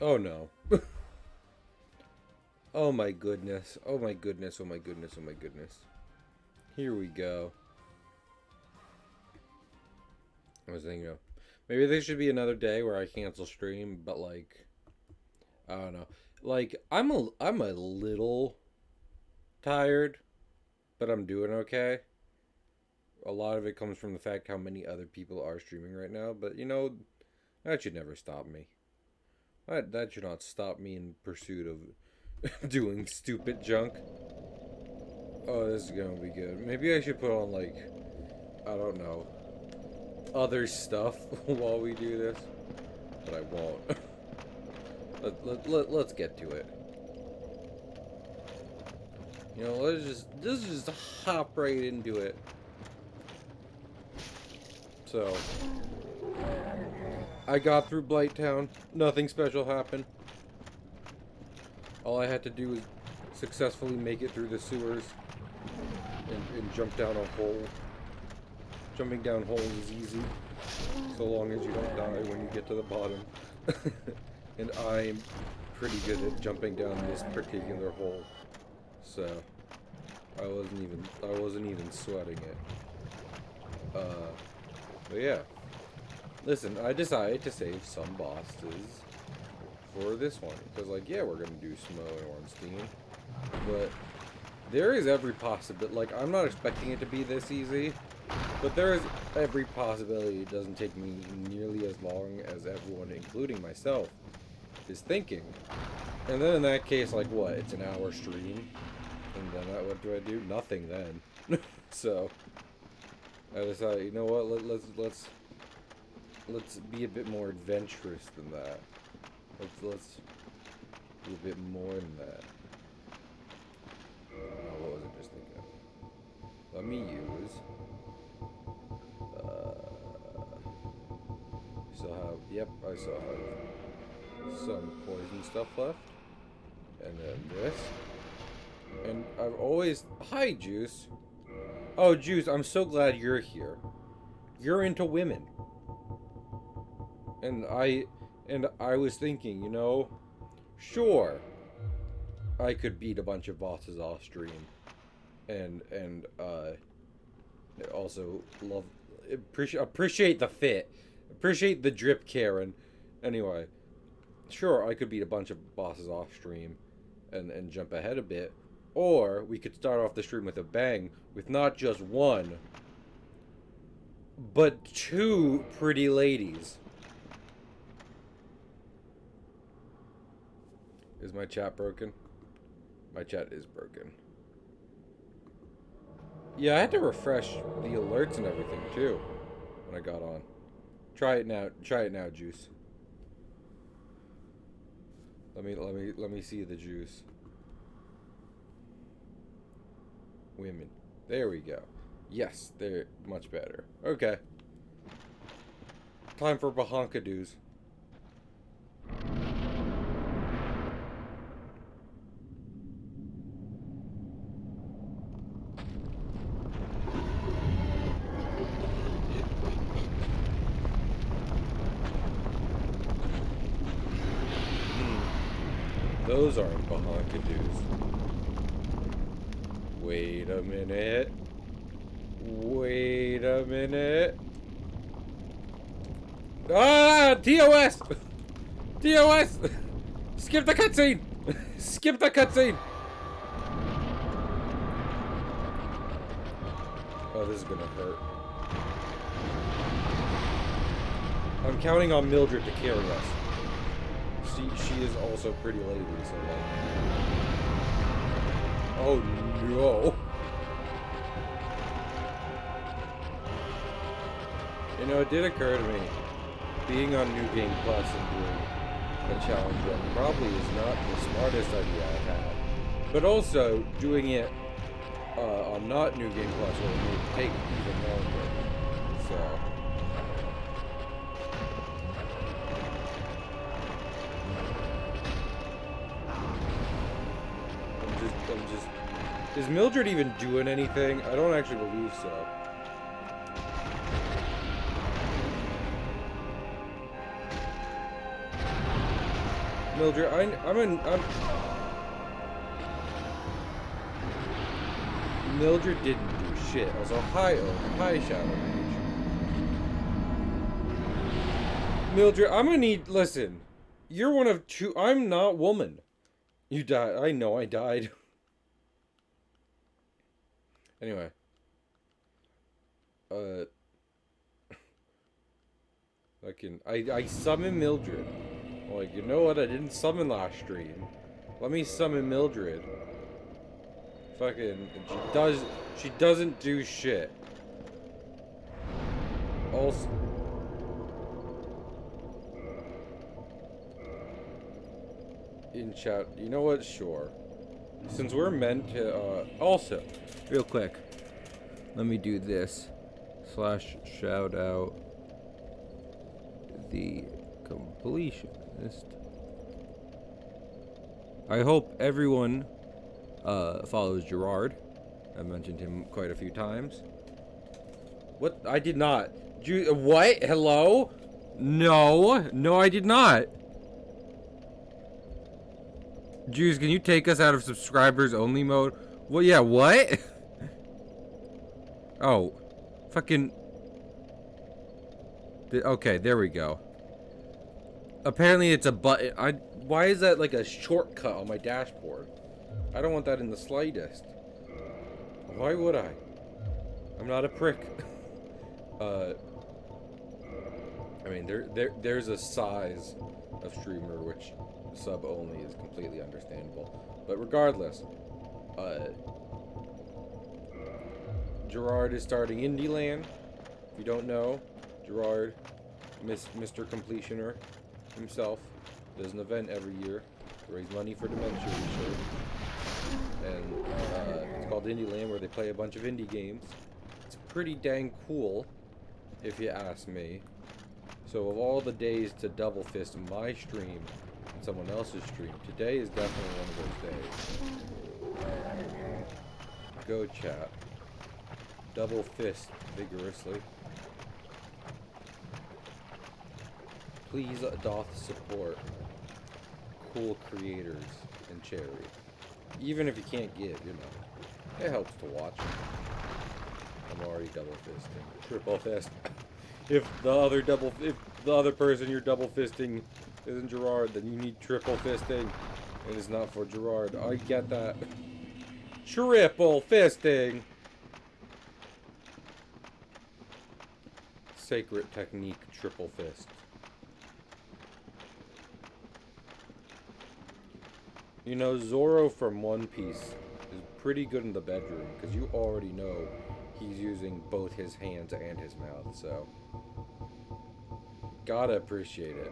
Oh no. Oh my goodness. Oh my goodness. Oh my goodness. Oh my goodness. Here we go. I was thinking of maybe there should be another day where I cancel stream, but like I don't know. Like I'm a little tired, but I'm doing okay. A lot of it comes from the fact how many other people are streaming right now, but you know, that should never stop me. That should not stop me in pursuit of doing stupid junk. Oh, this is gonna be good. Maybe I should put on like I don't know other stuff while we do this, but I won't. Let's get to it. You know, let's just hop right into it. So I got through Blighttown. Nothing special happened. All I had to do was successfully make it through the sewers and jump down a hole. Jumping down holes is easy, so long as you don't die when you get to the bottom. And I'm pretty good at jumping down this particular hole, so I wasn't even sweating it. But yeah. Listen, I decided to save some bosses for this one because, like, yeah, we're gonna do Smo and Ornstein, but there is every possibility. Like, I'm not expecting it to be this easy. But there is every possibility it doesn't take me nearly as long as everyone, including myself, is thinking. And then in that case, like what? It's an hour stream, and then what do I do? Nothing then. So I decided, you know what? Let's be a bit more adventurous than that. Let's do a bit more than that. What was I just thinking of? Let me use. Still have, yep, I still have some poison stuff left. And then this. And I've always, hi Juice. Oh Juice, I'm so glad you're here. You're into women. And I was thinking, you know, sure, I could beat a bunch of bosses off stream. And also appreciate the fit. Appreciate the drip, Karen. Anyway, sure, I could beat a bunch of bosses off stream and jump ahead a bit. Or we could start off the stream with a bang with not just one, but two pretty ladies. Is my chat broken? My chat is broken. Yeah, I had to refresh the alerts and everything too when I got on. Try it now. Try it now, Juice. Let me see the juice. Women. There we go. Yes, they're much better. Okay. Time for Bahonkadoos. Those aren't Bahonkadoos. Wait a minute. Wait a minute. Ah! TOS! TOS! Skip the cutscene! Skip the cutscene! Oh, this is gonna hurt. I'm counting on Mildred to carry us. She is also a pretty lady, so like... Oh no! You know, it did occur to me, being on New Game Plus and doing a challenge run probably is not the smartest idea I've had. But also, doing it on not New Game Plus will make it take even longer. So... Is Mildred even doing anything? I don't actually believe so. Mildred, I'm Mildred didn't do shit. Also, hi Shadow Mage. Mildred, I'm gonna need, listen. You're one of two, I'm not woman. You died, I know I died. Anyway. I summoned Mildred. I'm like, you know what? I didn't summon last stream. Let me summon Mildred. Fucking, she doesn't do shit. Also, in chat, you know what? Sure. Since we're meant to, also, real quick, let me do this. / shout out the completionist. I hope everyone follows Gerard. I've mentioned him quite a few times. What? I did not. What? Hello? No, I did not. Juice, can you take us out of subscribers only mode? Well, yeah, what? Oh. Fucking... Okay, there we go. Apparently it's a button. Why is that like a shortcut on my dashboard? I don't want that in the slightest. Why would I? I'm not a prick. I mean, there's a size of streamer which sub only is completely understandable. But regardless, Gerard is starting Indie Land. If you don't know, Gerard, Mr. Completioner himself, does an event every year to raise money for dementia research. And it's called Indie Land, where they play a bunch of indie games. It's pretty dang cool, if you ask me. So of all the days to double fist my stream and someone else's stream, today is definitely one of those days. Go chat. Double fist vigorously. Please doth support cool creators and charity. Even if you can't give, you know. It helps to watch. I'm already double fisting. Triple fist. If the other person you're double fisting isn't Gerard, then you need triple fisting. It is not for Gerard. I get that. Triple fisting. Sacred technique, triple fist. You know, Zoro from One Piece is pretty good in the bedroom, because you already know he's using both his hands and his mouth, so... Gotta appreciate it.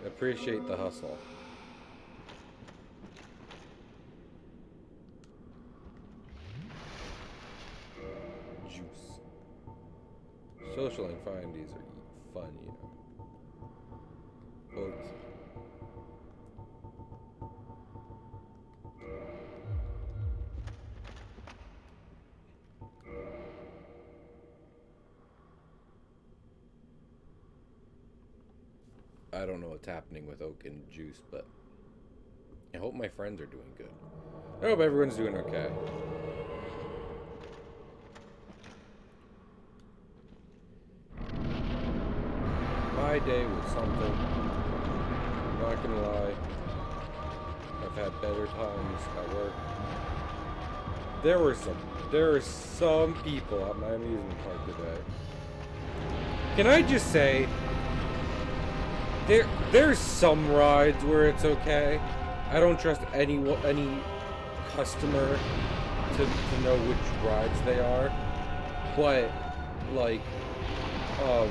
Appreciate the hustle. Juice. Social anxieties are fun, you know. Okay. I don't know what's happening with Oak and Juice, but I hope my friends are doing good. I hope everyone's doing okay. My day was something. I'm not gonna lie. I've had better times at work. There were some people at my amusement park today. Can I just say, there's some rides where it's okay. I don't trust any customer to know which rides they are. But like what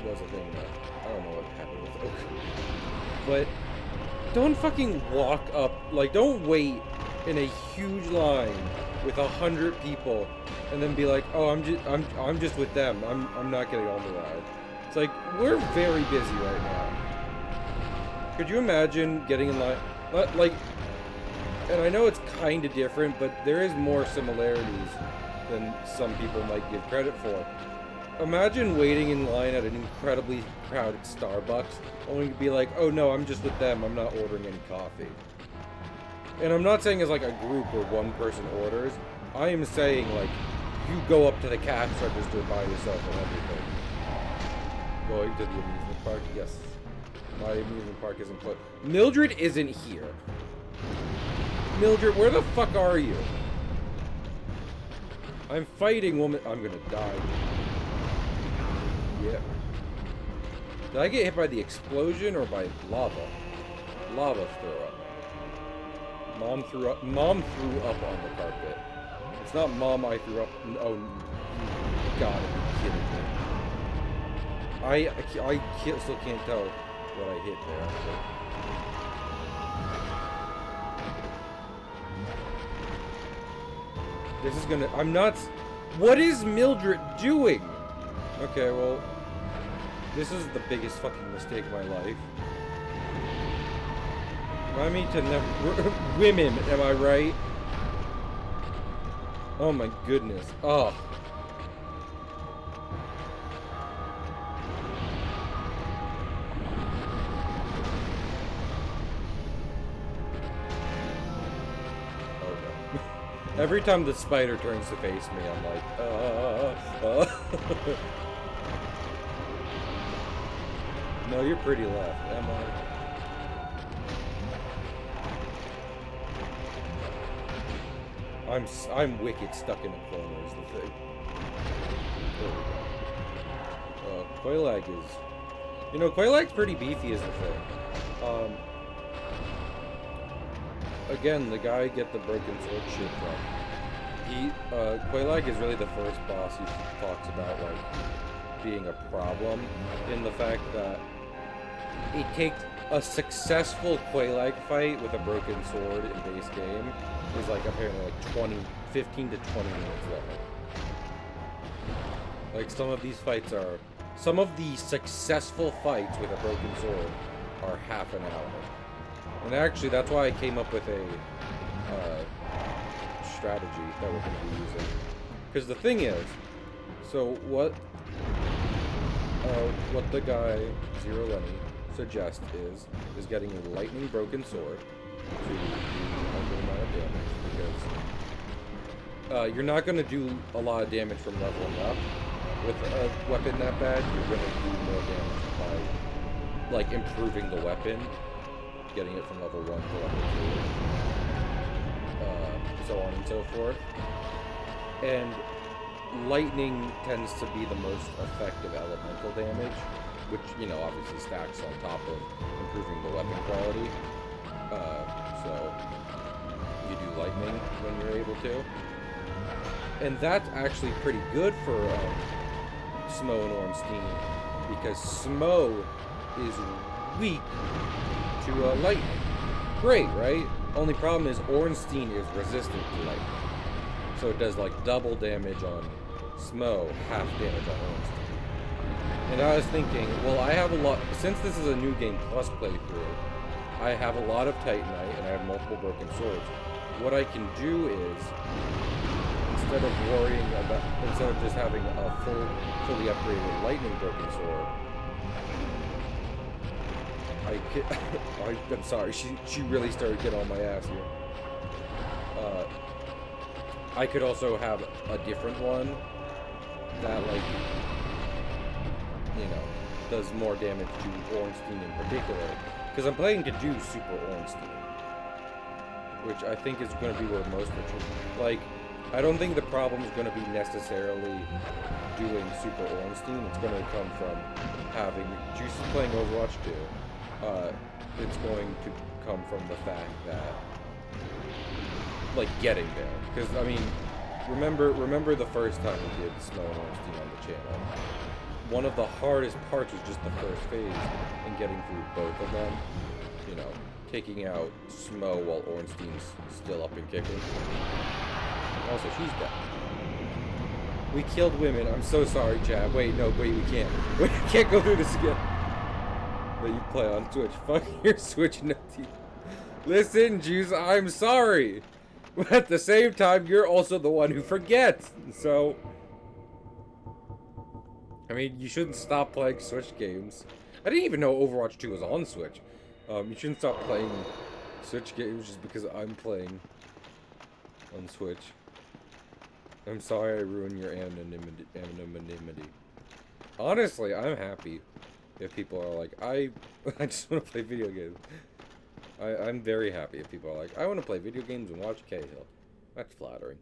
was the thing that I don't know what happened with Oak. But don't fucking walk up, like don't wait in a huge line with 100 people and then be like, oh, I'm just with them. I'm not getting on the ride. It's like, we're very busy right now. Could you imagine getting in line? Like, and I know it's kind of different, but there is more similarities than some people might give credit for. Imagine waiting in line at an incredibly crowded Starbucks, only to be like, oh no, I'm just with them, I'm not ordering any coffee. And I'm not saying it's like a group where one person orders. I am saying, like, you go up to the cash register by yourself and everything. Going to the amusement park? Yes. My amusement park isn't closed. Mildred isn't here. Mildred, where the fuck are you? I'm fighting woman. I'm gonna die. Yeah. Did I get hit by the explosion or by lava? Lava threw up. Mom threw up. Mom threw up on the carpet. It's not mom I threw up. Oh, you gotta be kidding me. I still can't tell what I hit there. So. This is gonna. I'm not. What is Mildred doing? Okay, well, this is the biggest fucking mistake of my life. Remind me to never. Women, am I right? Oh my goodness. Oh. Every time the spider turns to face me, I'm like, No, you're pretty left, am I? I'm wicked stuck in a corner is the thing. There we go. Quelaag is... You know, Quelaag's pretty beefy is the thing. Again, the guy I get the broken sword shit from. Quelaag is really the first boss he talks about, like, being a problem in the fact that it takes a successful Quelaag fight with a broken sword in base game is like apparently like 15 to 20 minutes long. Like some of the successful fights with a broken sword are half an hour. And actually, that's why I came up with a strategy that we're going to be using. Because the thing is, so what the guy Zero Lenny suggests is getting a lightning broken sword to do a good amount of damage. Because you're not going to do a lot of damage from leveling up with a weapon that bad. You're going to do more damage by like improving the weapon. Getting it from level 1 to level 2, so on and so forth. And lightning tends to be the most effective elemental damage, which, you know, obviously stacks on top of improving the weapon quality. So you do lightning when you're able to. And that's actually pretty good for Smough and Ornstein, because Smough is weak to lightning. Great, right? Only problem is Ornstein is resistant to lightning. So it does like double damage on Smough, half damage on Ornstein. And I was thinking, well, I have a lot, since this is a new game plus playthrough, I have a lot of Titanite and I have multiple broken swords. What I can do is, instead of just having a fully upgraded lightning broken sword, I'm sorry, she really started getting on my ass here. I could also have a different one that, like, you know, does more damage to Ornstein in particular. Because I'm planning to do Super Ornstein, which I think is going to be where most of the... Like, I don't think the problem is going to be necessarily doing Super Ornstein. It's going to come from having... Juice is playing Overwatch 2. It's going to come from the fact that, like, getting there. Because, I mean, remember the first time we did Smough and Ornstein on the channel. One of the hardest parts was just the first phase and getting through both of them. You know, taking out Smough while Ornstein's still up and kicking. Also, she's dead. We killed women. I'm so sorry, Chad. Wait, we can't. We can't go through this again. That you play on Twitch. Fuck your Switch nutty. Listen, Juice, I'm sorry. But at the same time, you're also the one who forgets. So, I mean, you shouldn't stop playing Switch games. I didn't even know Overwatch 2 was on Switch. You shouldn't stop playing Switch games just because I'm playing on Switch. I'm sorry I ruined your anonymity. Honestly, I'm happy if people are like, I just want to play video games. I'm very happy if people are like, I want to play video games and watch Cahill. That's flattering.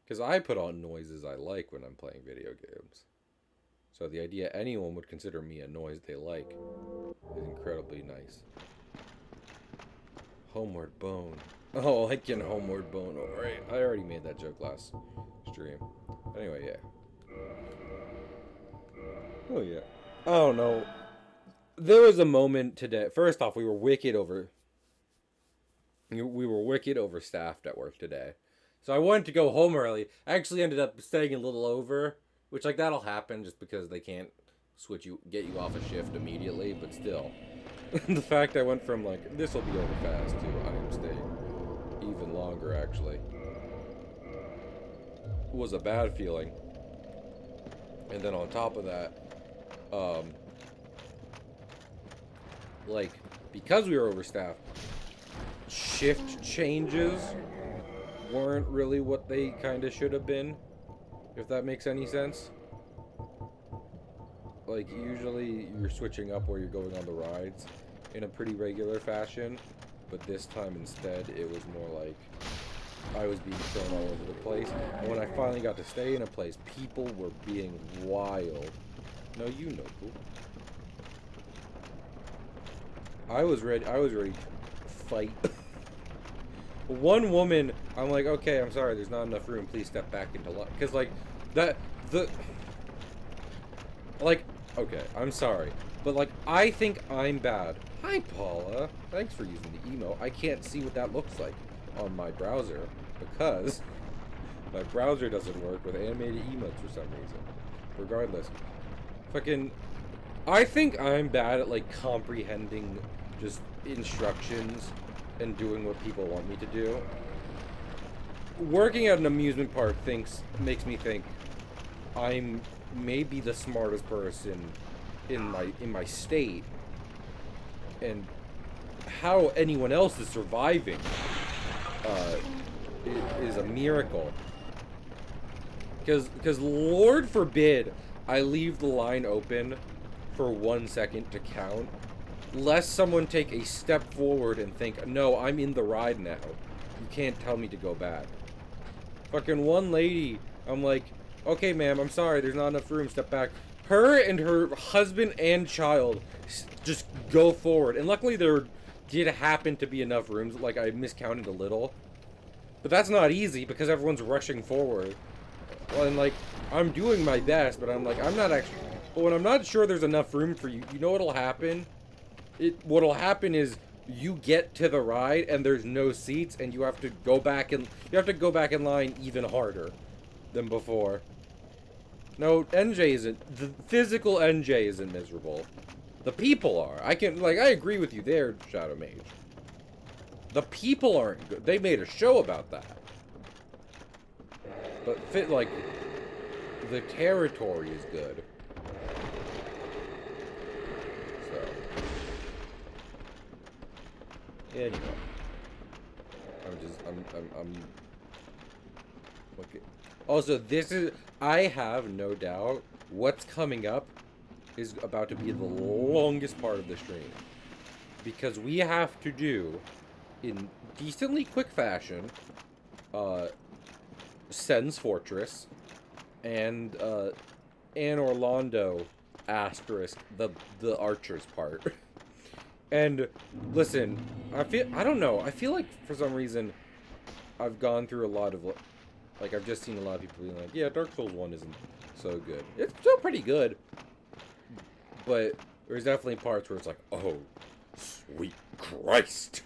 Because I put on noises I like when I'm playing video games. So the idea anyone would consider me a noise they like is incredibly nice. Homeward Bone. Oh, I like Homeward Bone. Alright, I already made that joke last stream. Anyway, yeah. Oh, yeah. Oh, no. There was a moment today. First off, we were wicked overstaffed at work today. So I wanted to go home early. I actually ended up staying a little over, which, like, that'll happen just because they can't get you off a shift immediately, but still. The fact I went from, like, this will be over fast to I am staying even longer, actually, was a bad feeling. And then on top of that, like, because we were overstaffed, shift changes weren't really what they kind of should have been, if that makes any sense. Like, usually you're switching up where you're going on the rides in a pretty regular fashion, but this time instead it was more like I was being thrown all over the place. And when I finally got to stay in a place, people were being wild. No, you know, Pooh. I was ready to fight. One woman, I'm like, okay, I'm sorry, there's not enough room, please step back into line. Because, like, okay, I'm sorry, but, like, I think I'm bad. Hi, Paula. Thanks for using the emo. I can't see what that looks like on my browser because my browser doesn't work with animated emotes for some reason. Regardless, I think I'm bad at, like, comprehending just instructions and doing what people want me to do. Working at an amusement park makes me think I'm maybe the smartest person in my state, and how anyone else is surviving is a miracle. Because Lord forbid I leave the line open for 1 second to count, lest someone take a step forward and think, no, I'm in the ride now. You can't tell me to go back. Fucking one lady, I'm like, okay, ma'am, I'm sorry, there's not enough room, step back. Her and her husband and child just go forward. And luckily there did happen to be enough rooms, like I miscounted a little. But that's not easy because everyone's rushing forward. Well, and like, I'm doing my best, but I'm like, I'm not actually... But when I'm not sure there's enough room for you, you know what'll happen? What'll happen is you get to the ride and there's no seats and you have to go back in line even harder than before. No, NJ isn't. The physical NJ isn't miserable. The people are. I agree with you there, Shadow Mage. The people aren't good. They made a show about that. But the territory is good. So. Anyway. I'm okay. Also, I have no doubt what's coming up is about to be the longest part of the stream. Because we have to do, in decently quick fashion, Sen's Fortress, and Anne Orlando asterisk, the Archers part. And, listen, I don't know, I feel like, for some reason, I've gone through a lot of, like, I've just seen a lot of people being like, yeah, Dark Souls 1 isn't so good. It's still pretty good. But there's definitely parts where it's like, oh, sweet Christ.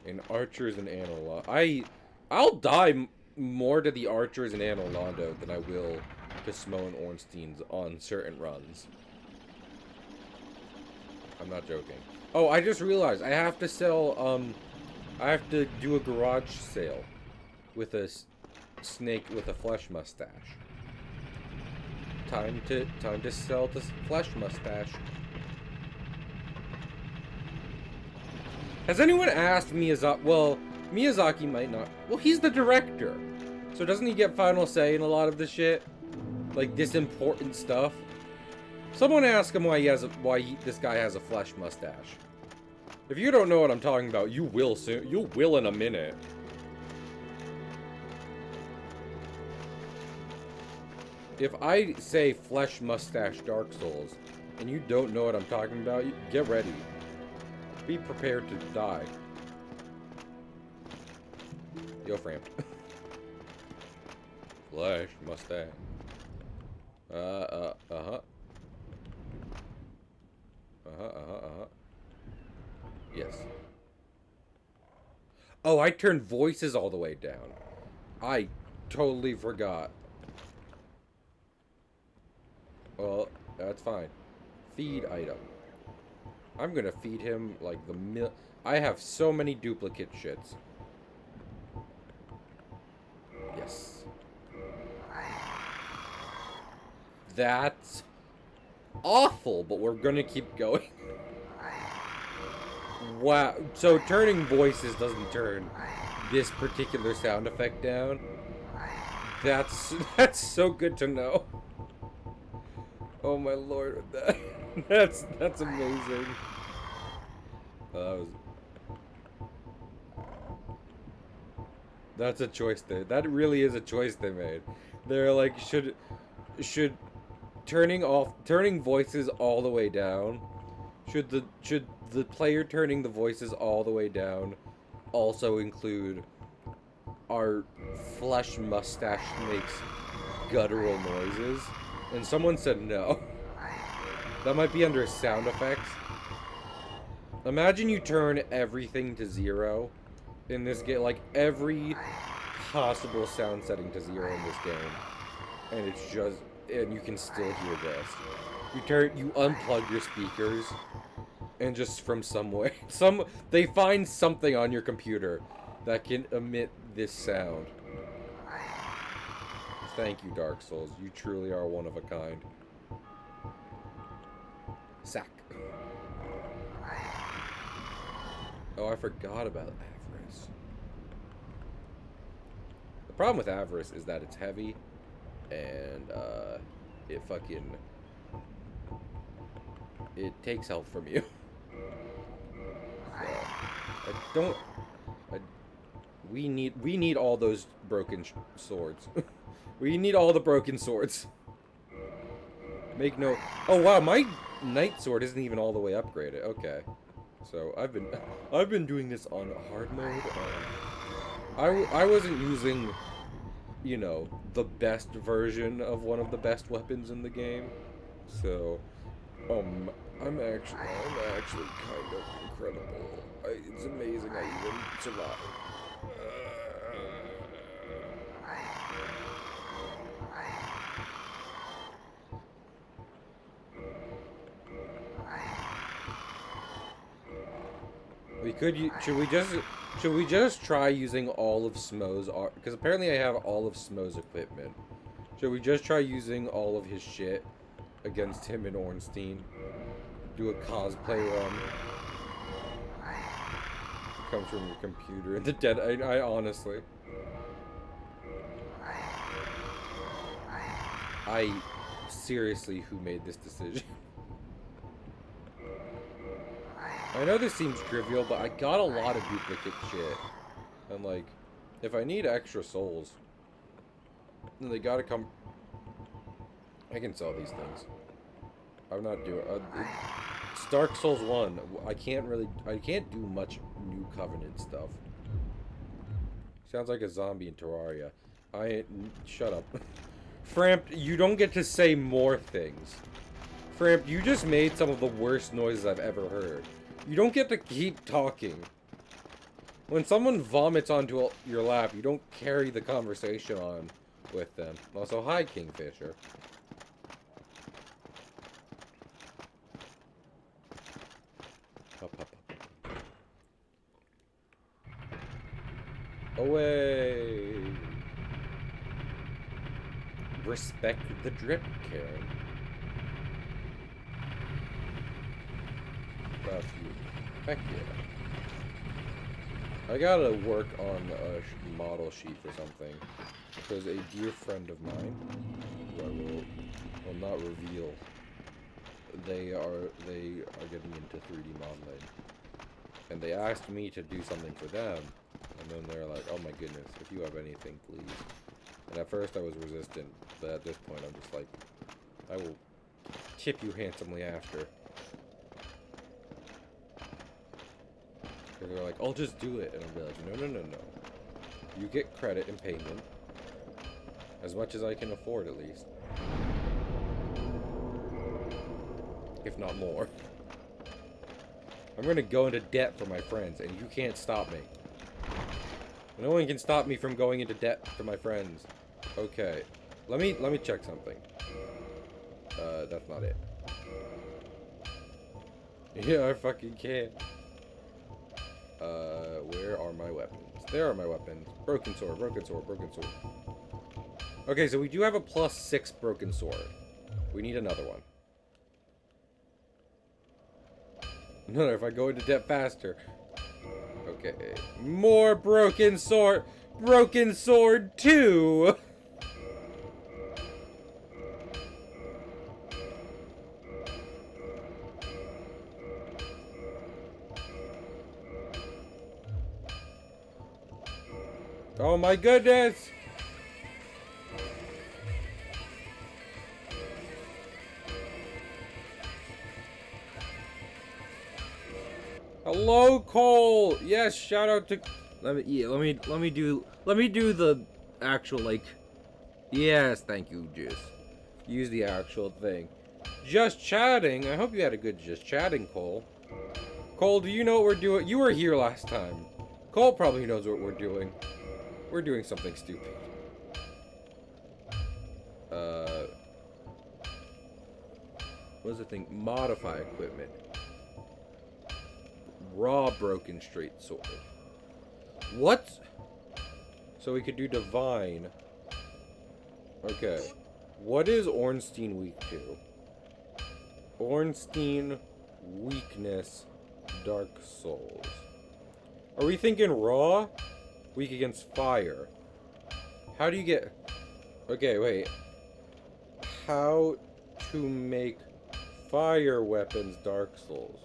And Archers and Anne Orlando. I'll die more to the Archers and Anne Orlando than I will to Smo and Ornstein's on certain runs. I'm not joking. Oh, I just realized I have to sell, I have to do a garage sale with snake with a flesh mustache. Time to sell this flesh mustache. Has anyone asked Miyazaki? Well, Miyazaki might not. Well, he's the director, so doesn't he get final say in a lot of this shit, like this important stuff? Someone ask him why this guy has a flesh mustache. If you don't know what I'm talking about, you will soon. You will in a minute. If I say flesh mustache Dark Souls, and you don't know what I'm talking about, get ready. Be prepared to die. Yo, Framp. Flesh mustache. Yes. Oh, I turned voices all the way down. I totally forgot. Well, that's fine. Feed item. I'm gonna feed him like I have so many duplicate shits. Yes. That's awful, but we're gonna keep going. Wow. So turning voices doesn't turn this particular sound effect down. That's so good to know. Oh my lord, that's amazing. That's a choice that really is a choice they made. They're like, should turning voices all the way down, should the player turning the voices all the way down also include our flesh mustache makes guttural noises? And someone said no. That might be under sound effects. Imagine you turn everything to 0 in this game, like every possible sound setting to 0 in this game, and it's just, and you can still hear this. You unplug your speakers, and just from somewhere, they find something on your computer that can emit this sound. Thank you, Dark Souls. You truly are one of a kind. Sack. Oh, I forgot about Avarice. The problem with Avarice is that it's heavy, and it takes health from you. So, we need all those broken swords. We need all the broken swords. Make no. Oh wow, my knight sword isn't even all the way upgraded. Okay, so I've been doing this on hard mode. I wasn't using, you know, the best version of one of the best weapons in the game. So, I'm actually kind of incredible. It's amazing I even survived. Should we just try using all of Smo's art? Because apparently I have all of Smo's equipment. Should we just try using all of his shit against him and Ornstein? Do a cosplay run. It comes from your computer and the dead. I honestly. Seriously, who made this decision? I know this seems trivial, but I got a lot of duplicate shit. And like, if I need extra souls, then they gotta come. I can sell these things. I'm not doing. It's Dark Souls 1. I can't do much New Covenant stuff. Sounds like a zombie in Terraria. Shut up. Framp, you don't get to say more things. Framp, you just made some of the worst noises I've ever heard. You don't get to keep talking. When someone vomits onto your lap, you don't carry the conversation on with them. Also, hi, Kingfisher. Up, up, up. Away. Respect the drip, Karen. Fuck you. Heck yeah. I gotta work on a model sheet for something. Because a dear friend of mine, who I will not reveal, they are getting into 3D modeling. And they asked me to do something for them. And then they're like, oh my goodness, if you have anything, please. And at first I was resistant, but at this point I'm just like, I will tip you handsomely after. Because they're like, I'll just do it. And I'll be like, no, no, no, no. You get credit and payment. As much as I can afford, at least. If not more. I'm gonna go into debt for my friends, and you can't stop me. No one can stop me from going into debt for my friends. Okay. Let me check something. That's not it. Yeah, I fucking can't. Where are my weapons? There are my weapons. Broken sword, broken sword, broken sword. Okay, so we do have a +6 broken sword. We need another one. No, if I go into debt faster. Okay. More broken sword. Broken sword 2. Oh my goodness. Hello, Cole. Yes, shout out to. Let me do the actual, like. Yes, thank you. Just use the actual thing. Just chatting. I hope you had a good just chatting, Cole. Cole, do you know what we're doing? You were here last time. Cole probably knows what we're doing. We're doing something stupid. What is the thing? Modify equipment. Raw broken straight sword. What? So we could do divine. Okay. What is Ornstein weak to? Ornstein weakness Dark Souls. Are we thinking raw? Weak against fire. How do you get... Okay, wait. How to make fire weapons Dark Souls.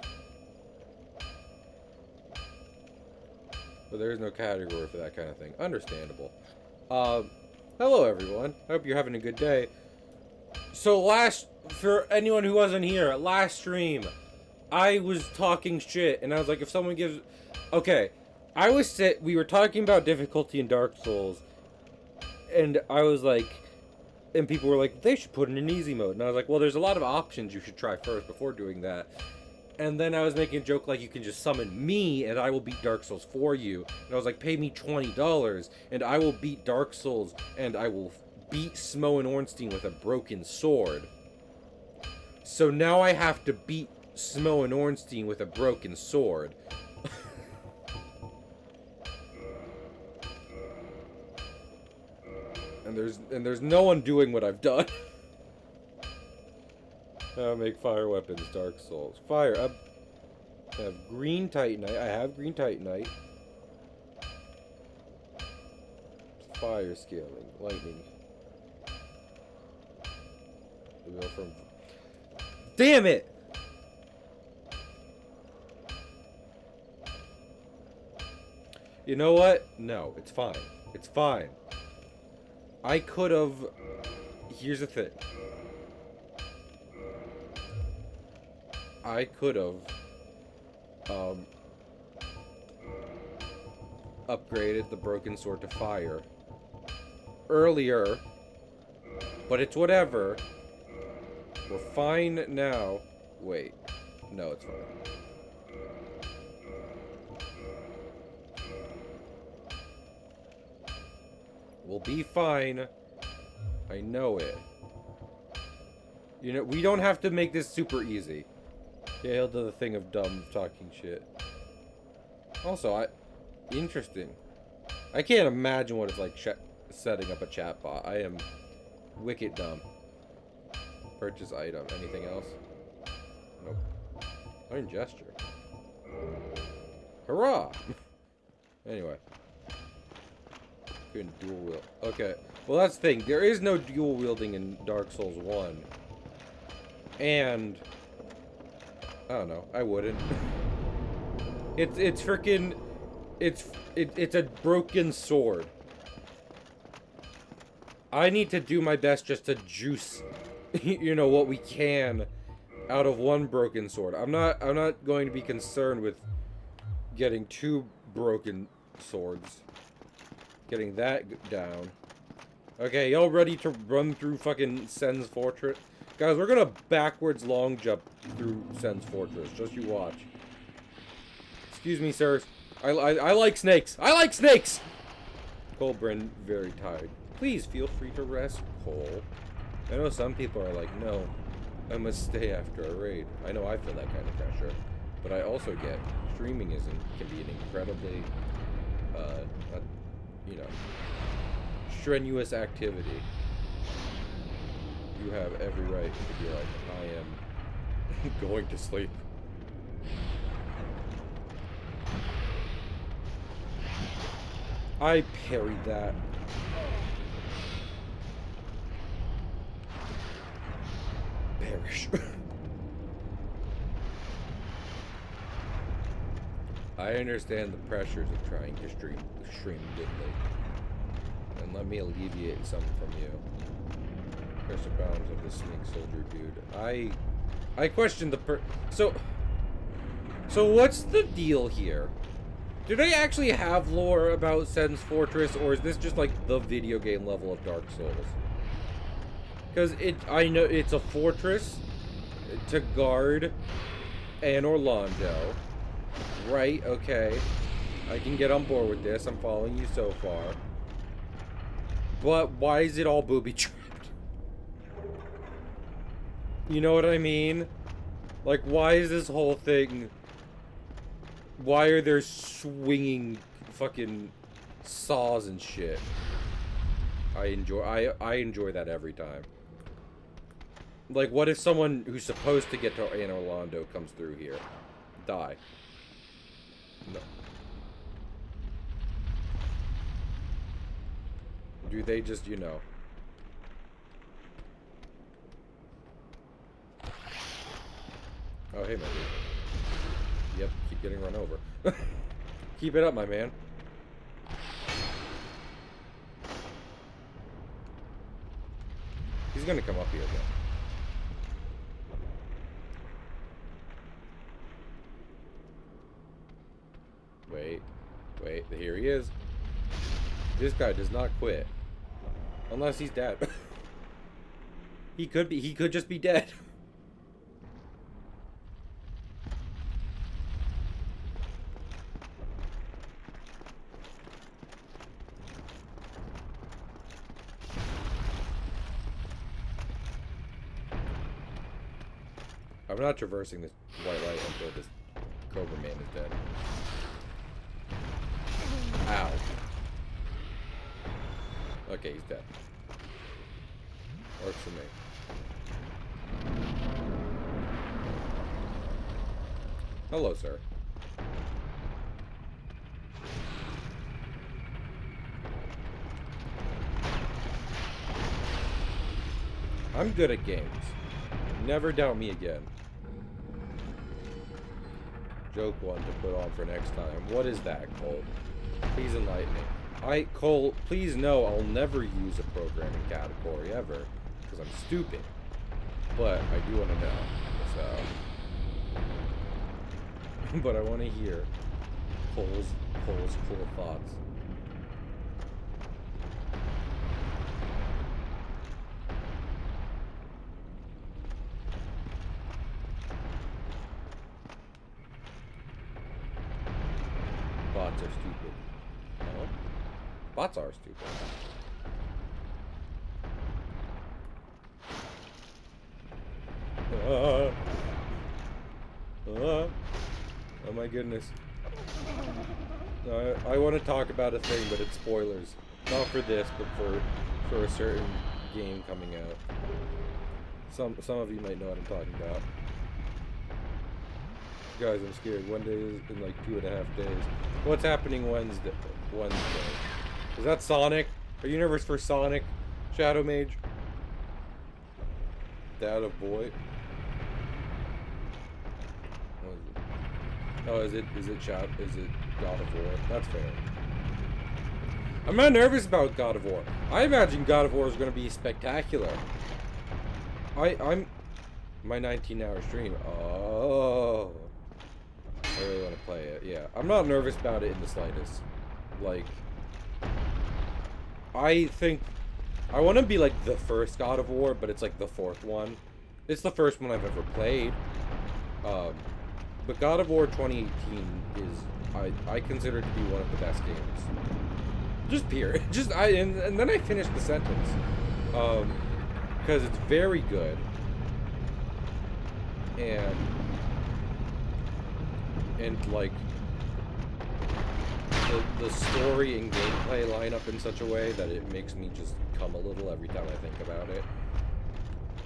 But there is no category for that kind of thing. Understandable. Hello everyone. I hope you're having a good day. So for anyone who wasn't here, last stream, I was talking shit, and I was like, if someone gives... Okay, we were talking about difficulty in Dark Souls, and I was like... And people were like, they should put it in easy mode. And I was like, well, there's a lot of options you should try first before doing that. And then I was making a joke like, you can just summon me and I will beat Dark Souls for you. And I was like, pay me $20 and I will beat Dark Souls and I will beat Smo and Ornstein with a broken sword. So now I have to beat Smo and Ornstein with a broken sword. and there's no one doing what I've done. Make fire weapons, Dark Souls. Fire. I have green Titanite. I have green Titanite. Fire scaling. Lightning. We go from... Damn it! You know what? No, it's fine. It's fine. I could have... Here's the thing. I could have upgraded the broken sword to fire earlier, but it's whatever. We're fine now. Wait, no, it's fine. We'll be fine. I know it. You know, we don't have to make this super easy. Yeah, he'll do the thing of dumb talking shit. Also, interesting. I can't imagine what it's like setting up a chat bot. I am Wicked dumb. Purchase item. Anything else? Nope. Learn gesture. Hurrah! Anyway. Couldn't dual wield. Okay. Well, that's the thing. There is no dual wielding in Dark Souls 1. And... I don't know. I wouldn't. It's freaking... It's a broken sword. I need to do my best just to juice, you know, what we can out of one broken sword. I'm not going to be concerned with getting 2 broken swords. Getting that down. Okay, y'all ready to run through fucking Sen's Fortress? Guys, we're gonna backwards long jump through Sen's Fortress. Just you watch. Excuse me, sirs. I like snakes. I like snakes! Colbrand, very tired. Please feel free to rest, Cole. I know some people are like, no, I must stay after a raid. I know I feel that kind of pressure. But I also get streaming can be an incredibly, you know, strenuous activity. You have every right to be like, I am going to sleep. I parried that. Perish. I understand the pressures of trying to stream goodly. And let me alleviate some from you. Pressure bounds of the snake soldier dude. I question the So what's the deal here? Do they actually have lore about Sen's Fortress, or is this just like the video game level of Dark Souls? Because I know it's a fortress to guard Anor Londo. Right, okay. I can get on board with this. I'm following you so far. But why is it all booby-trapped? You know what I mean? Like, why is this whole thing... Why are there swinging fucking saws and shit? I enjoy that every time. Like, what if someone who's supposed to get to Anor Londo comes through here? Die. No. Do they just, you know... Oh, hey, my dude. Yep, keep getting run over. Keep it up, my man. He's gonna come up here, though. Wait, here he is. This guy does not quit. Unless he's dead. He could just be dead. I'm not traversing this white light until this Cobra Man is dead. Ow. Okay, he's dead. Works for me. Hello, sir. I'm good at games. Never doubt me again. Joke one to put on for next time. What is that, Cole? Please enlighten me. Cole, please know I'll never use a programming category ever, because I'm stupid. But I do want to know, so... but I want to hear Cole's cool thoughts. Bots are stupid. No? Bots are stupid. Oh my goodness. I want to talk about a thing, but it's spoilers. Not for this, but for a certain game coming out. Some of you might know what I'm talking about. Guys, I'm scared. One day is in like 2.5 days. What's happening Wednesday? Is that Sonic? Are you nervous for Sonic? Shadow Mage? Dad of boy? What is it? Oh, is it God of War? That's fair. I'm not nervous about God of War. I imagine God of War is going to be spectacular. I'm my 19-hour stream. Oh, I really want to play it. Yeah, I'm not nervous about it in the slightest. Like, I think I want to be like the first God of War, but it's like the 4th one. It's the first one I've ever played. But God of War 2018 is I consider it to be one of the best games. Just period. And then I finished the sentence. Because it's very good. And like the story and gameplay line up in such a way that it makes me just come a little every time I think about it.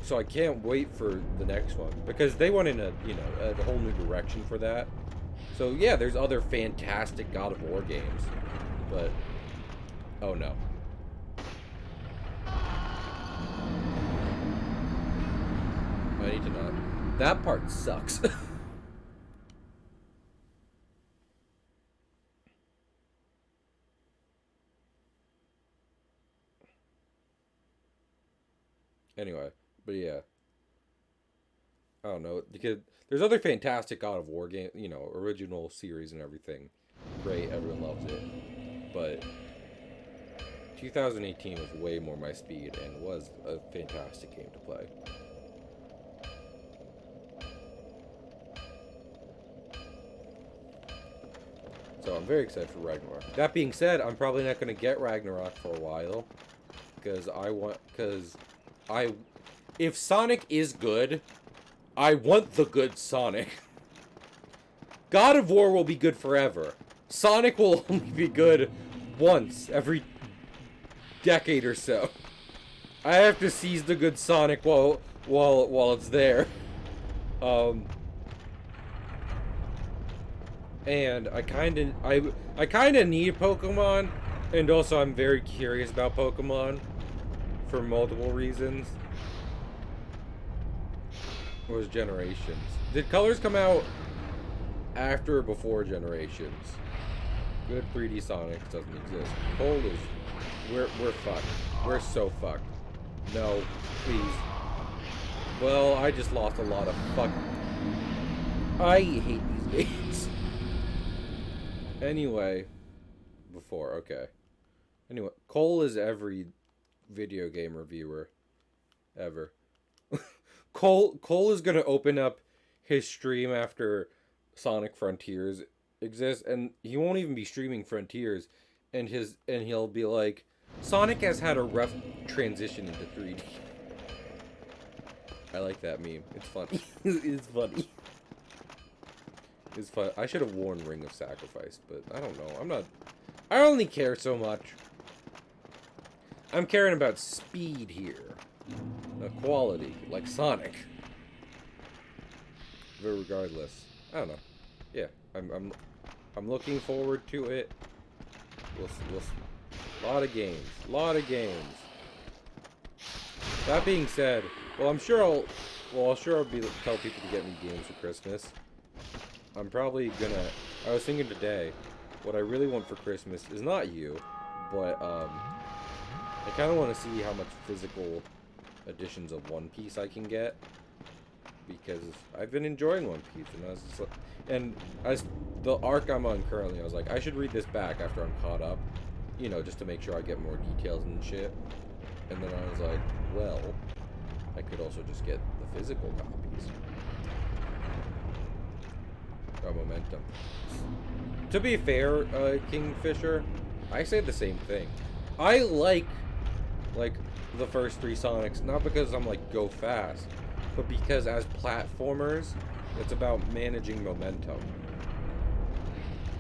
So I can't wait for the next one because they went in a whole new direction for that. So yeah, there's other fantastic God of War games, but oh no. I need to not. That part sucks. Anyway, but yeah. I don't know, because there's other fantastic God of War game, original series and everything. Great, everyone loves it. But 2018 was way more my speed and was a fantastic game to play. So I'm very excited for Ragnarok. That being said, I'm probably not going to get Ragnarok for a while. If Sonic is good, I want the good Sonic. God of War will be good forever. Sonic will only be good once every decade or so. I have to seize the good Sonic while it's there. And I kinda need Pokemon, and also I'm very curious about Pokemon for multiple reasons. Or was Generations? Did Colors come out after or before Generations? Good 3D Sonic doesn't exist. Cold is... We're fucked. We're so fucked. No, please. Well, I just lost a lot of fuck. I hate these games. Anyway. Okay. Anyway, Cole is every video game reviewer ever. Cole is gonna open up his stream after Sonic Frontiers exists, and he won't even be streaming Frontiers, and he'll be like, Sonic has had a rough transition into 3D. I like that meme. It's funny. It's funny. It's fun. I should have worn Ring of Sacrifice, but I don't know. I only care so much. I'm caring about speed here. Quality, like Sonic. But regardless, I don't know. Yeah, I'm looking forward to it. We'll lot of games. That being said, I'll sure I'll tell people to get me games for Christmas. I'm probably gonna. I was thinking today, what I really want for Christmas is not you, but I kind of want to see how much physical editions of One Piece I can get, because I've been enjoying One Piece, and as the arc I'm on currently, I was like, I should read this back after I'm caught up, just to make sure I get more details and shit. And then I was like, well, I could also just get the physical copies. Momentum. To be fair, Kingfisher, I say the same thing. I like the first 3 Sonics, not because I'm like go fast, but because as platformers, it's about managing momentum.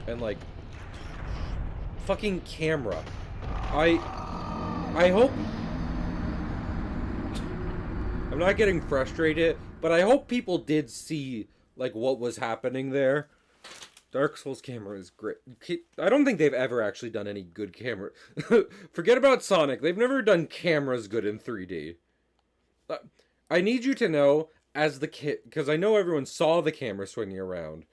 And like fucking camera. I hope not getting frustrated, but I hope people did see like what was happening there. Dark Souls camera is great. I don't think they've ever actually done any good camera. Forget about Sonic. They've never done cameras good in 3D. I need you to know, as the kid, because I know everyone saw the camera swinging around.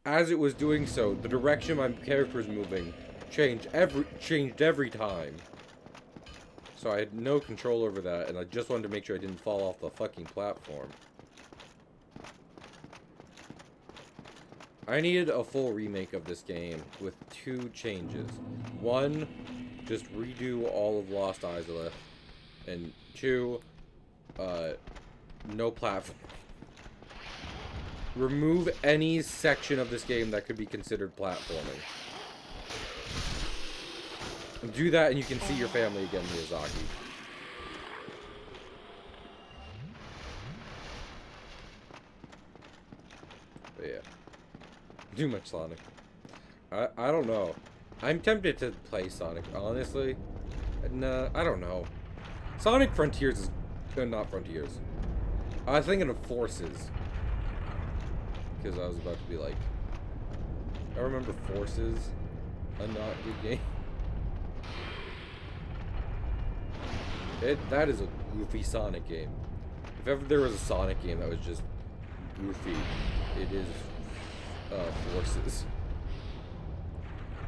As it was doing so, the direction my character was moving changed every time. So I had no control over that, and I just wanted to make sure I didn't fall off the fucking platform. I needed a full remake of this game with 2 changes. 1, just redo all of Lost Izalith. And 2, no platform. Remove any section of this game that could be considered platforming. And do that and you can see your family again, Miyazaki. But yeah. Too much Sonic. I don't know. I'm tempted to play Sonic, honestly. Nah, I don't know. Sonic Frontiers is... not Frontiers. I was thinking of Forces. Because I was about to be like... I remember Forces. A not good game. That is a goofy Sonic game. If ever there was a Sonic game that was just goofy, it is... Forces.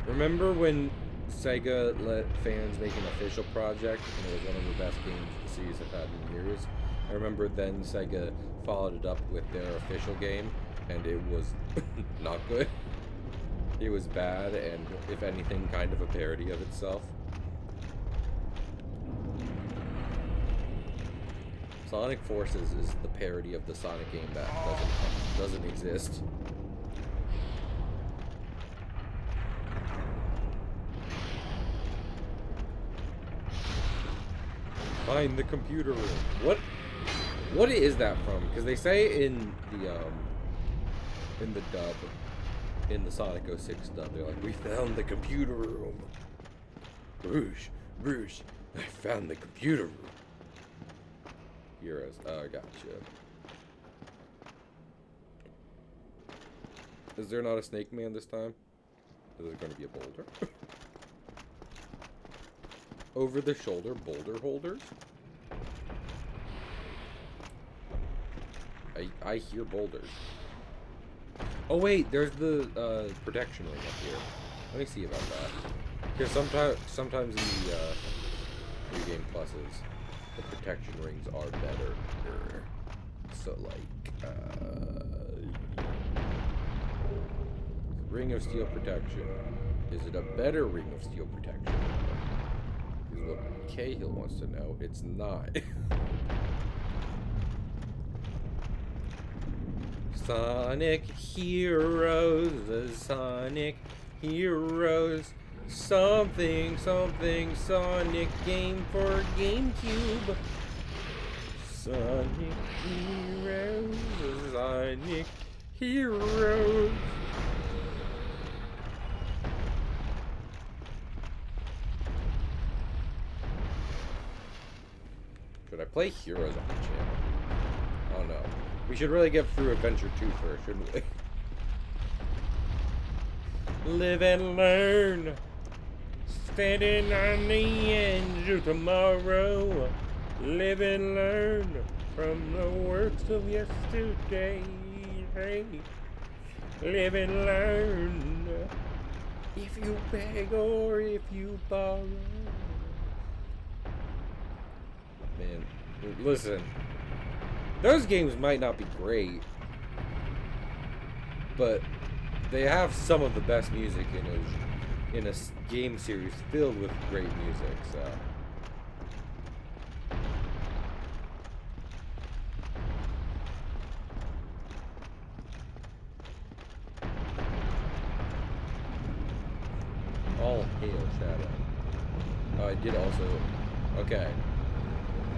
Remember when Sega let fans make an official project and it was one of the best games the series have had in years? I remember then Sega followed it up with their official game and it was not good. It was bad and, if anything, kind of a parody of itself. Sonic Forces is the parody of the Sonic game that doesn't exist. Find the computer room. What is that from? Because they say in the dub, in the Sonic 06 dub, they're like, we found the computer room. Rouge, I found the computer room. Heroes. Oh, gotcha. Is there not a Snake Man this time? Is there going to be a boulder? Over the shoulder boulder holders? I hear boulders. Oh wait, there's the protection ring up here. Let me see about that. Because sometimes in the new game pluses, the protection rings are better. So like Ring of Steel protection. Is it a better Ring of Steel protection? Is what Cahill wants to know. It's not. Sonic Heroes, the Sonic Heroes, something Sonic game for GameCube. Sonic Heroes, Sonic Heroes. Should I play Heroes on the channel? Oh no. We should really get through Adventure 2 first, shouldn't we? Live and learn. Standing on the edge of tomorrow. Live and learn from the works of yesterday. Live and learn. If you beg or if you borrow. Man, listen. Those games might not be great, but they have some of the best music in a game series filled with great music, so. All hail Shadow. Oh, I did also. Okay.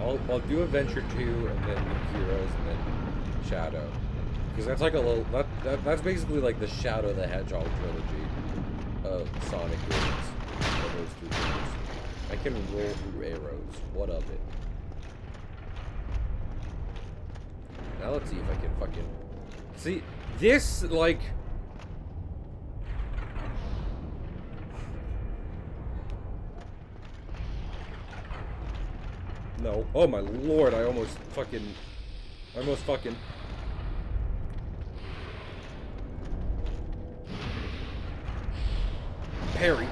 I'll do Adventure 2 and then Heroes and then Shadow. Because that's like a little... That's basically like the Shadow the Hedgehog trilogy of Sonic games. Of those 2 games. I can roll through arrows. What of it? Now let's see if I can fucking... See, this, like... No. Oh my lord, I almost fucking... Parry.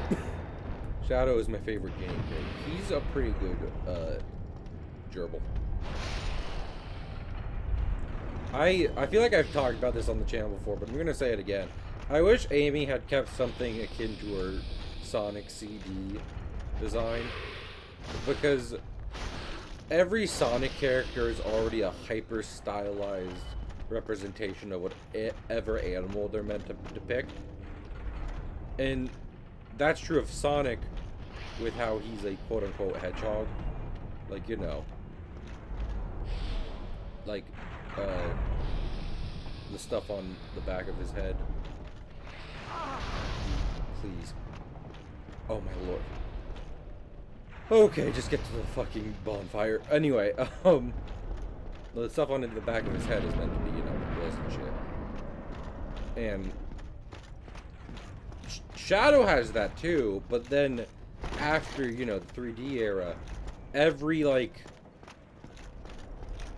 Shadow is my favorite game. He's a pretty good, gerbil. I feel like I've talked about this on the channel before, but I'm gonna say it again. I wish Amy had kept something akin to her Sonic CD design, because every Sonic character is already a hyper stylized representation of whatever animal they're meant to depict, and that's true of Sonic with how he's a quote-unquote hedgehog, like, you know, like the stuff on the back of his head. Please. Oh my lord. Okay, just get to the fucking bonfire. Anyway, the stuff on the back of his head is meant to be, you know, the quills and shit. And Shadow has that too, but then after, you know, the 3D era, every, like,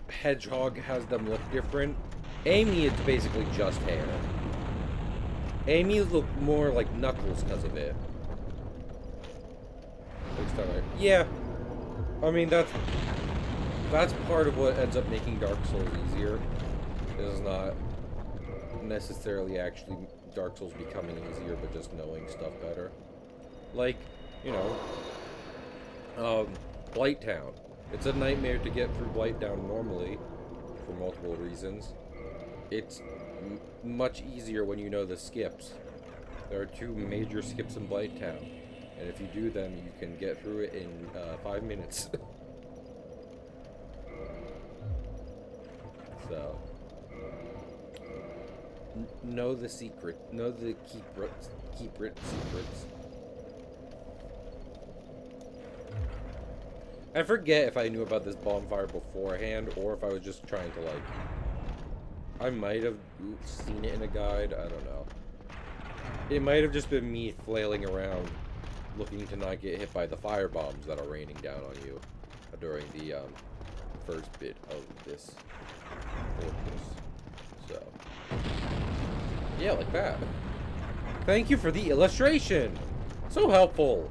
hedgehog has them look different. Amy, it's basically just hair. Amy look more like Knuckles because of it. Yeah. I mean, that's part of what ends up making Dark Souls easier. It's not necessarily actually Dark Souls becoming easier, but just knowing stuff better. Like, you know, Blighttown. It's a nightmare to get through Blighttown normally, for multiple reasons. It's much easier when you know the skips. There are 2 major skips in Blighttown, and if you do them, you can get through it in 5 minutes. So, know the secret. Know the keep secrets. I forget if I knew about this bonfire beforehand, or if I was just trying to, like... I might have seen it in a guide, I don't know. It might have just been me flailing around, looking to not get hit by the fire bombs that are raining down on you during the, first bit of this fortress. So... yeah, like that. Thank you for the illustration! So helpful!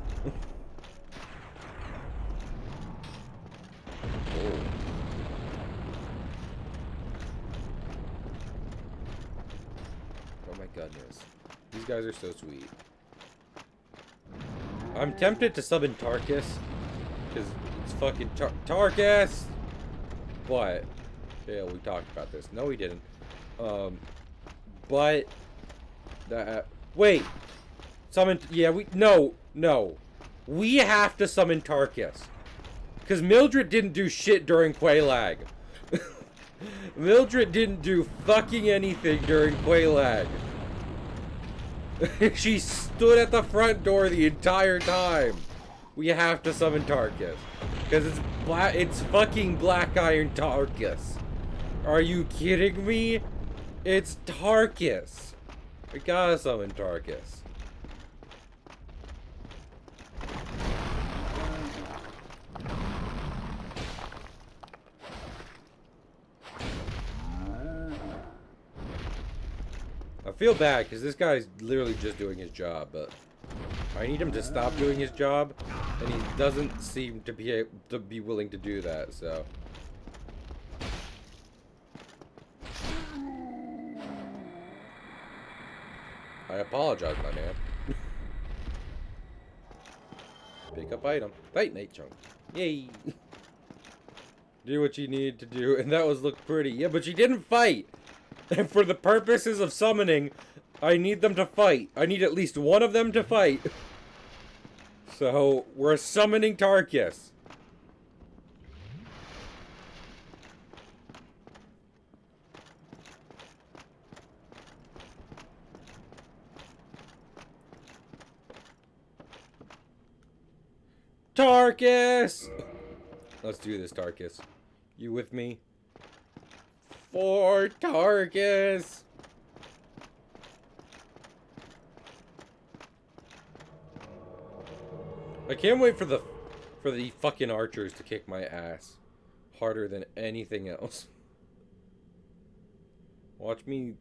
Oh my goodness. These guys are so sweet. I'm tempted to summon Tarkus, because it's fucking Tarkus! But, yeah, we talked about this. No, we didn't. But, wait! Summon, yeah, no. We have to summon Tarkus. Because Mildred didn't do shit during Quelaag. Mildred didn't do fucking anything during Quelaag. She stood at the front door the entire time. We have to summon Tarkus. Because it's fucking Black Iron Tarkus. Are you kidding me? It's Tarkus. We gotta summon Tarkus. I feel bad because this guy's literally just doing his job, but I need him to stop doing his job, and he doesn't seem to be willing to do that. So I apologize, my man. Pick up item. Fight, Nate Chunk. Yay! Do what you need to do, and that was look pretty. Yeah, but you didn't fight. And for the purposes of summoning, I need them to fight. I need at least one of them to fight. So, we're summoning Tarkus. Tarkus! Let's do this, Tarkus. You with me? For Tarkus! I can't wait for the fucking archers to kick my ass harder than anything else. Watch me.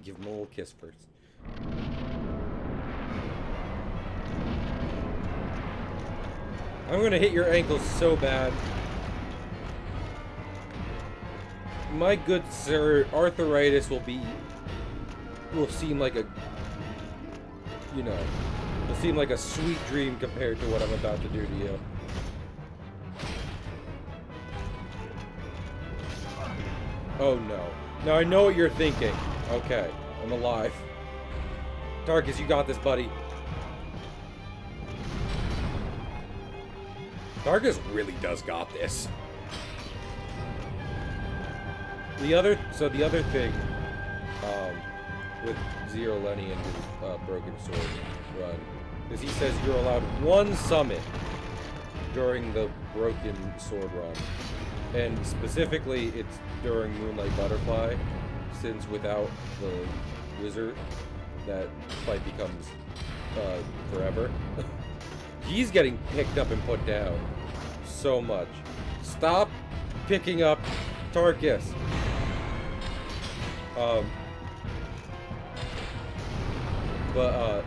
Give him a little kiss first. I'm gonna hit your ankles so bad. My good sir, arthritis will seem like a, you know, will seem like a sweet dream compared to what I'm about to do to you. Oh no. Now I know what you're thinking. Okay, I'm alive. Tarkus, you got this, buddy. Tarkus really does got this. The other thing, with Zero Lenny and his Broken Sword run, is he says you're allowed one summon during the Broken Sword run. And specifically, it's during Moonlight Butterfly, since without the wizard, that fight becomes forever. He's getting picked up and put down so much. Stop picking up Tarkus. But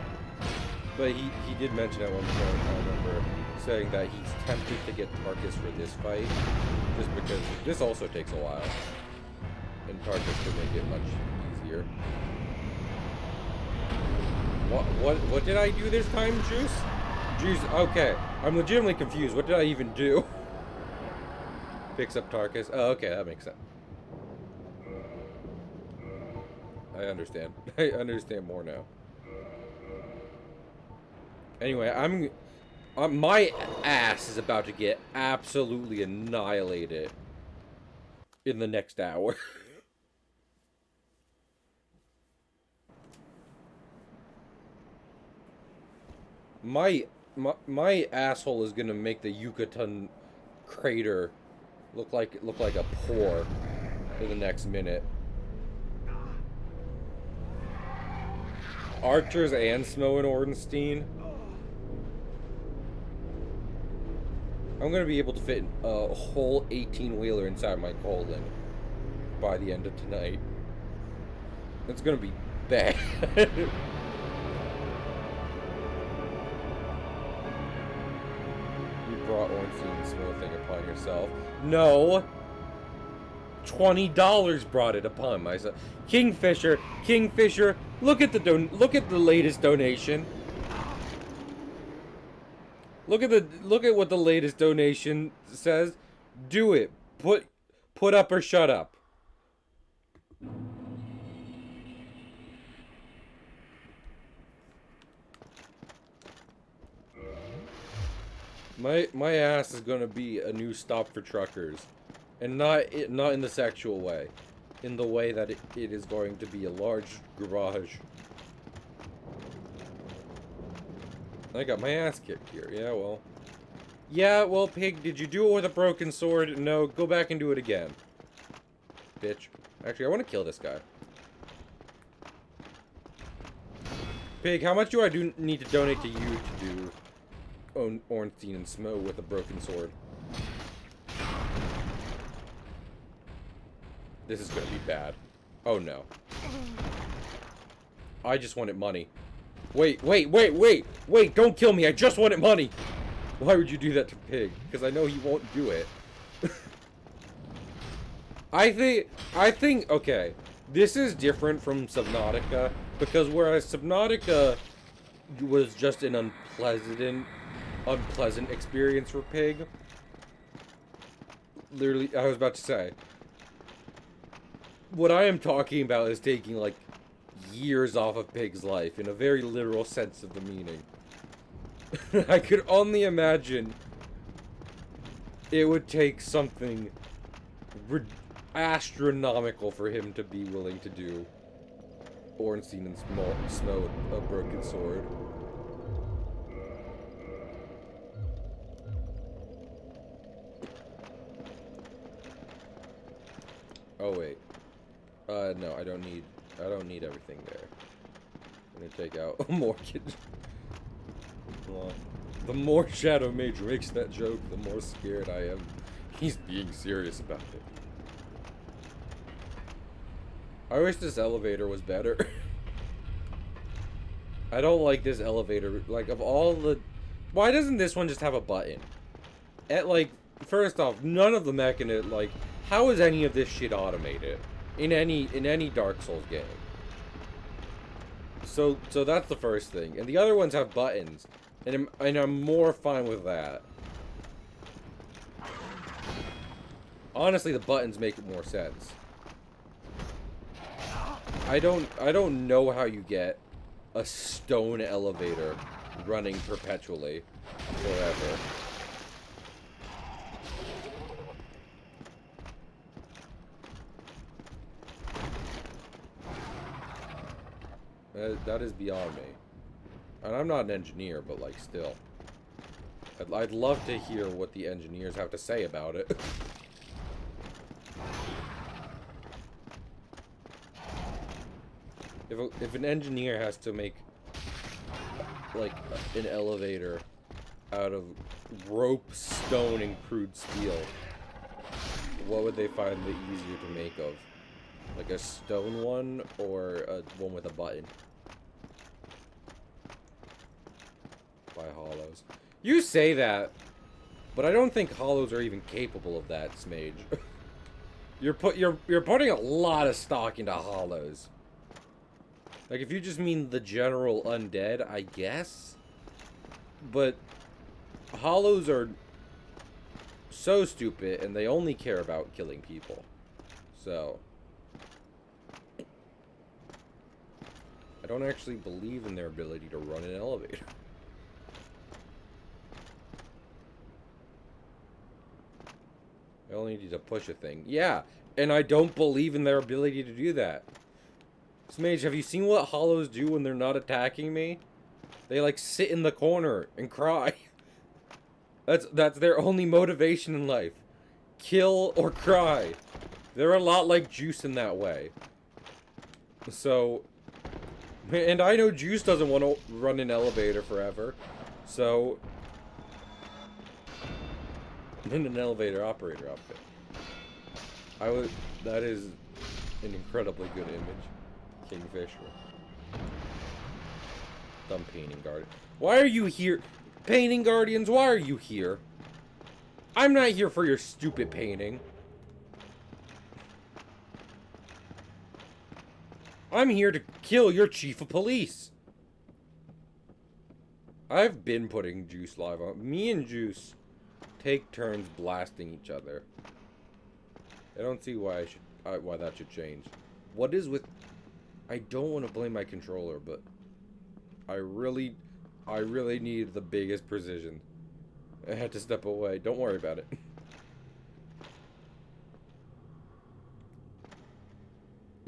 he did mention at one point, I remember, saying that he's tempted to get Tarkus for this fight, just because this also takes a while, and Tarkus could make it much easier. What did I do this time, Juice? Juice, okay, I'm legitimately confused. What did I even do? Picks up Tarkus. Oh, okay, that makes sense. I understand. I understand more now. Anyway, my ass is about to get absolutely annihilated in the next hour. My asshole is gonna make the Yucatan crater look like a pore in the next minute. Archers and Snow and Ornstein. I'm gonna be able to fit a whole 18-wheeler inside my colon by the end of tonight. It's gonna be bad. You brought Ornstein and Snow thing upon yourself. No! $20 brought it upon myself. Kingfisher, look at the latest donation. Look at what the latest donation says. Do it. Put up or shut up. My ass is gonna be a new stop for truckers, and not in the sexual way, in the way that it is going to be a large garage. I got my ass kicked here. Yeah, well, Pig, did you do it with a broken sword? No, go back and do it again. Bitch. Actually, I want to kill this guy. Pig, how much do I need to donate to you to do Ornstein and Smo with a broken sword? This is gonna be bad. Oh no. I just wanted money. Wait, don't kill me, I just wanted money! Why would you do that to Pig? Because I know he won't do it. I think, okay, this is different from Subnautica, because whereas Subnautica was just an unpleasant experience for Pig, literally, I was about to say, what I am talking about is taking, like, years off of Pig's life, in a very literal sense of the meaning. I could only imagine it would take something astronomical for him to be willing to do Ornstein and Snow a broken sword. Oh wait. No, I don't need everything there. I'm gonna take out more kids. The more Shadow Mage makes that joke, the more scared I am. He's being serious about it. I wish this elevator was better. I don't like this elevator. Like, of all the... Why doesn't this one just have a button? Like, first off, none of the mechanism... Like, how is any of this shit automated? In any Dark Souls game? So that's the first thing. And the other ones have buttons. And I'm more fine with that. Honestly, the buttons make it more sense. I don't know how you get a stone elevator running perpetually forever. That is beyond me. And I'm not an engineer, but like still. I'd love to hear what the engineers have to say about it. If an engineer has to make like an elevator out of rope, stone, and crude steel, what would they find the easier to make of? Like a stone one or a one with a button? By Hollows. You say that, but I don't think Hollows are even capable of that, Smage. You're putting a lot of stock into Hollows. Like, if you just mean the general undead, I guess. But Hollows are so stupid, and they only care about killing people. So I don't actually believe in their ability to run an elevator. I only need to push a thing. Yeah, and I don't believe in their ability to do that. Smage, have you seen what Hollows do when they're not attacking me? They, like, sit in the corner and cry. That's their only motivation in life. Kill or cry. They're a lot like Juice in that way. So... And I know Juice doesn't want to run an elevator forever. So... in an elevator operator outfit. That is an incredibly good image. Kingfisher. Dumb painting guardian. Why are you here? Painting guardians, why are you here? I'm not here for your stupid painting. I'm here to kill your chief of police. I've been putting Juice live on. Me and Juice take turns blasting each other. I don't see why why that should change. What is with... I don't want to blame my controller, but I really need the biggest precision. I had to step away. Don't worry about it.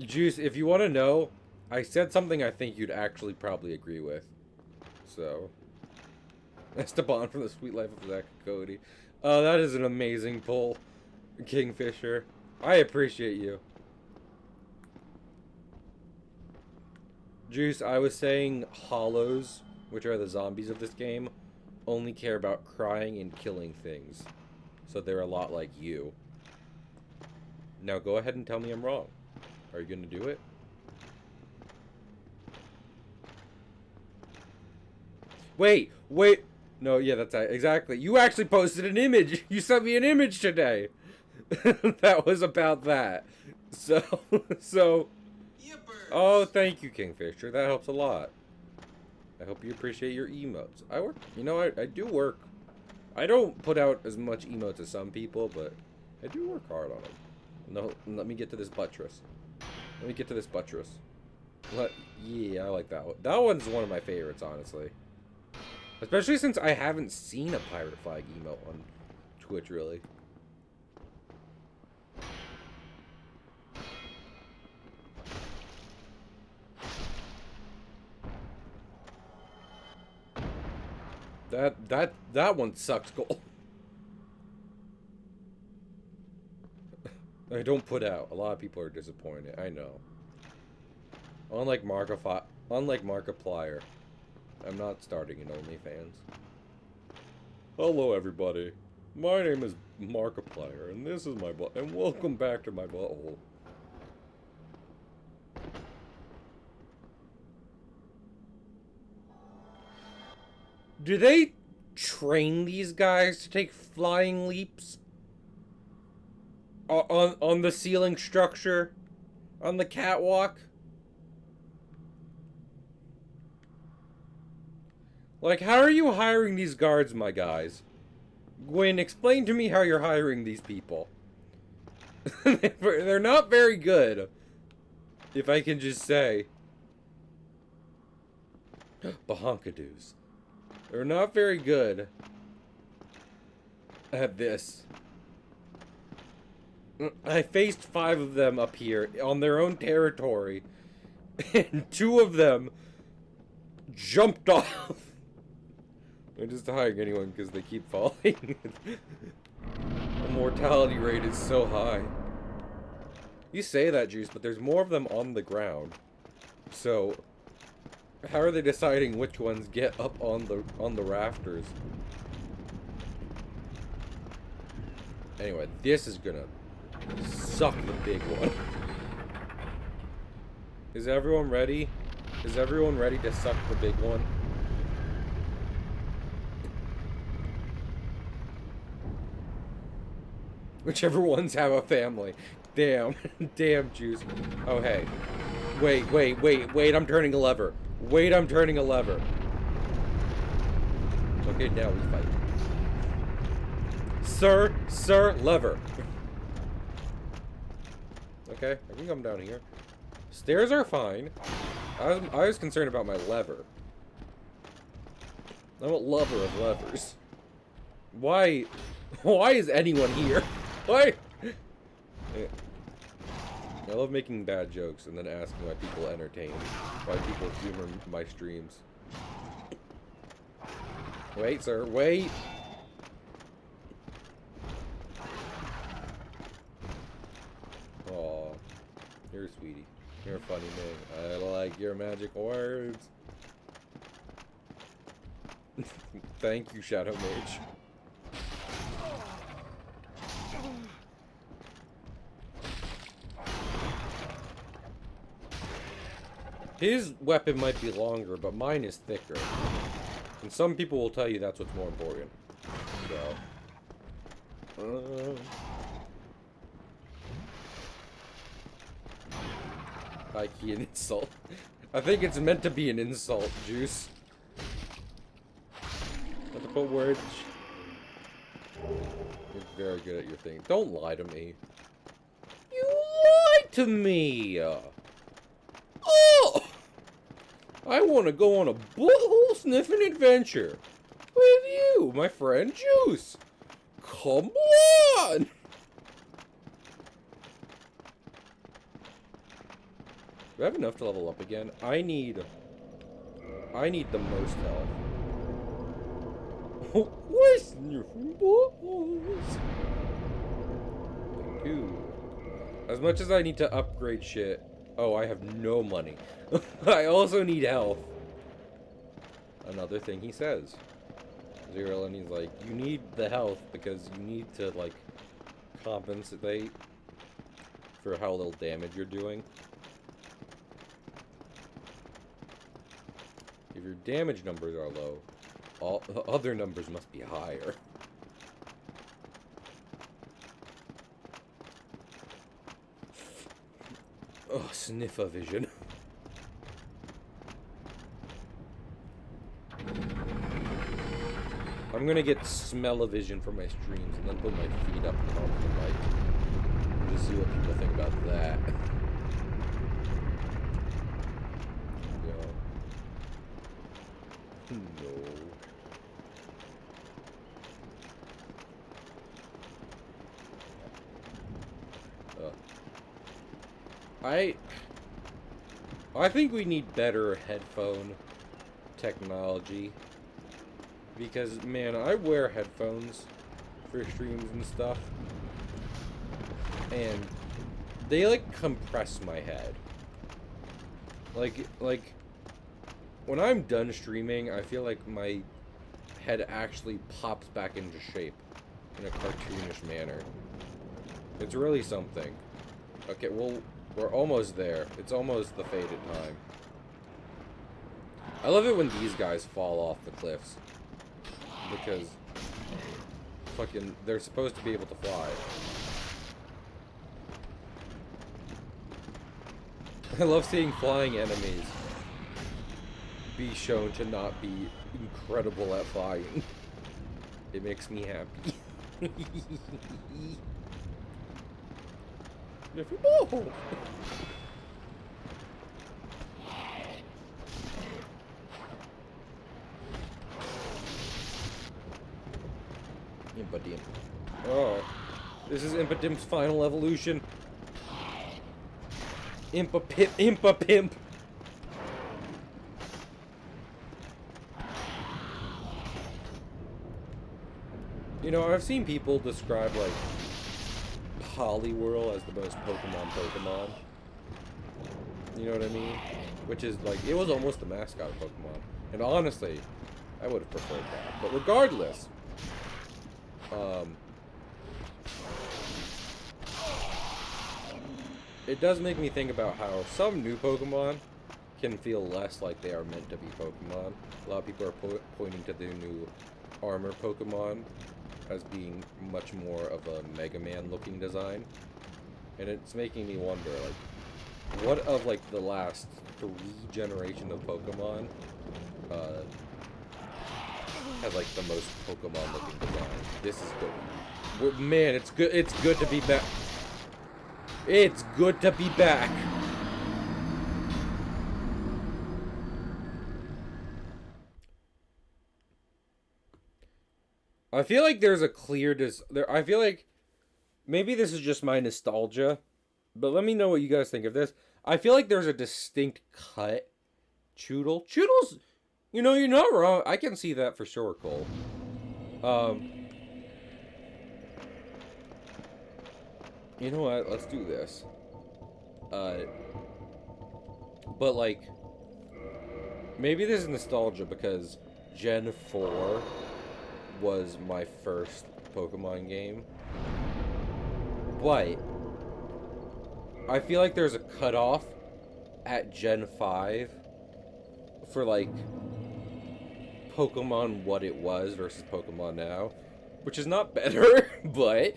Juice, if you want to know, I said something I think you'd actually probably agree with. So, Esteban from the Sweet Life of Zach Cody. Oh, that is an amazing pull, Kingfisher. I appreciate you. Juice, I was saying Hollows, which are the zombies of this game, only care about crying and killing things. So they're a lot like you. Now go ahead and tell me I'm wrong. Are you gonna do it? Wait. No, yeah, that's exactly. You actually posted an image. You sent me an image today. That was about that. So. Oh, thank you, Kingfisher. That helps a lot. I hope you appreciate your emotes. I work. You know, I do work. I don't put out as much emotes as some people, but I do work hard on them. No, let me get to this buttress. Yeah, I like that one. That one's one of my favorites, honestly. Especially since I haven't seen a pirate flag emote on Twitch, really. That one sucks gold. I don't put out. A lot of people are disappointed. I know. Unlike Markiplier, I'm not starting an OnlyFans. Hello, everybody. My name is Markiplier, and this is my butt. And welcome back to my butthole. Do they train these guys to take flying leaps? On the ceiling structure? On the catwalk? Like, how are you hiring these guards, my guys? Gwyn, explain to me how you're hiring these people. They're not very good. If I can just say. Bahonkadoos. They're not very good at this. I faced 5 of them up here on their own territory, and 2 of them jumped off. I'm just hiring anyone because they keep falling. The mortality rate is so high. You say that, Juice, but there's more of them on the ground. So, how are they deciding which ones get up on the rafters? Anyway, this is gonna suck the big one. Is everyone ready? Is everyone ready to suck the big one? Whichever ones have a family. Damn. Damn, Juice. Oh, hey. Wait, I'm turning a lever. Wait, I'm turning a lever. Okay, now we fight. Sir, lever. Okay, I can come down here. Stairs are fine. I was concerned about my lever. I'm a lover of levers. Why is anyone here? Why? I love making bad jokes and then asking why people entertain. Why people humor my streams. Wait, sir, wait! Aw. You're sweetie. You're a funny man. I like your magic words. Thank you, Shadow Mage. His weapon might be longer, but mine is thicker. And some people will tell you that's what's more important. So. High-key an insult. I think it's meant to be an insult, Juice. Not to put words. You're very good at your thing. Don't lie to me. You lied to me! Oh! I want to go on a butthole sniffing adventure with you, my friend Juice. Come on! Do I have enough to level up again? I need the most health. Why sniffing buttholes? Thank you. As much as I need to upgrade shit. Oh, I have no money. I also need health. Another thing he says. Zero, and he's like, you need the health because you need to, like, compensate for how little damage you're doing. If your damage numbers are low, all the other numbers must be higher. Oh, sniffer vision. I'm gonna get smell-o-vision for my streams and then put my feet up on the mic. And just see what people think about that. No. I think we need better headphone technology. Because, man, I wear headphones for streams and stuff. And they like compress my head. Like when I'm done streaming, I feel like my head actually pops back into shape in a cartoonish manner. It's really something. Okay, well, we're almost there. It's almost the fated time. I love it when these guys fall off the cliffs. Because fucking they're supposed to be able to fly. I love seeing flying enemies be shown to not be incredible at flying. It makes me happy. Oh. Impa-Dimp. Oh. This is Impa-Dimp's final evolution. Impa-Pimp. Impa-Pimp. You know, I've seen people describe, like, Poliwhirl as the most Pokemon. You know what I mean? Which is, like, it was almost the mascot of Pokemon. And honestly, I would have preferred that. But regardless, it does make me think about how some new Pokemon can feel less like they are meant to be Pokemon. A lot of people are pointing to the new armor Pokemon as being much more of a Mega Man looking design. And it's making me wonder, like, what of, like, the last 3 generations of Pokemon has, like, the most Pokemon looking design? This is good. Man, it's good to be back. It's good to be back. I feel like there's a clear I feel like maybe this is just my nostalgia, but let me know what you guys think of this. I feel like there's a distinct cut. Choodle's, you know, you're not wrong. I can see that for sure, Cole. You know what? Let's do this. But like, maybe this is nostalgia because Gen 4 was my first Pokemon game. But I feel like there's a cutoff at Gen 5 for, like, Pokemon what it was versus Pokemon now. Which is not better, but,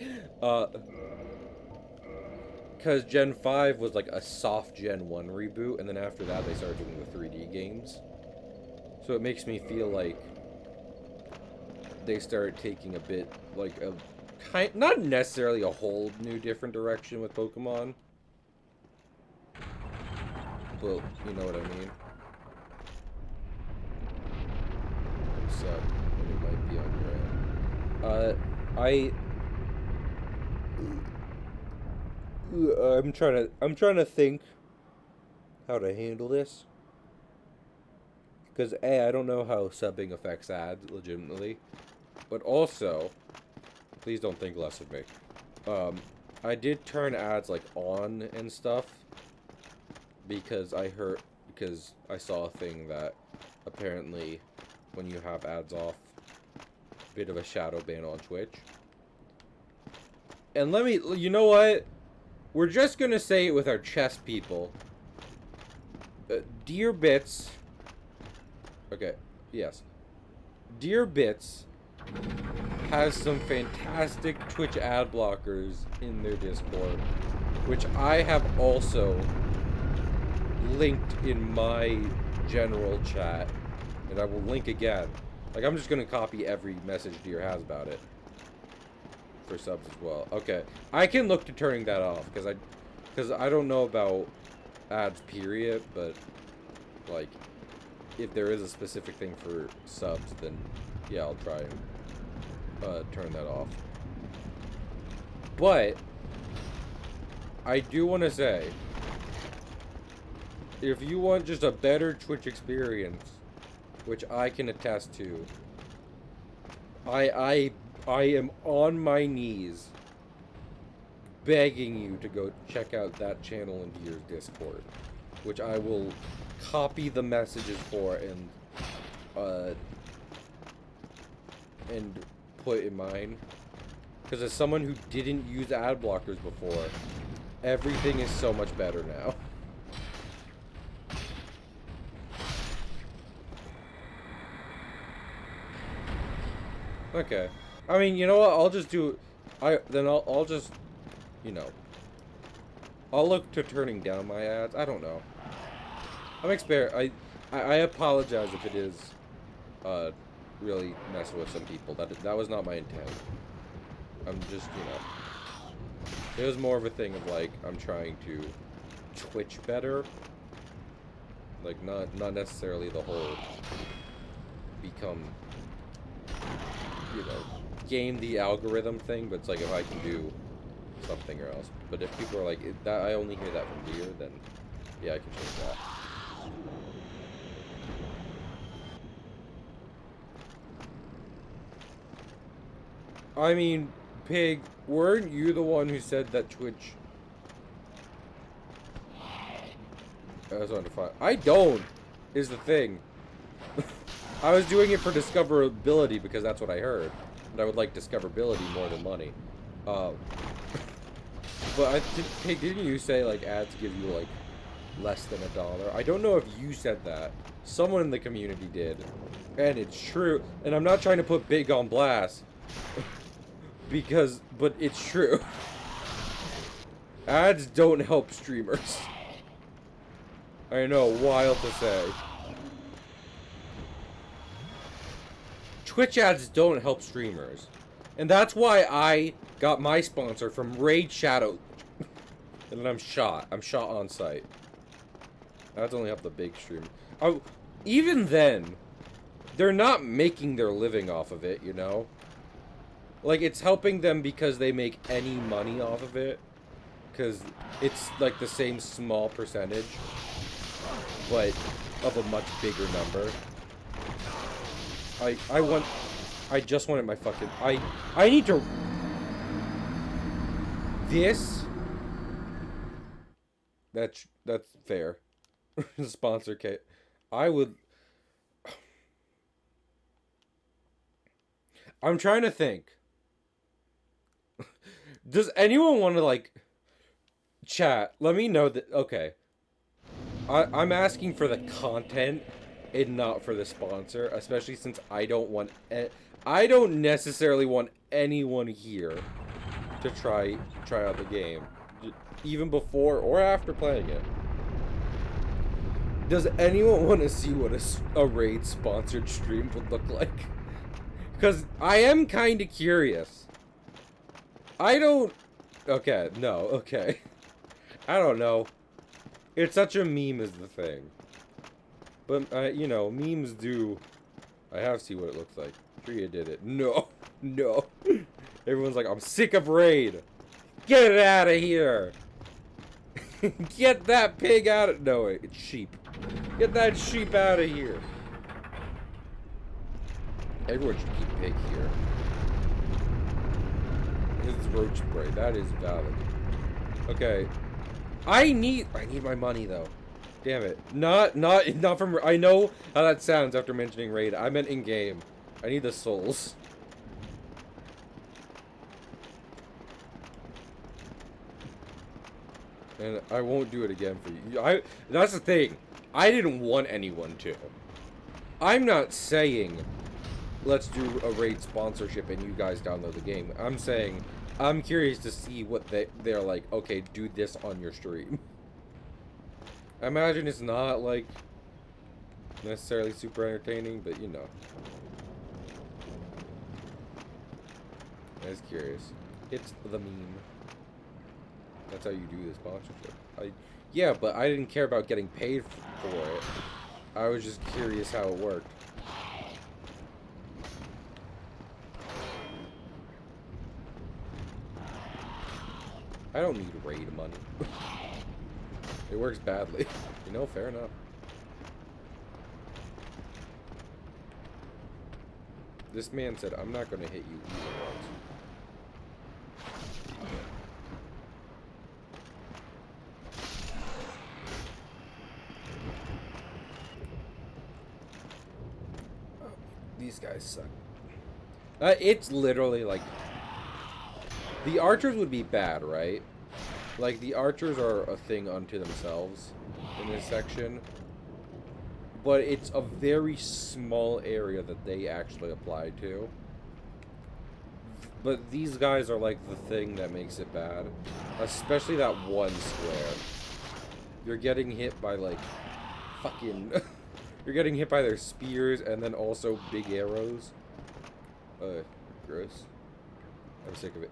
because Gen 5 was, like, a soft Gen 1 reboot, and then after that they started doing the 3D games. So it makes me feel like they started taking a bit, like, a not necessarily a whole new different direction with Pokemon. But, you know what I mean? What's up? It might be on your end. I'm trying to think how to handle this. Because, A, I don't know how subbing affects ads, legitimately. But also, please don't think less of me. I did turn ads, like, on and stuff. Because I saw a thing that apparently when you have ads off, a bit of a shadow ban on Twitch. And you know what? We're just gonna say it with our chest, people. Dear Bits. Okay, yes. Dear Bits has some fantastic Twitch ad blockers in their Discord, which I have also linked in my general chat, and I will link again. Like, I'm just gonna copy every message Deer has about it for subs as well. Okay, I can look to turning that off because I don't know about ads period, but like if there is a specific thing for subs, then yeah, I'll try and turn that off. But I do want to say, if you want just a better Twitch experience, which I can attest to, I am on my knees begging you to go check out that channel into your Discord, which I will copy the messages for and put in mine. Because as someone who didn't use ad blockers before, everything is so much better now. Okay. I mean, you know what? I'll just do... I'll just... You know... I'll look to turning down my ads. I don't know. I apologize if it is... really messing with some people. That was not my intent. I'm just, you know... It was more of a thing of, like, I'm trying to Twitch better. Like, not necessarily the whole... Become... You know, game the algorithm thing, but it's like if I can do something or else. But if people are like, that I only hear that from here, then yeah, I can change that. I mean, Pig, weren't you the one who said that Twitch... That's undefined. I don't, is the thing. I was doing it for discoverability because that's what I heard. And I would like discoverability more than money. But Pig, didn't you say, like, ads give you, like, less than $1? I don't know if you said that. Someone in the community did. And it's true. And I'm not trying to put Big on blast. But it's true. Ads don't help streamers. I know, wild to say. Twitch ads don't help streamers. And that's why I got my sponsor from Raid Shadow. And then I'm shot. I'm shot on sight. Ads only help the big streamer. Even then, they're not making their living off of it, you know? Like, it's helping them because they make any money off of it. Because it's, like, the same small percentage. But of a much bigger number. I just wanted my fucking... I need to... This... That's fair. Sponsor kit. I would... I'm trying to think. Does anyone want to, like... Chat, let me know that... Okay. I'm asking for the content... and not for the sponsor, especially since I don't want... I don't necessarily want anyone here to try out the game. Even before or after playing it. Does anyone want to see what a Raid sponsored stream would look like? Because I am kind of curious. I don't... Okay, no, okay. I don't know. It's such a meme is the thing. But, you know, memes do... I have to see what it looks like. Tria did it. No. No. Everyone's like, I'm sick of Raid. Get it out of here. Get that pig out of... No, it's sheep. Get that sheep out of here. Everyone should keep pig here. This is roach spray. That is valid. Okay. I need my money, though. Damn it. Not from... I know how that sounds after mentioning Raid. I meant in-game. I need the souls. And I won't do it again for you. That's the thing. I didn't want anyone to. I'm not saying, let's do a Raid sponsorship and you guys download the game. I'm saying, I'm curious to see what they're like, okay, do this on your stream. I imagine it's not, like, necessarily super entertaining, but, you know. I was curious. It's the meme. That's how you do the sponsorship. Yeah, but I didn't care about getting paid for it. I was just curious how it worked. I don't need Raid money. It works badly. You know, fair enough. This man said, I'm not going to hit you even once. These guys suck. It's literally like... The archers would be bad, right? Like, the archers are a thing unto themselves in this section. But it's a very small area that they actually apply to. But these guys are like the thing that makes it bad. Especially that one square. You're getting hit by like fucking... You're getting hit by their spears and then also big arrows. Gross. I'm sick of it.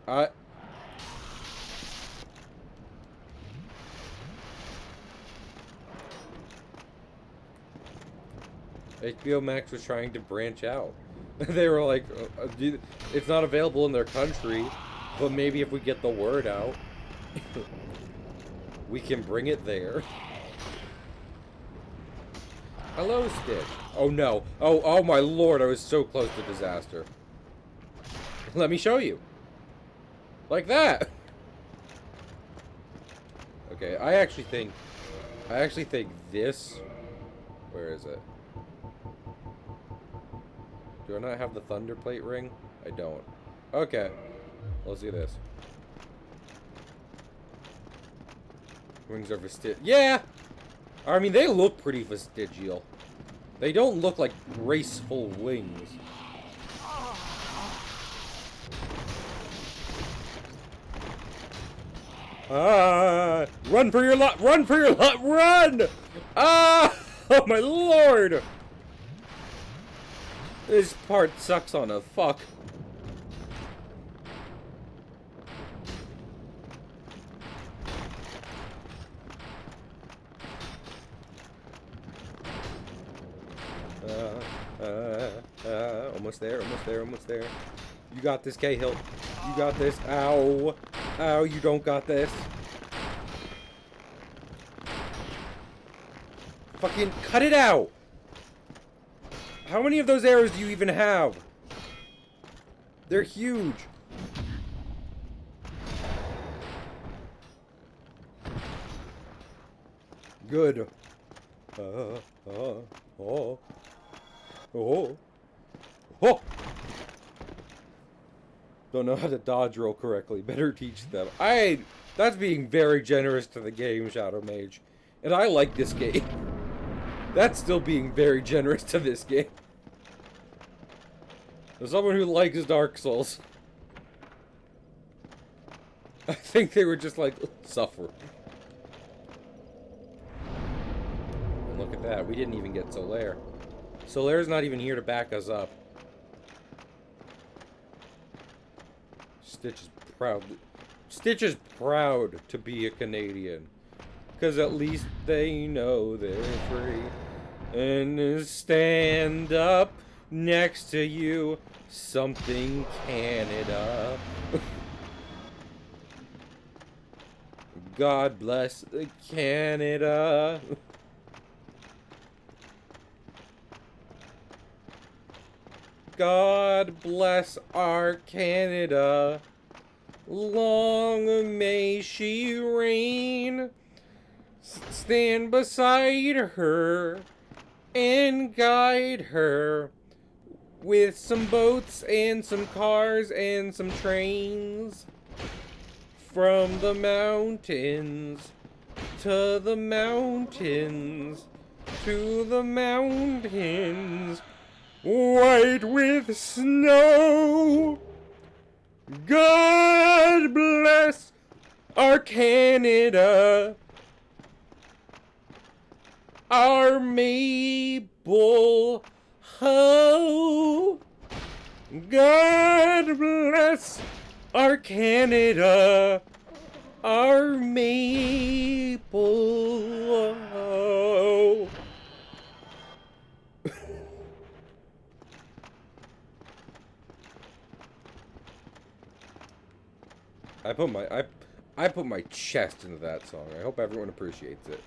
HBO Max was trying to branch out. They were like, it's not available in their country, but maybe if we get the word out, we can bring it there. Hello, Stitch. Oh no. Oh my lord, I was so close to disaster. Let me show you. Like that. Okay, I actually think this... Where is it? Do I not have the thunder plate ring? I don't. Okay. Let's do this. Wings are vestigial. Yeah! I mean, they look pretty vestigial. They don't look like graceful wings. Run for your lot! Run for your lot! Run! Ah! Oh my lord! This part sucks on a fuck. Almost there, almost there, almost there. You got this, Cahill. You got this. Ow. Ow, you don't got this. Fucking cut it out! How many of those arrows do you even have? They're huge. Good. Oh. Don't know how to dodge roll correctly. Better teach them. That's being very generous to the game, Shadow Mage. And I like this game. That's still being very generous to this game. As someone who likes Dark Souls, I think they were just like, suffer. And look at that, we didn't even get Solaire. Solaire's not even here to back us up. Stitch is proud. Stitch is proud to be a Canadian. Because at least they know they're free. And stand up next to you, something Canada. God bless Canada. God bless our Canada. Long may she reign. Stand beside her and guide her with some boats and some cars and some trains. From the mountains to the mountains to the mountains, white with snow. God bless our Canada, our Maple Hoe. God bless our Canada, our Maple Hoe. I put my chest into that song. I hope everyone appreciates it.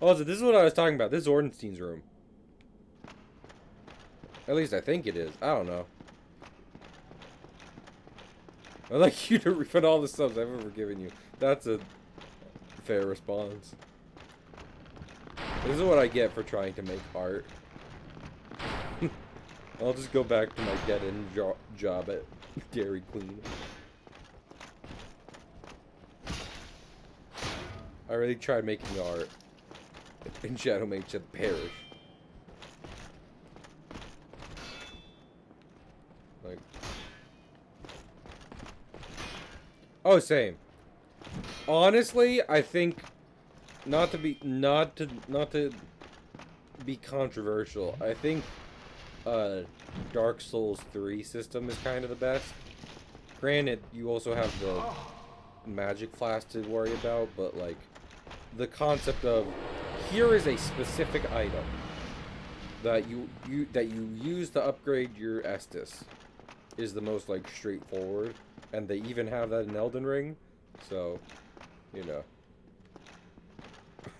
Also, this is what I was talking about. This is Ornstein's room. At least I think it is. I don't know. I'd like you to refund all the subs I've ever given you. That's a fair response. This is what I get for trying to make art. I'll just go back to my dead-end job at Dairy Queen. I really tried making art, and Shadowmage said perish. Like, oh, same. Honestly, I think not to be controversial. I think Dark Souls 3 system is kind of the best. Granted, you also have the magic flask to worry about, but like the concept of here is a specific item that you use to upgrade your Estus is the most like straightforward, and they even have that in Elden Ring, so you know.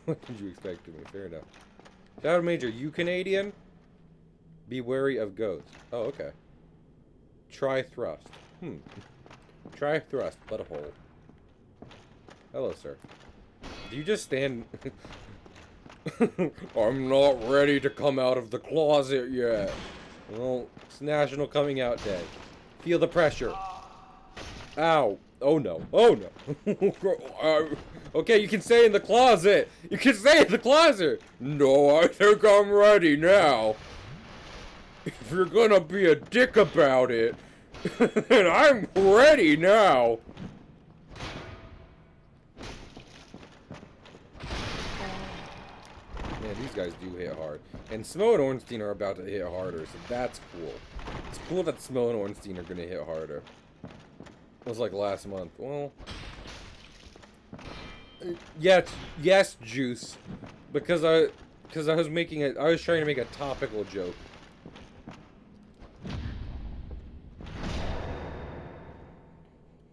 What did you expect of me? Fair enough. Shadowmage, are you Canadian? Be wary of ghosts. Oh, okay. Try thrust. Try thrust, butthole. Hello, sir. Do you just stand... I'm not ready to come out of the closet yet. Well, it's National Coming Out Day. Feel the pressure. Ow. Oh no. Oh no. Okay, you can stay in the closet. You can stay in the closet. No, I think I'm ready now. If you're gonna be a dick about it, then I'm ready now. Man, these guys do hit hard. And Smo and Ornstein are about to hit harder, so that's cool. It's cool that Smo and Ornstein are gonna hit harder. It was like last month. Well, yes, Juice, because I was trying to make a topical joke.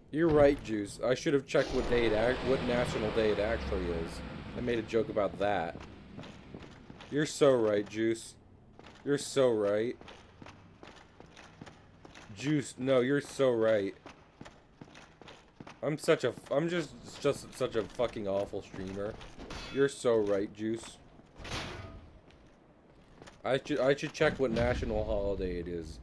You're right, Juice. I should have checked what national day it actually is. I made a joke about that. You're so right, Juice. You're so right. Juice, no, you're so right. I'm just such a fucking awful streamer. You're so right, Juice. I should check what national holiday it is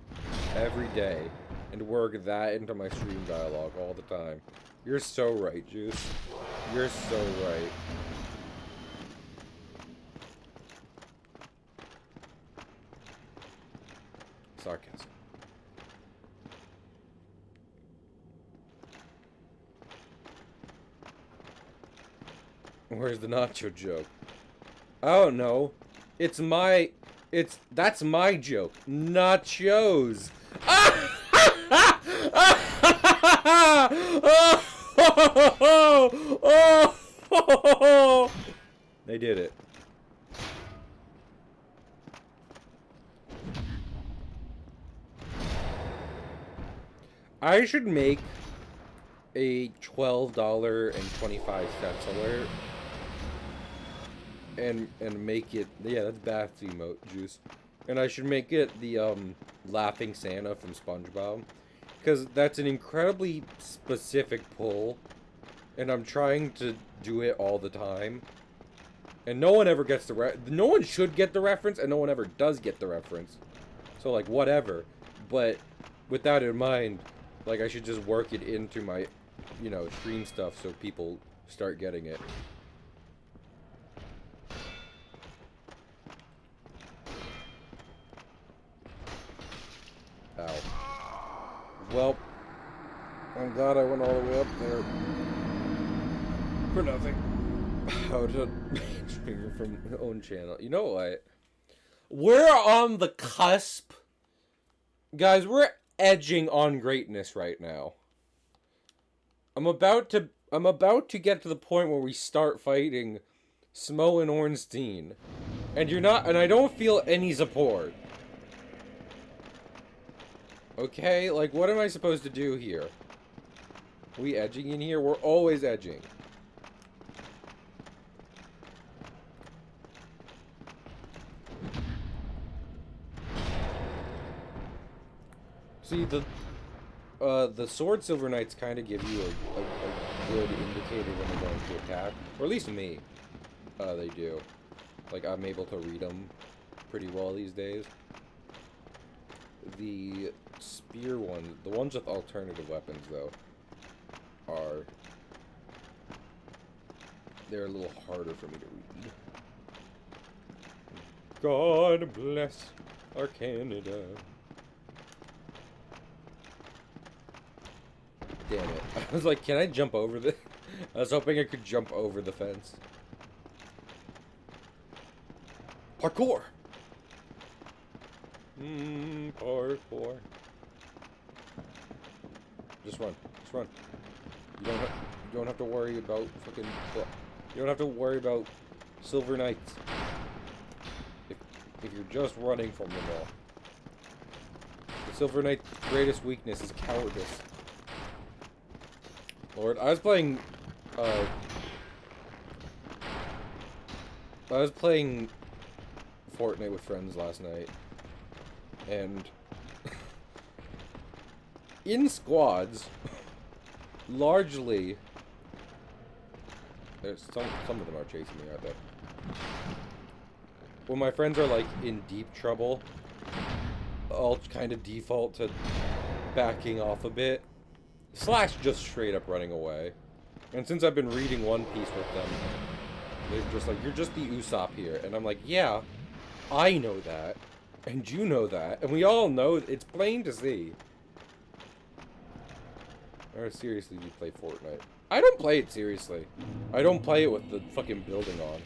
every day and work that into my stream dialogue all the time. You're so right, Juice. You're so right. Sarcasm. Where's the nacho joke? I don't know. That's my joke. Nachos. They did it. I should make a $12.25 alert and make it, yeah, that's bath emote, Juice. And I should make it the Laughing Santa from SpongeBob, because that's an incredibly specific pull, and I'm trying to do it all the time, and no one ever gets no one should get the reference, and no one ever does get the reference. So like whatever, but with that in mind, like I should just work it into my, you know, stream stuff so people start getting it. Ow. Well, I'm glad I went all the way up there for nothing. How to stream from my own channel. You know what? We're on the cusp. Guys, we're edging on greatness right now. I'm about to get to the point where we start fighting Smo and Ornstein. And I don't feel any support. Okay, like, what am I supposed to do here? Are we edging in here? We're always edging. See, the Sword Silver Knights kind of give you a good indicator when they're going to attack. Or at least me. They do. Like, I'm able to read them pretty well these days. the spear ones, the ones with alternative weapons, though, they're a little harder for me to read. God bless our Canada. Damn it. I was like, can I jump over the... I was hoping I could jump over the fence. Parkour! Parkour. Just run. Just run. You don't have to worry about fucking... You don't have to worry about Silver Knights. If you're just running from them all. The Silver Knight's greatest weakness is cowardice. Lord, I was playing Fortnite with friends last night, and in squads, largely, there's some of them are chasing me, aren't they? When my friends are like in deep trouble, I'll kind of default to backing off a bit. / just straight up running away. And since I've been reading One Piece with them, they're just like, you're just the Usopp here. And I'm like, yeah, I know that. And you know that. And we all know, it's plain to see. Or seriously, do you play Fortnite? I don't play it seriously. I don't play it with the fucking building on.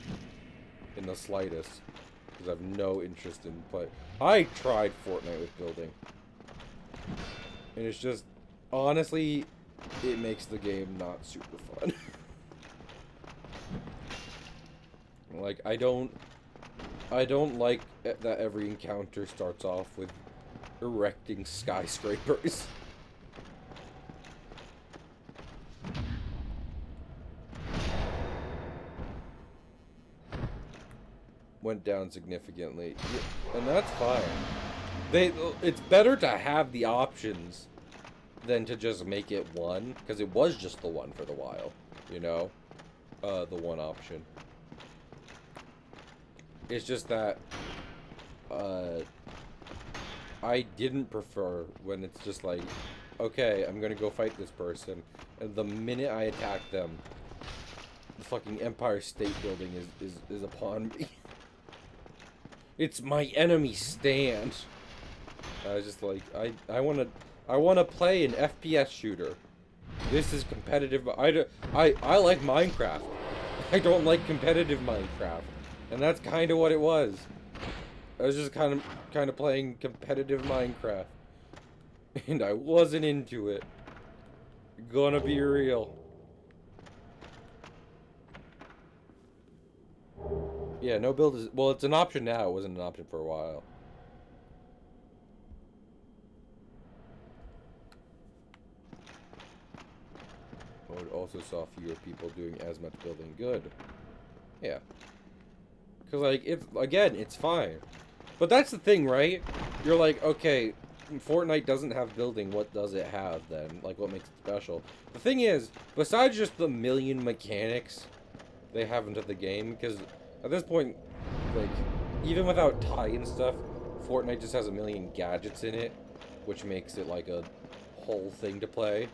In the slightest. Because I have no interest in play. I tried Fortnite with building. And it's just... Honestly, it makes the game not super fun. Like, I don't like that every encounter starts off with erecting skyscrapers. Went down significantly. Yeah, and that's fine. It's better to have the options than to just make it one, because it was just the one for the while, you know? The one option. It's just that, I didn't prefer when it's just like, okay, I'm gonna go fight this person, and the minute I attack them, the fucking Empire State Building is upon me. It's my enemy stand. I was just like, I wanna play an FPS shooter. This is competitive. I like Minecraft. I don't like competitive Minecraft, and that's kind of what it was. I was just kind of playing competitive Minecraft, and I wasn't into it. Gonna be real. Yeah, no build is... Well, it's an option now. It wasn't an option for a while. Mode also saw fewer people doing as much building. Good. Yeah. Because, like, it's fine. But that's the thing, right? You're like, okay, Fortnite doesn't have building. What does it have, then? Like, what makes it special? The thing is, besides just the million mechanics they have into the game, because... At this point, like, even without tie-in stuff, Fortnite just has a million gadgets in it, which makes it, like, a whole thing to play.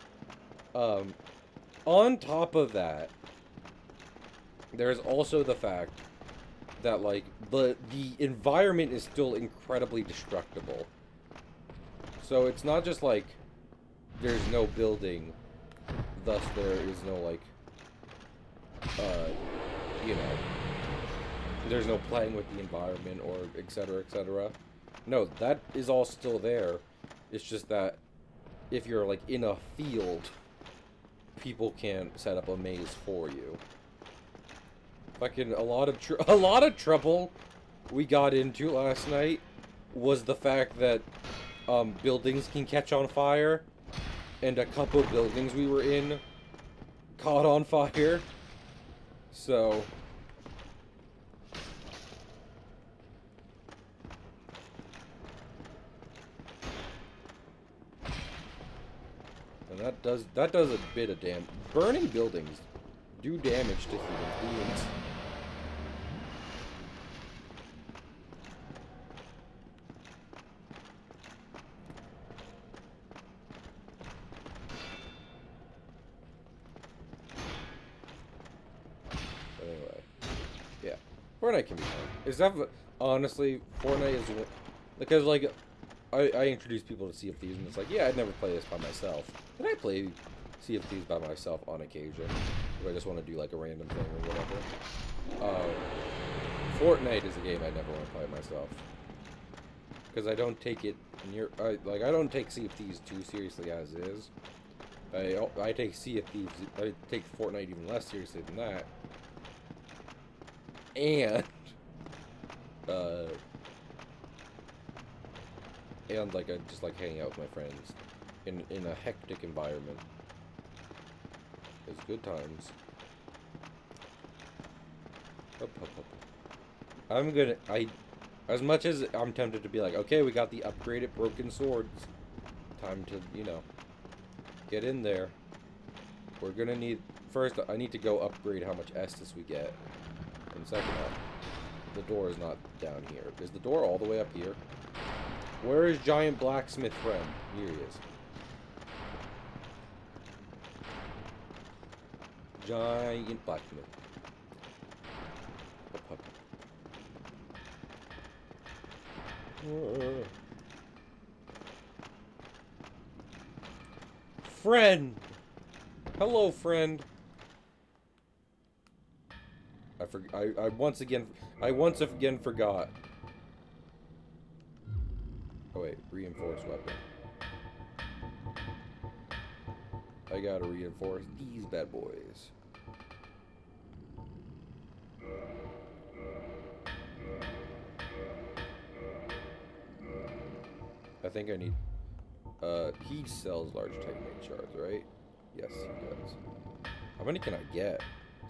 On top of that, there's also the fact that, like, the environment is still incredibly destructible. So it's not just, like, there's no building, thus there is no, like, you know... There's no playing with the environment or etc, etc. No, that is all still there. It's just that if you're like in a field, people can't set up a maze for you. Fucking a lot of trouble we got into last night was the fact that buildings can catch on fire, and a couple buildings we were in caught on fire. So that does a bit of damage. Burning buildings do damage to human beings. Fortnite can be fun. It's definitely, honestly, Fortnite is because like I introduce people to Sea of Thieves and it's like, yeah, I'd never play this by myself. But I play Sea of Thieves by myself on occasion if I just want to do like a random thing or whatever. Fortnite is a game I never want to play myself because I don't take it I don't take Sea of Thieves too seriously as is. I take Sea of Thieves. I take Fortnite even less seriously than that. And like I just like hanging out with my friends in a hectic environment. It's good times. Up, up, up. As much as I'm tempted to be like, okay, we got the upgraded broken swords. Time to, get in there. We're gonna need, first, I need to go upgrade how much Estus we get. And second off, the door is not down here. Is the door all the way up here? Where is Giant Blacksmith Friend? Here he is. Giant Blacksmith. Up, up. Friend! Hello, friend. I once again forgot. Oh wait, reinforced weapon. I gotta reinforce these bad boys. I think I need... he sells large Titanite shards, right? Yes, he does. How many can I get?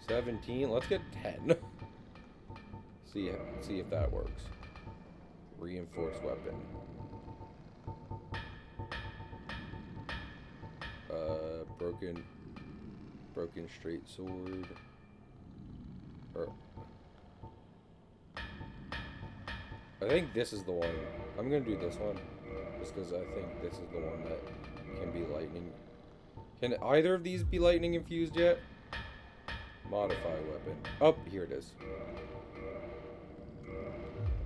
17? Let's get 10. see if that works. Reinforced weapon. Broken straight sword. I think this is the one. I'm gonna do this one. Just because I think this is the one that can be lightning. Can either of these be lightning infused yet? Modify weapon. Oh, here it is.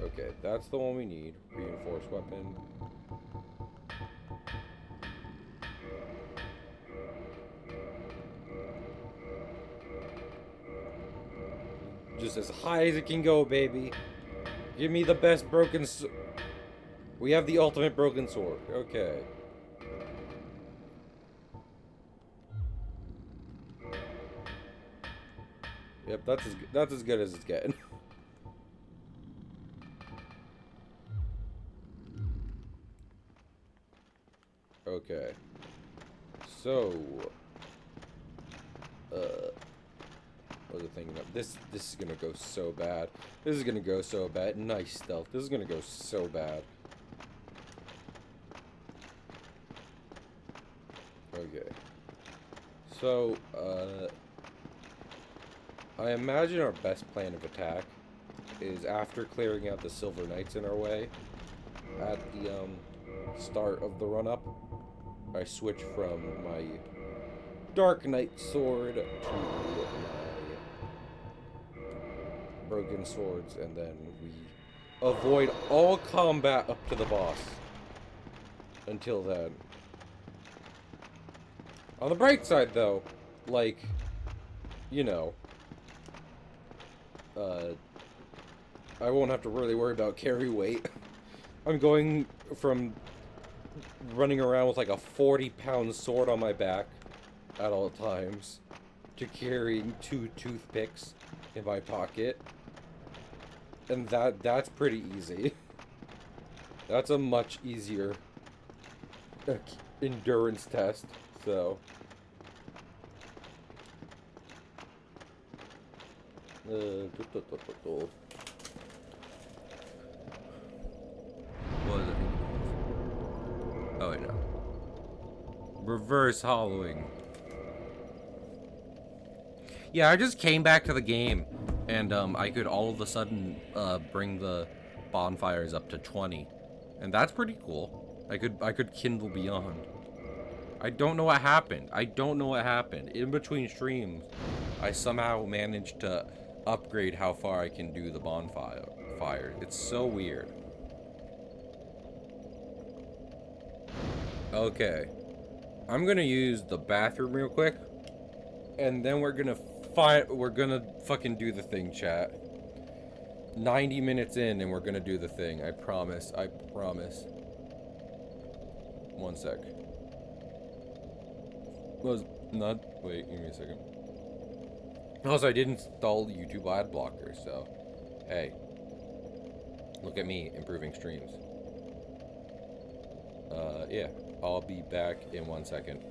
Okay, that's the one we need. Reinforced weapon. Just as high as it can go, baby. Give me the best broken we have the ultimate broken sword. Okay. Yep, that's as good as it's getting. Okay. So, what was I thinking of? This is gonna go so bad. This is gonna go so bad. Nice stealth. This is gonna go so bad. Okay. So, I imagine our best plan of attack is after clearing out the Silver Knights in our way at the start of the run-up, I switch from my Dark Knight sword to my broken swords, and then we avoid all combat up to the boss until then. On the bright side, though, like, I won't have to really worry about carry weight. I'm going from running around with like a 40-pound sword on my back at all times to carrying 2 toothpicks in my pocket. And that's pretty easy. That's a much easier endurance test, so... What was it? Oh, wait, no. Reverse hollowing. Yeah, I just came back to the game, and I could all of a sudden bring the bonfires up to 20, and that's pretty cool. I could kindle beyond. I don't know what happened. In between streams, I somehow managed to upgrade how far I can do the bonfire. It's so weird. Okay. I'm gonna use the bathroom real quick. And then we're gonna fucking do the thing, chat. 90 minutes in and we're gonna do the thing. I promise. I promise. One sec. Was not. Wait, give me a second. Also, I did install YouTube ad blocker, so hey, look at me improving streams. Yeah, I'll be back in 1 second.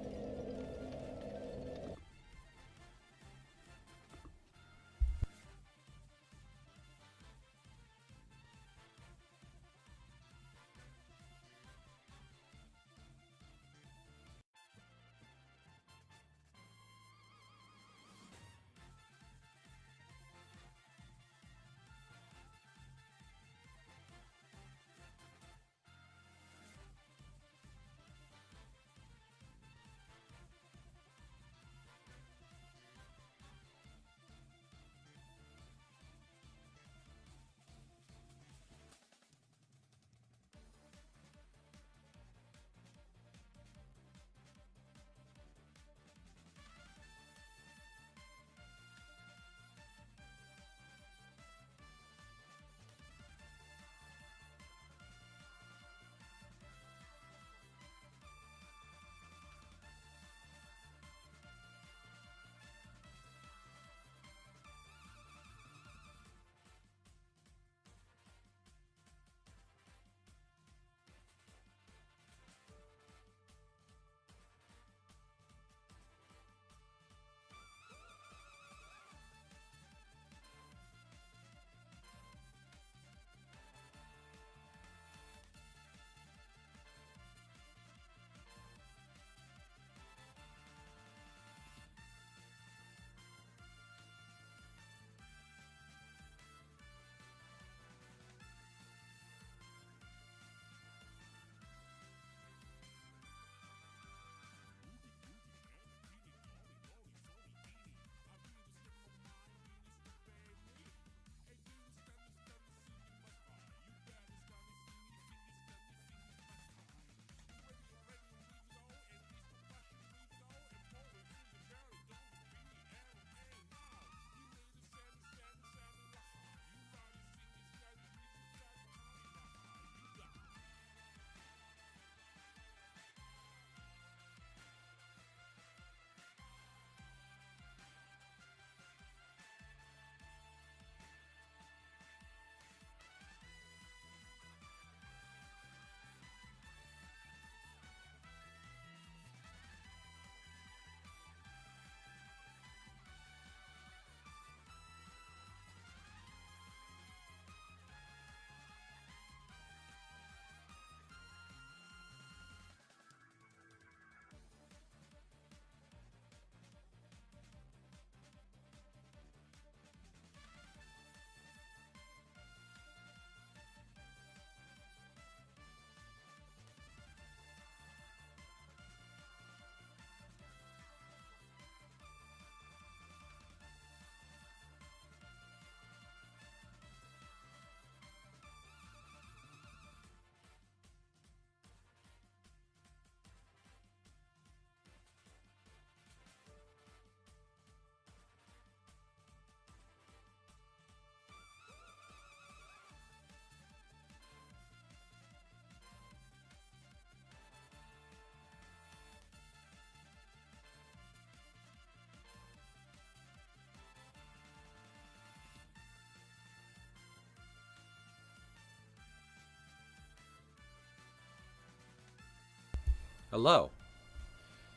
Hello.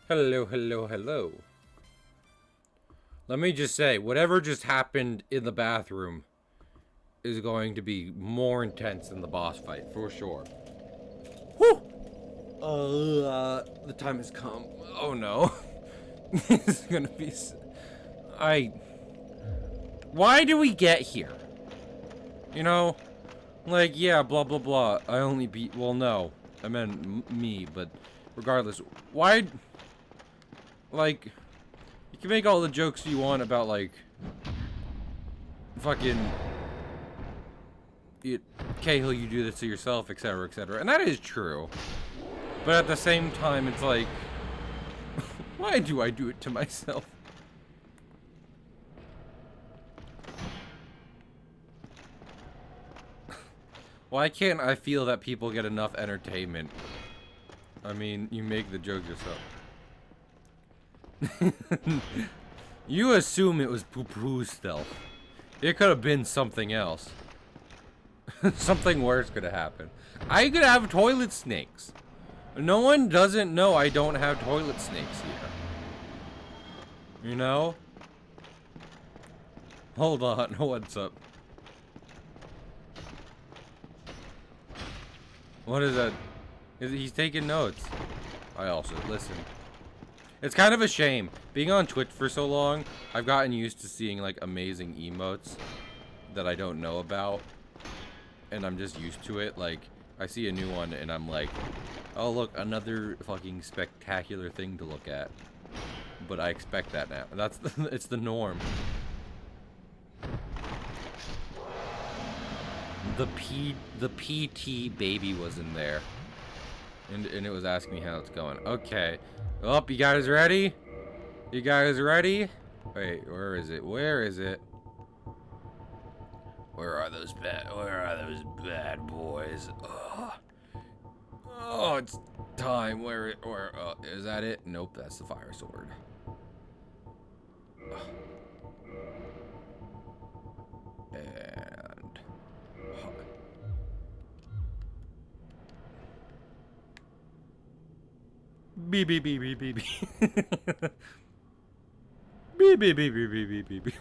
Hello, hello, hello. Let me just say, whatever just happened in the bathroom is going to be more intense than the boss fight, for sure. Whew! The time has come. Oh no. This is gonna be... Why do we get here? You know? Like, yeah, blah, blah, blah. I only beat... Well, no. I meant me, but... Regardless, why... Like... You can make all the jokes you want about, like... fucking, Cahill, you do this to yourself, etc., etc. And that is true. But at the same time, it's like, why do I do it to myself? Why can't I feel that people get enough entertainment? I mean, you make the joke yourself. You assume it was poo-poo stealth. It could have been something else. Something worse could have happened. I could have toilet snakes. No one doesn't know I don't have toilet snakes here. You know? Hold on, what's up? What is that? He's taking notes. I also listen. It's kind of a shame. Being on Twitch for so long, I've gotten used to seeing like amazing emotes that I don't know about. And I'm just used to it. Like, I see a new one and I'm like, oh look, another fucking spectacular thing to look at. But I expect that now. That's it's the norm. The PT baby was in there. And it was asking me how it's going. Okay. Oh, you guys ready? You guys ready? Wait, where is it? Where is it? Where are those bad boys? Ugh. Oh, it's time. Where is that it? Nope, that's the fire sword. Ugh. And beep beep beep beep beep beep. Beep beep beep beep beep beep beep beep.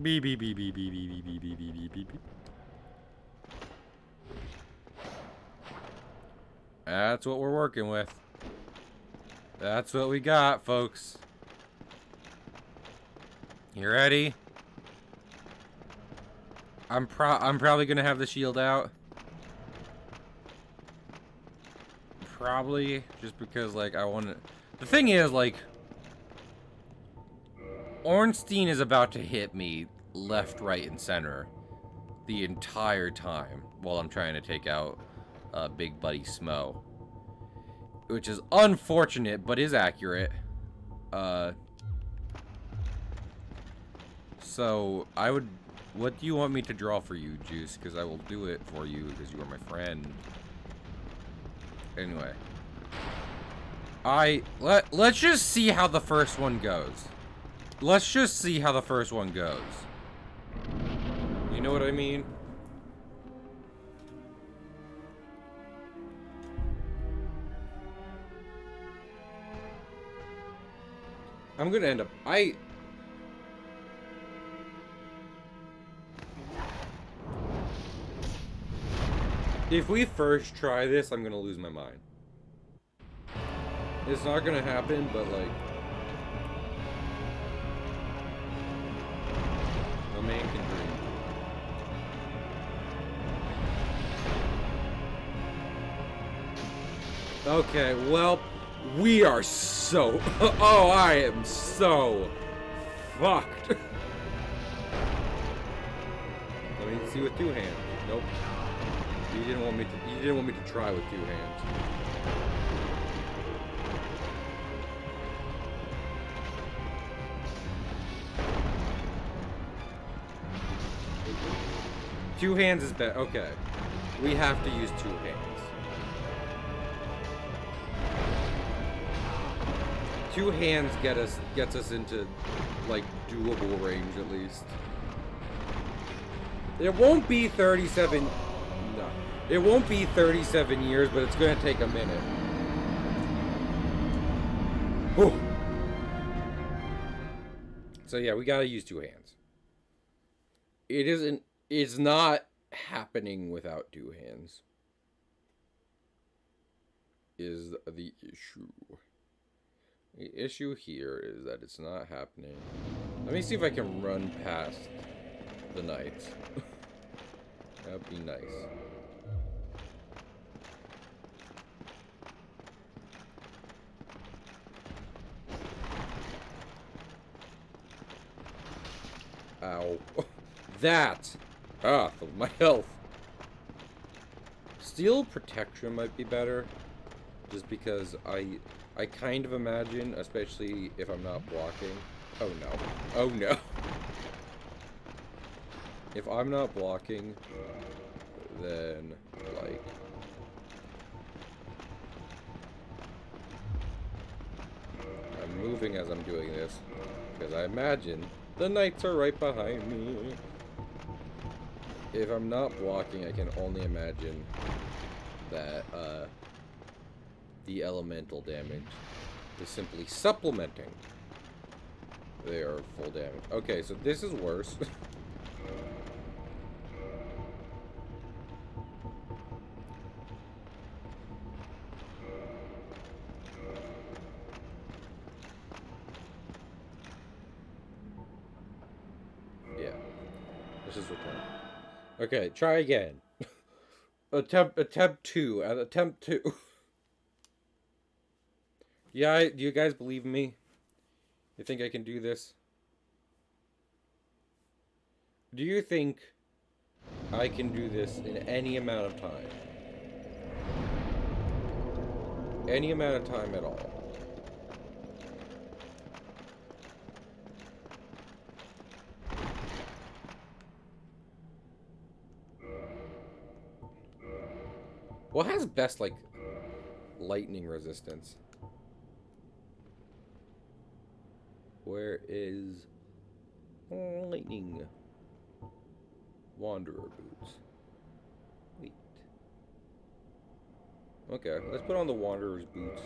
Beep beep beep beep beep beep beep beep beep beep beep. That's what we're working with. That's what we got, folks. You ready? I'm probably gonna have the shield out. Probably just because like I want to. The thing is like Ornstein is about to hit me left, right, and center the entire time while I'm trying to take out Big Buddy Smo, which is unfortunate but is accurate. So I would. What do you want me to draw for you, Juice? Because I will do it for you because you are my friend. Anyway, let's just see how the first one goes. Let's just see how the first one goes. You know what I mean? I'm gonna end up. If we first try this, I'm gonna lose my mind. It's not gonna happen, but like, a man can dream. Okay, well, we are so. Oh, I am so fucked. Let me see with two hands. Nope. You didn't want me to try with two hands. Two hands is better. Okay. We have to use two hands. Two hands gets us into like doable range at least. It won't be 37. No. It won't be 37 years, but it's going to take a minute. Whew. So yeah, we got to use two hands. It's not happening without two hands. Is the issue. The issue here is that it's not happening. Let me see if I can run past the knights. That'd be nice. Ow. That! Ah, my health. Steel protection might be better. Just because I kind of imagine, especially if I'm not blocking. Oh no. Oh no. If I'm not blocking, then, like... I'm moving as I'm doing this. Because I imagine the knights are right behind me. If I'm not blocking, I can only imagine that, the elemental damage is simply supplementing their full damage. Okay, so this is worse. Yeah. This is return. Okay, try again. Attempt two. Attempt two. Yeah, do you guys believe me? You think I can do this? Do you think I can do this in any amount of time? Any amount of time at all? What has best, like, lightning resistance? Where is lightning? Wanderer boots. Wait. Okay, let's put on the Wanderer's boots.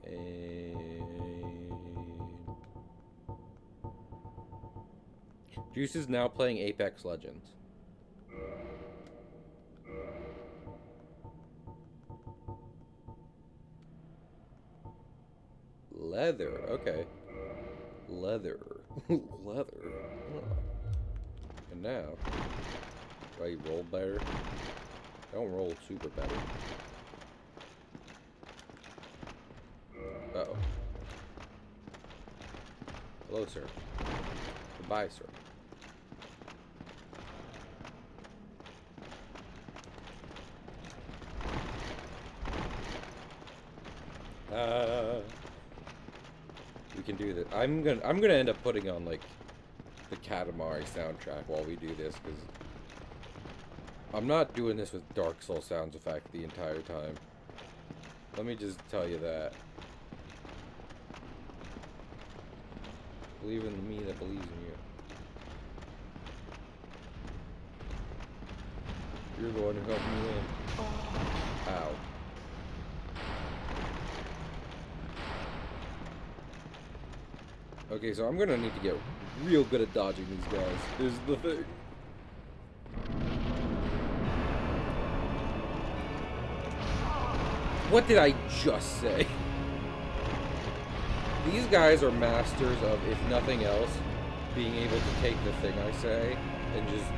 And... Juice is now playing Apex Legends. Leather, okay. Leather. Leather. Huh. And now, do I roll better? I don't roll super better. Uh-oh. Hello, sir. Goodbye, sir. We can do this. I'm gonna end up putting on, like, the Katamari soundtrack while we do this, because I'm not doing this with Dark Soul sounds effect the entire time. Let me just tell you that. Believe in me that believes in you. You're the one who helped me win. Ow. Okay, so I'm gonna need to get real good at dodging these guys, is the thing. What did I just say? These guys are masters of, if nothing else, being able to take the thing I say and just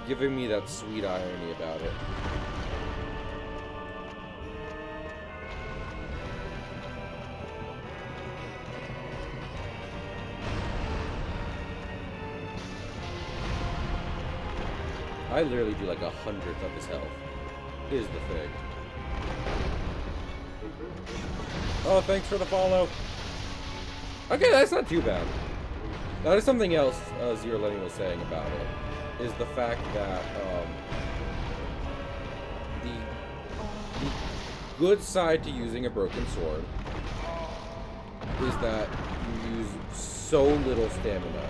giving me that sweet irony about it. I literally do like 100th of his health, is the thing. Oh, thanks for the follow. Okay, that's not too bad. That is something else Zero Lenny was saying about it, is the fact that the good side to using a broken sword is that you use so little stamina.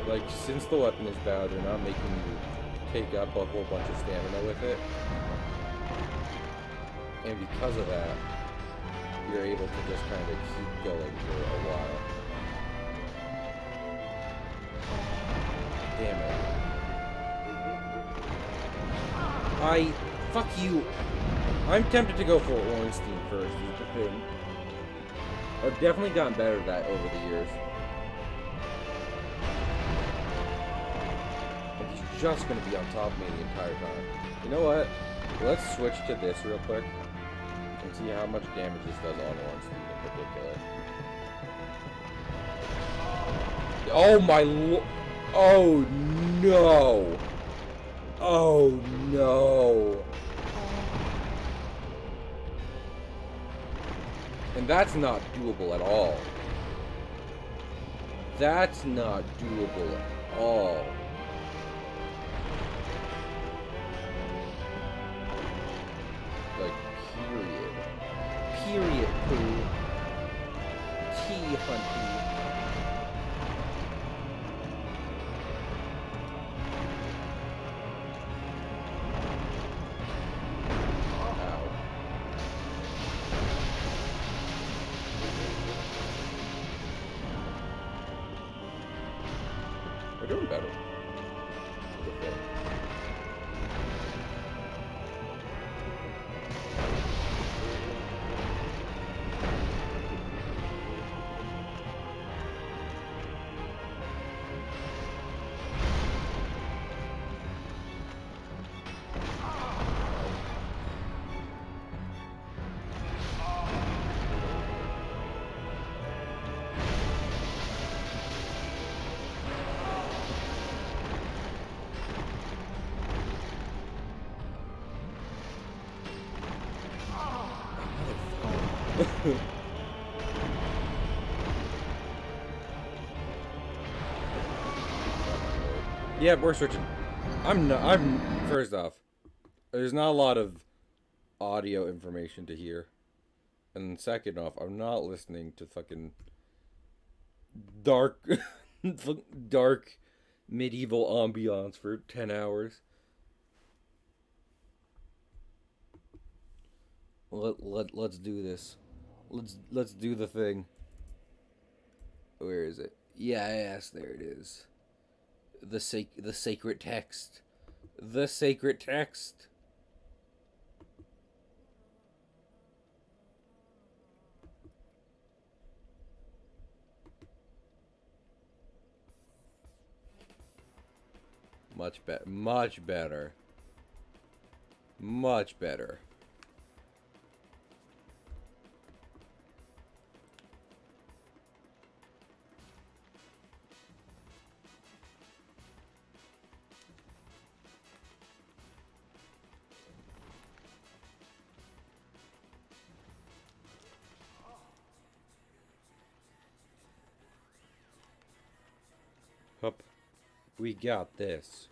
Like, since the weapon is bad, they're not making you take up a whole bunch of stamina with it. And because of that, you're able to just kind of keep going for a while. Damn it. Fuck you. I'm tempted to go for Ornstein first, is the thing. I've definitely gotten better at that over the years. But he's just going to be on top of me the entire time. You know what? Let's switch to this real quick and see how much damage this does on Ornstein in particular. Oh my oh no. Oh no. And that's not doable at all. That's not doable at all. Like, period. Period, poo. Tea, hunty. We're doing better. Okay. Yeah, we're switching. I'm first off, there's not a lot of audio information to hear. And second off, I'm not listening to fucking dark dark medieval ambiance for 10 hours. Let's do this. Let's do the thing. Where is it? Yeah, yes, there it is. The sacred text. The sacred text. Much better. Much better. Much better. Hup. We got this.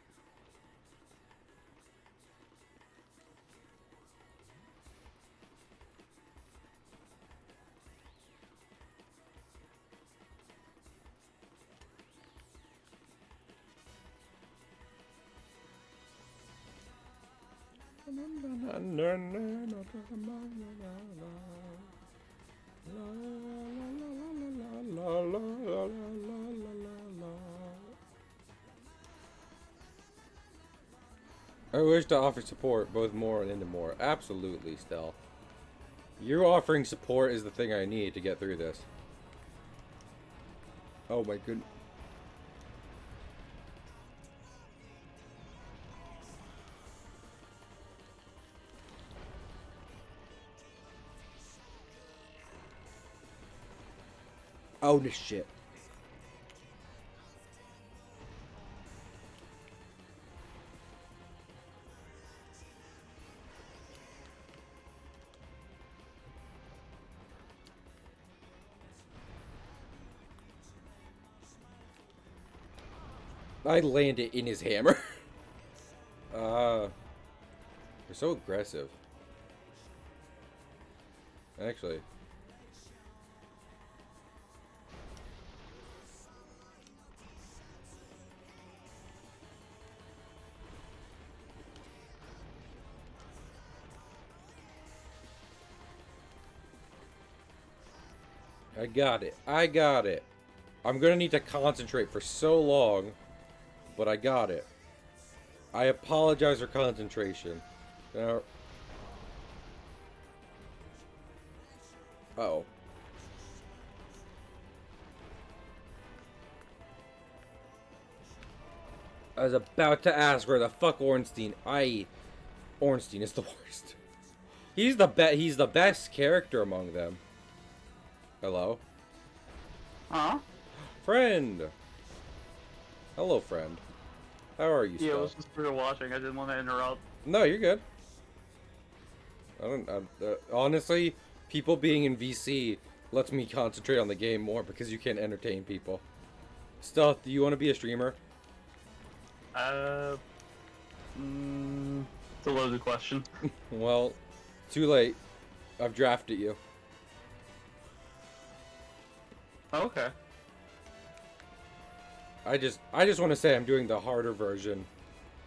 I wish to offer support, both more and into more. Absolutely, Stell. You offering support is the thing I need to get through this. Oh my goodness. Oh, this shit. I landed in his hammer. They're so aggressive. Actually. I got it. I got it. I'm gonna need to concentrate for so long, but I got it. I apologize for concentration. Now, uh-oh. I was about to ask where the fuck Ornstein. Ornstein is the worst. He's the best character among them. Hello? Huh? Friend! Hello, friend. How are you, Yeah, I Stealth? was just sort of watching. I didn't want to interrupt. No, you're good. Honestly, people being in VC lets me concentrate on the game more because you can't entertain people. Stealth, do you want to be a streamer? Uh, it's a loaded question. Well, too late. I've drafted you. Okay. I just want to say I'm doing the harder version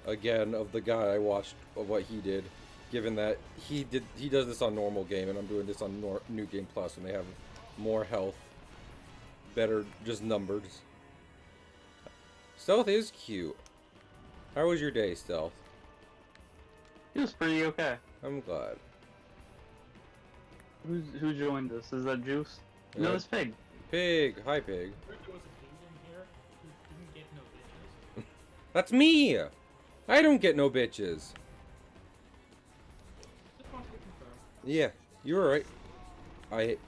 again of the guy I watched of what he did, given that he does this on normal game and I'm doing this on New Game Plus and they have more health, better just numbers. Stealth is cute. How was your day, Stealth? It was pretty okay. I'm glad. Who joined us? Is that Juice? Yeah. No, it's Pig. Pig, hi Pig. There was a pig in here who didn't get no bitches. That's me. I don't get no bitches. Just wanted to confirm. Yeah, you were right.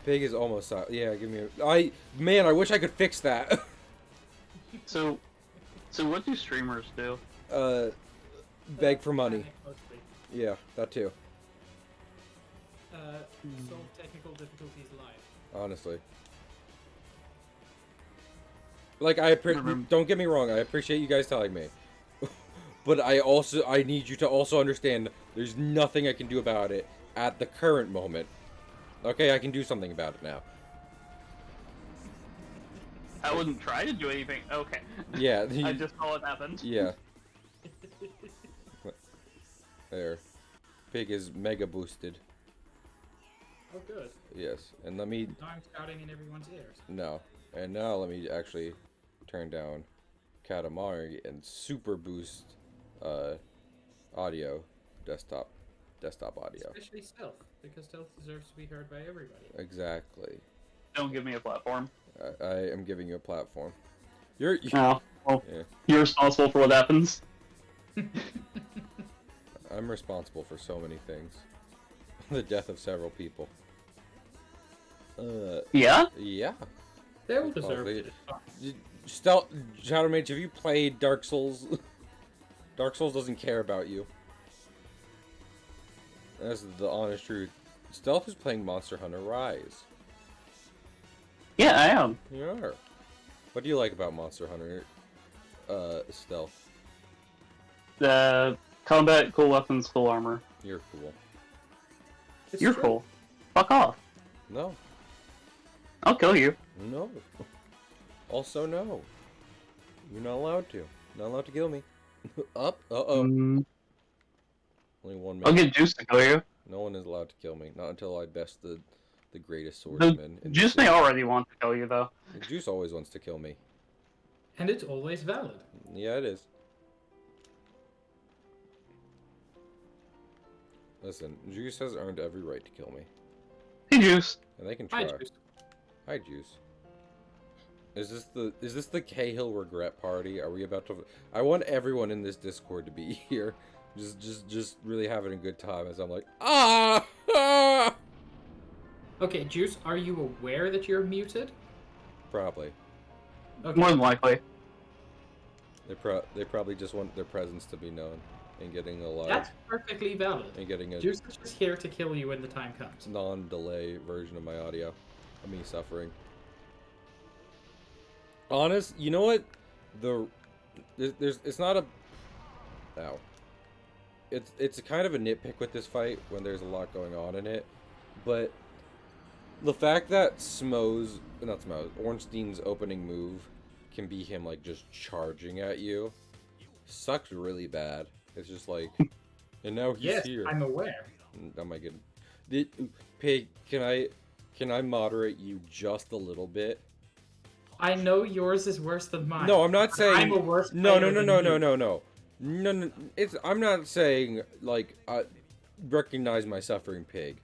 Pig is almost out. Yeah, give me a. Man, I wish I could fix that. So what do streamers do? Beg for money. Mostly. Yeah, that too. Solve technical difficulties live. Honestly. Like, don't get me wrong, I appreciate you guys telling me. But I need you to also understand there's nothing I can do about it at the current moment. Okay, I can do something about it now. I wouldn't try to do anything. Okay. Yeah. I just saw it happen. Yeah. There. Pig is mega boosted. Oh, good. Yes. And let me... Now I'm shouting in everyone's ears. No. And now let me actually turn down Katamari and super boost audio, desktop audio. Especially Stealth, because Stealth deserves to be heard by everybody. Exactly. Don't give me a platform. I am giving you a platform. You're Oh, well, yeah. you're responsible for what happens. I'm responsible for so many things. The death of several people. Yeah? Yeah. They all deserve Probably. it. It's fine. Stealth, Shadow Mage, have you played Dark Souls? Dark Souls doesn't care about you. That's the honest truth. Stealth is playing Monster Hunter Rise. Yeah, I am. You are. What do you like about Monster Hunter, Stealth? The combat, cool weapons, cool armor. You're cool. It's You're true. cool. Fuck off. No. I'll kill you. No. Also, no. You're not allowed to. Not allowed to kill me. Up. Uh-oh. Mm, Only one I'll man. get Juice to kill you. No one is allowed to kill me. Not until I best the greatest swordsman. in the Juice may city. already want to kill you, though. Juice always wants to kill me. And it's always valid. Yeah, it is. Listen, Juice has earned every right to kill me. Hey, Juice. And they can try. Hi, Juice. Hi, Juice. Is this the Cahill regret party? Are we about to? I want everyone in this Discord to be here, just really having a good time. As I'm like, ah. Okay, Juice, are you aware that you're muted? Probably. Okay. More than likely. They probably just want their presence to be known, and getting a live That's perfectly valid. and getting a Juice is just here to kill you when the time comes. non-delay version of my audio, of me suffering. Honest, you know what? It's not a. Ow. It's a kind of a nitpick with this fight when there's a lot going on in it, but the fact that Ornstein's opening move can be him like just charging at you sucks really bad. It's just like, and now he's Yes, here. I'm aware. Oh my goodness. Pig, can I moderate you just a little bit? I know yours is worse than mine. No, I'm not but saying. I'm a worse No, player than you. No. I'm not saying like recognize my suffering, Pig.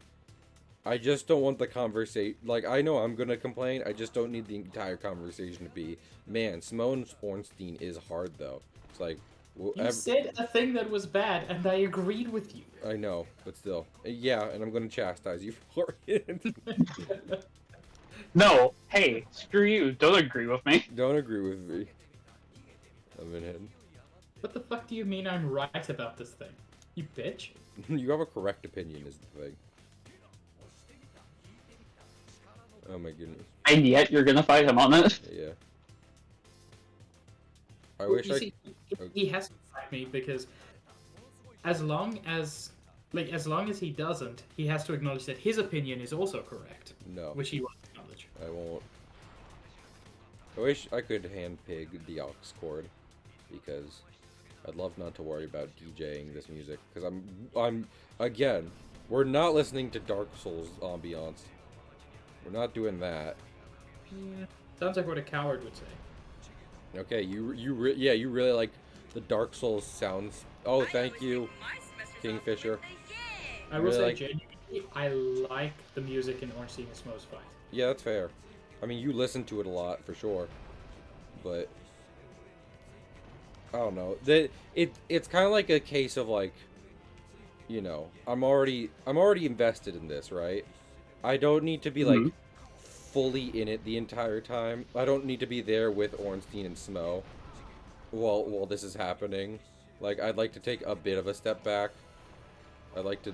I just don't want the conversation. Like, I know I'm gonna complain. I just don't need the entire conversation to be, man, Simone Ornstein is hard though. It's like, You said a thing that was bad, and I agreed with you. I know, but still, yeah, and I'm gonna chastise you for it. No, hey, screw you. Don't agree with me. Don't agree with me. I'm in head. What the fuck do you mean I'm right about this thing? You bitch. You have a correct opinion, is the thing. Oh my goodness. And yet you're gonna fight him on it. Yeah. I wish You I. see, he has to fight me because as long as he doesn't, he has to acknowledge that his opinion is also correct, No, which he won't acknowledge. I won't. I wish I could handpig the aux cord, because I'd love not to worry about DJing this music. Because I'm again, we're not listening to Dark Souls ambiance. We're not doing that. Yeah. Sounds like what a coward would say. Okay, you really like the Dark Souls sounds. Oh, thank you, Kingfisher. I will Really say, like- genuinely, I like the music in Ornstein and Smo's fight. Yeah, that's fair. I mean, you listen to it a lot for sure, but I don't know. It's kind of like a case of like, you know, I'm already invested in this, right? I don't need to be like fully in it the entire time. I don't need to be there with Ornstein and Smo while this is happening. Like, I'd like to take a bit of a step back. I'd like to.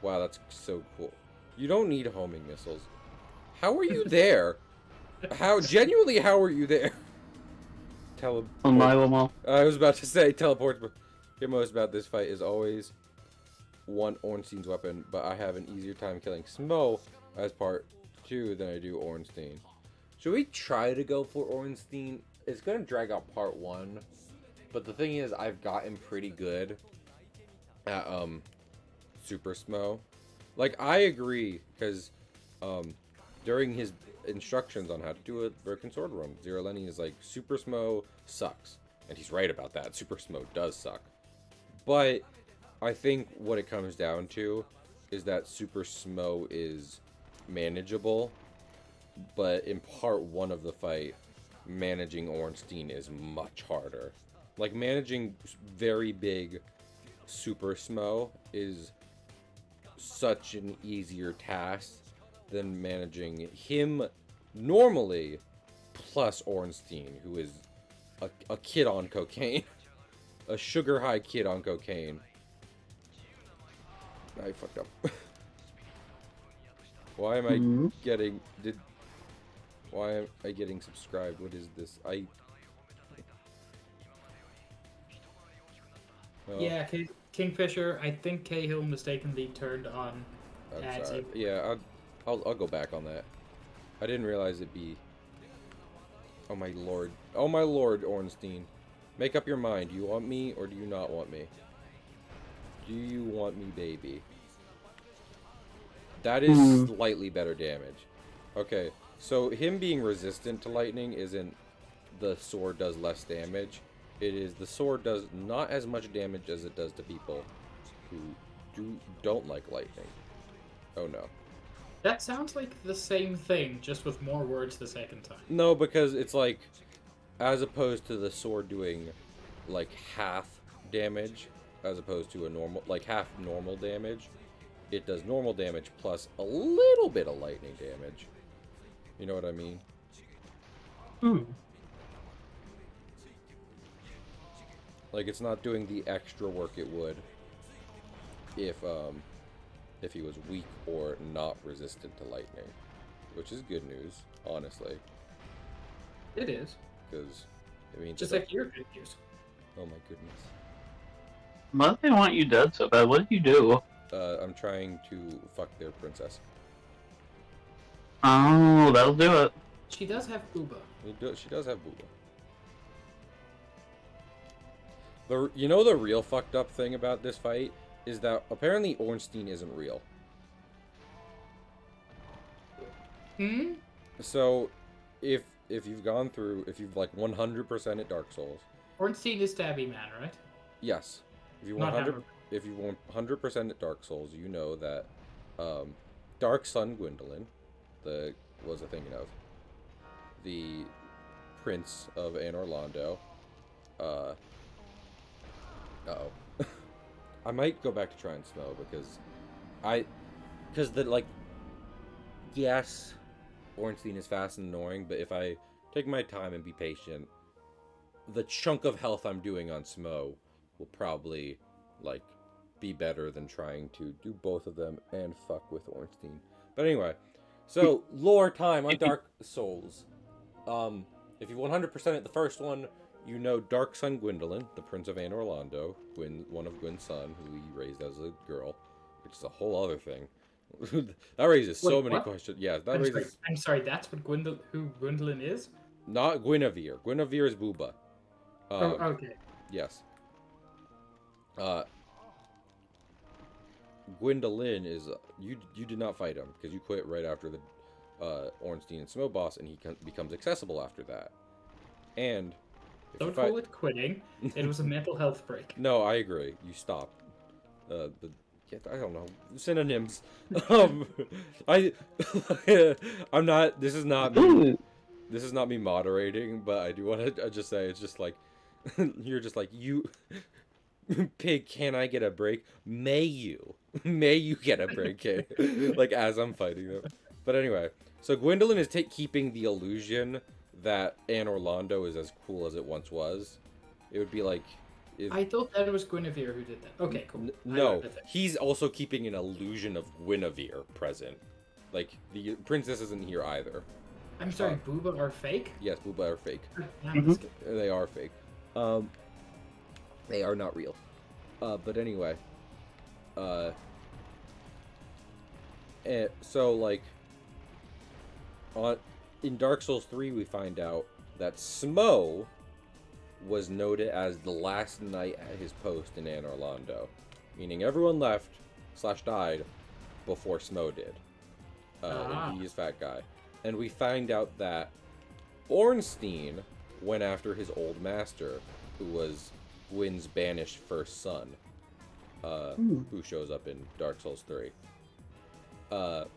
Wow, that's so cool. You don't need homing missiles. How are you there? How are you there? On my Lomo. I was about to say teleport, but your most about this fight is always want Ornstein's weapon, but I have an easier time killing Smo as part 2 than I do Ornstein. Should we try to go for Ornstein? It's gonna drag out part 1, but the thing is, I've gotten pretty good at Super Smo. Like, I agree, because during his instructions on how to do a Broken Sword run, Zero Lenny is like, Super Smo sucks. And he's right about that. Super Smo does suck. But I think what it comes down to is that Super Smo is manageable. But in part 1 of the fight, managing Ornstein is much harder. Like, managing very big Super Smo is such an easier task than managing him normally, plus Ornstein, who is a kid on cocaine. A sugar high kid on cocaine. I fucked up. Why am I getting... Why am I getting subscribed? What is this? Oh, Yeah, Kingfisher, I think Cahill mistakenly turned on I'm ads. sorry. Yeah, I'll go back on that. I didn't realize it'd be... Oh my lord. Oh my lord, Ornstein. Make up your mind. Do you want me or do you not want me? Do you want me, baby? That is slightly better damage. Okay, so him being resistant to lightning isn't the sword does less damage. It is the sword does not as much damage as it does to people who don't like lightning. Oh no. That sounds like the same thing, just with more words the second time. No, because it's like, as opposed to the sword doing like half damage, as opposed to a normal, like half normal damage, it does normal damage plus a little bit of lightning damage. You know what I mean? Like, it's not doing the extra work it would if he was weak or not resistant to lightning, which is good news, honestly, It is. because it means Just that- like your good news. oh my goodness. Why do they want you dead so bad? What did you do? I'm trying to fuck their princess. Oh, that'll do it. She does have Uba. She does have Booba. You know the real fucked up thing about this fight is that apparently Ornstein isn't real. Hmm? So, if you've gone through, if you've like 100% at Dark Souls, Ornstein is Stabby Man, right? yes, if you Not 100 Hammer. if you 100% at Dark Souls, you know that Dark Sun Gwendolyn, what was I thinking of? The Prince of Anor Londo. Uh-oh. I might go back to try and Snow because the like, yes, Ornstein is fast and annoying, but if I take my time and be patient, the chunk of health I'm doing on Smo will probably, like, be better than trying to do both of them and fuck with Ornstein. But anyway, so lore time on Dark Souls. If you 100% at the first one, you know Dark Sun Gwendolyn, the Prince of Anor Londo, one of Gwyn's son, who he raised as a girl, which is a whole other thing. That raises so Wait, many what? questions. Yeah, that I'm raises... sorry. I'm sorry. That's what who Gwendolyn is. Not Guinevere. Guinevere is Booba. Oh, okay. Yes. Gwendolyn is... you did not fight him, because you quit right after the Ornstein and Smo boss, and he becomes accessible after that. And... if you Don't fight... call it quitting. It was a mental health break. No, I agree. You stopped. I don't know, synonyms. I'm not. This is not me. Ooh. This is not me moderating, but I do want to just say it's just like you're just like you, pig. Can I get a break? May you get a break? Okay? Like as I'm fighting them. But anyway, so Gwendolyn is keeping the illusion that Anor Londo is as cool as it once was. It would be like. I thought that was Guinevere who did that. Okay, cool. No, he's also keeping an illusion of Guinevere present. Like, the princess isn't here either. I'm sorry, Booba are fake? Yes, Booba are fake. Mm-hmm. They are fake. They are not real. But anyway. So, like, in Dark Souls 3, we find out that Smo was noted as the last knight at his post in Anor Londo, meaning everyone left / died before Smo did. And he is fat guy. And we find out that Ornstein went after his old master, who was Gwyn's banished first son, who shows up in Dark Souls 3. So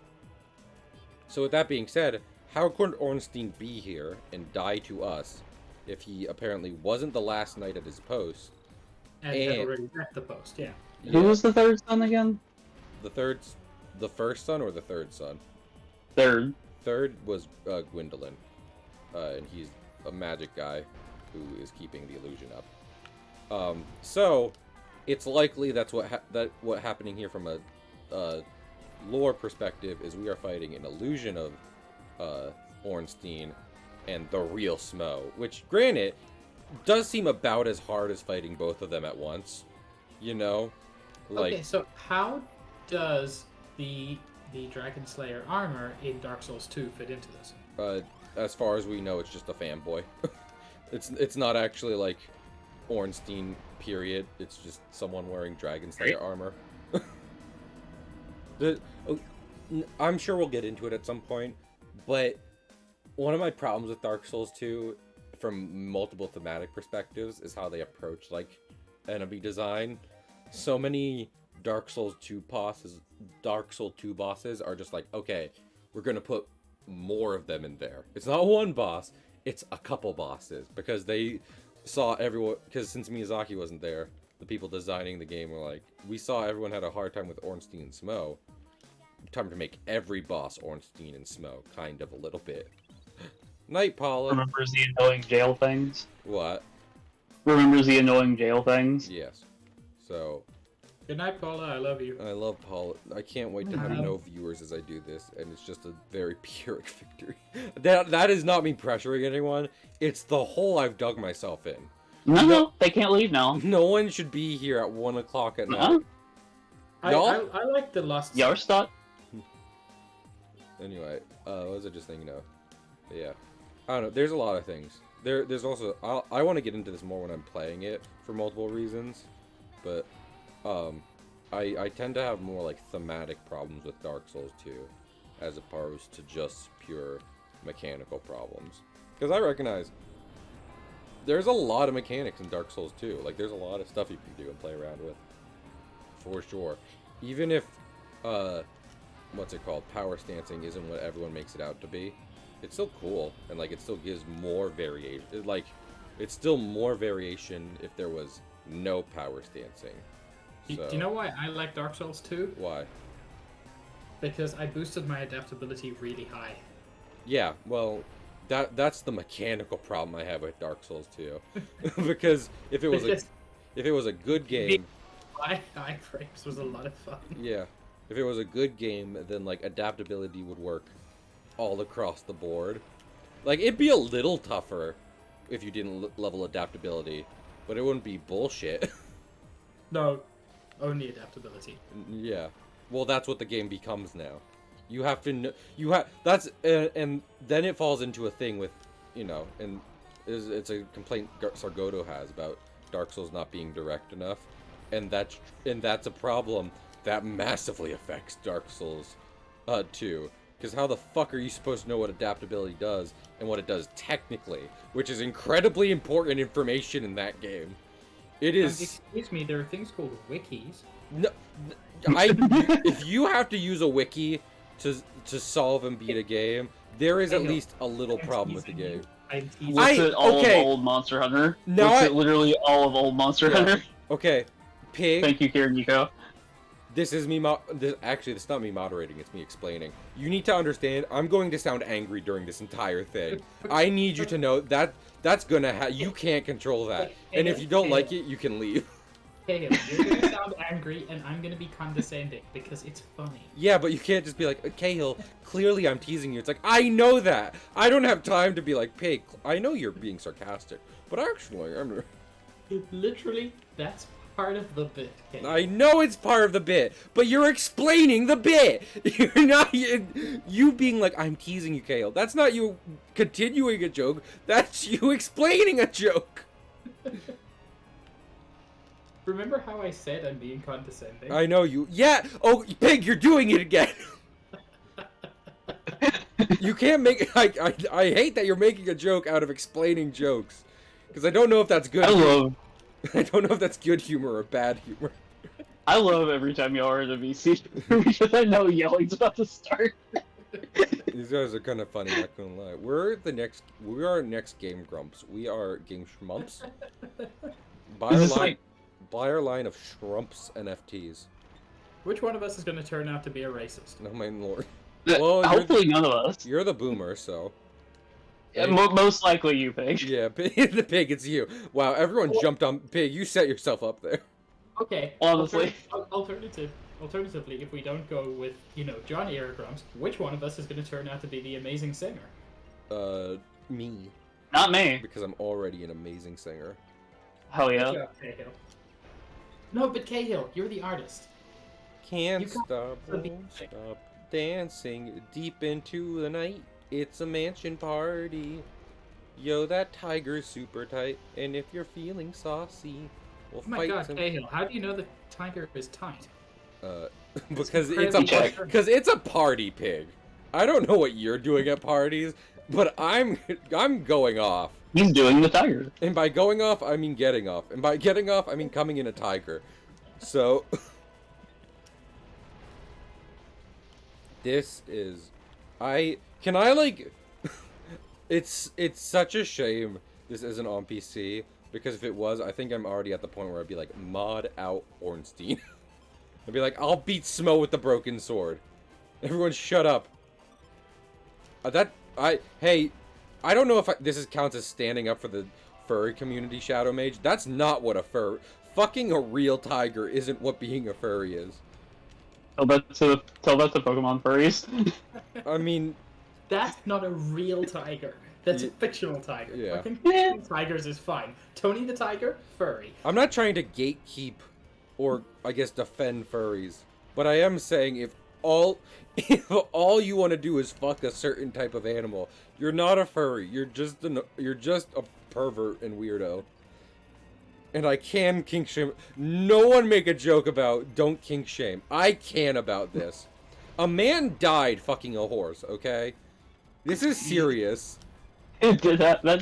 with that being said, how could Ornstein be here and die to us if he apparently wasn't the last knight at his post? And had already left the post, yeah. Who was the third son again? The first son or the third son? Third. Third was Gwendolyn, and he's a magic guy who is keeping the illusion up. So it's likely that's what happening here from a lore perspective is we are fighting an illusion of Ornstein and the real Smo, which, granted, does seem about as hard as fighting both of them at once. You know? Like, okay, so how does the Dragon Slayer armor in Dark Souls 2 fit into this? As far as we know, it's just a fanboy. It's not actually, like, Ornstein, period. It's just someone wearing Dragon Slayer armor. I'm sure we'll get into it at some point, but one of my problems with Dark Souls 2, from multiple thematic perspectives, is how they approach, like, enemy design. So many Dark Souls 2 bosses are just like, okay, we're gonna put more of them in there. It's not one boss, it's a couple bosses, because they saw everyone, because since Miyazaki wasn't there, the people designing the game were like, we saw everyone had a hard time with Ornstein and Smo. Time to make every boss Ornstein and Smo, kind of a little bit. Night, Paula. Remembers the annoying jail things? What? Remembers the annoying jail things? Yes. So, Good night, Paula. I love you. I love Paula. I can't wait to have no viewers as I do this, and it's just a very Pyrrhic victory. That is not me pressuring anyone. It's the hole I've dug myself in. No, they can't leave now. No one should be here at 1 o'clock at night. Uh-huh. I like the Lost. Yarstadt? Anyway, what was I just thinking of? But yeah. I don't know. There's a lot of things. There's also... I want to get into this more when I'm playing it for multiple reasons. But, I tend to have more, like, thematic problems with Dark Souls 2, as opposed to just pure mechanical problems. Because I recognize there's a lot of mechanics in Dark Souls 2. Like, there's a lot of stuff you can do and play around with. For sure. Even if, what's it called? Power stancing isn't what everyone makes it out to be. It's still cool, and, like, it still gives more variation. It's still more variation if there was no power stancing. Do you know why I like Dark Souls 2? Why? Because I boosted my adaptability really high. Yeah, well, that's the mechanical problem I have with Dark Souls 2. Because if it was a good game, Iframes was a lot of fun. yeah, if it was a good game, then like adaptability would work all across the board. Like it'd be a little tougher if you didn't level adaptability, but it wouldn't be bullshit. No, only adaptability. Yeah. Well, that's what the game becomes now. You have to know, that's and then it falls into a thing with, and it's a complaint Sargoto has about Dark Souls not being direct enough, and that's a problem that massively affects Dark Souls 2. Because how the fuck are you supposed to know what adaptability does and what it does technically, which is incredibly important information in that game. It is. Excuse me, there are things called wikis. No, if you have to use a wiki to solve and beat a game, there is at least a little problem with the game. What's it all of old Monster Hunter? No, What's it literally all of old Monster Hunter? Okay, Pig. Thank you, Kiriko. This is me. Actually, it's not me moderating. It's me explaining. You need to understand. I'm going to sound angry during this entire thing. I need you to know that that's gonna. You can't control that. And if you don't like it, you can leave. Hey, you're gonna sound angry, and I'm gonna be condescending because it's funny. Yeah, but you can't just be like, Cahill, clearly I'm teasing you. It's like, I know that. I don't have time to be like, Pig, I know you're being sarcastic, but actually, I'm. Literally, that's part of the bit. Okay? I know it's part of the bit, but you're explaining the bit. You're not you being like, I'm teasing you, Cahill. That's not you continuing a joke. That's you explaining a joke. Remember how I said I'm being condescending? I know you. Yeah. Oh, Pig, you're doing it again. You can't make. I hate that you're making a joke out of explaining jokes, because I don't know if that's good. I don't know if that's good humor or bad humor. I love every time y'all are in a VC because I know yelling's about to start. These guys are kind of funny, not gonna lie. We are next Game Grumps. We are Game Schmumps. Buy our line of Shrumps NFTs. Which one of us is going to turn out to be a racist? No, my lord. Well, hopefully none of us. You're the boomer, so. Yeah, most likely you, Pig. Yeah, the Pig, it's you. Wow, everyone jumped on Pig. You set yourself up there. Okay. Honestly. Alternatively, if we don't go with, John Grumps, which one of us is going to turn out to be the amazing singer? Me. Not me. Because I'm already an amazing singer. Hell yeah. Good job, Cahill. No, but Cahill, you're the artist. Can't stop, won't stop dancing deep into the night. It's a mansion party. Yo, that tiger's super tight. And if you're feeling saucy, we'll Oh my god, Cahill, how do you know the tiger is tight? Because it's a party pig. I don't know what you're doing at parties, but I'm going off. He's doing the tiger. And by going off, I mean getting off. And by getting off, I mean coming in a tiger. So this is it's such a shame this isn't on PC, because if it was, I think I'm already at the point where I'd be like, mod out Ornstein. I'd be like, I'll beat Smo with the broken sword. Everyone shut up. Hey, I don't know if this counts as standing up for the furry community, Shadow Mage. That's not what fucking a real tiger isn't what being a furry is. Tell that to Pokemon furries. I mean, that's not a real tiger. That's a fictional tiger. Yeah. Fucking tigers is fine. Tony the Tiger, furry. I'm not trying to gatekeep or, I guess, defend furries, but I am saying if all you want to do is fuck a certain type of animal, you're not a furry. You're just a pervert and weirdo. And I can kink shame. No one make a joke about don't kink shame. I can about this. A man died fucking a horse, okay? This is serious. That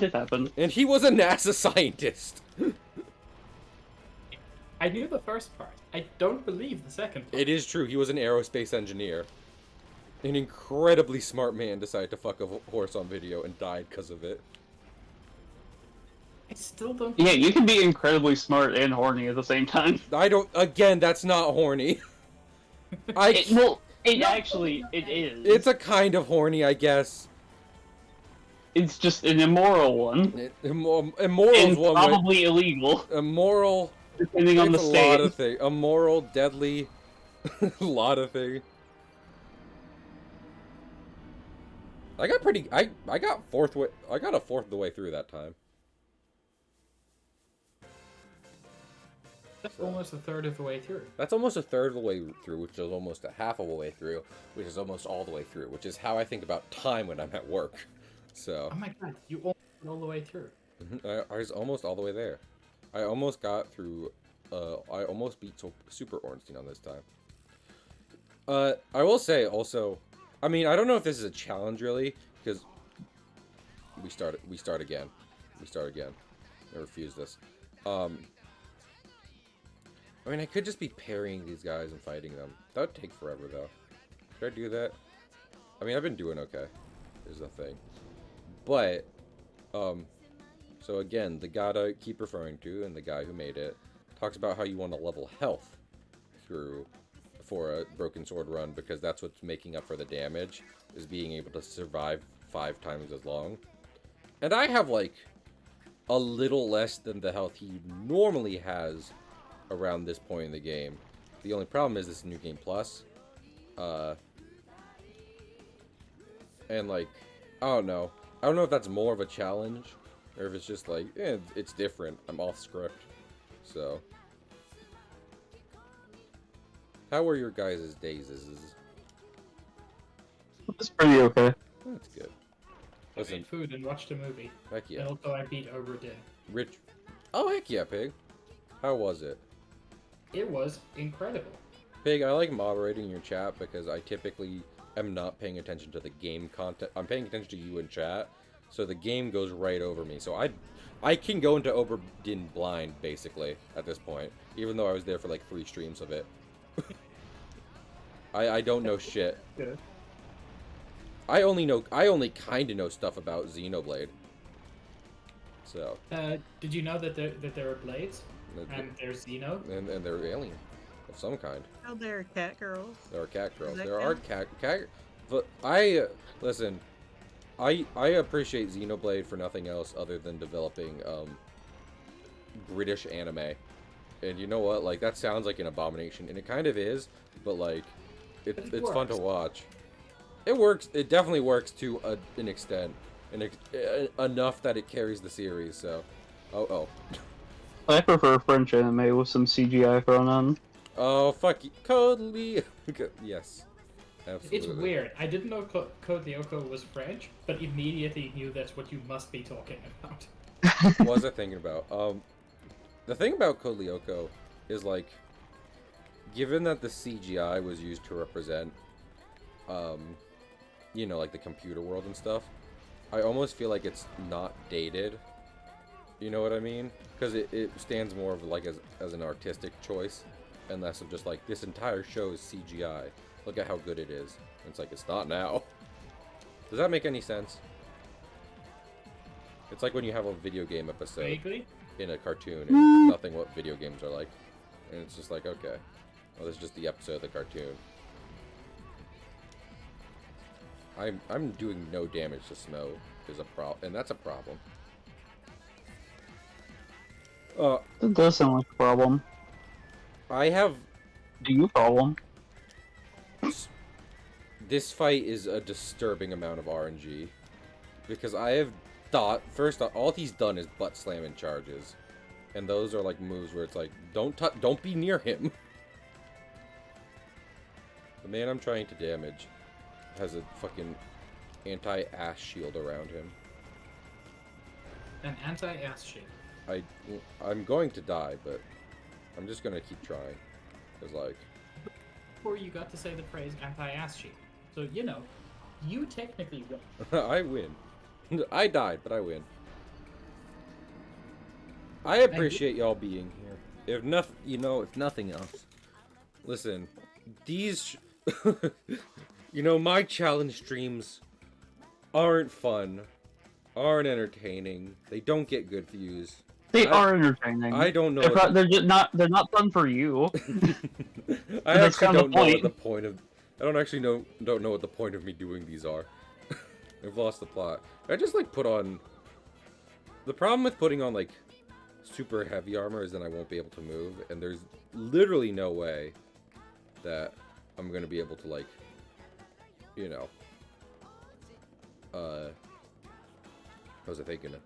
did happen. And he was a NASA scientist. I knew the first part. I don't believe the second part. It is true. He was an aerospace engineer. An incredibly smart man decided to fuck a horse on video and died because of it. I still don't. Yeah, you can be incredibly smart and horny at the same time. Again, that's not horny. It is. It's a kind of horny, I guess. It's just an immoral one. Immoral And is one way. probably illegal, Immoral. depending on the It's a lot of state. things. Immoral, deadly, a lot of things. I got pretty. I got fourth way. I got a fourth of the way through that time. That's almost a third of the way through. That's almost a third of the way through, which is almost a half of a way through, which is almost all the way through, which is how I think about time when I'm at work. So. Oh my god, you almost went all the way through. I was almost all the way there. I almost got through. I almost beat Super Ornstein on this time. I will say also. I mean, I don't know if this is a challenge really, because we start again. I refuse this. I mean, I could just be parrying these guys and fighting them. That would take forever, though. Should I do that? I mean, I've been doing okay. Is the thing. But, so again, the god I keep referring to, and the guy who made it, talks about how you want to level health for a Broken Sword run, because that's what's making up for the damage, is being able to survive 5 times as long. And I have, like, a little less than the health he normally has around this point in the game. The only problem is this is New Game Plus. And, like, I don't know. I don't know if that's more of a challenge, or if it's just like, it's different. I'm off script. So. How were your guys' days? It's pretty okay. That's good. I Listen, ate food and watched a movie. heck yeah. And also I beat Oberdin. Rich. Oh, heck yeah, Pig. How was it? It was incredible. Pig, I like moderating your chat because I typically am not paying attention to the game content. I'm paying attention to you in chat, so the game goes right over me. So I can go into Oberdin blind, basically, at this point, even though I was there for like 3 streams of it. I don't know shit. Good. I only kind of know stuff about Xenoblade. So. Did you know that there are blades? And there's Xeno? And they're alien of some kind. Oh, they're cat girls. There are cat girls. that There are cat. But listen. I appreciate Xenoblade for nothing else other than developing British anime. And you know what? Like, that sounds like an abomination, and it kind of is. But like, it's fun to watch. It works. It definitely works to an extent, enough that it carries the series. So, oh. I prefer French anime with some CGI thrown on. Oh, fuck you. Code Yes. Absolutely. It's weird. I didn't know Code Lyoko was French, but immediately knew that's what you must be talking about. What was I thinking about? The thing about Code Lyoko is, like, given that the CGI was used to represent, you know, like the computer world and stuff, I almost feel like it's not dated. You know what I mean? Because it stands more of like as an artistic choice, and less of just like, this entire show is CGI. Look at how good it is. And it's like, it's not now. Does that make any sense? It's like when you have a video game episode Vaguely? in a cartoon, and it's nothing what video games are like. And it's just like, okay, well, this is just the episode of the cartoon. I'm doing no damage to Snow is a problem, and that's a problem. It does sound like a problem. I have Do you problem? this fight is a disturbing amount of RNG because I have thought first all he's done is butt slamming charges, and those are like moves where it's like, don't be near him. The man I'm trying to damage has a fucking anti-ass shield around him. An anti-ass shield. I'm going to die, but I'm just gonna keep trying. Cause like, Before you got to say the phrase anti-ass shield. So, you know, you technically win. I win. I died, but I win. I appreciate y'all being here. If nothing else, listen, these, my challenge streams aren't fun, aren't entertaining. They don't get good views. They are entertaining. I don't know. They're just not. They're not fun for you. I That's actually kind of don't the know what point. the point of. I don't actually don't know what the point of me doing these are. I've lost the plot. I just like put on. The problem with putting on like super heavy armor is then I won't be able to move, and there's literally no way that I'm gonna be able to like, you know, what was I thinking of?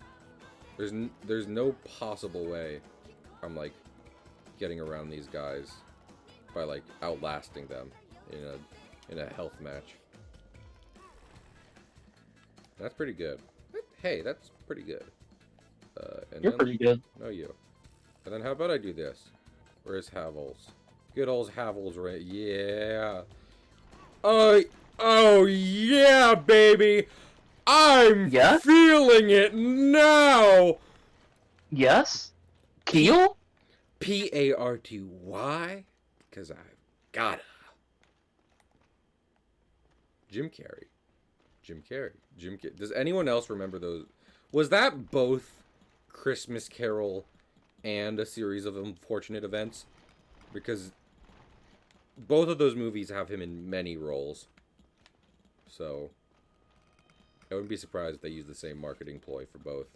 There's no possible way I'm like getting around these guys by like outlasting them in a health match. That's pretty good. Hey, that's pretty good. And You're then, pretty good. no, you. And then how about I do this? Where's Havels? Good old Havels, right? Yeah. Oh yeah, baby. I'm Yeah? feeling it now. Yes? Keel? Party, because I've gotta. Jim Carrey. Does anyone else remember those? Was that both Christmas Carol and A Series of Unfortunate Events? Because both of those movies have him in many roles. So I wouldn't be surprised if they use the same marketing ploy for both.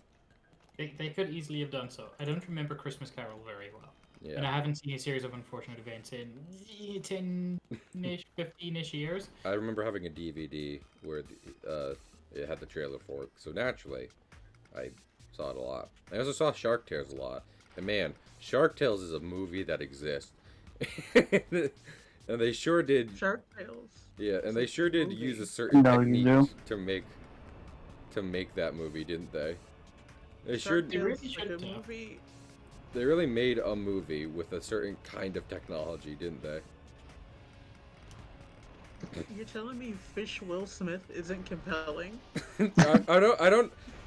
They could easily have done so. I don't remember Christmas Carol very well. Yeah. And I haven't seen A Series of Unfortunate Events in 10-ish, 15-ish years. I remember having a DVD where it had the trailer for it, so naturally, I saw it a lot. I also saw Shark Tales a lot, and man, Shark Tales is a movie that exists, and they sure did. Shark Tales. Yeah, and they It's a sure did movie. use a certain No, you technique do. to make that movie, didn't they? They sure Shark They Tales really is a should good have. movie. They really made a movie with a certain kind of technology, didn't they? You're telling me Fish Will Smith isn't compelling? I'm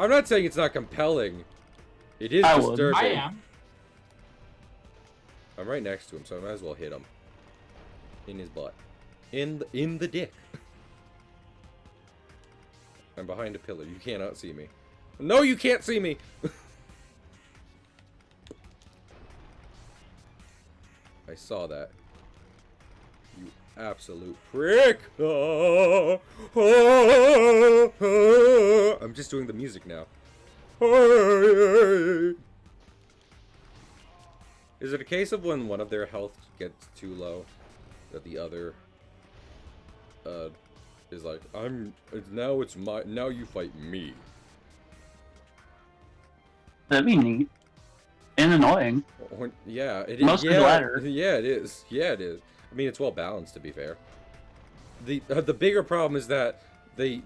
not saying it's not compelling. It is I would. disturbing. I am. I'm right next to him, so I might as well hit him. In his butt. In the dick. I'm behind a pillar. You cannot see me. No, you can't see me! I saw that. You absolute prick! I'm just doing the music now. Is it a case of when one of their health gets too low that the other is like, now you fight me. That'd be neat. And annoying. Yeah, it is. Mostly yeah, the latter. Yeah, it is. Yeah, it is. I mean, it's well balanced, to be fair. The bigger problem is that the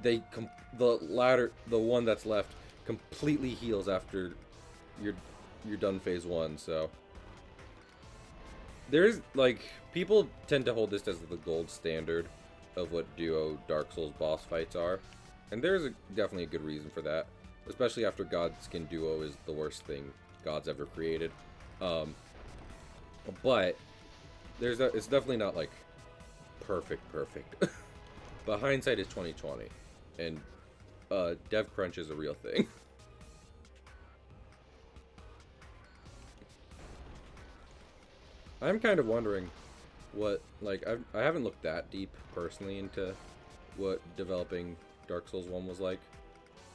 one that's left completely heals after you're done phase 1. So there's like, people tend to hold this as the gold standard of what duo Dark Souls boss fights are, and there's definitely a good reason for that, especially after Godskin Duo is the worst thing God's ever created. But it's definitely not like perfect. But hindsight is 2020, and dev crunch is a real thing. I'm kind of wondering what, like, I haven't looked that deep personally into what developing Dark Souls 1 was like,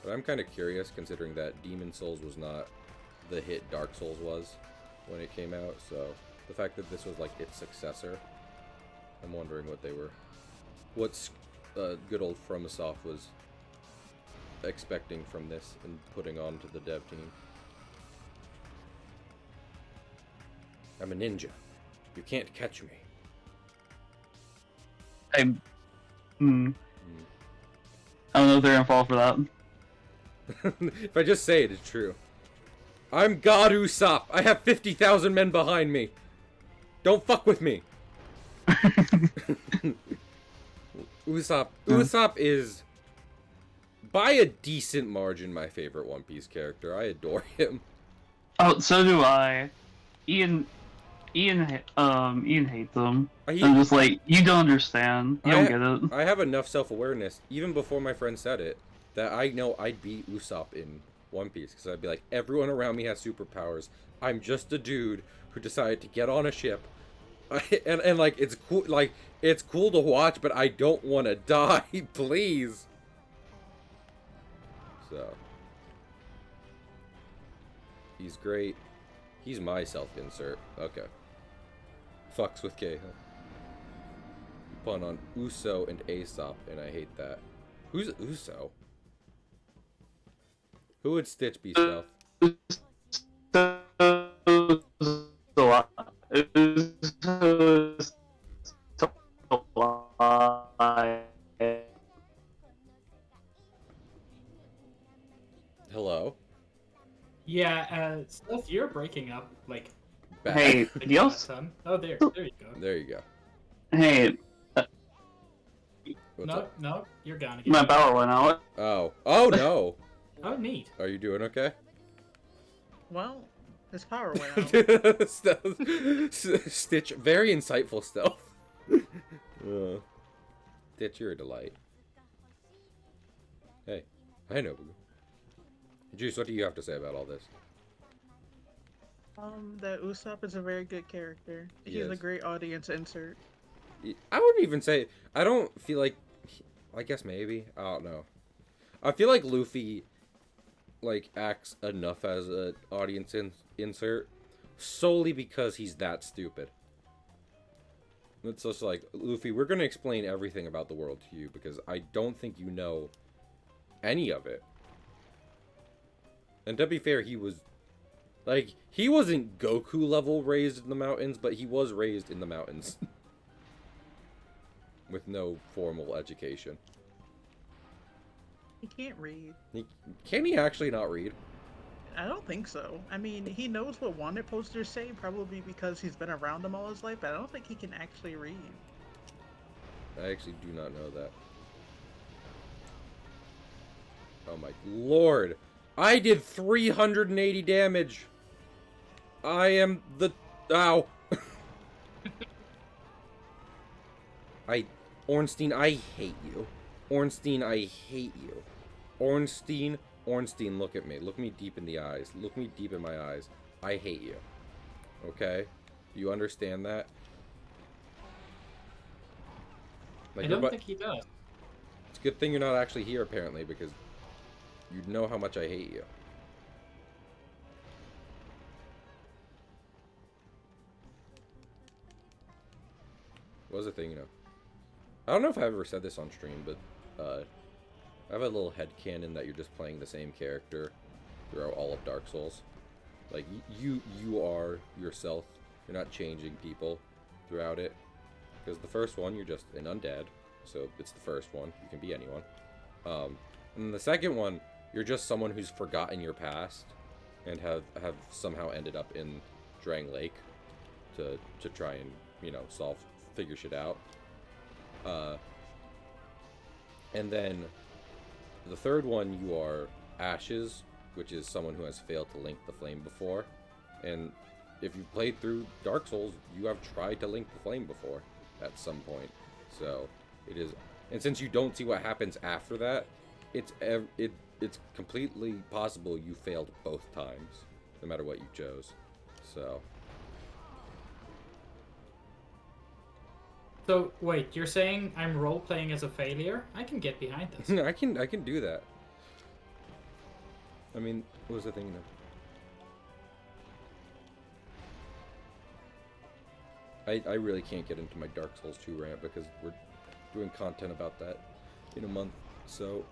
but I'm kind of curious considering that Demon Souls was not the hit Dark Souls was when it came out, so the fact that this was like its successor, I'm wondering what good old FromSoft was expecting from this and putting on to the dev team. I'm a ninja. You can't catch me. I don't know if they're gonna fall for that. If I just say it, it's true. I'm God Usopp. I have 50,000 men behind me. Don't fuck with me. Usopp. Usopp is, by a decent margin, my favorite One Piece character. I adore him. Oh, so do I. Ian hates them. He- I'm just like, you don't understand. You don't get it. I have enough self-awareness, even before my friend said it, that I know I'd beat Usopp in One Piece, because I'd be like, everyone around me has superpowers. I'm just a dude who decided to get on a ship, and like, it's cool. Like, it's cool to watch, but I don't want to die. Please. So he's great. He's my self-insert. Okay. Fucks with Cahill. Pun on Uso and Aesop, and I hate that. Who's Uso? Who would Stitch be stealth? Hello? Yeah, Stealth, you're breaking up, like, Bad. Hey, like Dios. a ton. Oh, there you go. There you go. Hey, What's No, up? no, you're gone again. my power went out. Oh. Oh no. Oh, neat. Are you doing okay? Well, his power went out. Stealth. Stitch, very insightful stealth. Stitch, you're a delight. Hey, I know. Juice, what do you have to say about all this? That Usopp is a very good character. He He's a is. great audience insert. I wouldn't even say. I don't feel like. I guess maybe. I don't know. I feel like Luffy, like, acts enough as an audience insert solely because he's that stupid. It's just like, Luffy, we're gonna explain everything about the world to you because I don't think you know any of it. And to be fair, he was. Like, he wasn't Goku level raised in the mountains, but he was raised in the mountains. With no formal education. He can't read. Can he actually not read? I don't think so. I mean, he knows what wanted posters say, probably because he's been around them all his life, but I don't think he can actually read. I actually do not know that. Oh my lord. I did 380 damage. I am the... Ow. Ornstein, I hate you. Ornstein, I hate you. Ornstein, look at me. Look me deep in the eyes. Look me deep in my eyes. I hate you. Okay? You understand that? Like, I don't think he does. It's a good thing you're not actually here, apparently, because you'd know how much I hate you. What was the thing, you know? I don't know if I've ever said this on stream, but I have a little headcanon that you're just playing the same character throughout all of Dark Souls. Like, you are yourself. You're not changing people throughout it. Because the first one, you're just an undead. So it's the first one. You can be anyone. And the second one, you're just someone who's forgotten your past and have somehow ended up in Drang Lake to try and, you know, figure shit out. And then the third one, you are Ashes, which is someone who has failed to link the flame before. And if you've played through Dark Souls, you have tried to link the flame before at some point. So it is, and since you don't see what happens after that, it's completely possible you failed both times, no matter what you chose. So. So, wait, you're saying I'm role-playing as a failure? I can get behind this. I can do that. I mean, what was the thing now? I really can't get into my Dark Souls 2 rant because we're doing content about that in a month. So,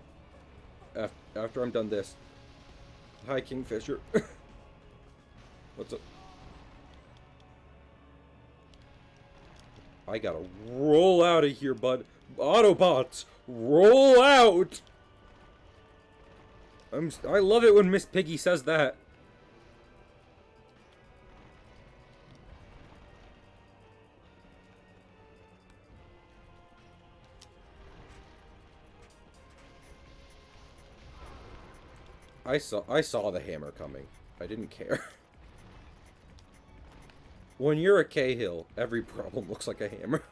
after I'm done this... Hi, Kingfisher. What's up? I gotta roll out of here, bud. Autobots, roll out! I love it when Miss Piggy says that. I saw the hammer coming. I didn't care. When you're a Cahill, every problem looks like a hammer.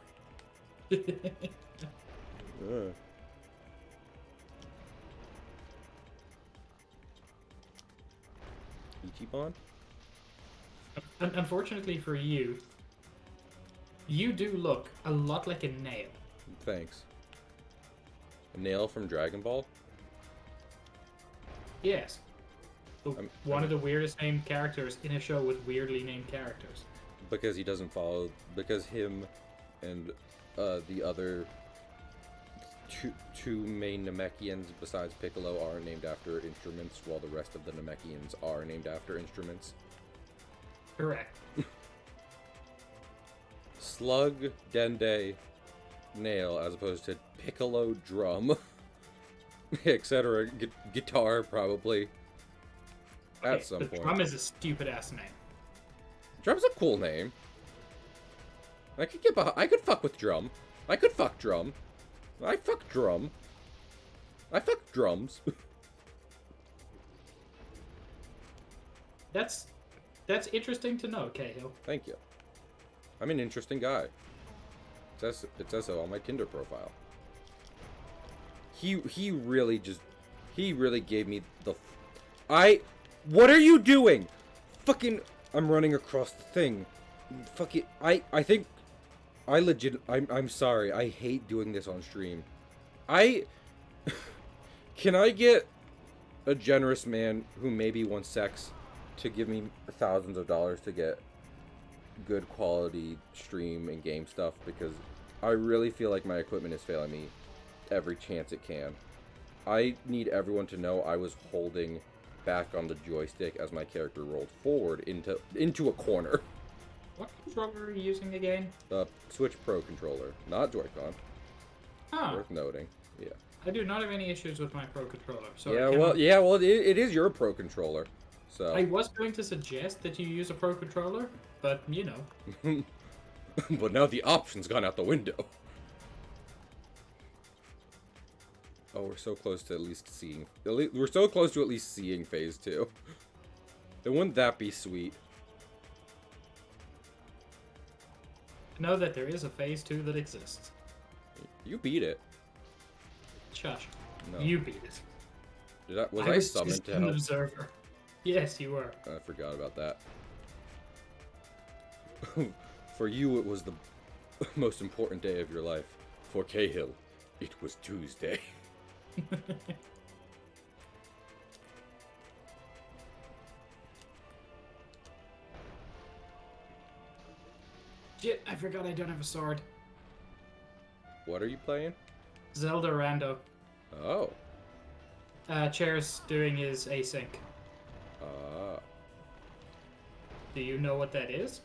Ichiban? Unfortunately for you, you do look a lot like a nail. Thanks. A nail from Dragon Ball? Yes. One I'm- of the weirdest named characters in a show with weirdly named characters. Because he doesn't follow, because him and the other two main Namekians besides Piccolo are named after instruments, while the rest of the Namekians are named after instruments. Correct. Slug, Dende, Nail, as opposed to Piccolo, Drum, etc. Guitar, probably. At Okay, some but point. Drum is a stupid ass name. Drum's a cool name. I could get behind. I could fuck with Drum. I could fuck Drum. I fuck Drum. I fuck drums. That's interesting to know, Cahill. Thank you. I'm an interesting guy. It says so on my Tinder profile. He really gave me the. What are you doing? Fucking. I'm running across the thing. Fuck it. I think. I'm sorry. I hate doing this on stream. Can I get a generous man who maybe wants sex to give me thousands of dollars to get good quality stream and game stuff, because I really feel like my equipment is failing me every chance it can. I need everyone to know I was holding back on the joystick as my character rolled forward into a corner. What controller are you using again? The Switch Pro controller, not Joy-Con. Ah, Worth noting. Yeah. I do not have any issues with my Pro controller. So It is your Pro controller. So. I was going to suggest that you use a Pro controller, but you know. But now the option's gone out the window. Oh, we're so close to at least seeing. We're so close to at least seeing Phase 2. Then wouldn't that be sweet? Know that there is a Phase 2 that exists. You beat it. Shush. No. You beat it. Was I I was summoned just to an help? observer. Yes, you were. I forgot about that. For you, it was the most important day of your life. For Cahill, it was Tuesday. Shit, I forgot I don't have a sword. What are you playing? Zelda Rando. Oh. Chair's doing his async. Ah. Do you know what that is?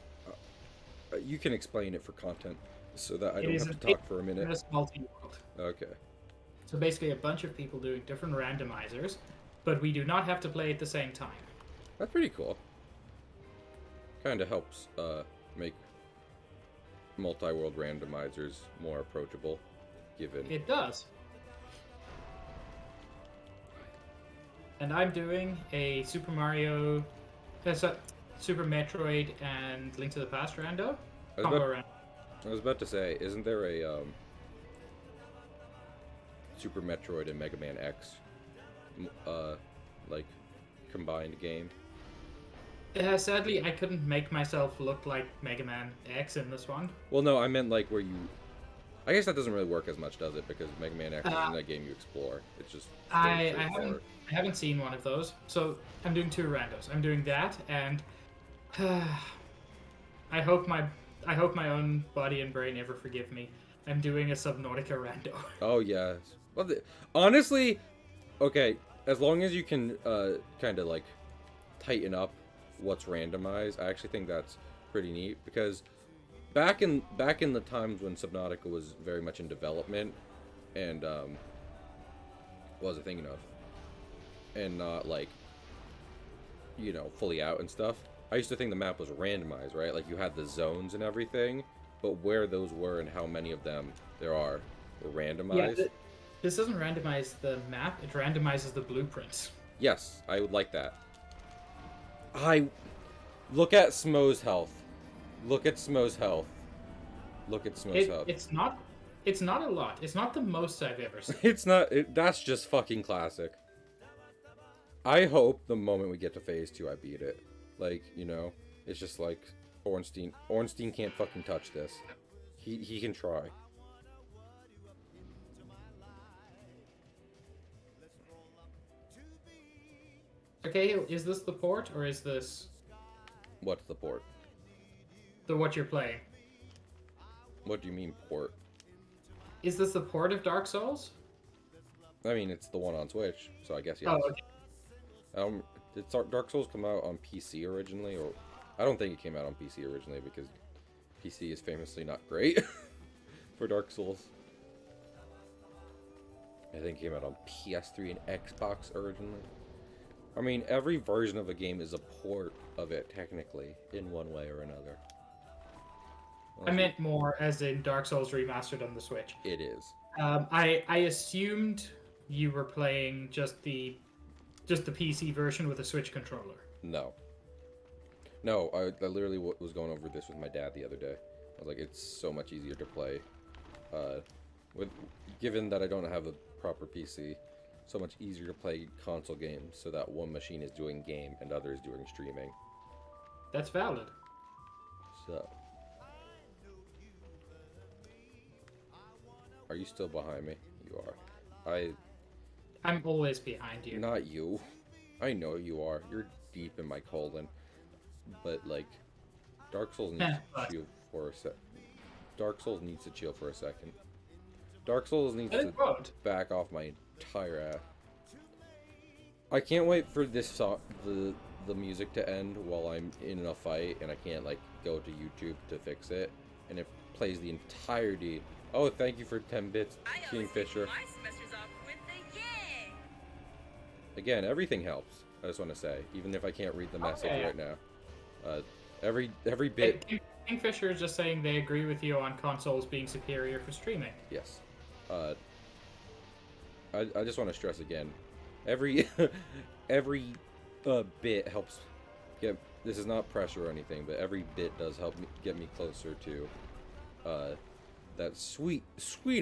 You can explain it for content, so that I It don't is have a to talk for a minute. It's multi-world. Okay. So basically a bunch of people doing different randomizers, but we do not have to play at the same time. That's pretty cool. Kind of helps make multi-world randomizers more approachable, given. It does. And I'm doing a Super Mario, Super Metroid and Link to the Past rando. I was Combo about- rando. I was about to say, isn't there a Super Metroid and Mega Man X, like combined game? Sadly, I couldn't make myself look like Mega Man X in this one. Well, no, I meant like where you. I guess that doesn't really work as much, does it? Because Mega Man X Uh, isn't a game you explore. It's just. I very straightforward. haven't seen one of those, so I'm doing two randos. I'm doing that, and I hope my own body and brain ever forgive me. I'm doing a Subnautica rando. Oh yes. Well, honestly, okay. As long as you can kind of like tighten up what's randomized, I actually think that's pretty neat, because back in the times when Subnautica was very much in development and what was I thinking of, and not like, you know, fully out and stuff, I used to think the map was randomized, right? Like you had the zones and everything, but where those were and how many of them there are were randomized. Yeah, this doesn't randomize the map; it randomizes the blueprints. Yes, I would like that. Look at Smo's health. Look at Smo's health. Look at Smo's health. It's not a lot. It's not the most I've ever seen. It's not. That's just fucking classic. I hope the moment we get to phase 2, I beat it. Like, you know, it's just like Ornstein. Ornstein can't fucking touch this. He can try. Okay, is this the port or is this What's the port? the what you're playing? What do you mean port? Is this the port of Dark Souls? I mean, it's the one on Switch, so I guess yes. Oh, okay. Did Dark Souls come out on PC originally, or I don't think it came out on PC originally because PC is famously not great for Dark Souls. I think it came out on PS3 and Xbox originally. I mean, every version of a game is a port of it, technically, in one way or another. I meant more as in Dark Souls Remastered on the Switch. It is. I assumed you were playing just the PC version with a Switch controller. No. No, I literally was going over this with my dad the other day. I was like, it's so much easier to play. Given that I don't have a proper PC, so much easier to play console games so that one machine is doing game and others doing streaming. That's valid. So. Are you still behind me? You are. I'm always behind you. Not you. I know you are. You're deep in my colon. But, like, Dark Souls needs to chill for a sec. Dark Souls needs to chill for a second. Dark Souls needs to back off my entire ass. I can't wait for this song, the music to end while I'm in a fight and I can't, like, go to YouTube to fix it. And it plays the entirety. Oh, thank you for 10 bits, Kingfisher. Again, everything helps. I just want to say, even if I can't read the message right now. Every bit. Kingfisher is just saying they agree with you on consoles being superior for streaming. Yes. I just want to stress again, every bit helps get. This is not pressure or anything, but every bit does help me get me closer to that sweet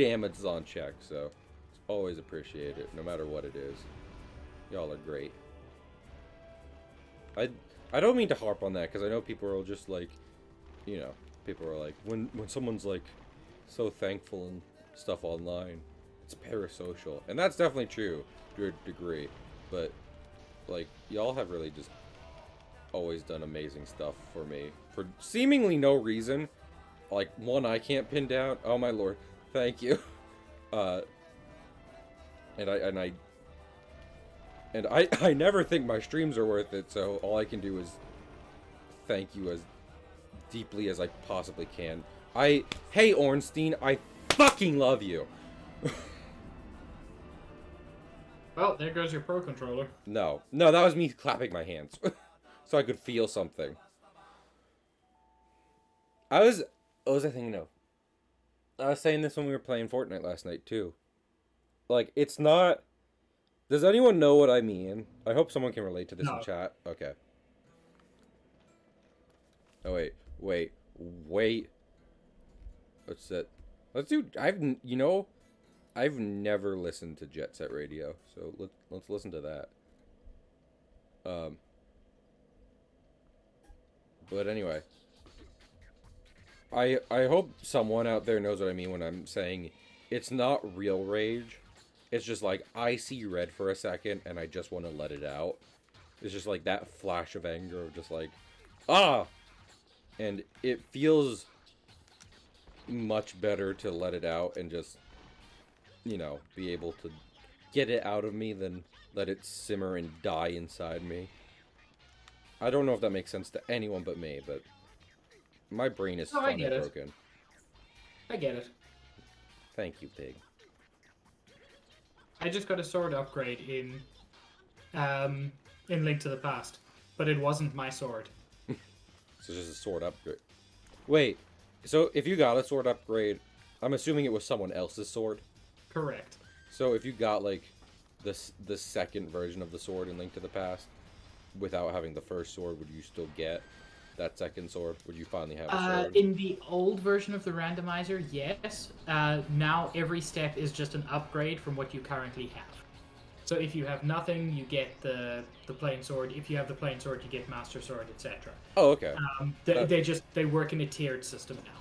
Amazon check. So it's always appreciated, no matter what it is. Y'all are great. I don't mean to harp on that because I know people are just like, you know, people are like when someone's like so thankful and stuff online, it's parasocial, and that's definitely true to a degree. But like y'all have really just always done amazing stuff for me for seemingly no reason. Like one I can't pin down. Oh my lord, thank you. And I never think my streams are worth it, so all I can do is thank you as deeply as I possibly can. Hey Ornstein, I fucking love you. Well, there goes your Pro Controller. No, that was me clapping my hands so I could feel something. What was I thinking of? I was saying this when we were playing Fortnite last night too. Like, it's not. Does anyone know what I mean? I hope someone can relate to this in chat. Okay. Oh wait. What's that? Let's do. I've never listened to Jet Set Radio, so let's listen to that. But anyway, I hope someone out there knows what I mean when I'm saying it's not real rage. It's just like, I see red for a second, and I just want to let it out. It's just like that flash of anger of just like, ah! And it feels much better to let it out and just, you know, be able to get it out of me than let it simmer and die inside me. I don't know if that makes sense to anyone but me, but my brain is fucking broken. I get it. Thank you, Pig. I just got a sword upgrade in Link to the Past, but it wasn't my sword. So it's just a sword upgrade. Wait, so if you got a sword upgrade, I'm assuming it was someone else's sword? Correct. So if you got, like, the second version of the sword in Link to the Past, without having the first sword, would you still get that second sword? Would you finally have a sword? In the old version of the randomizer, yes. Now every step is just an upgrade from what you currently have. So if you have nothing, you get the plain sword. If you have the plain sword, you get master sword, etc. Oh, okay. They work in a tiered system now.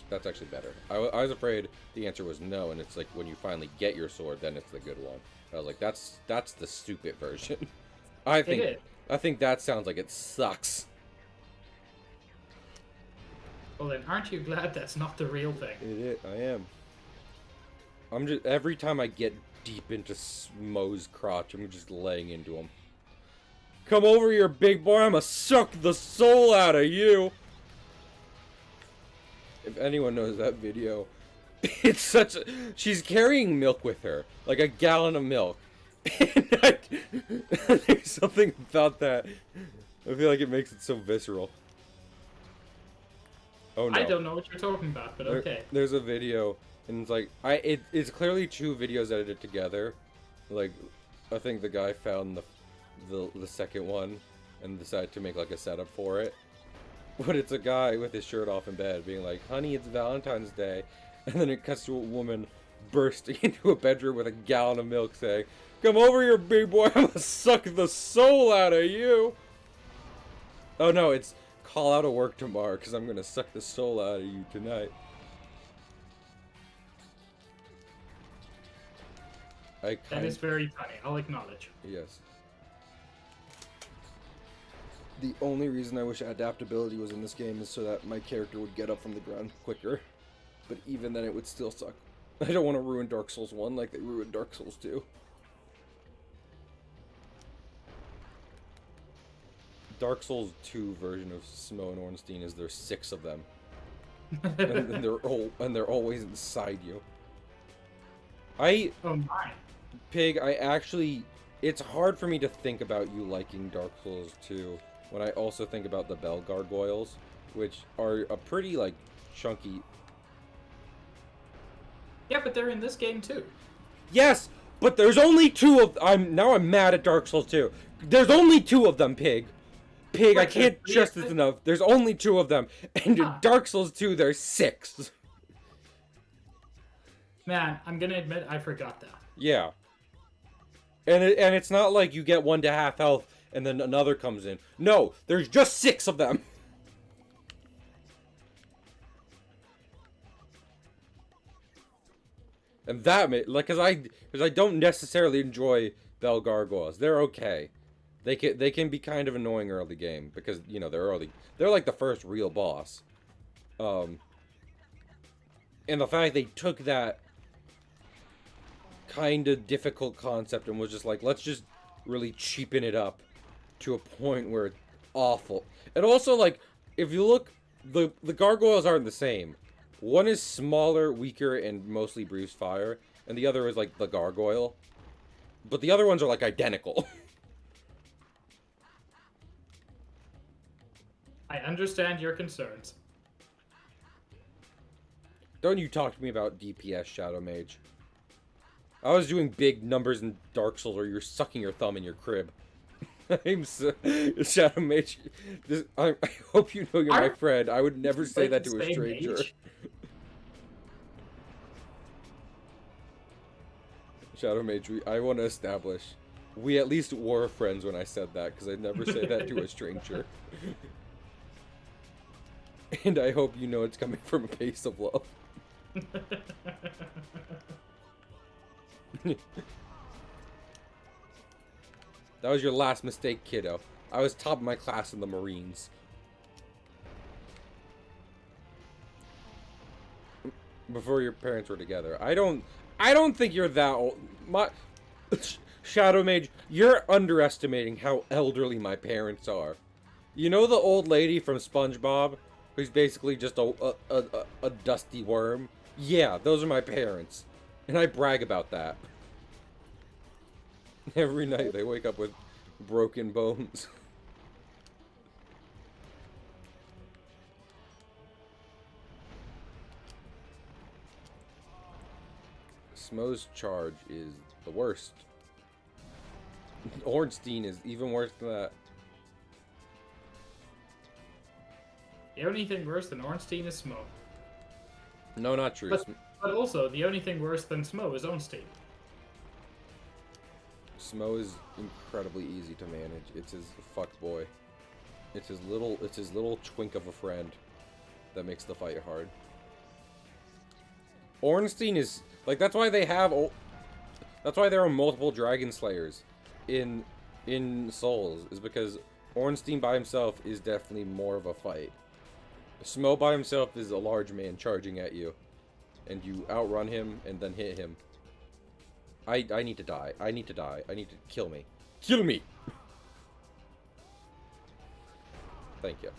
That's actually better. I was afraid the answer was no, and it's like when you finally get your sword, then it's the good one. I was like, that's the stupid version. I It is. think that sounds like it sucks. Well then, aren't you glad that's not the real thing? It is. I am. I'm just every time I get deep into Smo's crotch, I'm just laying into him. Come over here, big boy. I'ma suck the soul out of you. If anyone knows that video, it's such a... She's carrying milk with her, like a gallon of milk. And there's something about that. I feel like it makes it so visceral. Oh no. I don't know what you're talking about, but okay. There's a video, and it's like it's clearly two videos edited together. Like, I think the guy found the second one and decided to make like a setup for it. But it's a guy with his shirt off in bed being like, "Honey, it's Valentine's Day," and then it cuts to a woman bursting into a bedroom with a gallon of milk, saying, "Come over here, big boy. I'm gonna suck the soul out of you." Oh no, it's call out of work tomorrow because I'm gonna suck the soul out of you tonight. That is very funny, I'll acknowledge. Yes. The only reason I wish adaptability was in this game is so that my character would get up from the ground quicker. But even then it would still suck. I don't want to ruin Dark Souls 1 like they ruined Dark Souls 2. Dark Souls 2 version of Smo and Ornstein is there's 6 of them. and they're always inside you. Oh my. Pig, it's hard for me to think about you liking Dark Souls 2 when I also think about the Bell Gargoyles, which are a pretty, like, chunky... Yeah, but they're in this game too. Yes, but there's only 2 of... I'm mad at Dark Souls 2. There's only 2 of them, Pig. Pig, I can't stress this enough. There's only 2 of them, and in Dark Souls 2, there's 6. Man, I'm gonna admit I forgot that. Yeah. And it's not like you get one to half health and then another comes in. No, there's just 6 of them. And that cause I don't necessarily enjoy Bell Gargoyles. They're okay. They can be kind of annoying early game because, you know, they're like the first real boss. And the fact they took that kind of difficult concept and was just like, let's just really cheapen it up to a point where it's awful. And also, like, if you look, the gargoyles aren't the same. One is smaller, weaker, and mostly breathes fire, and the other is like the gargoyle. But the other ones are like identical. I understand your concerns. Don't you talk to me about DPS, Shadow Mage. I was doing big numbers in Dark Souls where you're sucking your thumb in your crib. I'm so, Shadow Mage. I hope you know you're my friend. I would never say that to a stranger. Mage? Shadow Mage, I want to establish we at least were friends when I said that, because I'd never say that to a stranger. And I hope you know it's coming from a place of love. That was your last mistake, kiddo. I was top of my class in the Marines. Before your parents were together. I don't think you're that old. Shadow Mage, you're underestimating how elderly my parents are. You know the old lady from SpongeBob, who's basically just a dusty worm? Yeah, those are my parents. And I brag about that. Every night they wake up with broken bones. Smo's charge is the worst. Ornstein is even worse than that. The only thing worse than Ornstein is Smo. No, not true. But also, the only thing worse than Smo is Ornstein. Smo is incredibly easy to manage. It's his fuck boy. It's his little twink of a friend that makes the fight hard. Ornstein is like, that's why there are multiple dragon slayers in in Souls is because Ornstein by himself is definitely more of a fight. Smo by himself is a large man charging at you, and you outrun him and then hit him. I need to die. I need to die. I need to kill me. Kill me! Thank you.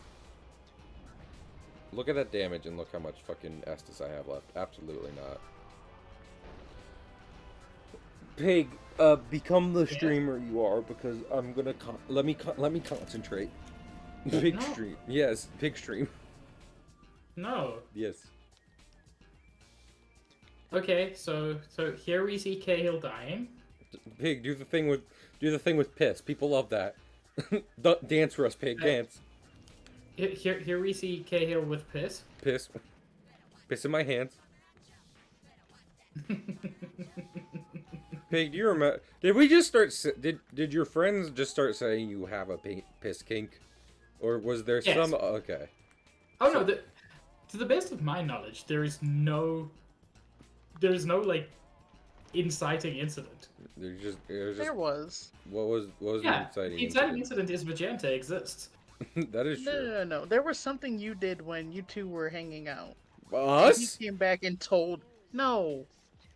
Look at that damage and look how much fucking Estus I have left. Absolutely not. Pig, become the streamer you are because I'm gonna let me concentrate. Pig No. stream. Yes, pig stream. No. Yes. Okay, so here we see Cahill dying. Pig, do the thing with piss. People love that. Dance for us, pig. Dance. Here we see Cahill with piss. Piss. Piss in my hands. Pig, do you remember? Did we just start? Did your friends just start saying you have a piss kink, or was there Yes. some? Okay. Oh no, to the best of my knowledge, there is no like inciting incident. It was just There was. what was the Yeah, exciting the inciting incident is Magenta exists. That is No, true. no, no, no. There was something you did when you two were hanging out. Us? He came back and told. No.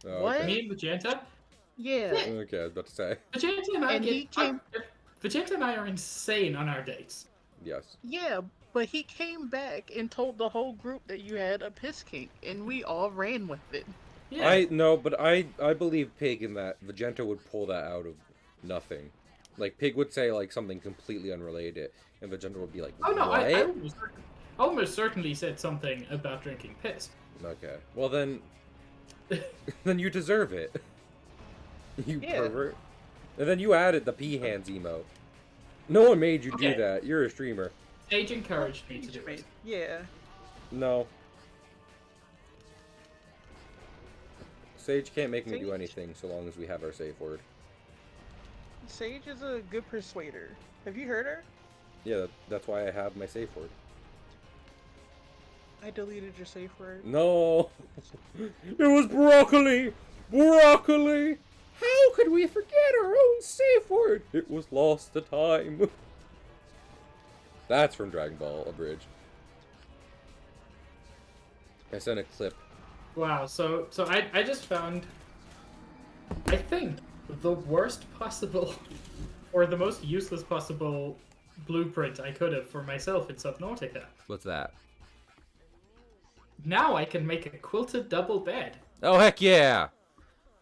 Oh, What? okay. Me and Magenta. Yeah. Okay, I was about to say Magenta and I And he came- Magenta and I are insane on our dates. yes. Yeah, but he came back and told the whole group that you had a piss kink, and we all ran with it. Yeah. I no, but I believe Pig in that Vegeta would pull that out of nothing. Like Pig would say like something completely unrelated, and Vegeta would be like, Oh no, what? I almost certainly said something about drinking piss. Okay. Well then, then you deserve it. You Yeah. pervert. And then you added the pea hands emote. No one made you do Okay. that. You're a streamer. Sage encouraged me to do it. Yeah. No. Sage can't make me do Sage? anything so long as we have our safe word. Sage is a good persuader. Have you heard her? Yeah, that's why I have my safe word. I deleted your safe word. No! It was broccoli! Broccoli! How could we forget our own safe word? It was lost to time. That's from Dragon Ball Abridged. I sent a clip. Wow, so I just found, I think, the worst possible, or the most useless possible blueprint I could have for myself in Subnautica. What's that? Now I can make a quilted double bed. Oh, heck yeah!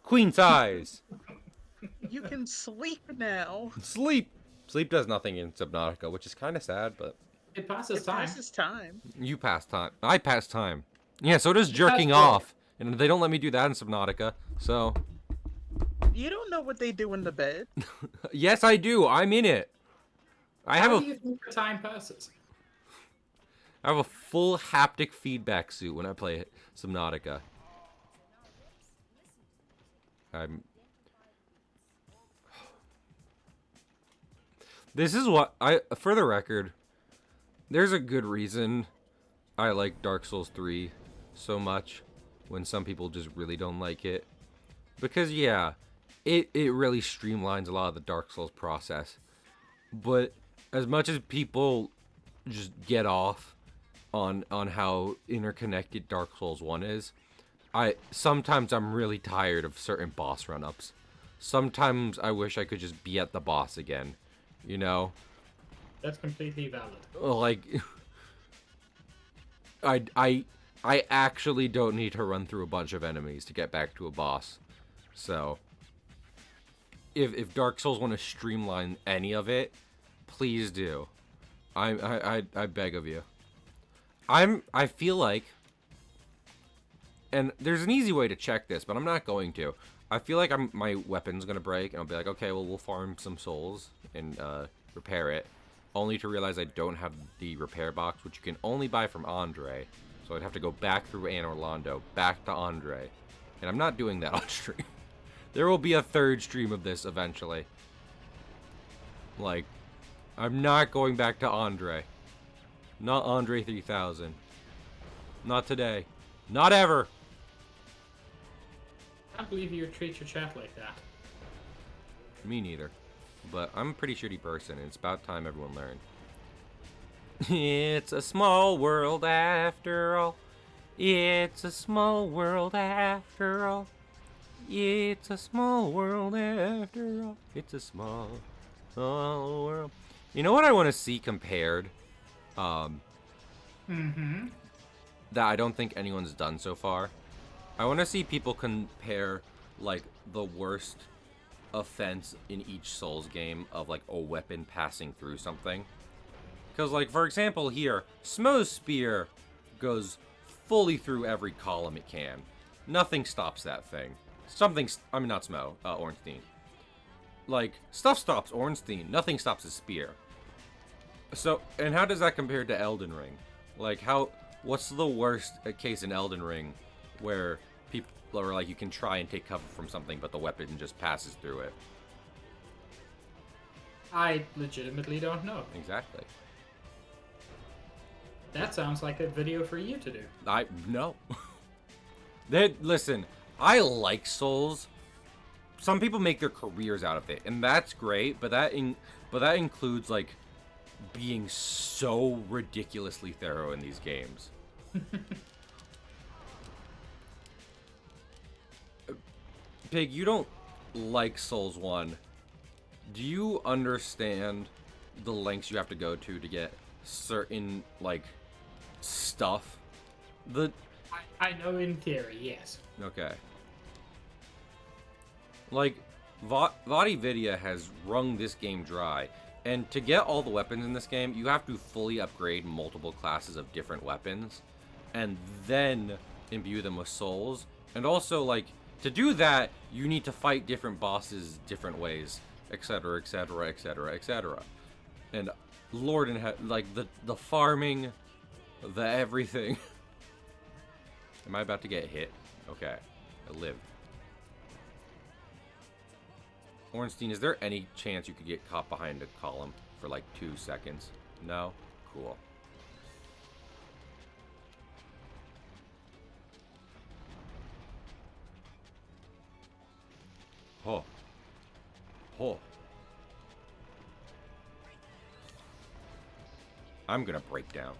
Queen size! You can sleep now. Sleep! Sleep does nothing in Subnautica, which is kind of sad, but It passes It time. passes time. you pass time. I pass time. Yeah, so does jerking good. off. And they don't let me do that in Subnautica, so... You don't know what they do in the bed. Yes, I do. I'm in it. I have How do a you think the time passes? full haptic feedback suit when I play Subnautica. This is what for the record, there's a good reason I like Dark Souls 3 so much when some people just really don't like it. Because yeah, it really streamlines a lot of the Dark Souls process. But as much as people just get off on how interconnected Dark Souls 1 is, sometimes I'm really tired of certain boss run-ups. Sometimes I wish I could just be at the boss again, you know? That's completely valid. Like I actually don't need to run through a bunch of enemies to get back to a boss. So if Dark Souls want to streamline any of it, please do. I beg of you. I feel like, and there's an easy way to check this, but I'm not going to. I feel like my weapon's gonna break, and I'll be like, okay, well, we'll farm some souls and repair it, only to realize I don't have the repair box, which you can only buy from Andre. So I'd have to go back through Anne Orlando, back to Andre, and I'm not doing that on stream. There will be a third stream of this eventually. Like, I'm not going back to Andre. Not Andre 3000. Not today. Not ever. I can't believe you treat your chat like that. Me neither. but I'm a pretty shitty person, and it's about time everyone learned. It's a small world after all. It's a small world after all. It's a small world after all. It's a small world. You know what I want to see compared? Mm-hmm. That I don't think anyone's done so far. I want to see people compare, like, the worst offense in each Souls game of, like, a weapon passing through something. Because, like, for example here, Smo's spear goes fully through every column it can. Nothing stops that thing. I mean, not Smo, Ornstein. Like, stuff stops Ornstein. Nothing stops his spear. So, and how does that compare to Elden Ring? Like, what's the worst case in Elden Ring where people are like, you can try and take cover from something, but the weapon just passes through it? I legitimately don't know. Exactly. That sounds like a video for you to do. No. Listen, I like Souls. Some people make their careers out of it, and that's great, but that includes, like, being so ridiculously thorough in these games. Pig, you don't like Souls 1. Do you understand the lengths you have to go to get certain, like, stuff? I know in theory, yes. Okay. Like, VaatiVidya has wrung this game dry, and to get all the weapons in this game, you have to fully upgrade multiple classes of different weapons, and then imbue them with souls. And also, like, to do that, you need to fight different bosses different ways, etc., etc., etc., etc. And Lord like, the farming, the everything. Am I about to get hit? Okay. I lived. Ornstein, is there any chance you could get caught behind a column for like 2 seconds? No? Cool. Oh. Oh. I'm gonna break down.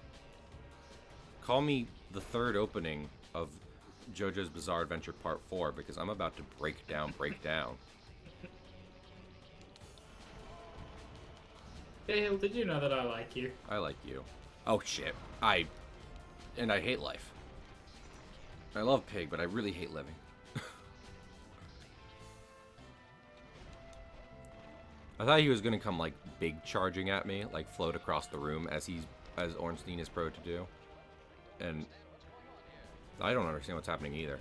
Call me the third opening of JoJo's Bizarre Adventure Part 4, because I'm about to break down. Dale, did you know that I like you? I like you. Oh shit. I hate life. I love Pig, but I really hate living. I thought he was gonna come, like, big charging at me, like float across the room as Ornstein is pro to do. And I don't understand what's happening either.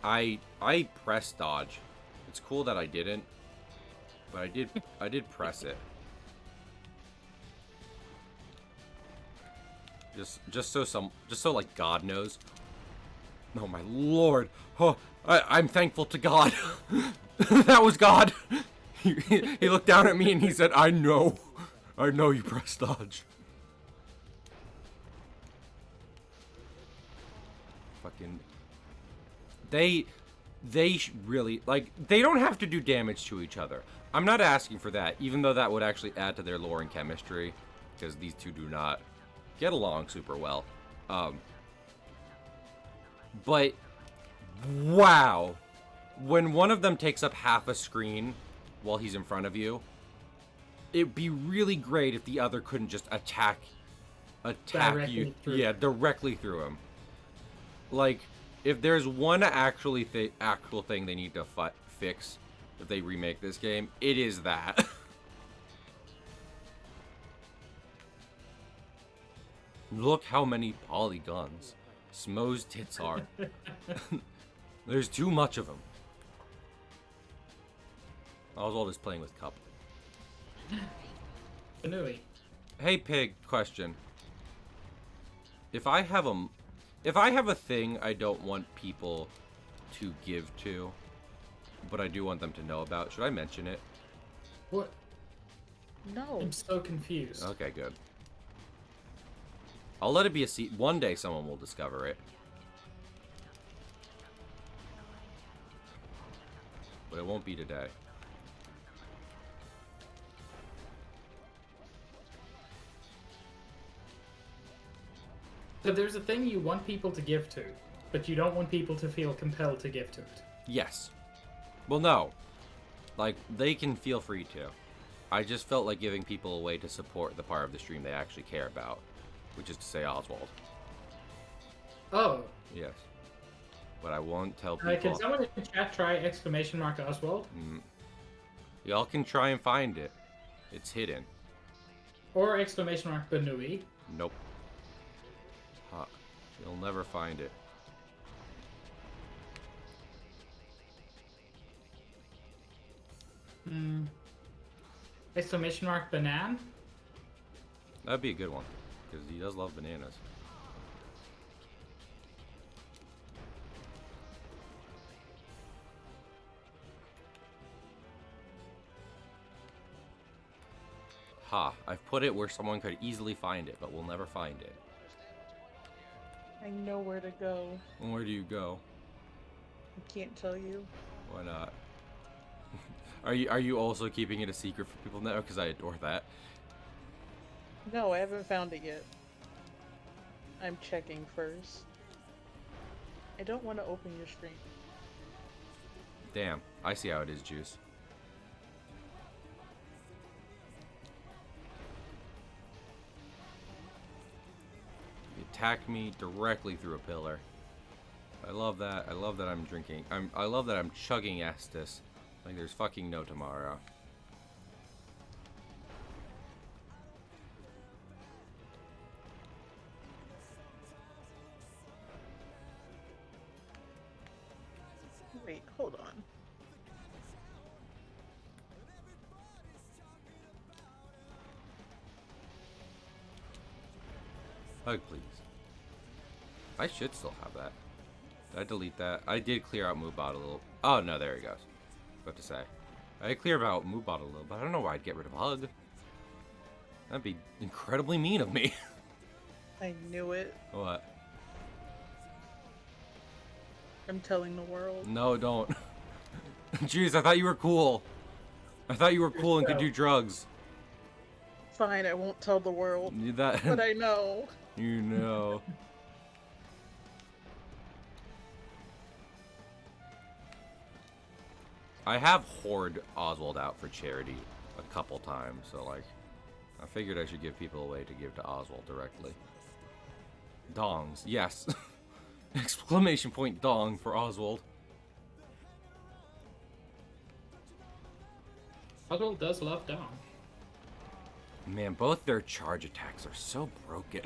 I press dodge. It's cool that I didn't, but I did press it. Just so like God knows. Oh my lord. Oh, I'm thankful to God. That was God. He looked down at me and he said, I know you press dodge. Fucking. They really, like, they don't have to do damage to each other. I'm not asking for that, even though that would actually add to their lore and chemistry, because these two do not get along super well. But wow, when one of them takes up half a screen while he's in front of you, it'd be really great if the other couldn't just attack Directly you. Yeah, directly through him. Like, if there's one actual thing they need to fix if they remake this game, it is that. Look how many polygons Smo's tits are. There's too much of them. Oswald is playing with Cup. Anui. Hey Pig, question. If I have a thing I don't want people to give to, but I do want them to know about, should I mention it? What? No. I'm so confused. Okay, good. I'll let it be a secret. One day someone will discover it. But it won't be today. So there's a thing you want people to give to, but you don't want people to feel compelled to give to it. Yes. Well, no. Like, they can feel free to. I just felt like giving people a way to support the part of the stream they actually care about, which is to say Oswald. Oh. Yes. But I won't tell people. Can someone in chat try ! Oswald? Y'all can try and find it. It's hidden. Or ! Benui. Nope. Huh. You'll never find it. Banan? That'd be a good one, because he does love bananas. Ha, I've put it where someone could easily find it, but we'll never find it. I know where to go. Where do you go? I can't tell you. Why not? Are you also keeping it a secret for people now? Because I adore that. No, I haven't found it yet. I'm checking first. I don't want to open your stream. Damn, I see how it is, Juice. You attack me directly through a pillar. I love that. I love that I'm drinking. I love that I'm chugging Estus. Like there's fucking no tomorrow. Wait, hold on. Hug, please. I should still have that. Did I delete that? I did clear out Moobot a little. Oh, no, there he goes. What to say. I did clear out Moobot a little, but I don't know why I'd get rid of Hug. That'd be incredibly mean of me. I knew it. What? I'm telling the world. No, don't. Jeez, I thought you were cool. I thought you were cool and could do drugs. Fine, I won't tell the world. That, But I know. you know. I have hoard Oswald out for charity a couple times, so like, I figured I should give people a way to give to Oswald directly. Dongs, yes. Exclamation point dong for Oswald. Oswald does love Dom. Man, both their charge attacks are so broken.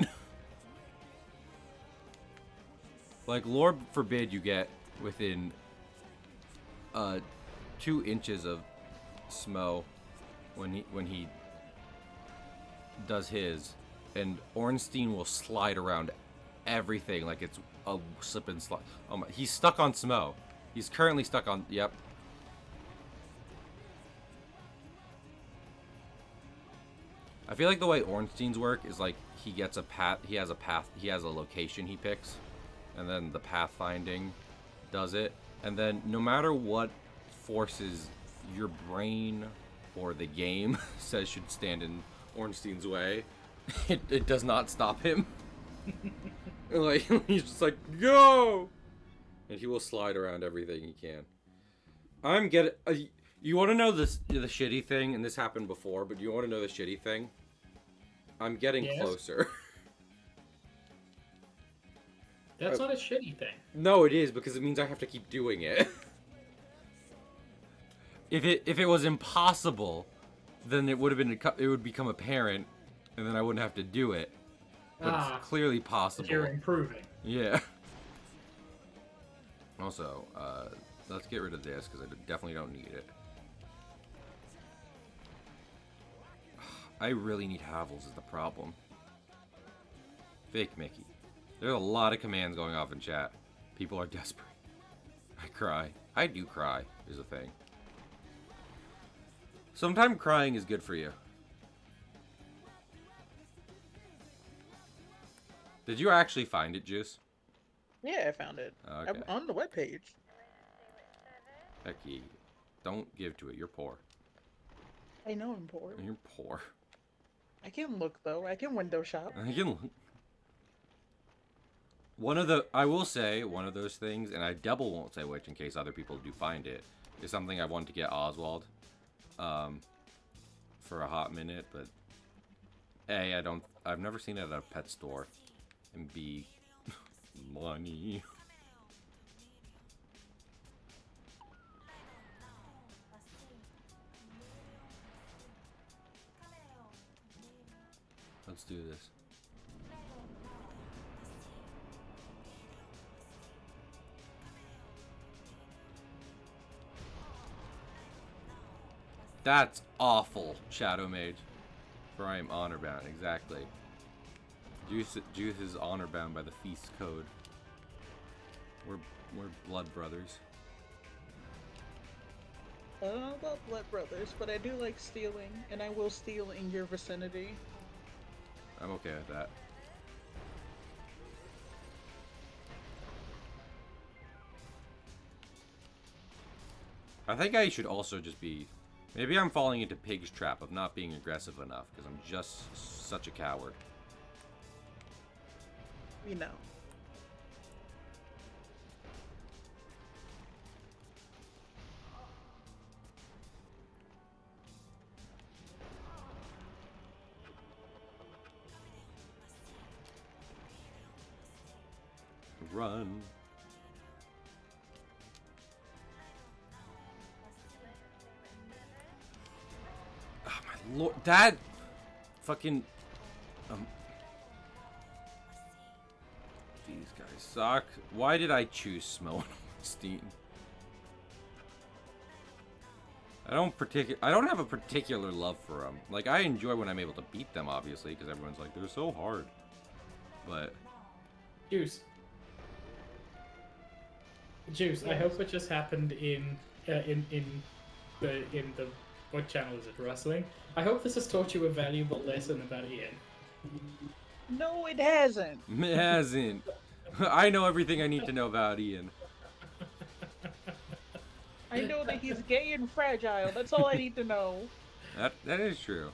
Like, Lord forbid you get within 2 inches of Smo when he does his, and Ornstein will slide around everything like it's a slip and slide. Oh my, he's stuck on Smo. He's currently stuck on, yep. I feel like the way Ornstein's work is like he gets a path, he has a location he picks, and then the pathfinding does it, and then no matter what forces your brain or the game says should stand in Ornstein's way, it does not stop him. Like, he's just like, go! And he will slide around everything he can. I'm getting... you want to know the shitty thing? And this happened before, but you want to know the shitty thing? I'm getting closer. That's not a shitty thing. No, it is, because it means I have to keep doing it. If it was impossible, then it would become apparent, and then I wouldn't have to do it. But it's clearly possible. You're improving. Yeah. Also, let's get rid of this, because I definitely don't need it. I really need Havels is the problem. Fake Mickey. There's a lot of commands going off in chat. People are desperate. I cry. I do cry, is a thing. Sometimes crying is good for you. Did you actually find it, Juice? Yeah, I found it. Okay. I'm on the webpage. Becky, don't give to it. You're poor. I know I'm poor. You're poor. I can look though. I can window shop. You can look. I will say one of those things, and I double won't say which in case other people do find it, is something I wanted to get Oswald, for a hot minute, but A, I've never seen it at a pet store, and B, money. Let's do this. That's awful, Shadow Mage. For I am honor bound, exactly. Juice is honor bound by the feast code. We're blood brothers. I don't know about Blood Brothers, but I do like stealing, and I will steal in your vicinity. I'm okay with that. I think I should also just be... Maybe I'm falling into Pig's trap of not being aggressive enough, because I'm just such a coward. You know. Run. Oh my lord, Dad! Fucking... These guys suck. Why did I choose Smough and Ornstein? I don't have a particular love for them. Like, I enjoy when I'm able to beat them, obviously, because everyone's like, they're so hard. But... Juice. Juice. I hope it just happened in the what channel is it? Wrestling. I hope this has taught you a valuable lesson about Ian. No, it hasn't. It hasn't. I know everything I need to know about Ian. I know that he's gay and fragile. That's all I need to know. That is true.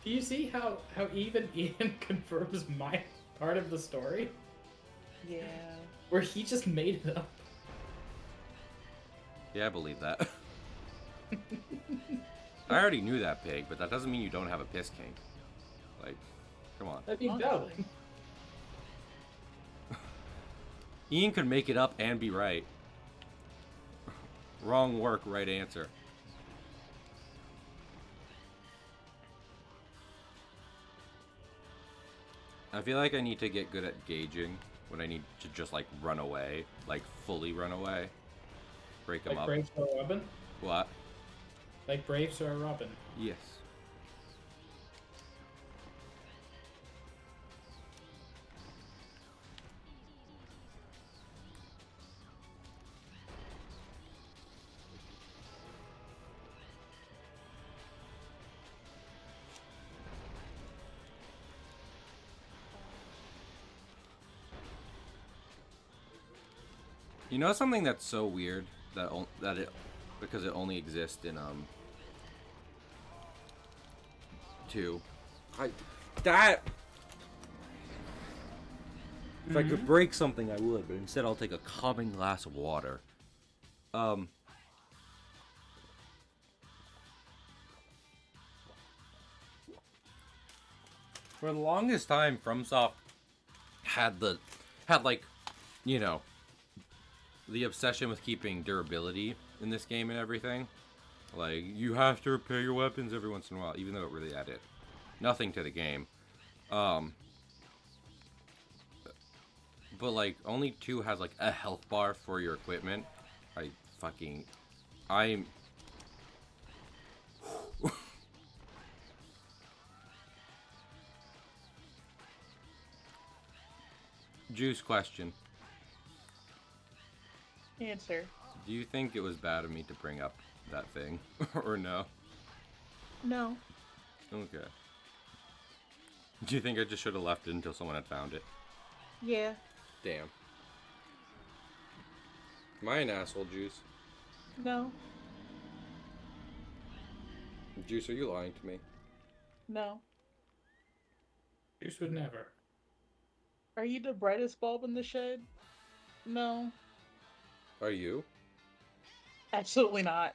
Do you see how even Ian confirms my part of the story? Yeah. Where he just made it up. Yeah, I believe that. I already knew that, Pig, but that doesn't mean you don't have a piss kink. Like, come on. That'd be valid. Ian could make it up and be right. Wrong work, right answer. I feel like I need to get good at gauging when I need to just, like, run away. Like, fully run away. Break them Like up. Brave Sir Robin? What? Like Brave Sir Robin. Yes. You know something that's so weird because it only exists in 2. If I could break something, I would, but instead I'll take a calming glass of water. For the longest time, FromSoft had like, you know, the obsession with keeping durability in this game and everything. Like, you have to repair your weapons every once in a while, even though it really added nothing to the game. But like, only 2 has like a health bar for your equipment. I'm Juice question. Answer. Do you think it was bad of me to bring up that thing? Or no? No. Okay. Do you think I just should have left it until someone had found it? Yeah. Damn. Am I an asshole, Juice? No. Juice, are you lying to me? No. Juice would never. Are you the brightest bulb in the shed? No, Are you? absolutely not.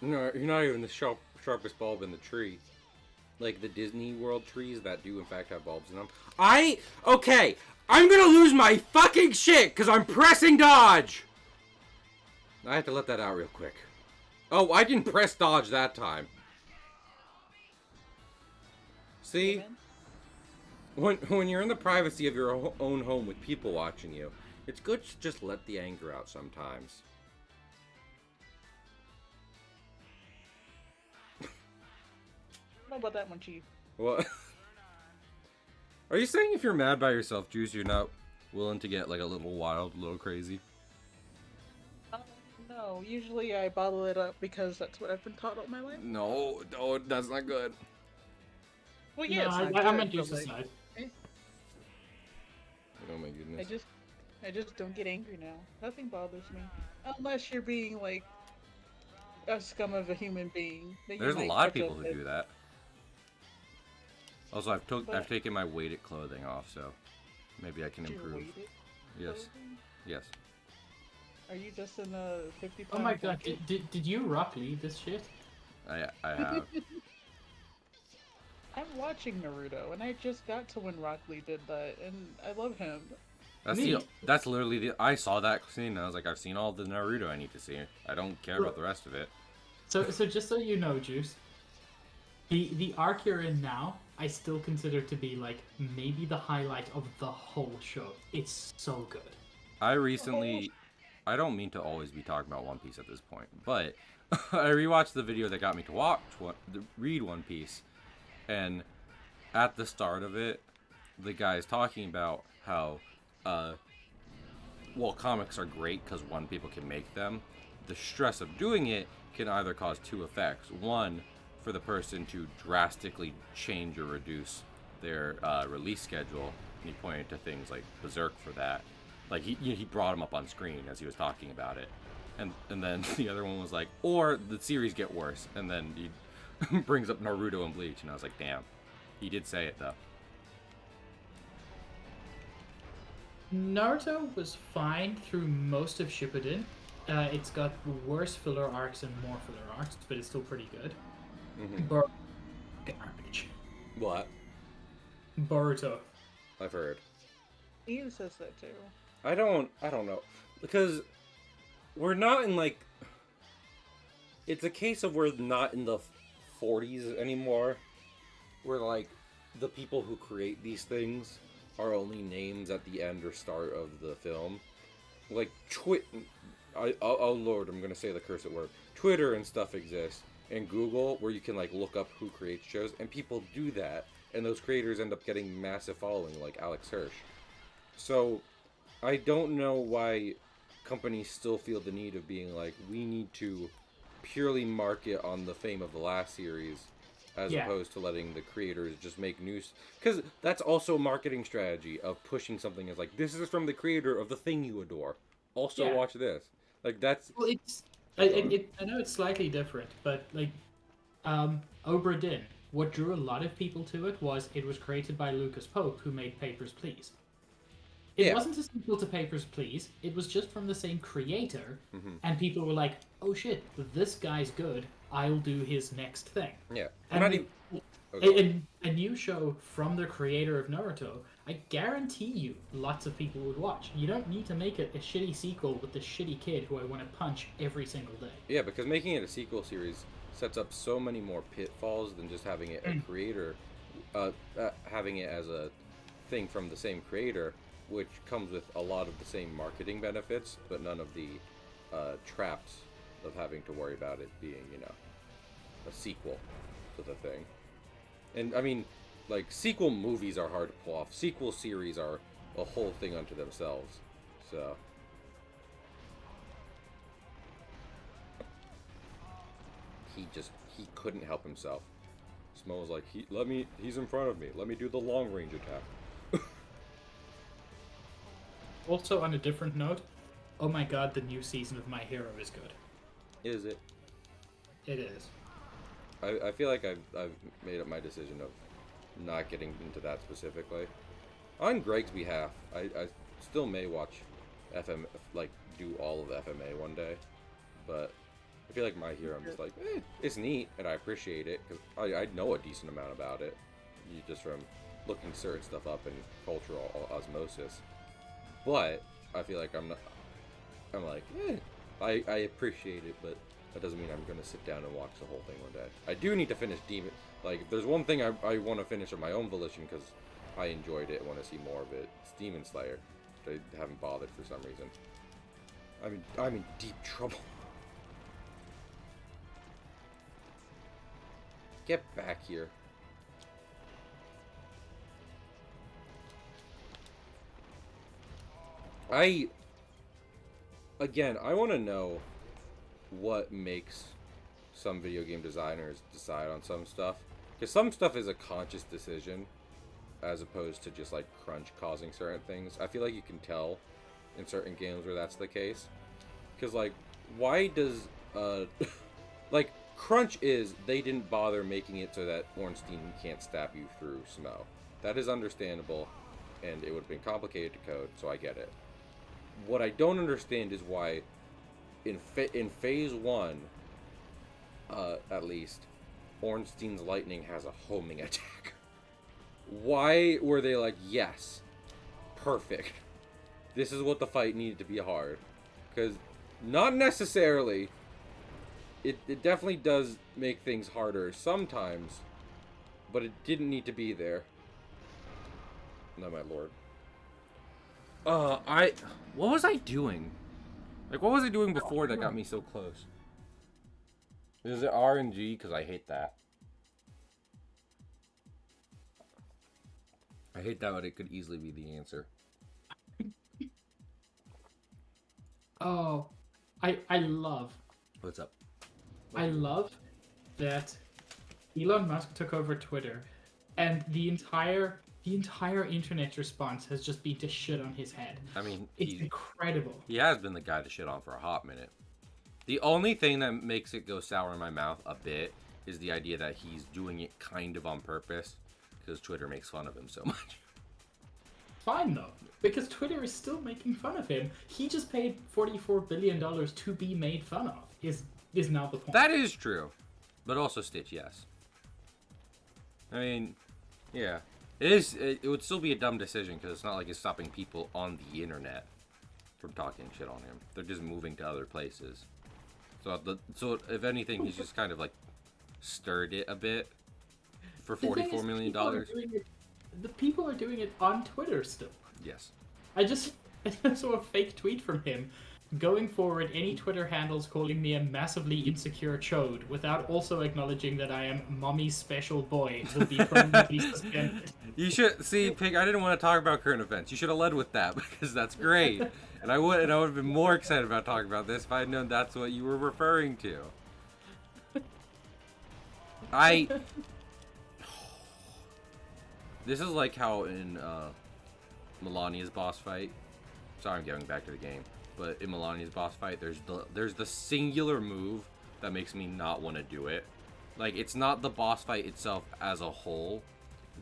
No, you're not even the sharpest bulb in the tree. Like the Disney World trees that do in fact have bulbs in them. Okay, I'm gonna lose my fucking shit because I'm pressing dodge! I had to let that out real quick. Oh, I didn't press dodge that time. See? When you're in the privacy of your own home with people watching you, it's good to just let the anger out sometimes. How about that one, Chief? What? Are you saying if you're mad by yourself, Juice, you're not willing to get like a little wild, a little crazy? No, usually I bottle it up because that's what I've been taught all my life. No, that's not good. Well, yeah, no, it's not I good, meant but, Juice's like, side. Oh my goodness. I just don't get angry now. Nothing bothers me, unless you're being like a scum of a human being. Then you There's a might lot of catch people up who with. do that. Also, But- I've taken my weighted clothing off, so maybe I can You're improve. weighted Yes, clothing? yes. Are you just in a 50 Oh pound my god, bucket? did you rock lead this shit? I have. I'm watching Naruto, and I just got to when Rock Lee did that, and I love him. Neat. That's literally the. I saw that scene and I was like, I've seen all the Naruto I need to see. I don't care about the rest of it. So just so you know, Juice, the arc you're in now, I still consider to be like maybe the highlight of the whole show. It's so good. I don't mean to always be talking about One Piece at this point, but I rewatched the video that got me to read One Piece, and at the start of it, the guy is talking about how, well, comics are great because one, people can make them. The stress of doing it can either cause two effects. One, for the person to drastically change or reduce their release schedule. And he pointed to things like Berserk for that. Like he brought him up on screen as he was talking about it, and then the other one was like, or the series get worse, and then he brings up Naruto and Bleach, and I was like, damn, he did say it though. Naruto was fine through most of Shippuden. It's got worse filler arcs and more filler arcs, but it's still pretty good. Mm-hmm. Garbage. What? Boruto. I've heard. Ian says that too. I don't know, because we're not in like. It's a case of we're not in the 40s anymore. Where like the people who create these things are only names at the end or start of the film. Like oh lord, I'm gonna say the cursed word. Twitter and stuff exists, and Google, where you can like look up who creates shows, and people do that, and those creators end up getting massive following, like Alex Hirsch. So I don't know why companies still feel the need of being like, we need to purely market on the fame of the last series, as opposed to letting the creators just make news. Because that's also a marketing strategy of pushing something as like, this is from the creator of the thing you adore. Also watch this. Like that's. Well, I know it's slightly different, but like, Obra Dinn. What drew a lot of people to it was created by Lucas Pope, who made Papers, Please. It wasn't a sequel to Papers, Please. It was just from the same creator, and people were like, "Oh shit, this guy's good. I'll do his next thing." Yeah. And a new show from the creator of Naruto, I guarantee you, lots of people would watch. You don't need to make it a shitty sequel with the shitty kid who I want to punch every single day. Yeah, because making it a sequel series sets up so many more pitfalls than just having it a creator, having it as a thing from the same creator, which comes with a lot of the same marketing benefits, but none of the traps of having to worry about it being, a sequel to the thing. And I mean, like, sequel movies are hard to pull off. Sequel series are a whole thing unto themselves. So. He couldn't help himself. Smo was like, he's in front of me. Let me do the long range attack. Also, on a different note, oh my god, the new season of My Hero is good. Is it? It is. I feel like I've made up my decision of not getting into that specifically. On Greg's behalf, I still may watch FM, like, do all of the FMA one day, but I feel like My Hero, I'm just like, it's neat, and I appreciate it, because I know a decent amount about it, just from looking certain stuff up in cultural osmosis. But I feel like I'm like, I appreciate it, but that doesn't mean I'm gonna sit down and watch the whole thing one day. I do need to finish Demon. Like, if there's one thing I want to finish of my own volition because I enjoyed it and want to see more of it, it's Demon Slayer. I haven't bothered for some reason. I'm in deep trouble. Get back here. Again, I want to know what makes some video game designers decide on some stuff. Because some stuff is a conscious decision, as opposed to just, like, crunch causing certain things. I feel like you can tell in certain games where that's the case. Because, like, why does, like, crunch is, they didn't bother making it so that Ornstein can't stab you through snow. That is understandable, and it would have been complicated to code, so I get it. What I don't understand is why, in Phase 1, at least, Ornstein's lightning has a homing attack. Why were they like, yes, perfect, this is what the fight needed to be hard? Because not necessarily. It definitely does make things harder sometimes, but it didn't need to be there. No, my lord. What was I doing? Like, what was I doing before that got me so close? Is it RNG? Because I hate that. I hate that, but it could easily be the answer. Oh, I love. What's up? I love that Elon Musk took over Twitter, and the entire internet's response has just been to shit on his head. I mean, It's incredible. he has been the guy to shit on for a hot minute. The only thing that makes it go sour in my mouth a bit is the idea that he's doing it kind of on purpose, because Twitter makes fun of him so much. Fine though, because Twitter is still making fun of him. He just paid $44 billion to be made fun of. Is now the point. That is true, but also Stitch, yes. I mean, yeah, it is. It would still be a dumb decision because it's not like it's stopping people on the internet from talking shit on him. They're just moving to other places. So if anything, he's just kind of like stirred it a bit for $44 million. The people are doing it on Twitter still. Yes. I just saw a fake tweet from him. Going forward, any Twitter handles calling me a massively insecure chode without also acknowledging that I am mommy's special boy will be permanently suspended. You should see, Pig. I didn't want to talk about current events. You should have led with that because that's great, and I would have been more excited about talking about this if I had known that's what you were referring to. This is like how in Melania's boss fight. Sorry, I'm getting back to the game. But in Melania's boss fight, there's the singular move that makes me not want to do it. Like, it's not the boss fight itself as a whole.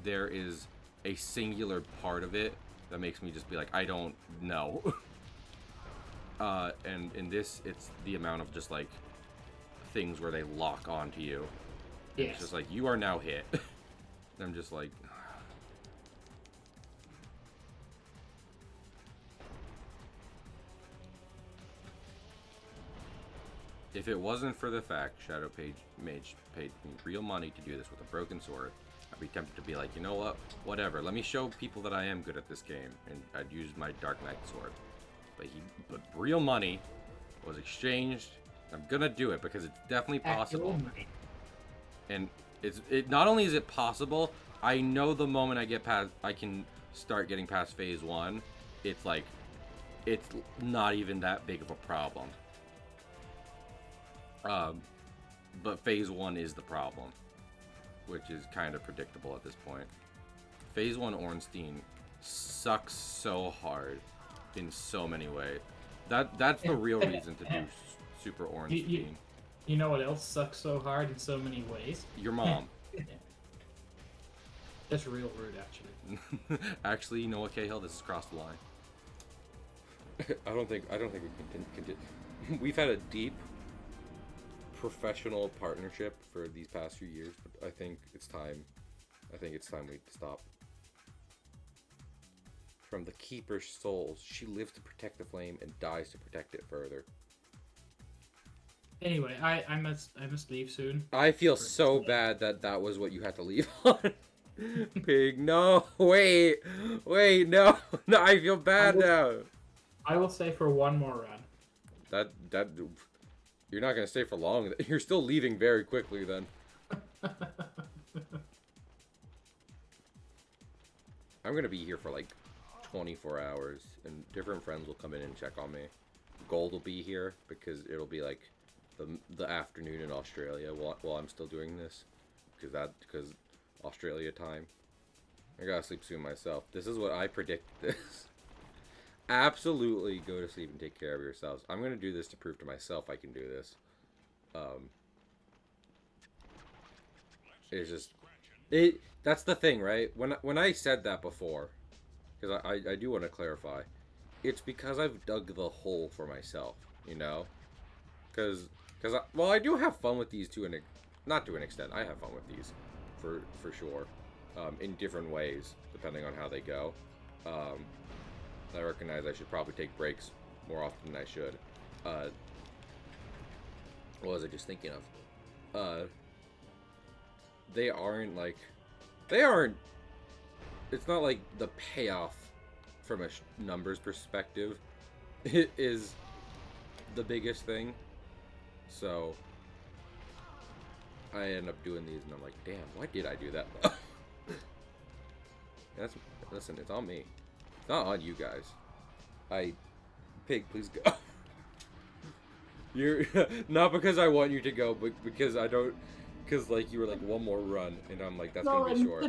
There is a singular part of it that makes me just be like, I don't know. And in this, it's the amount of just like things where they lock onto you. Yes. It's just like, you are now hit. I'm just like, if it wasn't for the fact Shadow Mage paid me real money to do this with a broken sword, I'd be tempted to be like, you know what? Whatever. Let me show people that I am good at this game, and I'd use my Dark Knight sword. But real money was exchanged. I'm gonna do it because it's definitely possible. And it not only is it possible, I know the moment I can start getting past phase 1, it's like, it's not even that big of a problem. But phase 1 is the problem, which is kind of predictable at this point. Phase 1 Ornstein sucks so hard in so many ways. That's the real reason to do Super Ornstein. You know what else sucks so hard in so many ways? Your mom. That's real rude, actually. Actually, you know what, Cahill? This has crossed the line. I don't think we can continue. We've had a deep professional partnership for these past few years, but I think it's time. I think it's time we stop. From the Keeper's souls, she lives to protect the flame and dies to protect it further. Anyway, I must leave soon. I feel so bad that was what you had to leave on. Pig, no, wait, no, I feel bad now. I will stay for one more run. That, you're not gonna stay for long. You're still leaving very quickly then. I'm gonna be here for like 24 hours, and different friends will come in and check on me. Gold will be here because it'll be like the afternoon in Australia while I'm still doing this, because Australia time. I gotta sleep soon myself. This is what I predict this. Absolutely go to sleep and take care of yourselves. I'm gonna do this to prove to myself I can do this. It's just that's the thing, right? When I said that before, because I do want to clarify, it's because I've dug the hole for myself, you know? Because I do have fun with these not to an extent. I have fun with these, for sure, in different ways depending on how they go. I recognize I should probably take breaks more often than I should. What was I just thinking of? They aren't. It's not like the payoff from a numbers perspective is the biggest thing. So I end up doing these, and I'm like, damn, why did I do that? Listen, it's on me. It's not on you guys. Pig, please go. You're not because I want you to go, but because I don't. Because like you were like one more run, and I'm like that's gonna be short.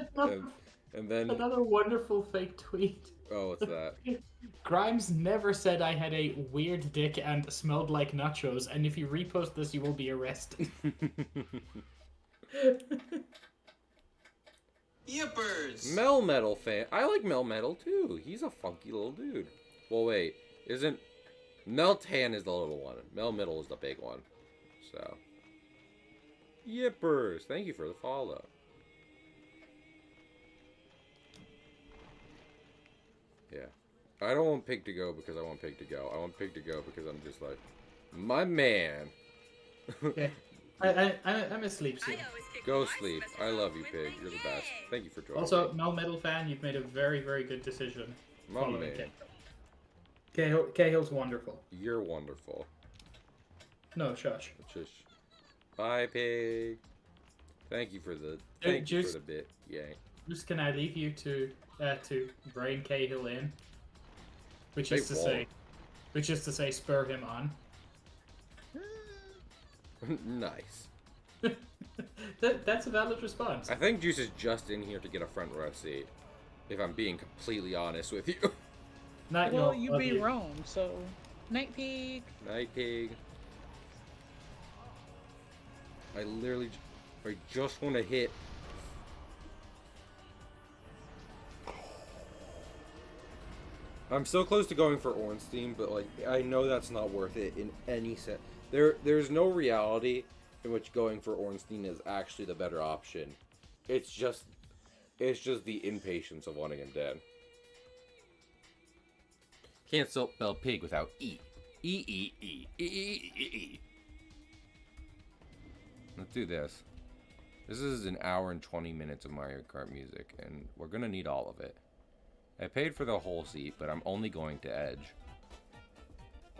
And then another wonderful fake tweet. Oh, what's that? Grimes never said I had a weird dick and smelled like nachos, and if you repost this, you will be arrested. Yippers! Melmetal fan. I like Melmetal too. He's a funky little dude. Well, wait, isn't Meltan is the little one? Melmetal is the big one. So, Yippers. Thank you for the follow. Yeah. I don't want Pig to go because I want Pig to go. I want Pig to go because I'm just like, my man. Okay. I'm asleep soon. Go sleep. I love you, Pig. You're the best. Thank you for joining Also, me. Mel Metal fan, you've made a very, very good decision. My man. Cahill's wonderful. You're wonderful. No, shush. Just bye, Pig. Thank you for the bit. Yay. Just can I leave you to brain Cahill in, which is to say, spur him on. Nice. That's a valid response. I think Juice is just in here to get a front row seat. If I'm being completely honest with you. Well, you be wrong, so Night Pig. Night Pig. I literally, I just want to hit. I'm so close to going for Ornstein, but like I know that's not worth it in any sense. There's no reality in which going for Ornstein is actually the better option. It's just the impatience of wanting him dead. Can't spell pig without E. E. Let's do this. This is an hour and 20 minutes of Mario Kart music, and we're gonna need all of it. I paid for the whole seat, but I'm only going to Edge.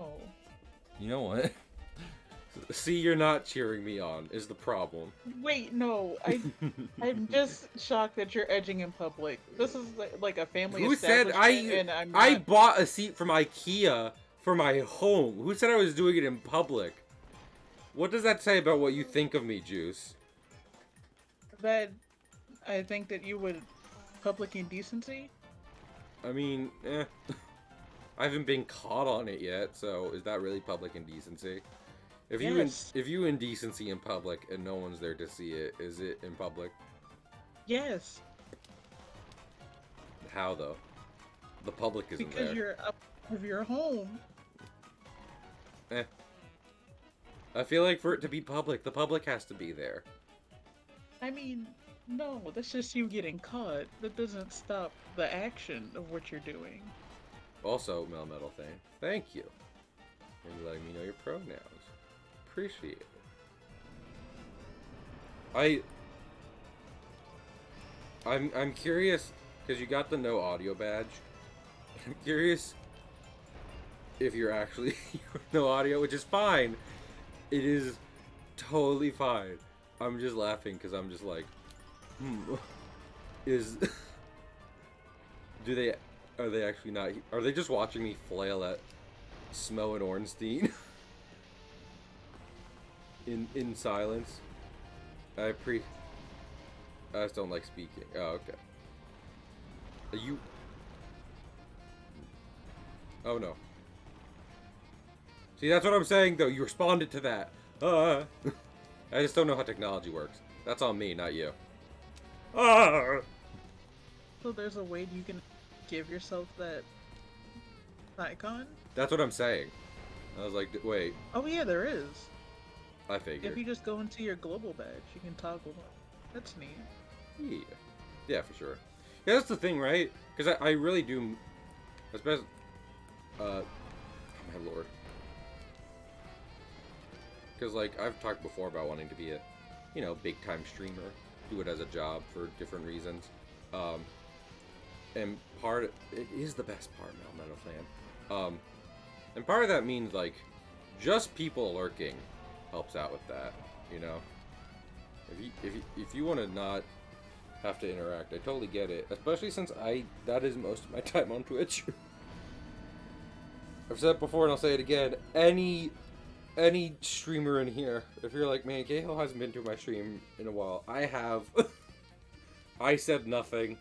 Oh. You know what? See, you're not cheering me on, is the problem. Wait, no. I'm just shocked that you're edging in public. This is like a family Who said establishment, and I'm not... I bought a seat from IKEA for my home? Who said I was doing it in public? What does that say about what you think of me, Juice? That I think that you would public indecency? I mean, I haven't been caught on it yet, so is that really public indecency? If Yes. if you indecency in public and no one's there to see it, is it in public? Yes, How though? The public isn't because there. you're up of your home. Eh. I feel like for it to be public, the public has to be there. I mean, no, that's just you getting caught. That doesn't stop the action of what you're doing. Also, Melmetal thing, thank you. And you letting me know your pronouns. Appreciate it. I'm curious because you got the no audio badge. I'm curious if you're actually no audio, which is fine. It is totally fine. I'm just laughing because I'm just like, is are they actually not? Are they just watching me flail at Smo and Ornstein in silence? I just don't like speaking. Oh, okay. Are you? Oh no. See, that's what I'm saying though. You responded to that. I just don't know how technology works. That's on me, not you. So there's a way you can give yourself that icon? That's what I'm saying. I was like, wait, Oh yeah, there is. I If figured. you just go into your global badge, you can toggle it. That's neat. Yeah. Yeah, for sure. Yeah, that's the thing, right? Because I really do... Especially... Oh my lord. Because, like, I've talked before about wanting to be a, big-time streamer. Do it as a job for different reasons. And it is the best part, Metal Fan. And part of that means, like, just people lurking helps out with that, you know? If you want to not have to interact, I totally get it. Especially since that is most of my time on Twitch. I've said it before and I'll say it again. Any streamer in here, if you're like, man, Cahill hasn't been to my stream in a while, I have. I said nothing.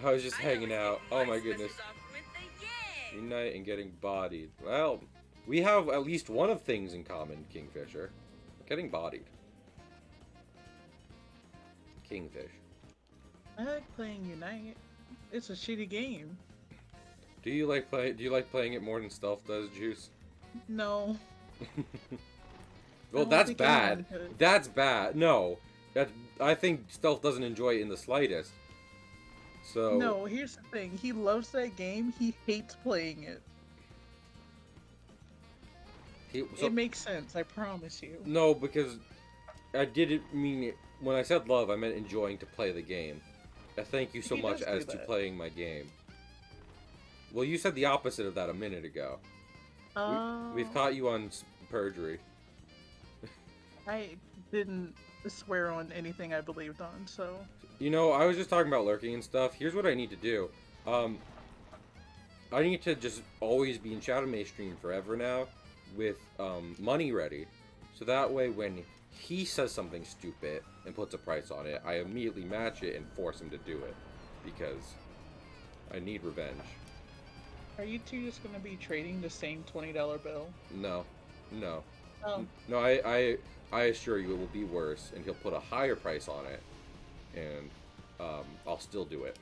I was just hanging out. Oh my goodness. Unite and getting bodied. Well, we have at least one of things in common, Kingfisher. Getting bodied. Kingfish. I like playing Unite. It's a shitty game. Do you like playing it more than Stealth does, Juice? No. Well, don't that's think bad. anyone could. That's bad. No. I think Stealth doesn't enjoy it in the slightest. So No, here's the thing. He loves that game. He hates playing it. It makes sense, I promise you. No, because I didn't mean it. When I said love, I meant enjoying to play the game. I thank you so He much does do as to that. playing my game. Well, you said the opposite of that a minute ago. We've caught you on perjury. I didn't swear on anything I believed on, so... You know, I was just talking about lurking and stuff. Here's what I need to do. I need to just always be in Shadow Mage stream forever now with money ready. So that way when he says something stupid and puts a price on it, I immediately match it and force him to do it. Because I need revenge. Are you two just gonna be trading the same $20 bill? No. No. Oh. No, I assure you it will be worse, and he'll put a higher price on it, and I'll still do it.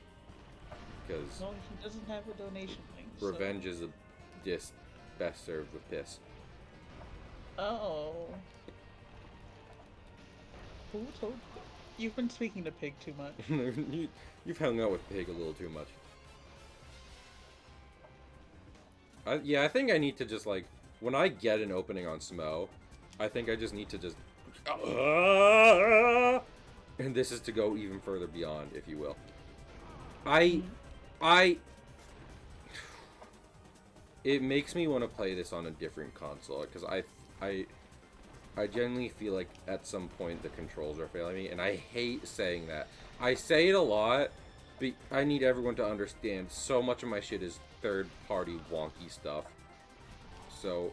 Because No, he doesn't have a donation link. so- revenge is a dish best served with piss. Oh. Who told you? You've been speaking to Pig too much. You've hung out with Pig a little too much. Yeah, I think I need to just, like, when I get an opening on Smo, I think I just need to just... And this is to go even further beyond, if you will. It makes me want to play this on a different console, because I genuinely feel like at some point the controls are failing me, and I hate saying that. I say it a lot, but I need everyone to understand so much of my shit is third-party wonky stuff. So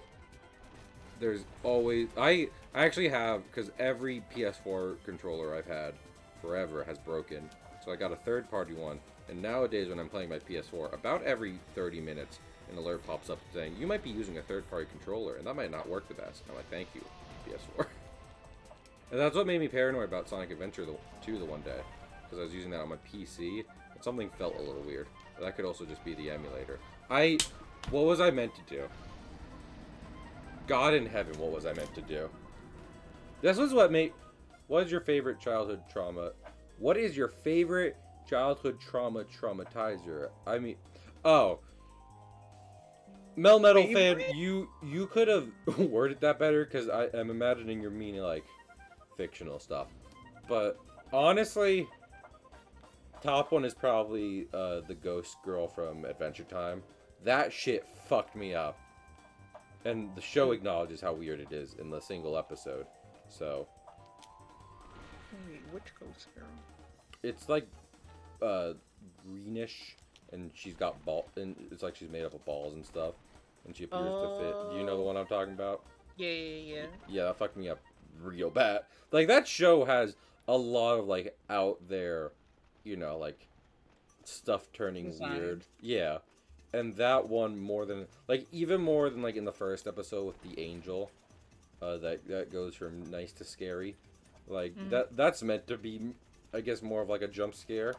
there's always I actually have, because every PS4 controller I've had forever has broken. So I got a third-party one, and nowadays when I'm playing my PS4, about every 30 minutes an alert pops up saying, you might be using a third-party controller, and that might not work the best. And I'm like, thank you, PS4. And that's what made me paranoid about Sonic Adventure 2 the one day. Because I was using that on my PC, and something felt a little weird. But that could also just be the emulator. What was I meant to do? God in heaven, what was I meant to do? This was what is your favorite childhood trauma? What is your favorite childhood traumatizer? I mean, oh. Melmetal fan, you could have worded that better, because I'm imagining you're meaning, like, fictional stuff. But, honestly, top one is probably the ghost girl from Adventure Time. That shit fucked me up. And the show acknowledges how weird it is in the single episode. So. Wait, which ghost girl? It's like greenish, and she's got and it's like she's made up of balls and stuff, and she appears to fit. Do you know the one I'm talking about? Yeah. Yeah, that fucked me up real bad. Like, that show has a lot of, like, out there, you know, like, stuff turning weird. Yeah. And that one more than, like, even more than, like, in the first episode with the angel, that goes from nice to scary. Like, that's meant to be, I guess, more of, like, a jump scare.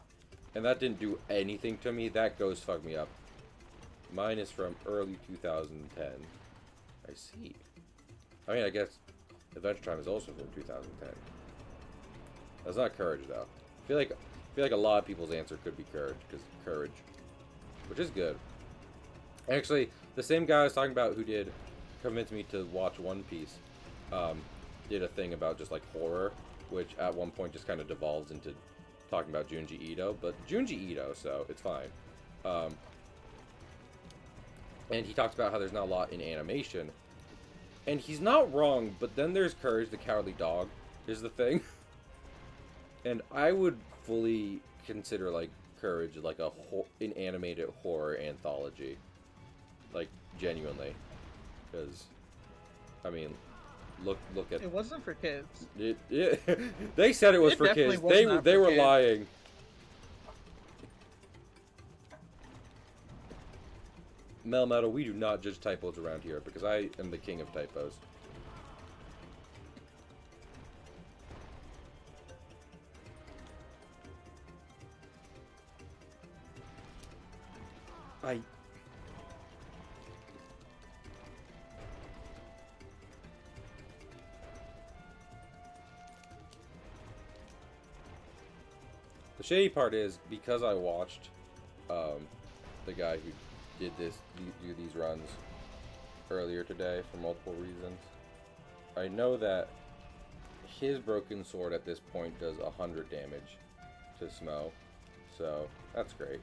And that didn't do anything to me. That ghost fucked me up. Mine is from early 2010. I see. I mean, I guess Adventure Time is also from 2010. That's not Courage, though. I feel like a lot of people's answer could be Courage, because Courage, which is good. Actually, the same guy I was talking about who did convince me to watch One Piece, did a thing about just, like, horror, which at one point just kind of devolves into talking about Junji Ito, but Junji Ito, so it's fine. And he talks about how there's not a lot in animation, and he's not wrong, but then there's Courage the Cowardly Dog, is the thing. And I would fully consider, like, Courage like an animated horror anthology. Like, genuinely. Because, I mean, look at... It wasn't for kids. They said it was It for definitely kids. was They not they for were kids. lying. Melmetal, we do not judge typos around here, because I am the king of typos. The shady part is, because I watched the guy who did do these runs earlier today for multiple reasons, I know that his broken sword at this point does 100 damage to Smo, so that's great.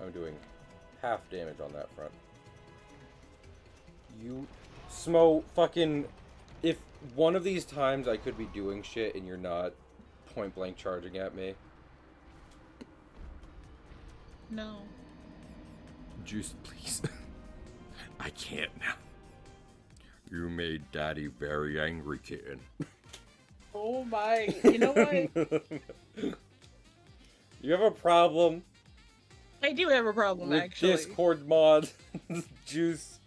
I'm doing half damage on that front. You, Smo, fucking... If one of these times I could be doing shit and you're not point blank charging at me. No. Juice, please. I can't now. You made Daddy very angry, kitten. Oh my. You know what? You have a problem I do have a problem, with actually. Discord mod, Juice?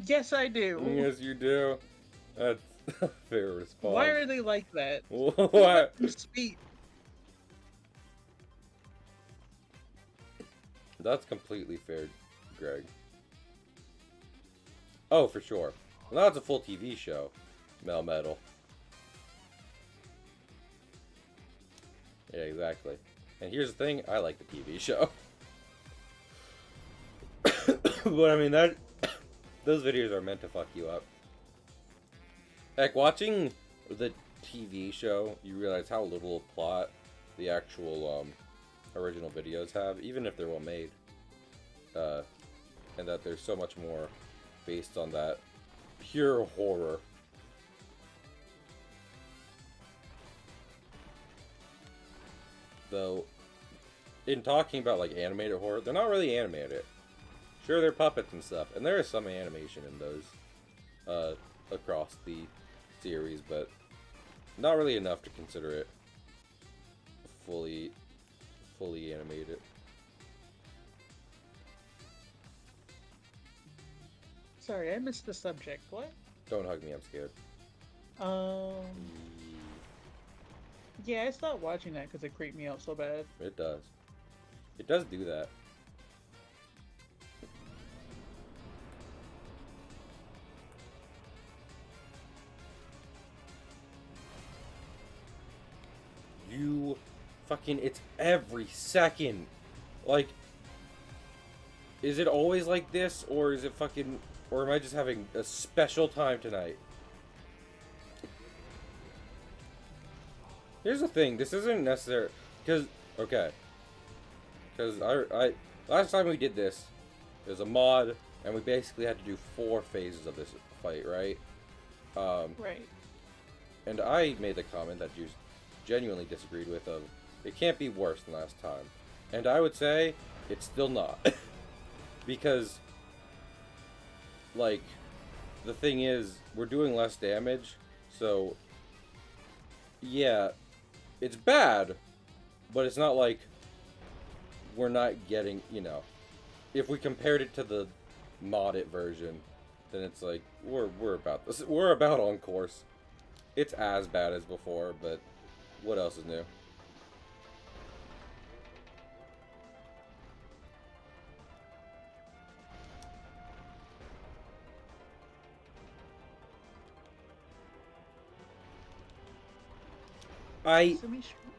Yes, I do. Yes, you do. That's a fair response. Why are they like that? What? Speak. That's completely fair, Greg. Oh, for sure. Well, now it's a full TV show, Melmetal. Yeah, exactly. And here's the thing, I like the TV show. But I mean, those videos are meant to fuck you up. Like, watching the TV show, you realize how little plot the actual original videos have, even if they're well made. And that there's so much more based on that pure horror. Though, in talking about, like, animated horror, they're not really animated. Sure, they're puppets and stuff, and there is some animation in those, across the series, but not really enough to consider it fully fully animate it. Sorry, I missed the subject. What? Don't hug me, I'm scared. Yeah, I stopped watching that because it creeped me out so bad. It does. It does do that. You fucking, it's every second. Like, is it always like this, or is it fucking, or am I just having a special time tonight? Here's the thing, this isn't necessary, because, okay. Because I last time we did this, it was a mod, and we basically had to do 4 phases of this fight, right? Right. And I made the comment that you genuinely disagreed with of, it can't be worse than last time. And I would say, it's still not. Because, like, the thing is, we're doing less damage, so, yeah, it's bad, but it's not like we're not getting, you know, if we compared it to the modded version, then it's like, we're about this, we're about on course. It's as bad as before, but what else is new?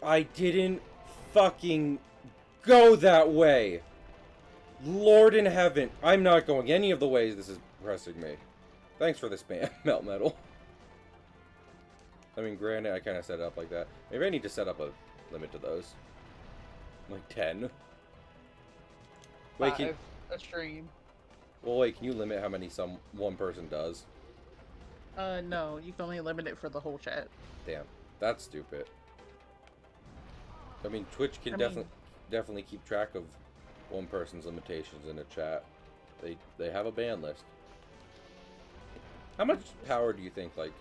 I didn't fucking go that way. Lord in heaven. I'm not going any of the ways this is pressing me. Thanks for the spam, Melt Metal. I mean, granted, I kind of set it up like that. Maybe I need to set up a limit to those. Like 10. Wait, can, 5 a stream. well, wait, can you limit how many one person does? No, you can only limit it for the whole chat. Damn, that's stupid. I mean, Twitch can definitely keep track of one person's limitations in a chat. They have a ban list. How much power do you think, like,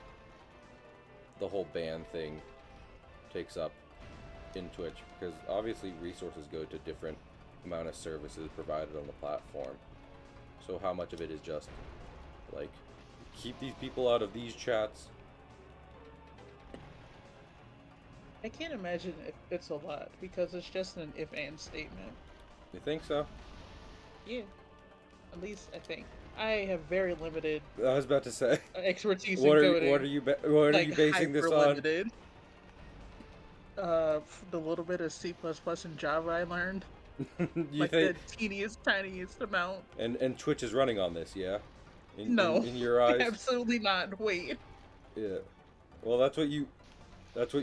the whole ban thing takes up in Twitch? Because obviously resources go to different amount of services provided on the platform. So how much of it is just, like, keep these people out of these chats? I can't imagine if it's a lot because it's just an if-and statement. You think so? Yeah, at least I think. I have very limited I was about to say. expertise What in are coding. what are you basing this on? Hyper-limited. The little bit of C++ and Java I learned, You like think? the teeniest, tiniest amount. And Twitch is running on this, yeah? No, in your eyes? absolutely not. Wait. Yeah. Well, that's what you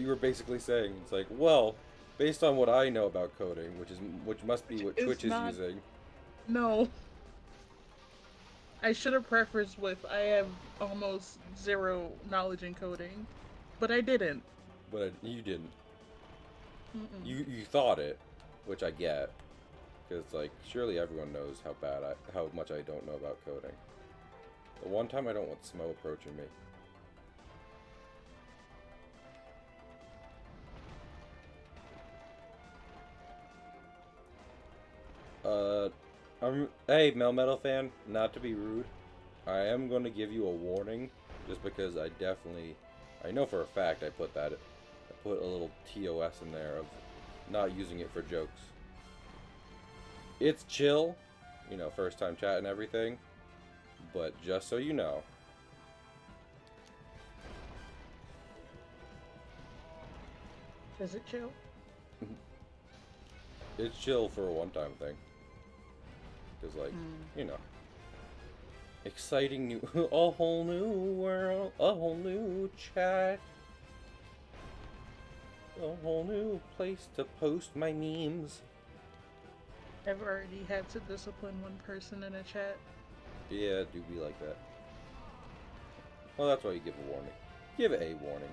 were basically saying. It's like, well, based on what I know about coding, which must be what It's Twitch is not- using. No. I should have prefaced with I have almost 0 knowledge in coding, but I didn't. But you didn't. Mm-mm. You thought it, which I get, because like surely everyone knows how much I don't know about coding. The one time I don't want Smo approaching me. Hey, Melmetal fan, not to be rude, I am going to give you a warning, just because I know for a fact I put a little TOS in there of not using it for jokes. It's chill, you know, first time chat and everything, but just so you know. Is it chill? It's chill for a one-time thing. Because, like, you know, exciting new, a whole new world, a whole new chat, a whole new place to post my memes. I've already had to discipline one person in a chat. Yeah, it do be like that. Well, that's why you give a warning. Give a warning.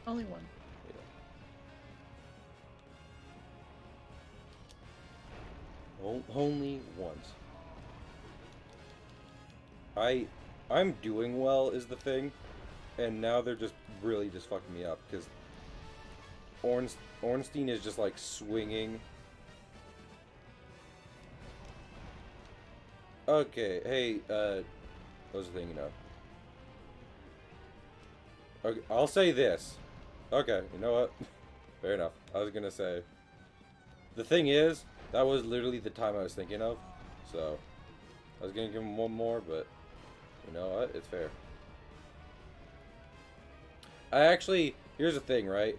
Only one. Only once. I'm doing well is the thing, and now they're just really just fucking me up because Ornstein is just like swinging. Okay, hey, what was the thing, you know? Okay, I'll say this. Okay, you know what? Fair enough. I was gonna say. The thing is, that was literally the time I was thinking of. So, I was gonna give him one more, but you know what? It's fair. Here's the thing, right?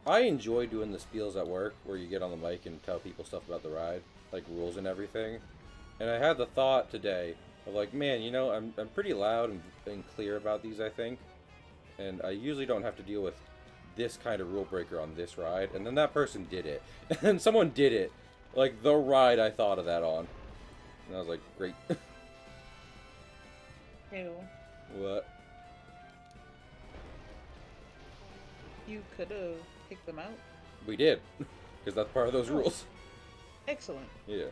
I enjoy doing the spiels at work where you get on the mic and tell people stuff about the ride, like rules and everything. And I had the thought today of like, man, you know, I'm pretty loud and clear about these, I think. And I usually don't have to deal with this kind of rule breaker on this ride. And then that person did it. And then someone did it. Like, the ride I thought of that on. And I was like, great. Ew. What? You could have kicked them out. We did. Because that's part of those rules. Excellent. Yeah.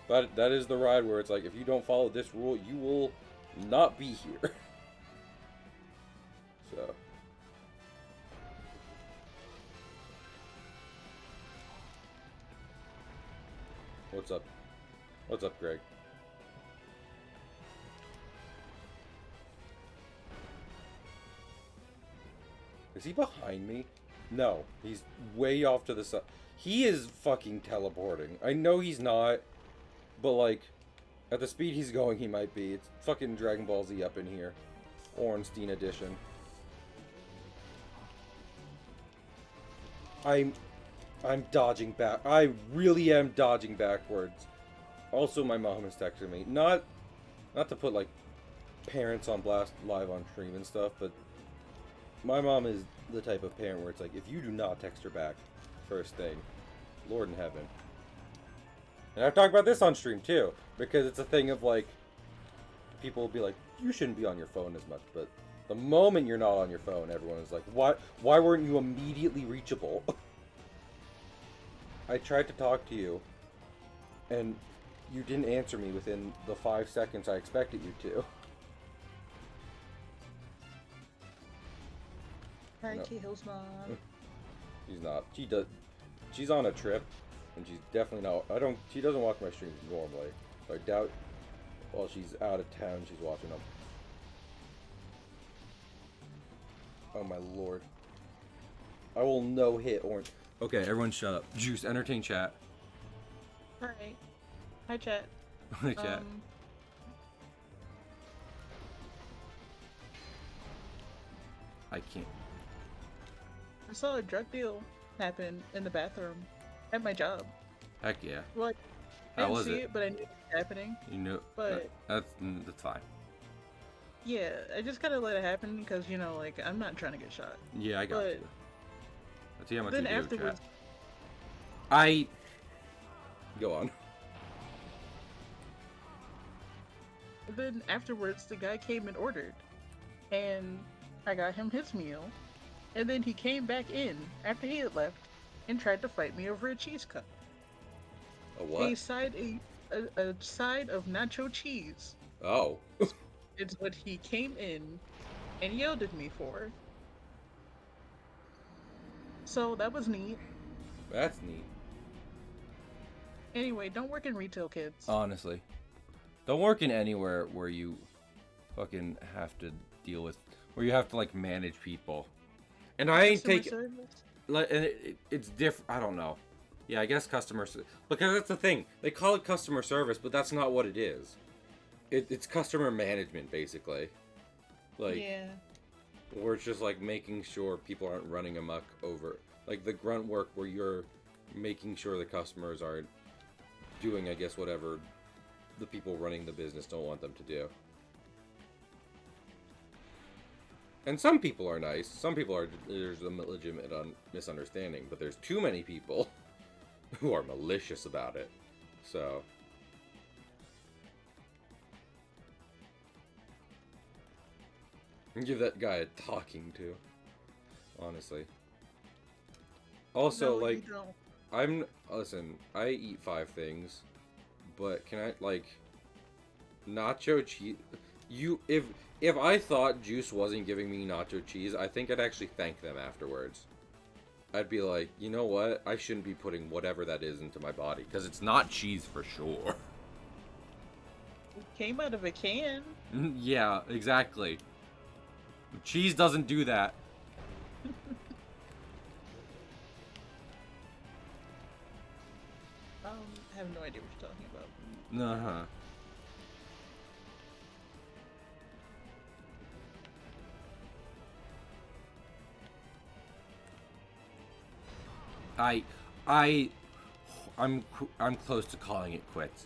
But that is the ride where it's like, if you don't follow this rule, you will not be here. So. What's up? What's up, Greg? Is he behind me? No, he's way off to the side. He is fucking teleporting. I know he's not, but like, at the speed he's going, he might be. It's fucking Dragon Ball Z up in here. Ornstein edition. I'm dodging back. I really am dodging backwards. Also, my mom is texting me. Not to put like parents on blast live on stream and stuff, but my mom is the type of parent where it's like, if you do not text her back first thing, Lord in heaven. And I've talked about this on stream too, because it's a thing of like, people will be like, you shouldn't be on your phone as much, but the moment you're not on your phone, everyone is like, why weren't you immediately reachable? I tried to talk to you, and you didn't answer me within the 5 seconds I expected you to. Hi, No. Kihill's mom. She's not. She's on a trip, and she's definitely not. She doesn't watch my streams normally. So I doubt while she's out of town, she's watching them. Oh my lord. I will no hit orange. Okay, everyone shut up. Juice, entertain chat. Alright. Hi, chat. Hi, chat. I can't. I saw a drug deal happen in the bathroom at my job. Heck yeah. Well, I How didn't was see it? it, but I knew it was happening. You know, But- that's fine. Yeah, I just gotta let it happen because, you know, like, I'm not trying to get shot. Yeah, I got But you. Let's see how much then you do, afterwards, chat. Go on. then afterwards, the guy came and ordered, and I got him his meal, and then he came back in after he had left and tried to fight me over a cheese cup. A what? A side of nacho cheese. Oh. It's what he came in and yelled at me for. So that was neat. That's neat. Anyway, don't work in retail, kids. Honestly. Don't work in anywhere where you fucking have to deal with, where you have to like manage people. And I ain't Customer taking, service? like, and it's different. I don't know. Yeah, I guess because that's the thing. They call it customer service, but that's not what it is. It's customer management, basically. Like, Yeah. where it's just like making sure people aren't running amok over, like the grunt work where you're making sure the customers aren't doing, I guess, whatever the people running the business don't want them to do. And some people are nice. Some people are, there's a legitimate misunderstanding, but there's too many people who are malicious about it. So, give that guy a talking to, honestly. Also, No, you like, don't. listen, I eat 5 things, but can I, like, nacho cheese? If I thought Juice wasn't giving me nacho cheese, I think I'd actually thank them afterwards. I'd be like, you know what? I shouldn't be putting whatever that is into my body because it's not cheese for sure. It came out of a can. Yeah, exactly. Cheese doesn't do that. I have no idea what you're talking about. Uh-huh. I, I, I'm close to calling it quits.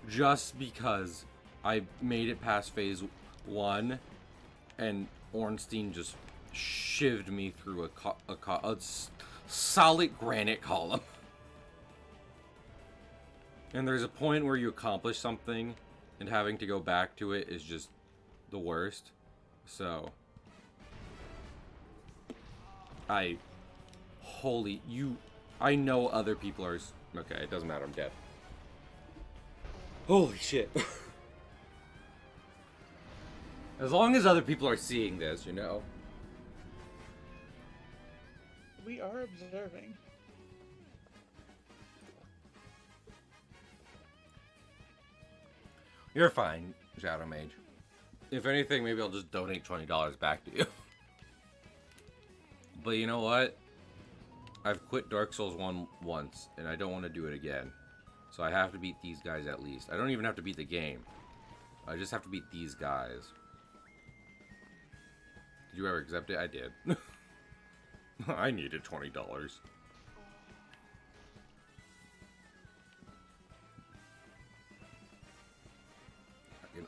Just because I made it past phase 1, and Ornstein just shivved me through a solid granite column. And there's a point where you accomplish something, and having to go back to it is just the worst. So, I know other people are. Okay, it doesn't matter. I'm dead. Holy shit. As long as other people are seeing this, you know. We are observing. You're fine, Shadow Mage. If anything, maybe I'll just donate $20 back to you. But you know what? I've quit Dark Souls 1 once, and I don't want to do it again. So I have to beat these guys at least. I don't even have to beat the game. I just have to beat these guys. Did you ever accept it? I did. I needed $20.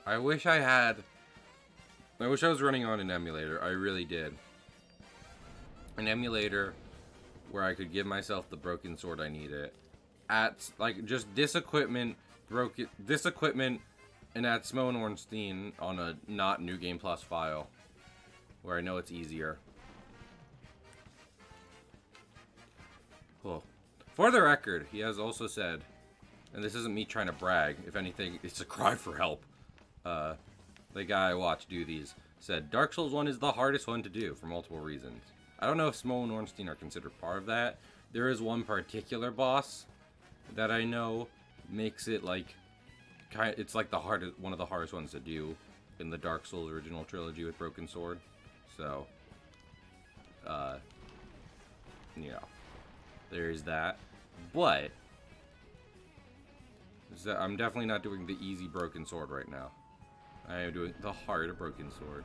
I wish I was running on an emulator. I really did. An emulator where I could give myself the broken sword I needed. At, like, just this equipment, and add Smo and Ornstein on a not New Game Plus file. Where I know it's easier. Cool. For the record, he has also said, and this isn't me trying to brag, if anything, it's a cry for help. The guy I watched do these said, Dark Souls 1 is the hardest one to do for multiple reasons. I don't know if Smo and Ornstein are considered part of that. There is one particular boss that I know makes it like, it's like one of the hardest ones to do in the Dark Souls original trilogy with Broken Sword. So, you know, there's that. But I'm definitely not doing the easy Broken Sword right now. I am doing the hard Broken Sword.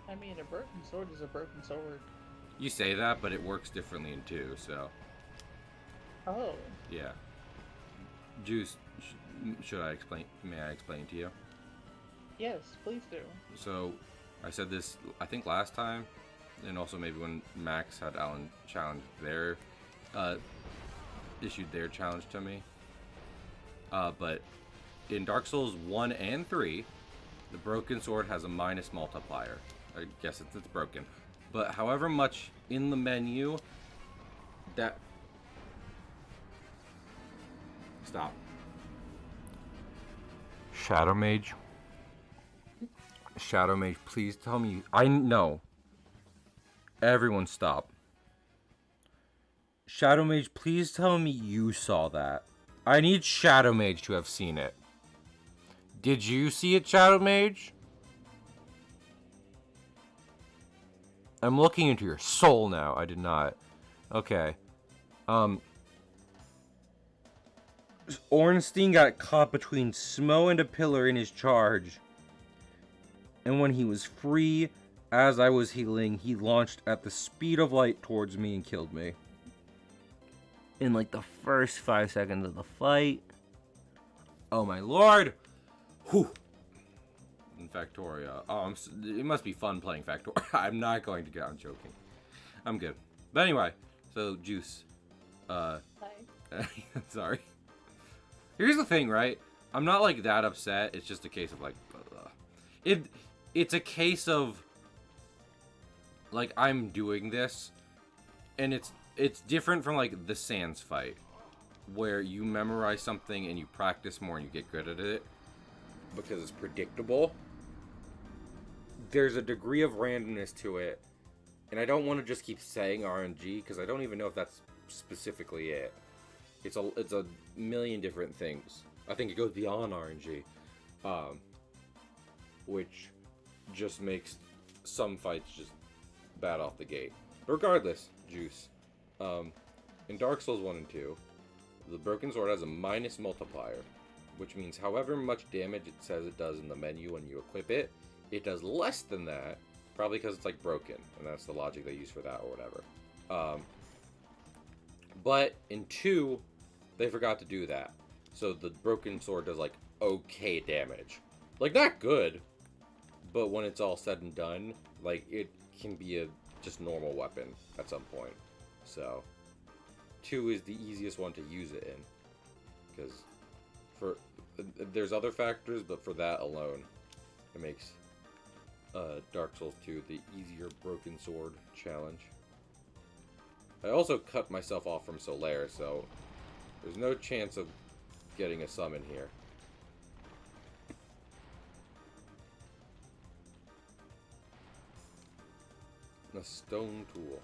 I mean, a broken sword is a broken sword. You say that, but it works differently in 2, so. Oh. Yeah. Juice, should I explain? May I explain to you? Yes, please do. So, I said this, I think last time, and also maybe when Max had Alan challenge issued their challenge to me. But in Dark Souls 1 and 3, the Broken Sword has a minus multiplier. I guess it's broken. But however much in the menu that... Stop. Shadow Mage, please tell me... I know. Everyone stop. Shadow Mage, please tell me you saw that. I need Shadow Mage to have seen it. Did you see it, Shadow Mage? I'm looking into your soul now. I did not. Okay. Ornstein got caught between Smo and a pillar in his charge. And when he was free, as I was healing, he launched at the speed of light towards me and killed me. In like the first 5 seconds of the fight. Oh my lord! Whew. In Factoria. Oh, it must be fun playing Factoria. I'm not going to get on joking. I'm good. But anyway, so Juice. Hi. Sorry. Here's the thing, right? I'm not like that upset. It's just a case of like, it's a case of like I'm doing this, and it's different from like the Sans fight, where you memorize something and you practice more and you get good at it because it's predictable. There's a degree of randomness to it and I don't want to just keep saying RNG because I don't even know if that's specifically it. It's a million different things. I think it goes beyond RNG, which just makes some fights just bad off the gate. But regardless, Juice. In Dark Souls 1 and 2, the Broken Sword has a minus multiplier, which means however much damage it says it does in the menu when you equip it, it does less than that, probably because it's like broken, and that's the logic they use for that or whatever. But in 2, they forgot to do that. So the Broken Sword does like okay damage. Like not good, but when it's all said and done, like it can be a just normal weapon at some point. So 2 is the easiest one to use it in, because for there's other factors, but for that alone, it makes Dark Souls 2 the easier Broken Sword challenge. I also cut myself off from Solaire, so there's no chance of getting a summon here. A stone tool.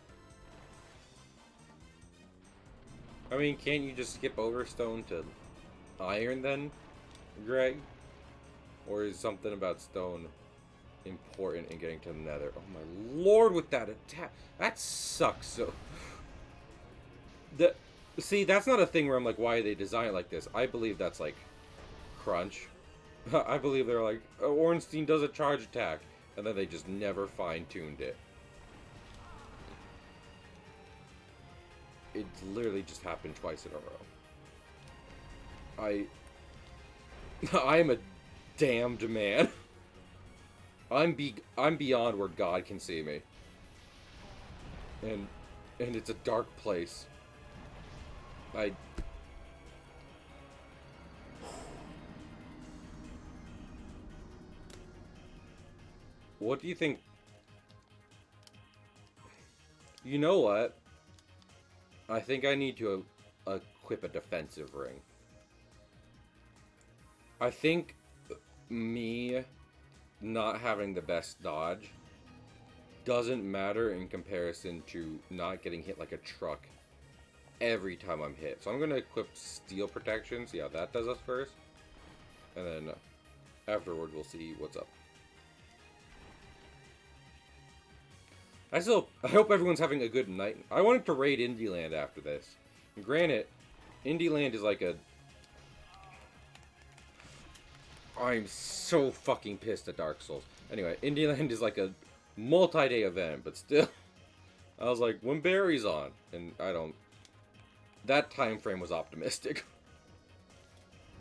I mean, can't you just skip over stone to iron then, Greg? Or is something about stone important in getting to the nether? Oh my lord, with that attack. That sucks so. See, that's not a thing where I'm like, why they design it like this? I believe that's like crunch. I believe they're like, oh, Ornstein does a charge attack, and then they just never fine-tuned it. It literally just happened twice in a row. I am a damned man. I'm beyond where God can see me. And it's a dark place. What do you think? You know what? I think I need to equip a defensive ring. I think me not having the best dodge doesn't matter in comparison to not getting hit like a truck every time I'm hit. So I'm going to equip steel protection, see how that does us first. And then afterward we'll see what's up. I hope everyone's having a good night. I wanted to raid Indie Land after this. And granted, Indie Land is like a... I'm so fucking pissed at Dark Souls. Anyway, Indie Land is like a multi-day event, but still... I was like, when Barry's on? And I don't... That time frame was optimistic.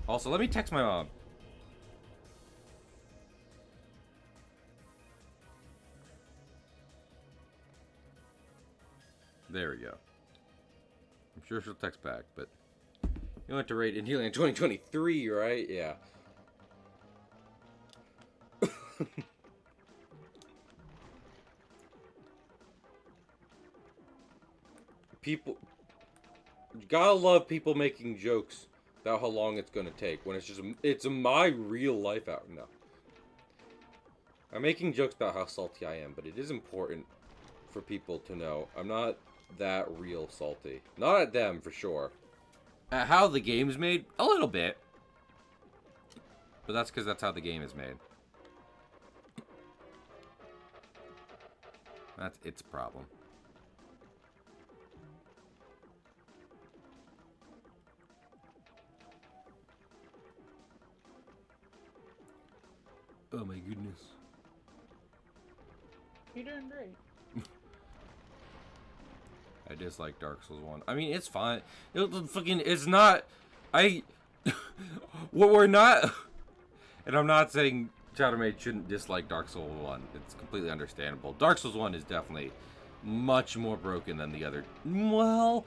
Also, let me text my mom. There we go. I'm sure she'll text back, but you went to raid Indie Land 2023, right? Yeah. People, you gotta love people making jokes about how long it's gonna take when it's my real life out now. I'm making jokes about how salty I am, but it is important for people to know I'm not that real salty. Not at them, for sure. At how the game's made? A little bit. But that's because that's how the game is made. That's its problem. Oh my goodness. You're doing great. I dislike Dark Souls 1. I mean, it's fine. It's not... What we're not... And I'm not saying Chattermate shouldn't dislike Dark Souls 1. It's completely understandable. Dark Souls 1 is definitely much more broken than the other... Well...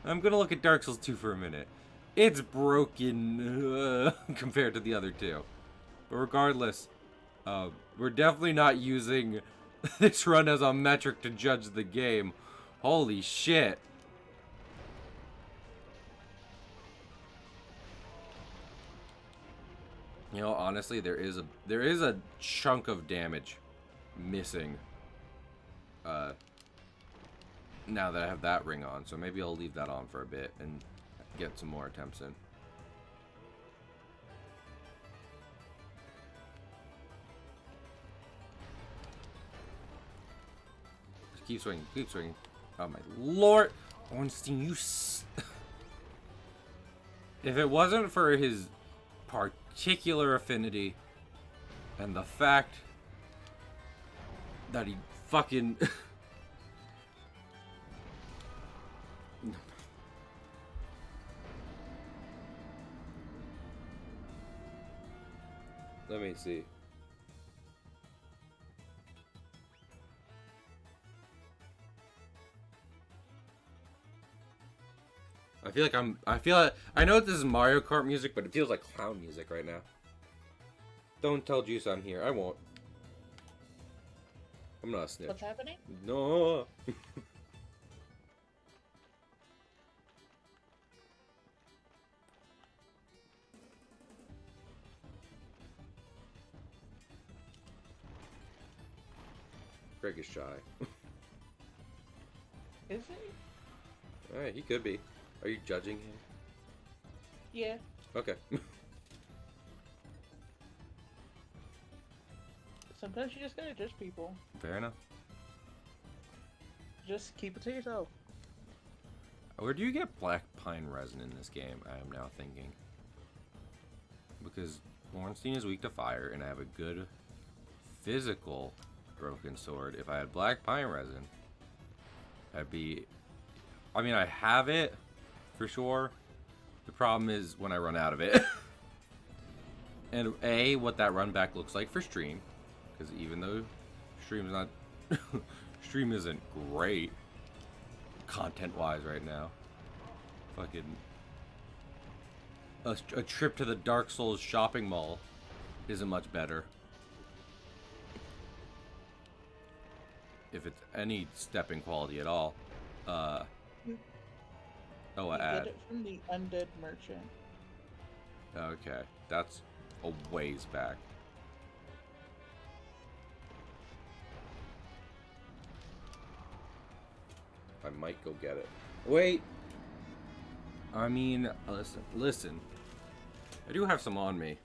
I'm gonna look at Dark Souls 2 for a minute. It's broken compared to the other two. But regardless, we're definitely not using... this run as a metric to judge the game. Holy shit. You know, honestly, there is a chunk of damage missing now that I have that ring on, so maybe I'll leave that on for a bit and get some more attempts in. Just keep swinging, keep swinging. Oh my lord! Ornstein, you If it wasn't for his particular affinity and the fact that he fucking... Let me see. I know this is Mario Kart music, but it feels like clown music right now. Don't tell Juice I'm here. I won't. I'm not a snitch. What's happening? No. Greg is shy. Is he? Alright, he could be. Are you judging him? Yeah. Okay. Sometimes you just gotta judge people. Fair enough. Just keep it to yourself. Where do you get black pine resin in this game? I am now thinking. Because Ornstein is weak to fire, and I have a good physical broken sword. If I had black pine resin, I'd be... I mean, I have it, for sure. The problem is when I run out of it. And A, what that run back looks like for stream. Because even though stream's not... stream isn't great content-wise right now. Fucking... A trip to the Dark Souls shopping mall isn't much better. If it's any step in quality at all. Oh, You ad. get it from the Undead Merchant. Okay, that's a ways back. I might go get it. Wait! I mean, listen. I do have some on me.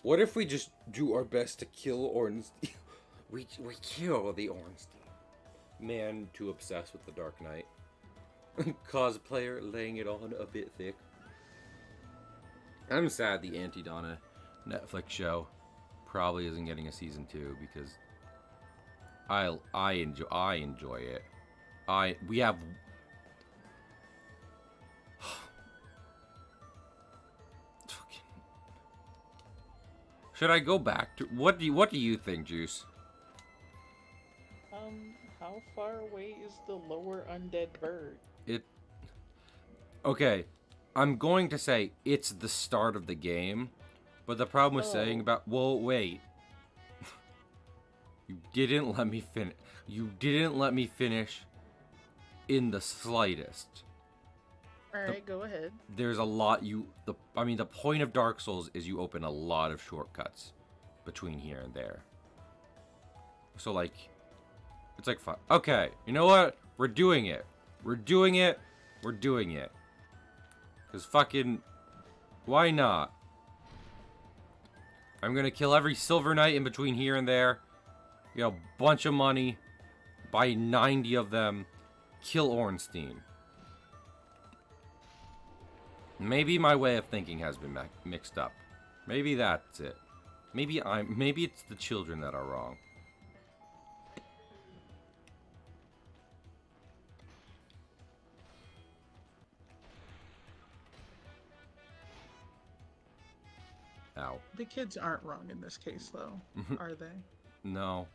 What if we just do our best to kill Ornstein? we kill the Ornstein. Man too obsessed with the Dark Knight. Cosplayer laying it on a bit thick. I'm sad the Anti-Donna Netflix show probably isn't getting a season 2 because I enjoy it. We have Should I go back to what do you think, Juice? How far away is the lower undead bird? Okay, I'm going to say it's the start of the game, but the problem with saying about... Well, wait. You didn't let me finish. You didn't let me finish in the slightest. Alright, go ahead. There's a lot I mean, the point of Dark Souls is you open a lot of shortcuts between here and there. So, like, it's like fun. Okay, you know what? We're doing it. We're doing it. We're doing it. Because fucking... Why not? I'm gonna kill every Silver Knight in between here and there. Get a bunch of money. Buy 90 of them. Kill Ornstein. Maybe my way of thinking has been mixed up. Maybe that's it. Maybe it's the children that are wrong. Ow. The kids aren't wrong in this case, though, are they? No.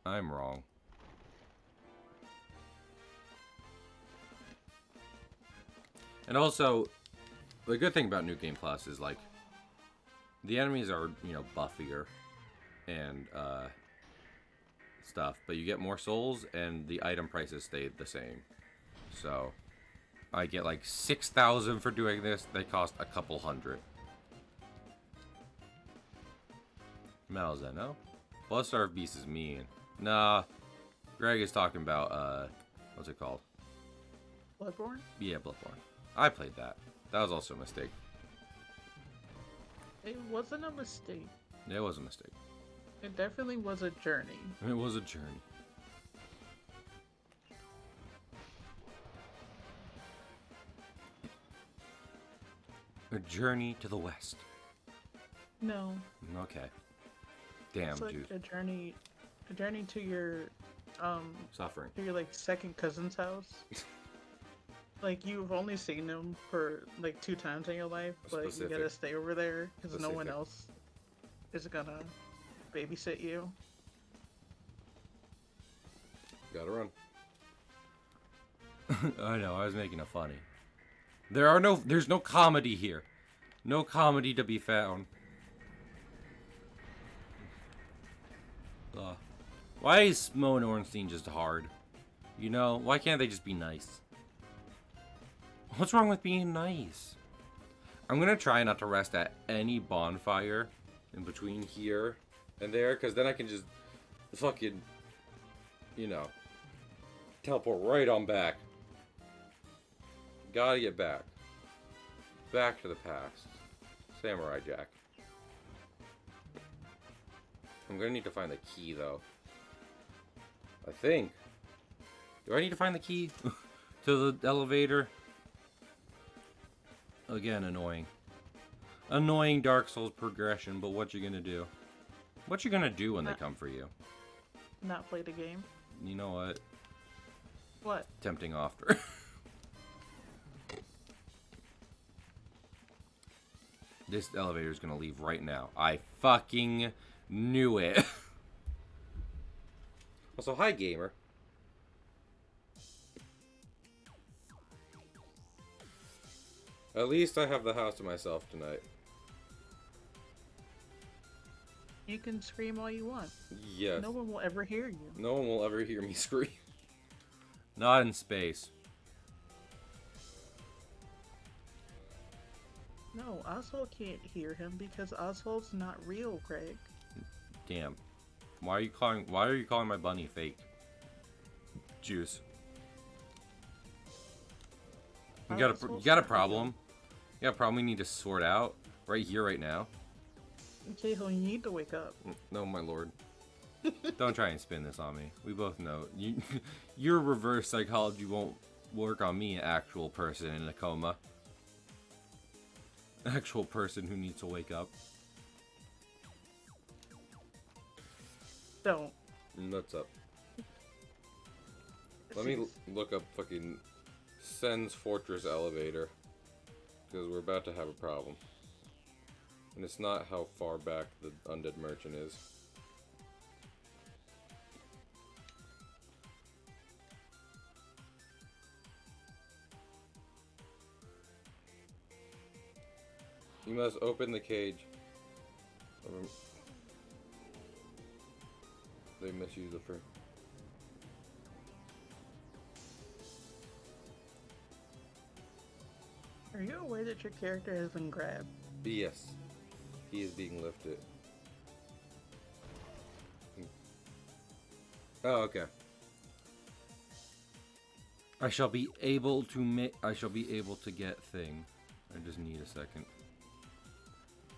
I'm wrong. And also, the good thing about New Game Plus is, like, the enemies are, you know, buffier and stuff, but you get more souls and the item prices stay the same. So, I get like 6,000 for doing this. They cost a couple hundred. Malzeno. Blood Starved Beast is mean. Nah, Greg is talking about, what's it called? Bloodborne? Yeah, Bloodborne. I played that. That was also a mistake. It wasn't a mistake. It was a mistake. It definitely was a journey. It was a journey. A journey to the west. No, Okay. Damn, it's like dude. a journey to your Suffering. like second cousin's house. Like you've only seen them for like 2 times in your life, but you Specific. gotta stay over there because no one Specific. else is gonna babysit you. Gotta run. I know, I was making it funny. There's no comedy here. No comedy to be found. Why is Mo and Ornstein just hard? You know, why can't they just be nice? What's wrong with being nice? I'm gonna try not to rest at any bonfire in between here and there, because then I can just fucking, you know, teleport right on back. Gotta get back. Back to the past. Samurai Jack. I'm gonna need to find the key, though. I think. Do I need to find the key to the elevator? Again, annoying. Annoying Dark Souls progression, but what you gonna do? What you gonna do when they come for you? Not play the game. You know what? What? Tempting offer. This elevator is gonna leave right now. I fucking knew it. Also, hi, gamer. At least I have the house to myself tonight. You can scream all you want. Yes. No one will ever hear you. No one will ever hear me scream. Not in space. No, Oswald can't hear him because Oswald's not real, Greg. Damn. Why are you calling my bunny fake? Juice. You got a Oswald's problem? not real. You got a problem we need to sort out right here, right now? Cahill, you need to wake up. No, my lord. Don't try and spin this on me. We both know. Your reverse psychology won't work on me, actual person in a coma. Actual person who needs to wake up. Don't. Nuts up. Let me look up fucking Sen's Fortress elevator. Because we're about to have a problem. And it's not how far back the undead merchant is. You must open the cage. They misuse the fruit. Are you aware that your character has been grabbed? Yes. He is being lifted. Oh, okay. I shall be able to get thing. I just need a second.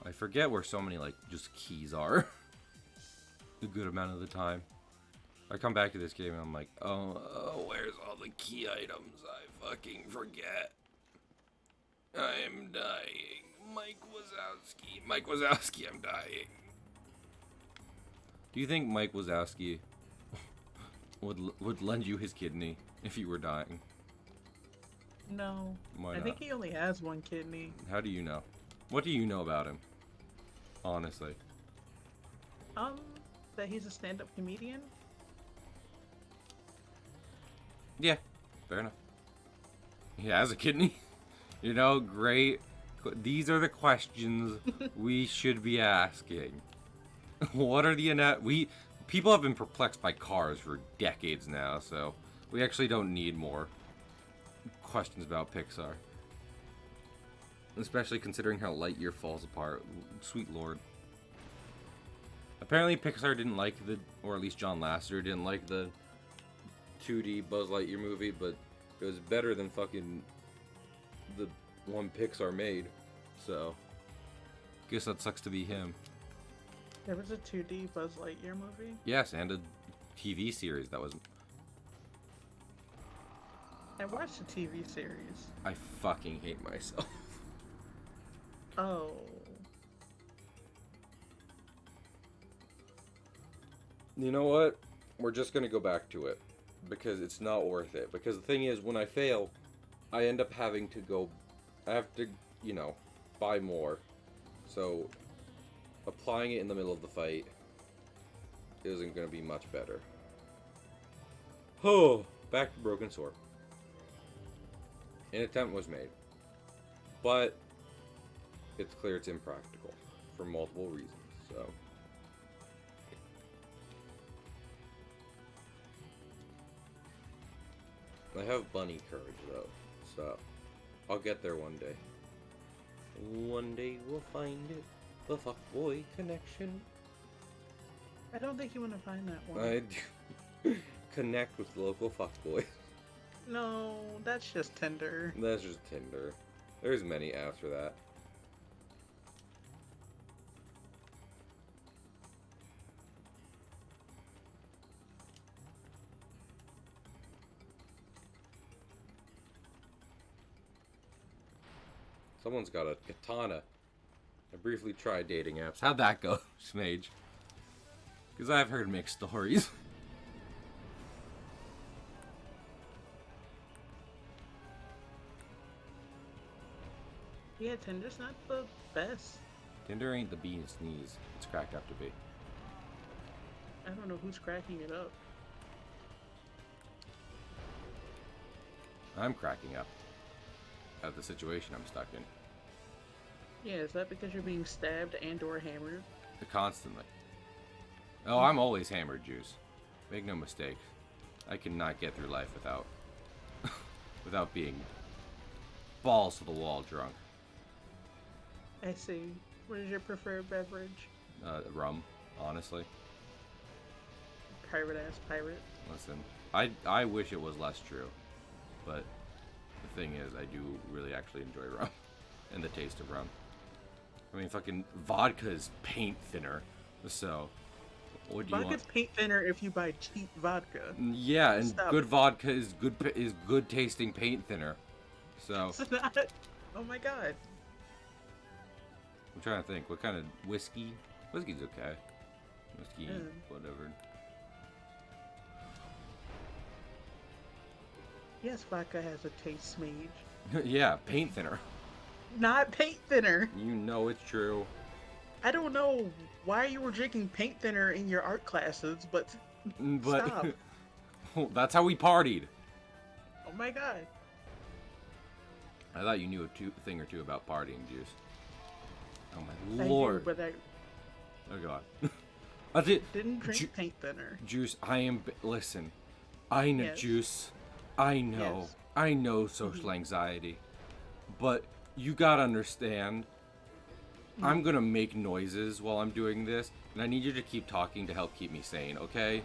I forget where so many, like, just keys are. A good amount of the time. I come back to this game and I'm like, oh, where's all the key items? I fucking forget. I'm dying. Mike Wazowski, I'm dying. Do you think Mike Wazowski would lend you his kidney if you were dying? No. Why I not? think he only has one kidney. How do you know? What do you know about him? Honestly. That he's a stand-up comedian? Yeah, fair enough. He has a kidney. You know, great. These are the questions we should be asking. What are the people have been perplexed by cars for decades now, so we actually don't need more questions about Pixar. Especially considering how Lightyear falls apart. Sweet lord. Apparently Pixar didn't like or at least John Lasseter didn't like the 2D Buzz Lightyear movie, but it was better than fucking the one Pixar made. So, guess that sucks to be him. There was a 2D Buzz Lightyear movie. Yes, and a TV series that was. I watched the TV series. I fucking hate myself. Oh. You know what? We're just gonna go back to it because it's not worth it. Because the thing is, when I fail, I end up having to go. I have to, you know, buy more. So, applying it in the middle of the fight isn't gonna be much better. Oh, back to Broken Sword. An attempt was made, but it's clear it's impractical for multiple reasons. So. I have bunny courage though, so I'll get there one day. One day we'll find it, the fuckboy connection. I don't think you want to find that one. I do. Connect with local fuckboys. No, that's just Tinder. That's just Tinder. There's many apps for that. Someone's got a katana. I briefly tried dating apps. How'd that go, Smage? Because I've heard mixed stories. Yeah, Tinder's not the best. Tinder ain't the bee's knees. It's cracked up to be. I don't know who's cracking it up. I'm cracking up at the situation I'm stuck in. Yeah, is that because you're being stabbed and or hammered? Constantly. Oh, I'm always hammered, Juice. Make no mistake. I cannot get through life without without being balls to the wall drunk. I see. What is your preferred beverage? Rum, honestly. Pirate ass pirate. Listen, I wish it was less true, but the thing is, I do really actually enjoy rum and the taste of rum. I mean, fucking vodka is paint thinner, so what do you Vodka's want? paint thinner if you buy cheap vodka. Yeah, and Stop. good vodka is good tasting paint thinner. So It's not. Oh my god. I'm trying to think, what kind of whiskey? Whiskey's okay. Whiskey, Yeah. whatever. Yes, vodka has a taste smage. Yeah, paint thinner. Not paint thinner. You know it's true. I don't know why you were drinking paint thinner in your art classes, but But Stop. that's how we partied. oh my god. I thought you knew a thing or two about partying, Juice. Oh my I lord. do, but I Oh god. I did. didn't drink Ju- paint thinner. Juice, I am. Listen, I know, Yes. Juice. I know. Yes. I know social anxiety. But you gotta understand, I'm gonna make noises while I'm doing this, and I need you to keep talking to help keep me sane, okay?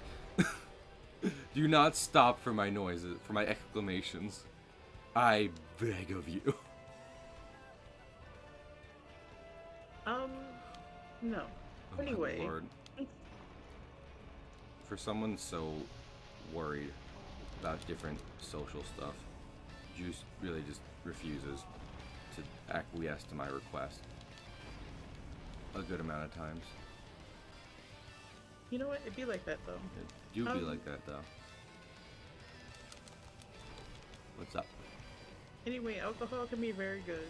Do not stop for my noises, for my exclamations. I beg of you. No. Oh my Anyway. Lord. For someone so worried about different social stuff, Juice really just refuses to acquiesce to my request a good amount of times. You know what? It'd be like that though. It do be like that though. What's up? Anyway, alcohol can be very good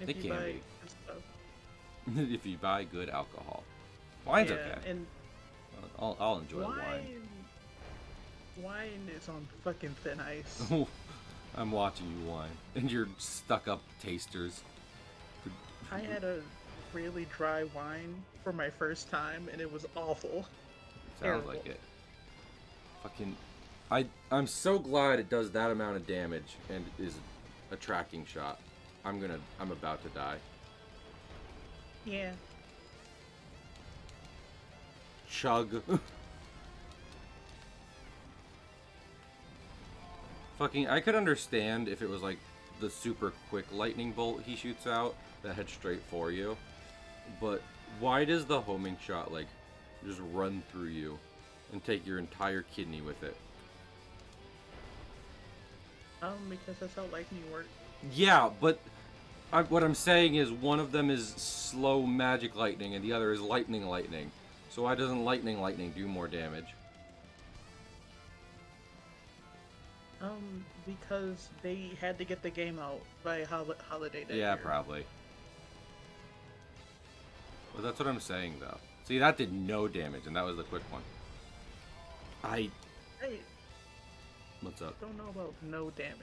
if It you can buy be. good stuff. If you buy good alcohol, wine's yeah, okay. and I'll enjoy wine, wine. wine is on fucking thin ice. I'm watching you wine, and you're stuck up tasters. I had a really dry wine for my first time, and it was awful. Sounds like it. Fucking, I'm so glad it does that amount of damage and is a tracking shot. I'm about to die. Yeah. Chug. Fucking, I could understand if it was like the super quick lightning bolt he shoots out that heads straight for you. But why does the homing shot like just run through you and take your entire kidney with it? Because that's how lightning works. Yeah, but what I'm saying is one of them is slow magic lightning and the other is lightning lightning. So why doesn't lightning do more damage? Because they had to get the game out by holiday that Yeah, year. probably. Well, that's what I'm saying, though. See, that did no damage, and that was the quick one. I What's up? don't know about no damage.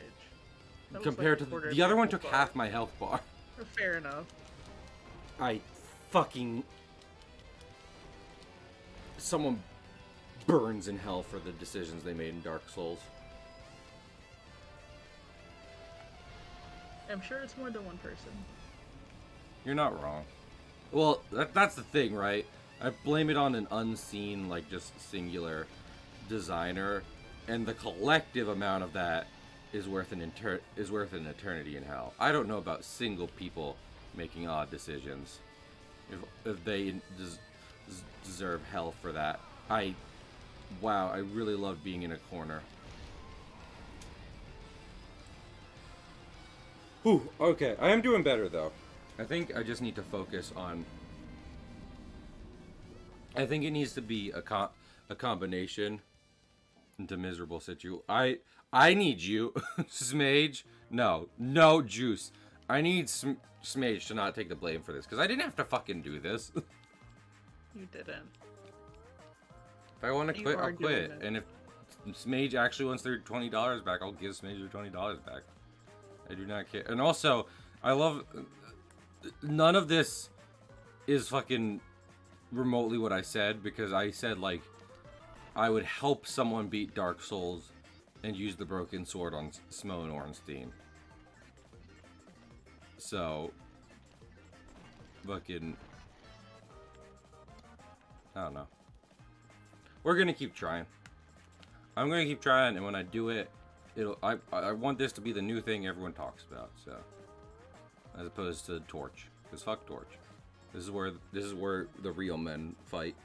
That was Compared like a to quarter the other of one my took health half my health bar. bar. Fair enough. I fucking... Someone burns in hell for the decisions they made in Dark Souls. I'm sure it's more than one person. You're not wrong. Well, that's the thing, right? I blame it on an unseen, like, just singular designer, and the collective amount of that is worth an eternity in hell. I don't know about single people making odd decisions. If they deserve hell for that. Wow, I really love being in a corner. Whew, okay, I am doing better though. I think I just need to focus on... I think it needs to be a combination into miserable situ. I need you, Smage. No, Juice. I need Smage to not take the blame for this, because I didn't have to fucking do this. You didn't. If I want to You quit, are I'll quit. doing it. And if Smage actually wants their $20 back, I'll give Smage their $20 back. I do not care. And also, I love... None of this is fucking remotely what I said, because I said, like, I would help someone beat Dark Souls and use the broken sword on Smo and Ornstein. So... Fucking... I don't know. We're gonna keep trying. I'm gonna keep trying, and when I do it, I want this to be the new thing everyone talks about. So, as opposed to Torch, because fuck Torch. This is where the real men fight.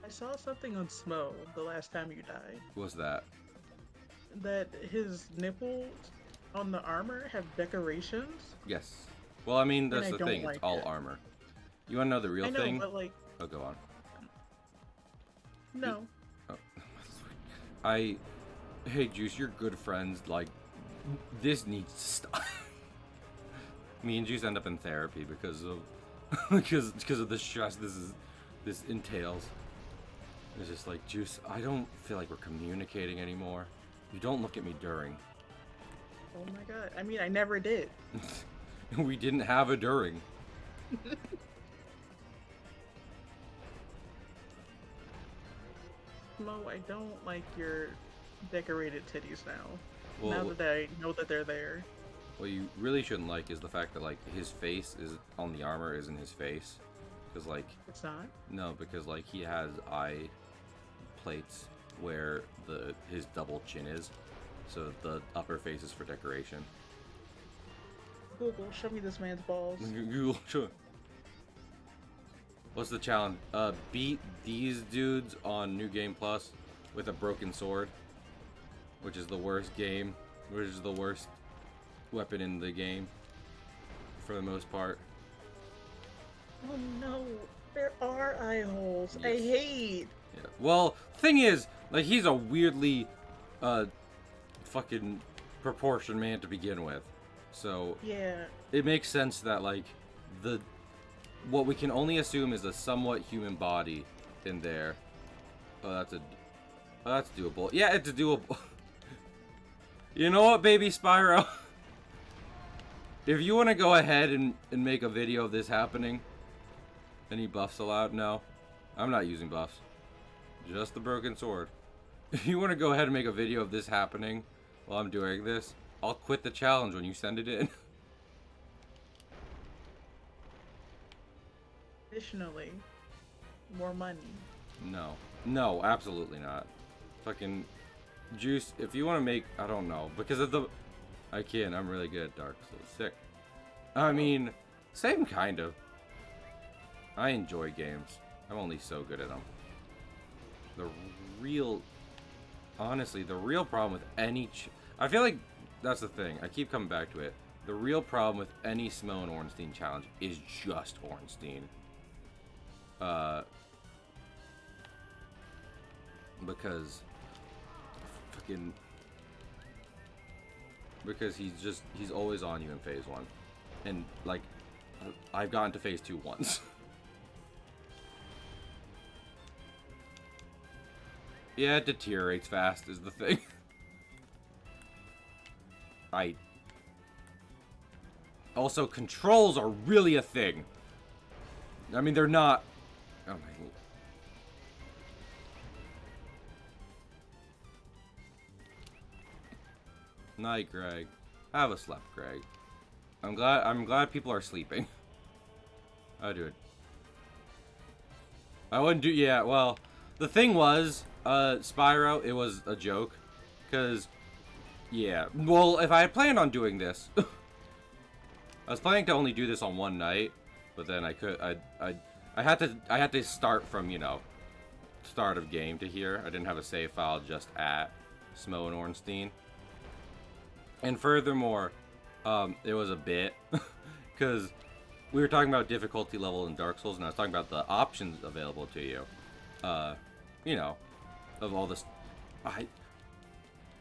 I saw something on Smo the last time you died. What's that? That his nipples on the armor have decorations. Yes. Well, I mean that's I the don't thing. like It's all it. armor. You wanna know the real I know, thing? but like, Oh, go on. no. Hey Juice, you're good friends. Like, this needs to stop. Me and Juice end up in therapy because of because of the stress this entails. It's just like, Juice, I don't feel like we're communicating anymore. You don't look at me during. Oh my god. I mean, I never did. We didn't have a during. Mo, I don't like your decorated titties now. Well, Now that I know that they're there. what you really shouldn't like is the fact that, like, his face is on the armor isn't his face. Because, like, It's not. no, because, like, he has eye plates where his double chin is. So the upper face is for decoration. Google, show me this man's balls. Google, sure. What's the challenge? Beat these dudes on New Game Plus with a broken sword, which is the worst game, which is the worst weapon in the game, for the most part. Oh no, there are eye holes. I Yes. hate. Yeah. Well, thing is, like, he's a weirdly, fucking proportioned man to begin with, so Yeah. it makes sense that, like, what we can only assume is a somewhat human body in there. Oh, that's doable. Yeah, it's doable. You know what, baby Spyro? If you want to go ahead and make a video of this happening, any buffs allowed? No, I'm not using buffs. Just the broken sword. If you want to go ahead and make a video of this happening while I'm doing this, I'll quit the challenge when you send it in. Additionally, more money. No, absolutely not. fucking Juice, if you want to make, I don't know, because of the, I can't, I'm really good at Dark Souls. Sick. I mean, same kind of. I enjoy games. I'm only so good at them. The real, honestly, the real problem with any, I feel like that's the thing. I keep coming back to it. The real problem with any Smough and Ornstein challenge is just Ornstein. Because fucking, because he's always on you in phase 1. And like, I've gotten to phase 2 once. Yeah, it deteriorates fast is the thing. Also, controls are really a thing. I mean, they're not. Oh my. Night, Greg. Have a slept, Greg. I'm glad people are sleeping. Oh, dude. I wouldn't do. Yeah, well, the thing was, Spyro, it was a joke, cause, yeah. Well, if I had planned on doing this, I was planning to only do this on one night, but then I had to start from, you know, start of game to here. I didn't have a save file just at Smough and Ornstein. And furthermore, it was a bit, because we were talking about difficulty level in Dark Souls, and I was talking about the options available to you. You know, of all this.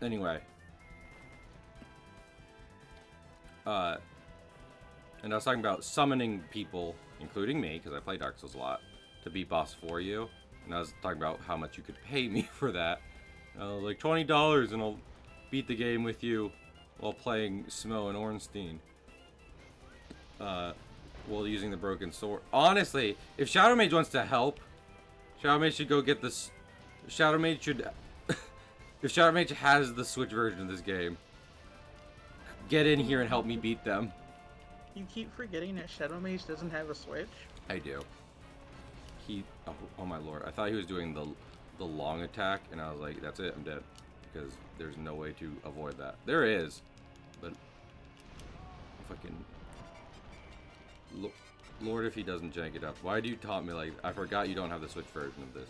Anyway. And I was talking about summoning people, including me, because I play Dark Souls a lot, to beat boss for you. And I was talking about how much you could pay me for that. Like $20 and I'll beat the game with you while playing Smough and Ornstein. While using the broken sword. Honestly, if Shadow Mage wants to help, Shadow Mage should go get this. Shadow Mage should. If Shadow Mage has the Switch version of this game, get in here and help me beat them. You keep forgetting that Shadow Mage doesn't have a Switch? I do. Oh my lord. I thought he was doing the long attack, and I was like, that's it, I'm dead. Because there's no way to avoid that. There is, but fucking Lord, if he doesn't jank it up. Why do you taunt me like, I forgot you don't have the Switch version of this.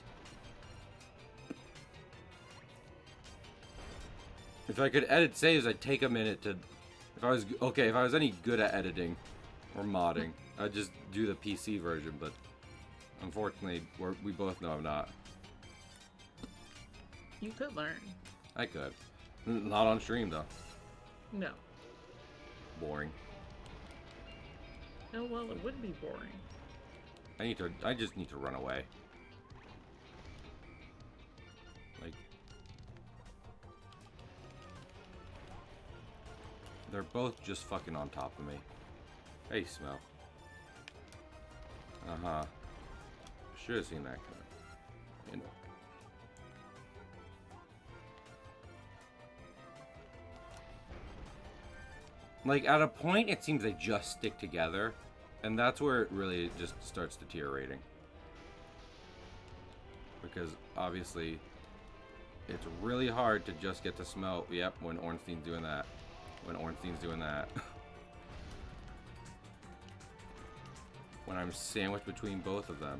If I could edit saves, I'd take a minute to, if I was any good at editing or modding, I'd just do the PC version, but unfortunately, we both know I'm not. You could learn. I could. Not on stream, though. No. Boring. Oh, well, it would be boring. I just need to run away. Like, they're both just fucking on top of me. Hey, Smough. Uh-huh. Should have seen that coming. You know. Like, at a point, it seems they just stick together, and that's where it really just starts deteriorating. Because, obviously, it's really hard to just get to Smough. Yep, when Ornstein's doing that. When Ornstein's doing that. When I'm sandwiched between both of them.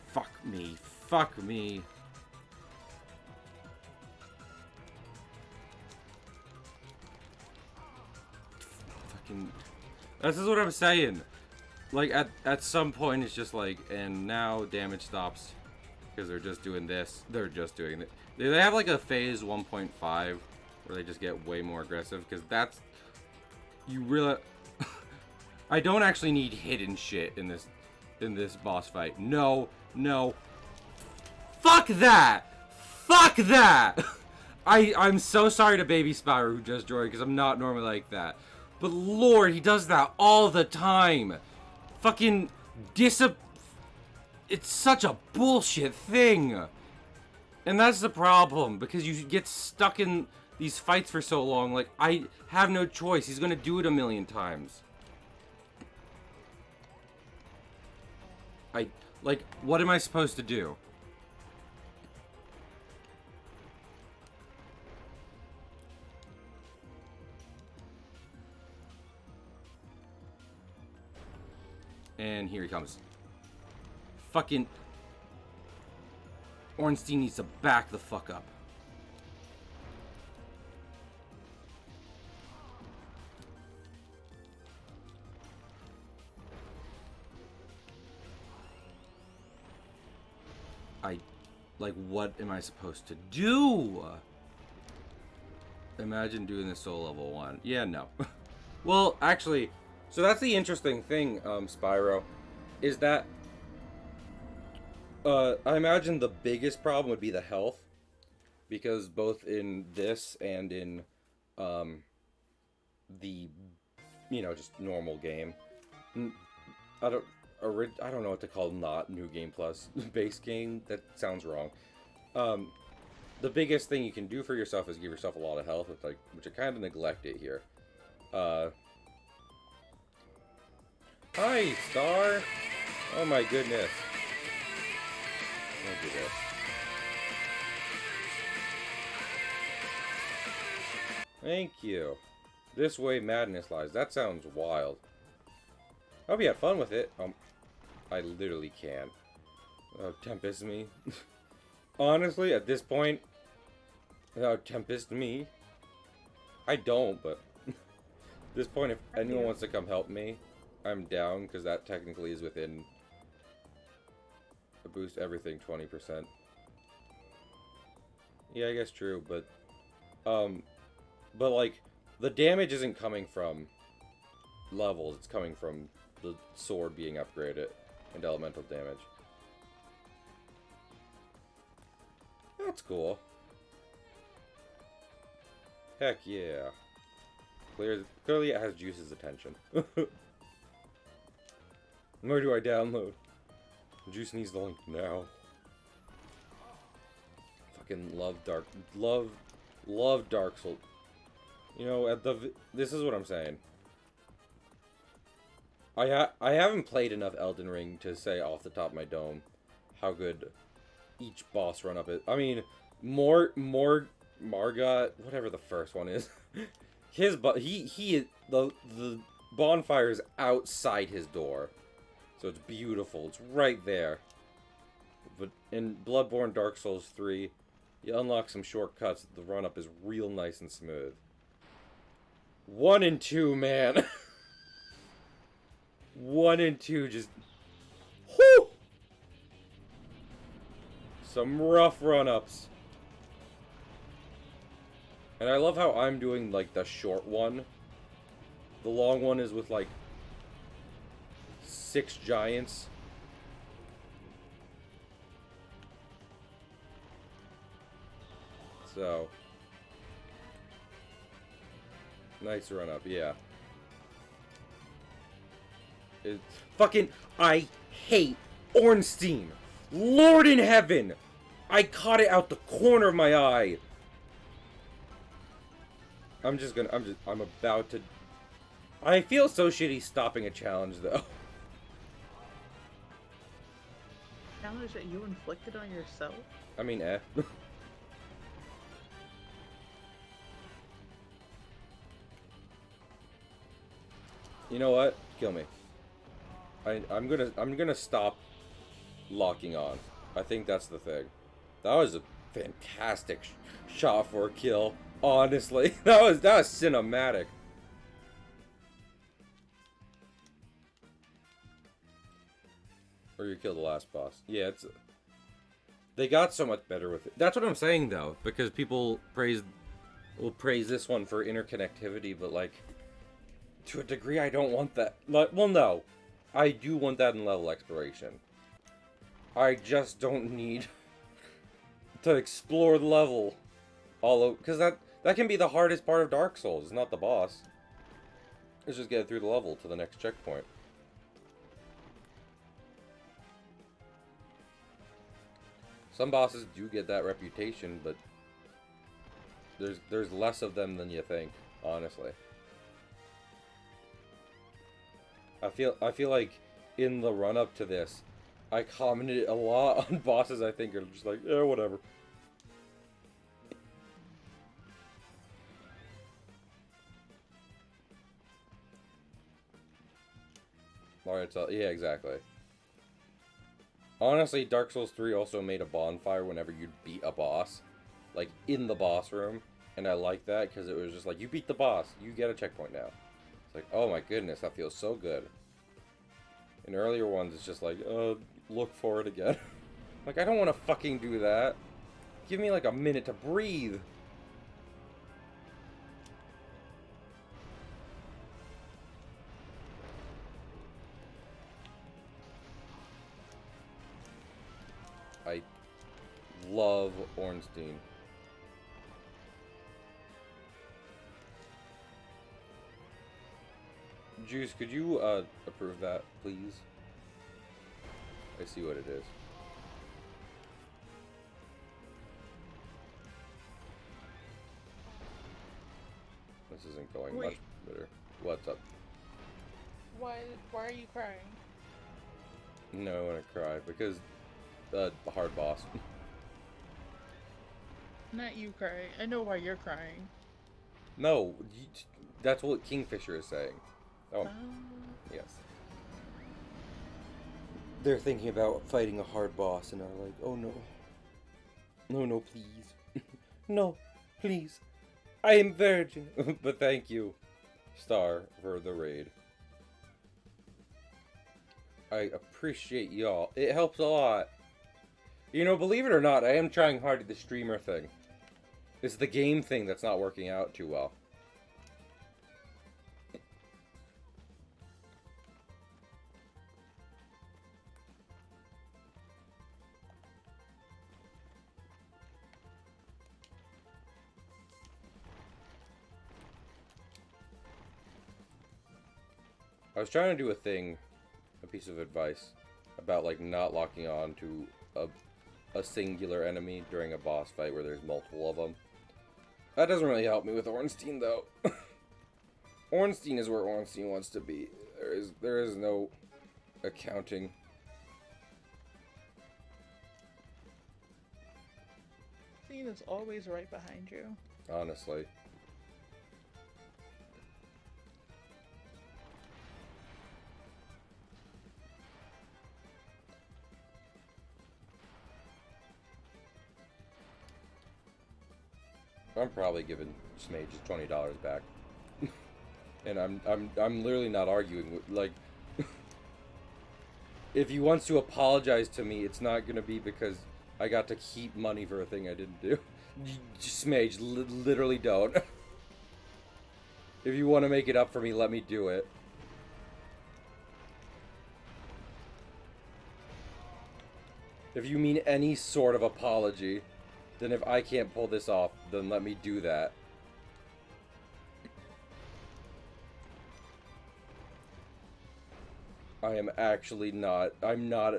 Fuck me. Fuck me. This is what I'm saying. Like, at some point, it's just like, and now damage stops. Because they're just doing this. They're just doing it. They have like a phase 1.5 where they just get way more aggressive. Because that's... You really... I don't actually need hidden shit in this boss fight. No. No. Fuck that! Fuck that! I'm so sorry to Baby Spyro who just joined, because I'm not normally like that. But Lord, he does that all the time. Fucking it's such a bullshit thing. And that's the problem, because you get stuck in these fights for so long. Like, I have no choice. He's gonna do it a million times. Like, what am I supposed to do? And here he comes. Fucking Ornstein needs to back the fuck up. Like, what am I supposed to do? Imagine doing this solo level 1. Yeah, no. Well, actually, so that's the interesting thing, Spyro, is that I imagine the biggest problem would be the health, because both in this and in the, you know, just normal game, I don't know what to call not New Game Plus base game. That sounds wrong. The biggest thing you can do for yourself is give yourself a lot of health, which I kind of neglect it here. Hi, Star. Oh my goodness. Look at this. Thank you. This way madness lies. That sounds wild. Hope you had fun with it. I literally can. Tempest me. Honestly, at this point, Tempest me. I don't, but at this point, if anyone wants to come help me, I'm down, because that technically is within a boost everything 20%. Yeah, I guess true, but like, the damage isn't coming from levels, it's coming from the sword being upgraded and elemental damage. That's cool. Heck yeah. Clearly it has Juice's attention. Where do I download? Juice needs the link now. Fucking love Dark Souls. You know, this is what I'm saying. I haven't played enough Elden Ring to say off the top of my dome how good each boss run up is. I mean, Margot, whatever the first one is, the bonfire is outside his door, so it's beautiful. It's right there. But in Bloodborne Dark Souls 3, you unlock some shortcuts. The run up is real nice and smooth. 1 and 2, man. 1 and 2 just... Whoo! Some rough run-ups. And I love how I'm doing, like, the short one. The long one is with, like, 6 giants. So... nice run-up, yeah. I hate Ornstein. Lord in heaven! I caught it out the corner of my eye. I'm about to... I feel so shitty stopping a challenge, though. Challenge that you inflicted on yourself? I mean, eh. You know what? Kill me. I'm gonna stop locking on. I think that's the thing. That was a fantastic shot for a kill. Honestly, that was cinematic. Or you kill the last boss. Yeah, they got so much better with it. That's what I'm saying though, because people will praise this one for interconnectivity, but like, to a degree, I don't want that. Like, well, no, I do want that in level exploration. I just don't need to explore the level all over, because that can be the hardest part of Dark Souls. It's not the boss. It's just get through the level to the next checkpoint. Some bosses do get that reputation, but there's less of them than you think, honestly. I feel like in the run up to this, I commented a lot on bosses I think are just like, yeah, whatever. Alright, so, yeah, exactly. Honestly, Dark Souls 3 also made a bonfire whenever you'd beat a boss. Like, in the boss room. And I like that, because it was just like, you beat the boss, you get a checkpoint now. It's like, oh my goodness, that feels so good. In earlier ones, it's just like, look for it again. Like, I don't want to fucking do that. Give me like a minute to breathe. I love Ornstein. Juice, could you approve that, please? I see what it is. This isn't going much Wait. better. What's up? Why are you crying? No, I want to cry because the hard boss. Not you crying. I know why you're crying. No, that's what Kingfisher is saying. Oh, yes. They're thinking about fighting a hard boss and are like, oh no. No, no, please. No, please. I am virgin. But thank you, Star, for the raid. I appreciate y'all. It helps a lot. You know, believe it or not, I am trying hard at the streamer thing. It's the game thing that's not working out too well. I was trying to do a piece of advice, about like not locking on to a singular enemy during a boss fight where there's multiple of them. That doesn't really help me with Ornstein though. Ornstein is where Ornstein wants to be. There is no accounting. Cena's always right behind you. Honestly. I'm probably giving Smage $20 back. And I'm literally not arguing with, like, if he wants to apologize to me, it's not gonna be because I got to keep money for a thing I didn't do. Smage, literally don't. If you want to make it up for me, let me do it. If you mean any sort of apology, then if I can't pull this off, then let me do that. I am actually not. I'm not.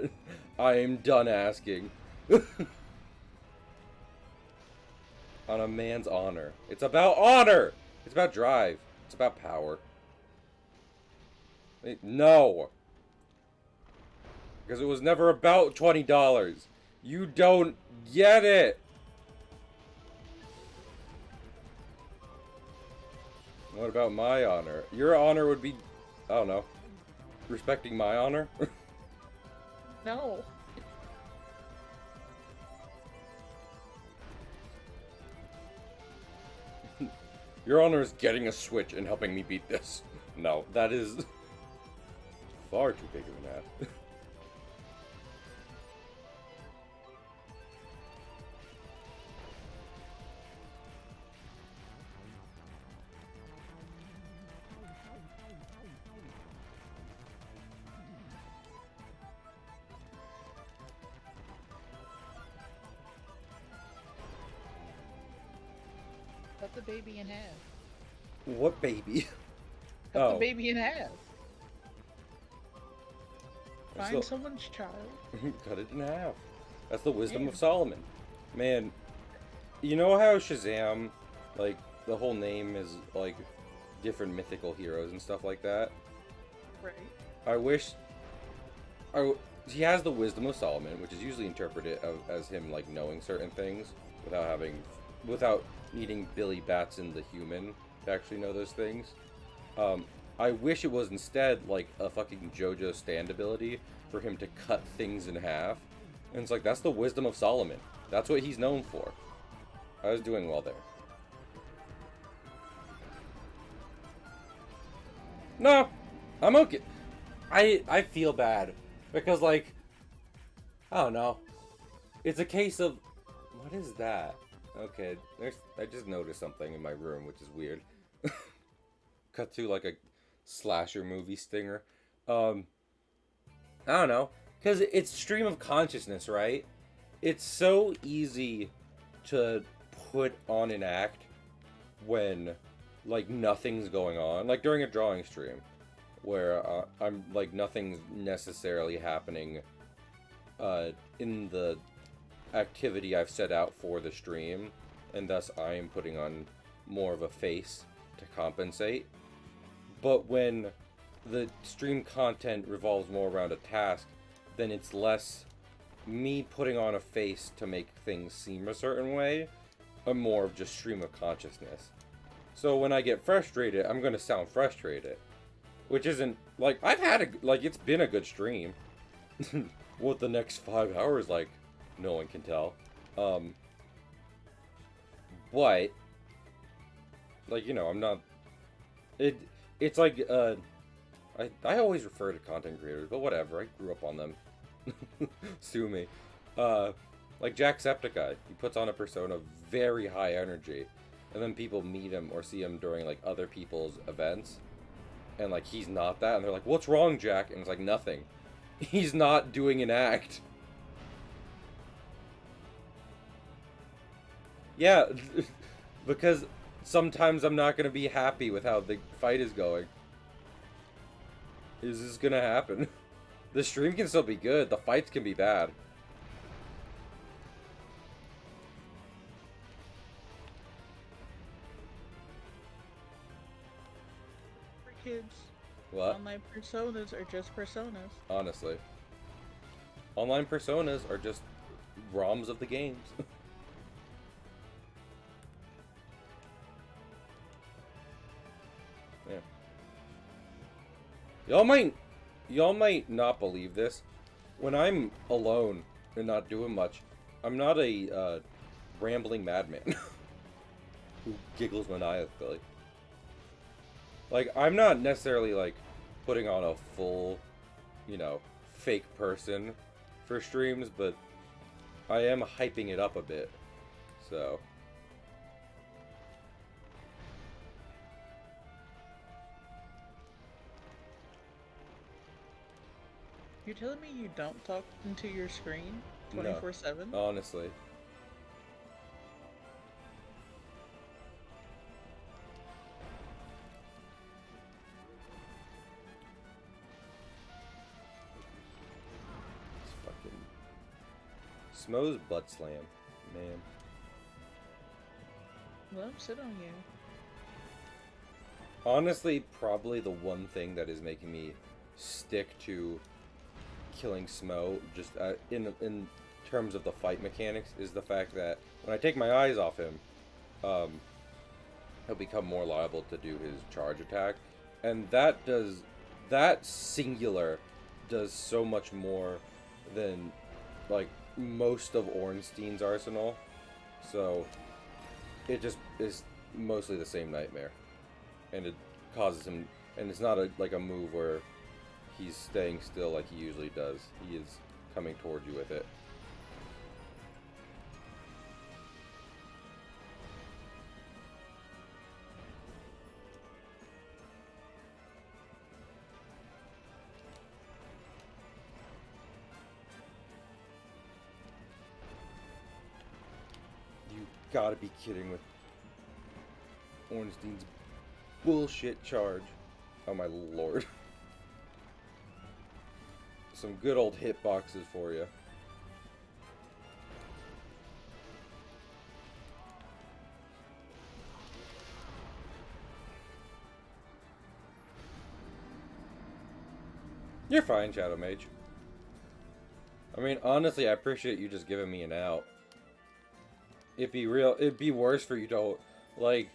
I am done asking. On a man's honor. It's about honor! It's about drive. It's about power. No! Because it was never about $20. You don't get it! What about my honor? Your honor would be, I don't know, respecting my honor? No. Your honor is getting a Switch and helping me beat this. No, that is far too big of an ask. Cut the baby in half. What baby? Cut the baby in half. That's Find the- someone's child. Cut it in half. That's the wisdom Yeah. of Solomon. Man, you know how Shazam, like, the whole name is, like, different mythical heroes and stuff like that? Right. I wish... he has the wisdom of Solomon, which is usually interpreted as him, like, knowing certain things without needing Billy Batson the human to actually know those things. I wish it was instead like a fucking JoJo stand ability for him to cut things in half. And it's like, that's the wisdom of Solomon. That's what he's known for. I was doing well there. No, I'm okay. I feel bad because, like, I don't know. It's a case of, what is that? Okay, I just noticed something in my room, which is weird. Cut to like a slasher movie stinger. I don't know, because it's stream of consciousness, right? It's so easy to put on an act when like nothing's going on, like during a drawing stream where I'm like nothing's necessarily happening in the activity I've set out for the stream, and thus I am putting on more of a face to compensate. But when the stream content revolves more around a task, then it's less me putting on a face to make things seem a certain way, and more of just stream of consciousness. So when I get frustrated, I'm gonna sound frustrated, which isn't like I've had a like it's been a good stream. What the next 5 hours like, no one can tell. But like, you know, I'm not. It's like I always refer to content creators, but whatever. I grew up on them. Sue me. Like Jacksepticeye, he puts on a persona of very high energy, and then people meet him or see him during like other people's events, and like he's not that, and they're like, "What's wrong, Jack?" And it's like nothing. He's not doing an act. Yeah, because sometimes I'm not gonna be happy with how the fight is going. Is this gonna happen? The stream can still be good, the fights can be bad. For kids, What? online personas are just personas. Honestly. Online personas are just ROMs of the games. Yeah. Y'all might not believe this. When I'm alone and not doing much, I'm not a rambling madman who giggles maniacally. Like, I'm not necessarily like putting on a full, you know, fake person for streams, but I am hyping it up a bit. So You're telling me you don't talk into your screen No. 24/7? honestly. It's fucking Smo's butt slam, man. Well, sit on you. Honestly, probably the one thing that is making me stick to killing Smo, just in terms of the fight mechanics, is the fact that when I take my eyes off him, he'll become more liable to do his charge attack, and that singular does so much more than like most of Ornstein's arsenal. So it just is mostly the same nightmare, and it causes him. And it's not like a move where he's staying still like he usually does. He is coming towards you with it. You gotta be kidding with Ornstein's bullshit charge. Oh my lord. Some good old hitboxes for you. You're fine, Shadow Mage. I mean, honestly, I appreciate you just giving me an out. It'd be worse for you to, like...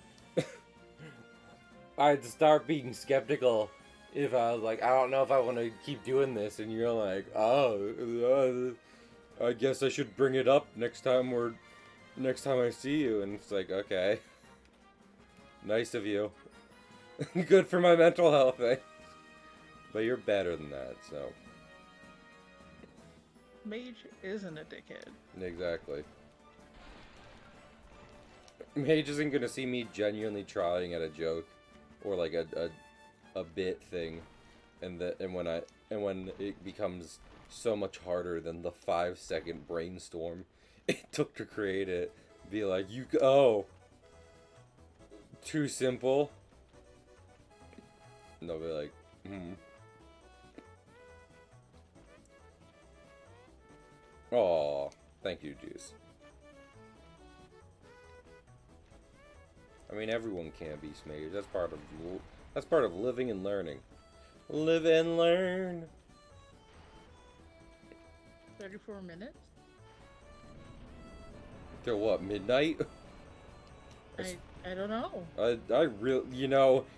I'd start being skeptical if I was like, I don't know if I want to keep doing this, and you're like, oh, I guess I should bring it up next time I see you, and it's like, okay, nice of you, good for my mental health, eh? But you're better than that, so Mage isn't a dickhead. exactly. Mage isn't gonna see me genuinely trying at a joke, or like a bit thing, and when it becomes so much harder than the 5-second brainstorm it took to create it, be like, too simple. And they'll be like, Aw, thank you, Juice. I mean, everyone can be Mage. That's part of living and learning. Live and learn. 34 minutes? Till what, midnight? I don't know. I really,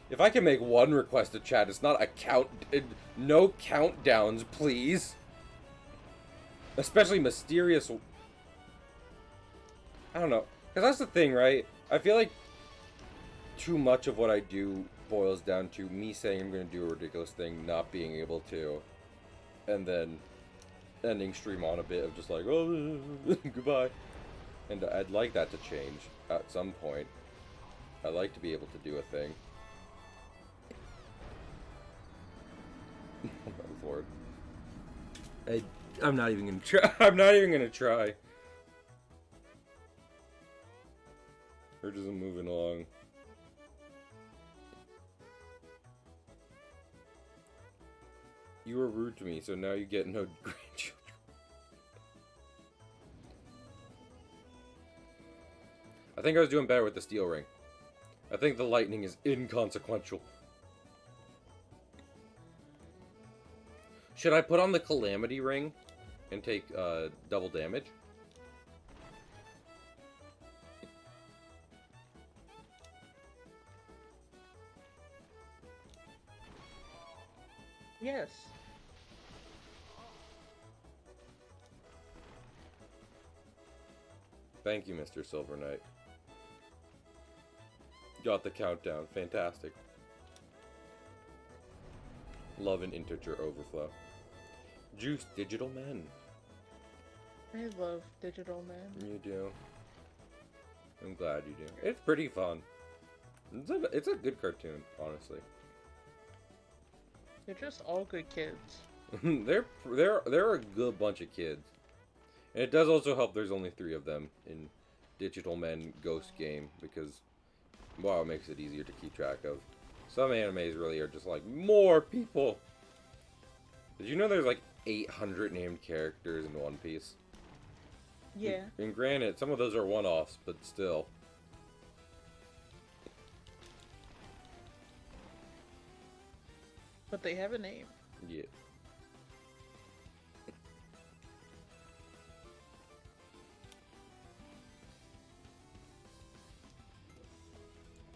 if I can make one request to chat, it's not a no countdowns, please. Especially mysterious. I don't know, because that's the thing, right? I feel like too much of what I do boils down to me saying I'm going to do a ridiculous thing, not being able to, and then ending stream on a bit of just like, oh, goodbye. And I'd like that to change at some point. I'd like to be able to do a thing. Oh my lord. I'm not even gonna try. I'm not even gonna try. We're just moving along. You were rude to me, so now you get no grandchildren. I think I was doing better with the steel ring. I think the lightning is inconsequential. Should I put on the calamity ring and take double damage? Yes. Thank you, Mr. Silver Knight. Got the countdown. Fantastic. Love an integer overflow. Juice Digital Men. I love Digital Man. You do. I'm glad you do. It's pretty fun. It's a good cartoon, honestly. They're just all good kids. they're a good bunch of kids. And it does also help there's only 3 of them in Digital Men Ghost Game, because, wow, it makes it easier to keep track of. Some animes really are just like, more people! Did you know there's like 800 named characters in One Piece? Yeah. And granted, some of those are one-offs, but still. But they have a name. Yeah.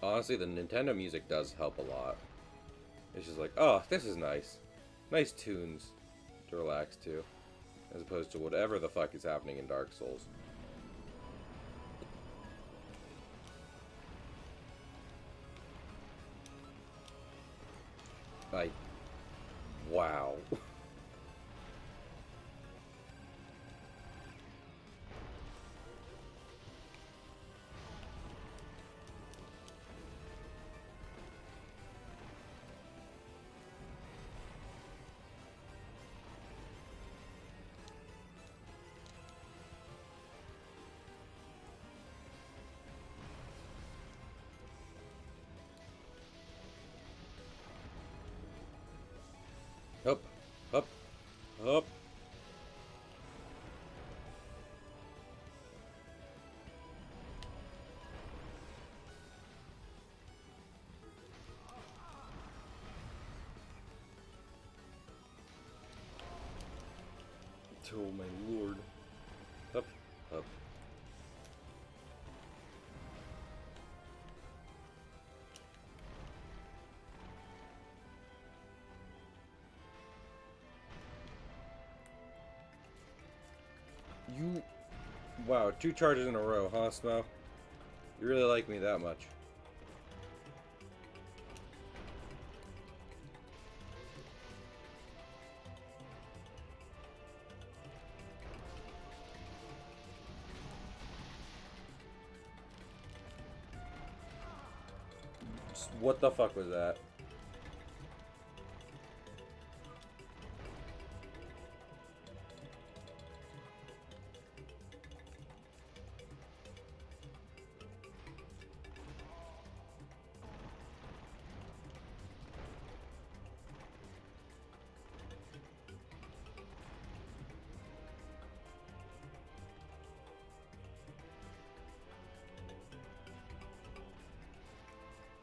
Honestly, the Nintendo music does help a lot. It's just like, oh, this is nice. Nice tunes to relax to. As opposed to whatever the fuck is happening in Dark Souls. Wow. Up, up, up. Oh my lord. Up, up. You... Wow, 2 charges in a row, huh, Smo? You really like me that much. What the fuck was that?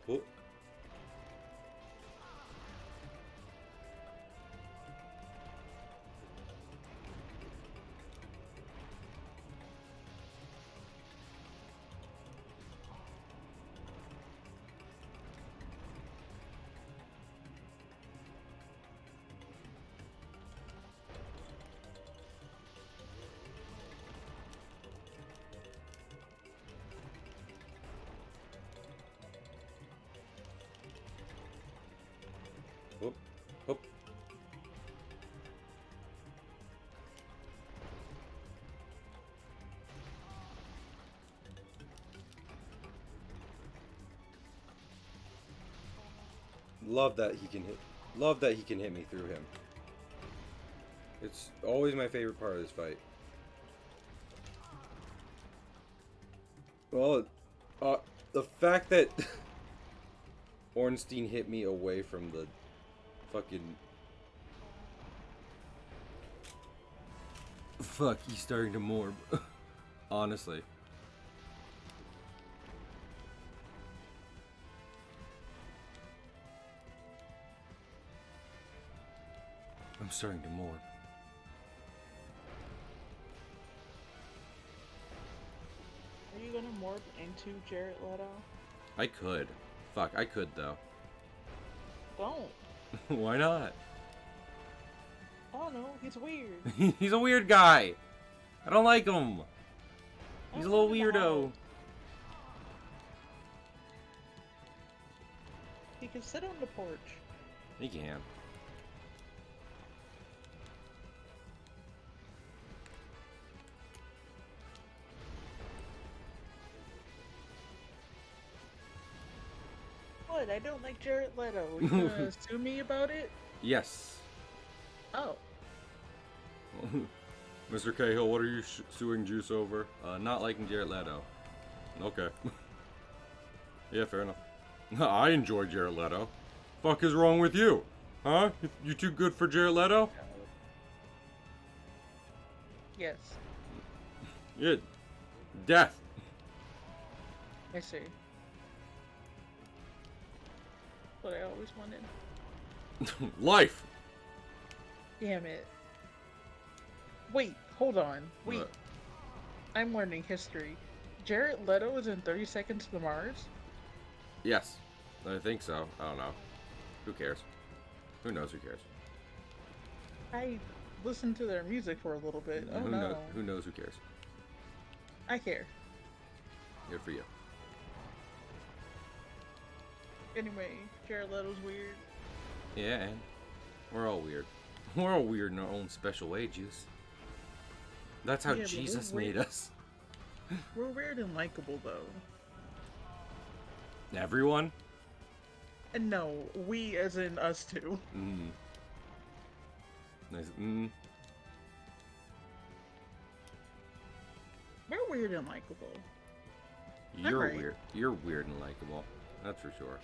Oh. Whoop, whoop. Love that he can hit. Love that he can hit me through him. It's always my favorite part of this fight. Well, the fact that Ornstein hit me away from the fucking... Fuck, he's starting to morb. Honestly. I'm starting to morb. Are you gonna morph into Jared Leto? I could. Fuck, I could though. Don't. Why not? I don't know. He's weird. He's a weird guy. I don't like him. I He's a don't little like him weirdo. either. He can sit on the porch. He can. What? I don't like Jared Leto. You gonna sue me about it? Yes. Oh. Mr. Cahill, what are you suing Juice over? Not liking Jared Leto. Okay. Yeah, fair enough. I enjoy Jared Leto. Fuck is wrong with you? Huh? You too good for Jared Leto? Yes. Yeah. Death. I see. What I always wanted. Life. Damn it. Wait, hold on. Wait. What? I'm learning history. Jared Leto is in 30 Seconds to Mars? Yes. I think so. I don't know. Who cares? Who knows who cares? I listened to their music for a little bit. Oh no. Who knows who cares? I care. Good for you. Anyway, Jared Leto's weird. Yeah, and we're all weird. We're all weird in our own special way, Juice. That's how Yeah, but Jesus we're made weird. us. We're weird and likable though. Everyone? And no, we as in us two. Mm. Nice. Mm. We're weird and likable. You're right. weird. You're weird and likable. That's for sure.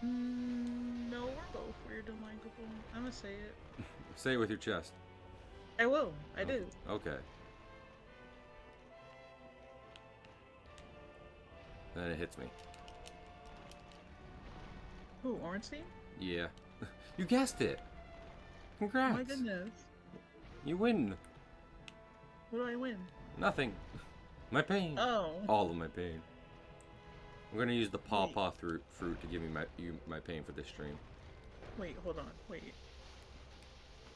No, we're both weird and likable. I'm gonna say it. Say it with your chest. I will. I do. Okay. Then it hits me. Who, Ornstein? Yeah. You guessed it. Oh Congrats. my goodness. You win. What do I win? Nothing. My pain. Oh. All of my pain. I'm gonna use the Wait. pawpaw fruit to give me my pain for this stream. Wait, hold on. Wait.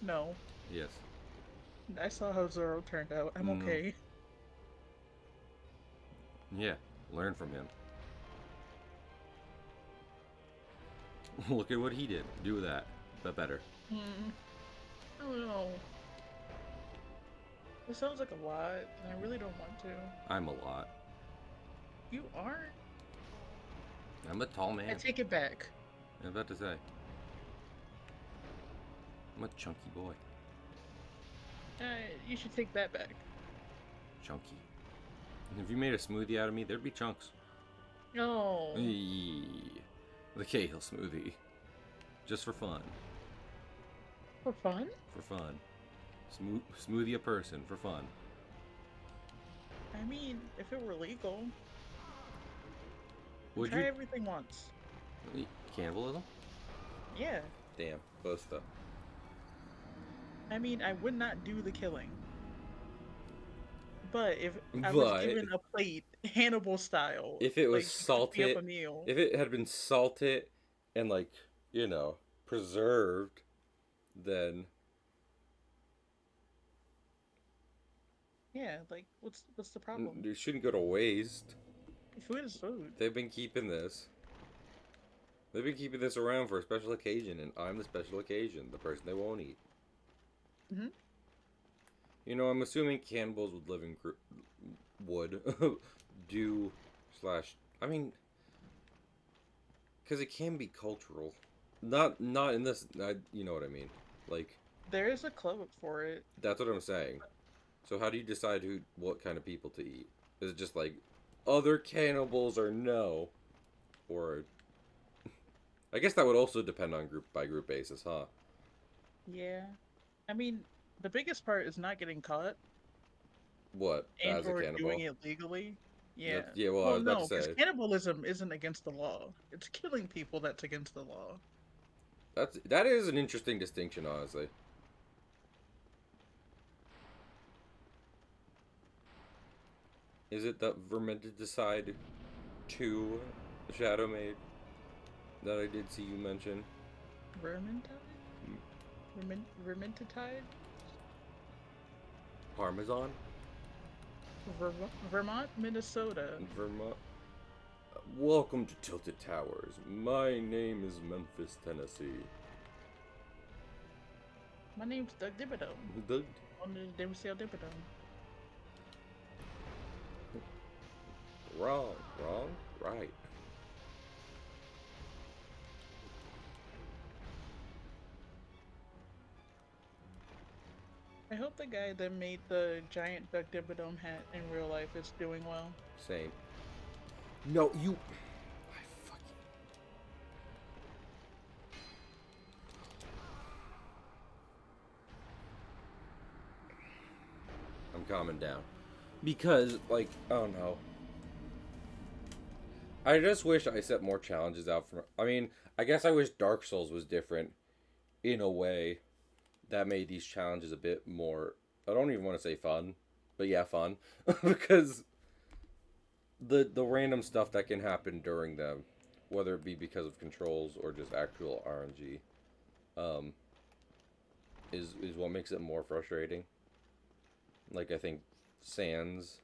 No. Yes. I saw how Zoro turned out. I'm Mm. okay. Yeah, learn from him. Look at what he did. Do that, but better. Hmm. I don't know. It sounds like a lot, and I really don't want to. I'm a lot. You aren't. I'm a tall I man. take it back. I'm about to say. I'm a chunky boy. Uh, you should take that back. Chunky. If you made a smoothie out of me, there'd be chunks. No. Eee. The Cahill smoothie. Just for fun. For fun? For fun. Smoothie a person for fun. I mean, if it were legal, Would try you? everything once. Cannibalism? Yeah. Damn, both stuff. I mean, I would not do the killing. But if I was But given a plate, Hannibal style, if it was like you cooked me up salted, a meal. if it had been salted and like, preserved, then Yeah, like what's the problem? it shouldn't go to waste. Food is food. They've been keeping this. They've been keeping this around for a special occasion, and I'm the special occasion, the person they won't eat. Mhm. I'm assuming cannibals would live in would do slash. I mean, because it can be cultural, not in this. You know what I mean? Like There is a club for it. that's what I'm saying. So how do you decide what kind of people to eat? Is it just like other cannibals or no, or I guess that would also depend on group by group basis, huh? Yeah. I mean, the biggest part is not getting caught What and as a or cannibal? doing it legally. Yeah. Yeah. Well, I Well, was about no, to because say cannibalism isn't against the law. It's killing people that's against the law. that is an interesting distinction, honestly. Is it that Vermintide 2 Shadow Maid that I did see you mention? Vermintide? Vermintide? Parmesan? Vermont, Minnesota. Vermont. Welcome to Tilted Towers. My name is Memphis, Tennessee. My name's Doug Dibidome. Doug. On the Dempsey Dibidome. Wrong. Right. I hope the guy that made the giant Doug Dibidome hat in real life is doing well. Same. No, you. I fucking. I'm calming down. Because, like, I don't know. I just wish I set more challenges out for. I mean, I guess I wish Dark Souls was different in a way that made these challenges a bit more. I don't even want to say fun, but yeah, fun. Because the random stuff that can happen during them, whether it be because of controls or just actual RNG, is what makes it more frustrating. Like I think Sans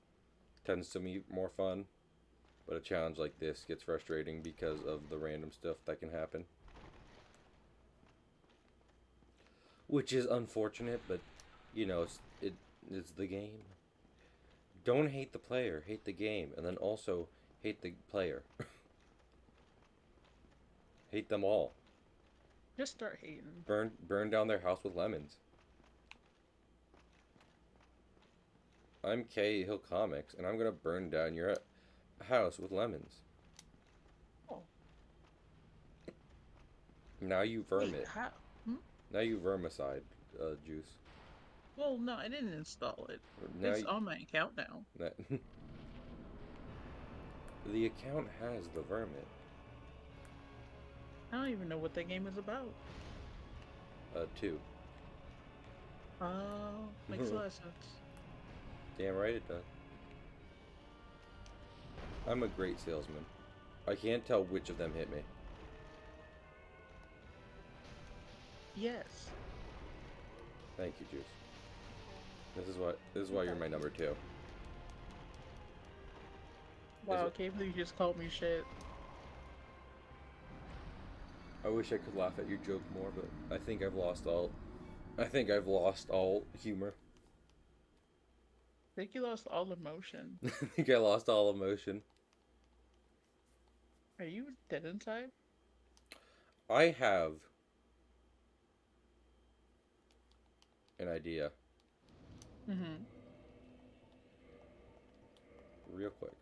tends to be more fun, but a challenge like this gets frustrating because of the random stuff that can happen. Which is unfortunate, but it's the game. Don't hate the player, hate the game, and then also hate the player. Hate them all. Just start hating. Burn down their house with lemons. I'm Cahill Comics, and I'm gonna burn down your house with lemons. Oh. Now you Wait, vermit. how? Hmm? Now you vermicide juice. Well, no, I didn't install it. Now It's on my account now. The account has the vermin. I don't even know what that game is about. 2. Oh, makes a lot of sense. Damn right it does. I'm a great salesman. I can't tell which of them hit me. Yes. Thank you, Juice. This is why you're my number 2. Wow, it- can't believe you just called me shit. I wish I could laugh at your joke more, but I think I've lost all. I think I've lost all humor. I think you lost all emotion. I think I lost all emotion. Are you dead inside? I have an idea, Mm-hmm. real quick.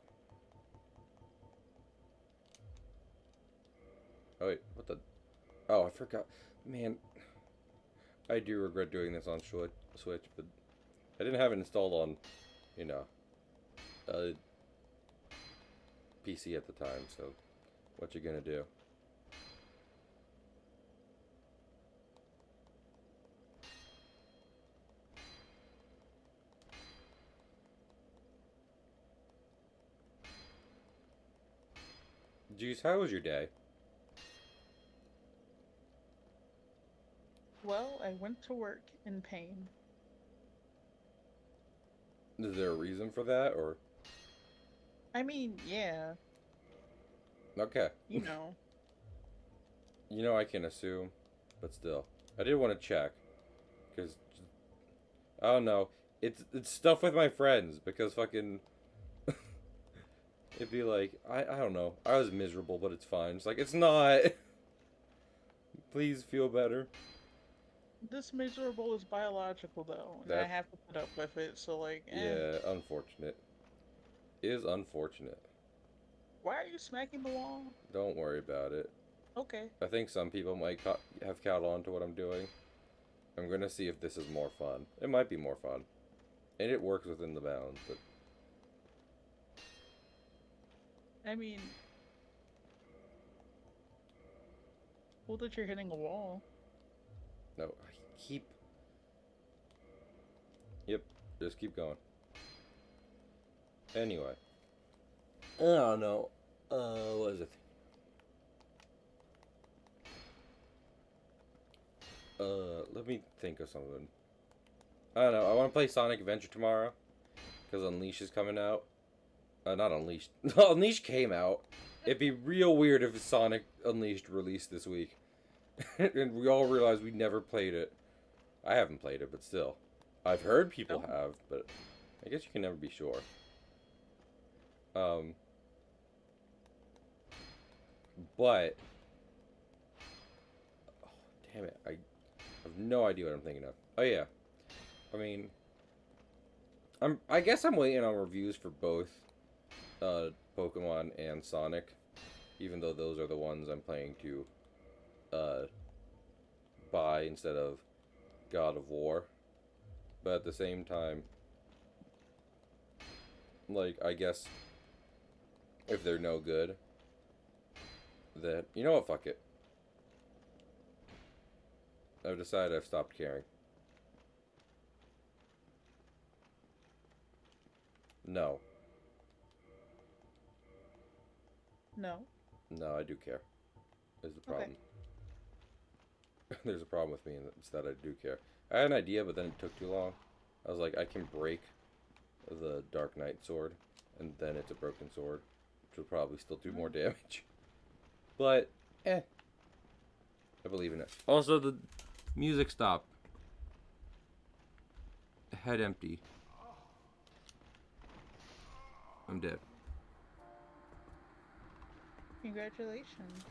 Oh wait, what the? Oh, I forgot. Man, I do regret doing this on Switch, but I didn't have it installed on, you know, PC at the time. So, what you gonna do? Jeez, how was your day? Well, I went to work in pain. Is there a reason for that, or I mean, yeah, okay? you know. You know, I can assume, but still, I did want to check, because I don't know. It's stuff with my friends because fucking. It'd be like I don't know. I was miserable, but it's fine. It's like it's not. Please feel better. This miserable is biological though, and I That- have to put up with it. So like, Yeah, unfortunate. It is unfortunate. Why are you smacking the wall? Don't worry about it. Okay. I think some people might have caught on to what I'm doing. I'm gonna see if this is more fun. It might be more fun, and it works within the bounds. But I mean, cool that you're hitting a wall. no, I keep. Yep, just keep going. Anyway, I don't know. What is it? Let me think of something. I don't know. I want to play Sonic Adventure tomorrow because Unleashed is coming out. Not Unleashed. Unleashed came out. It'd be real weird if Sonic Unleashed released this week, and we all realized we never played it. I haven't played it, but still, I've heard people have, but I guess you can never be sure. But oh, damn it, I have no idea what I'm thinking of. Oh yeah, I mean, I guess I'm waiting on reviews for both, Pokemon and Sonic, even though those are the ones I'm planning to, buy instead of God of War. But at the same time, like, I guess if they're no good, then, you know what, fuck it. I've decided I've stopped caring. No. No. No, I do care. There's a problem. There's a problem with me, and it's that I do care. I had an idea, but then it took too long. I was like, I can break the Dark Knight sword, and then it's a broken sword, which will probably still do more damage. But, I believe in it. Also, the music stopped. Head empty. I'm dead. Congratulations.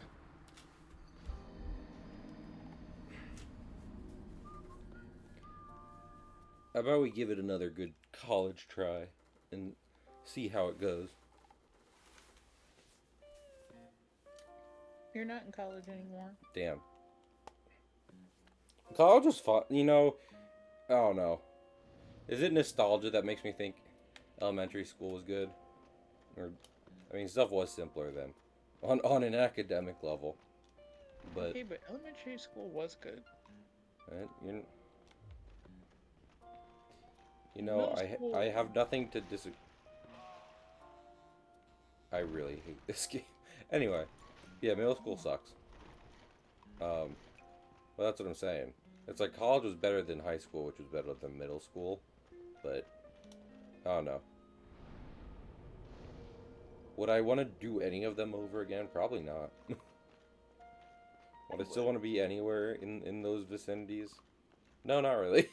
How about we give it another good college try and see how it goes? You're not in college anymore. Damn. College was fun. You know, I don't know. Is it nostalgia that makes me think elementary school was good? Or, I mean, stuff was simpler then. On an academic level. But, Okay, but elementary school was good. you know, Middle school- I have nothing to disagree. I really hate this game. Anyway, yeah, middle school sucks. Well, that's what I'm saying. It's like college was better than high school, which was better than middle school. but I don't know. Would I want to do any of them over again? Probably not. Would I still want to be anywhere in those vicinities? No, not really.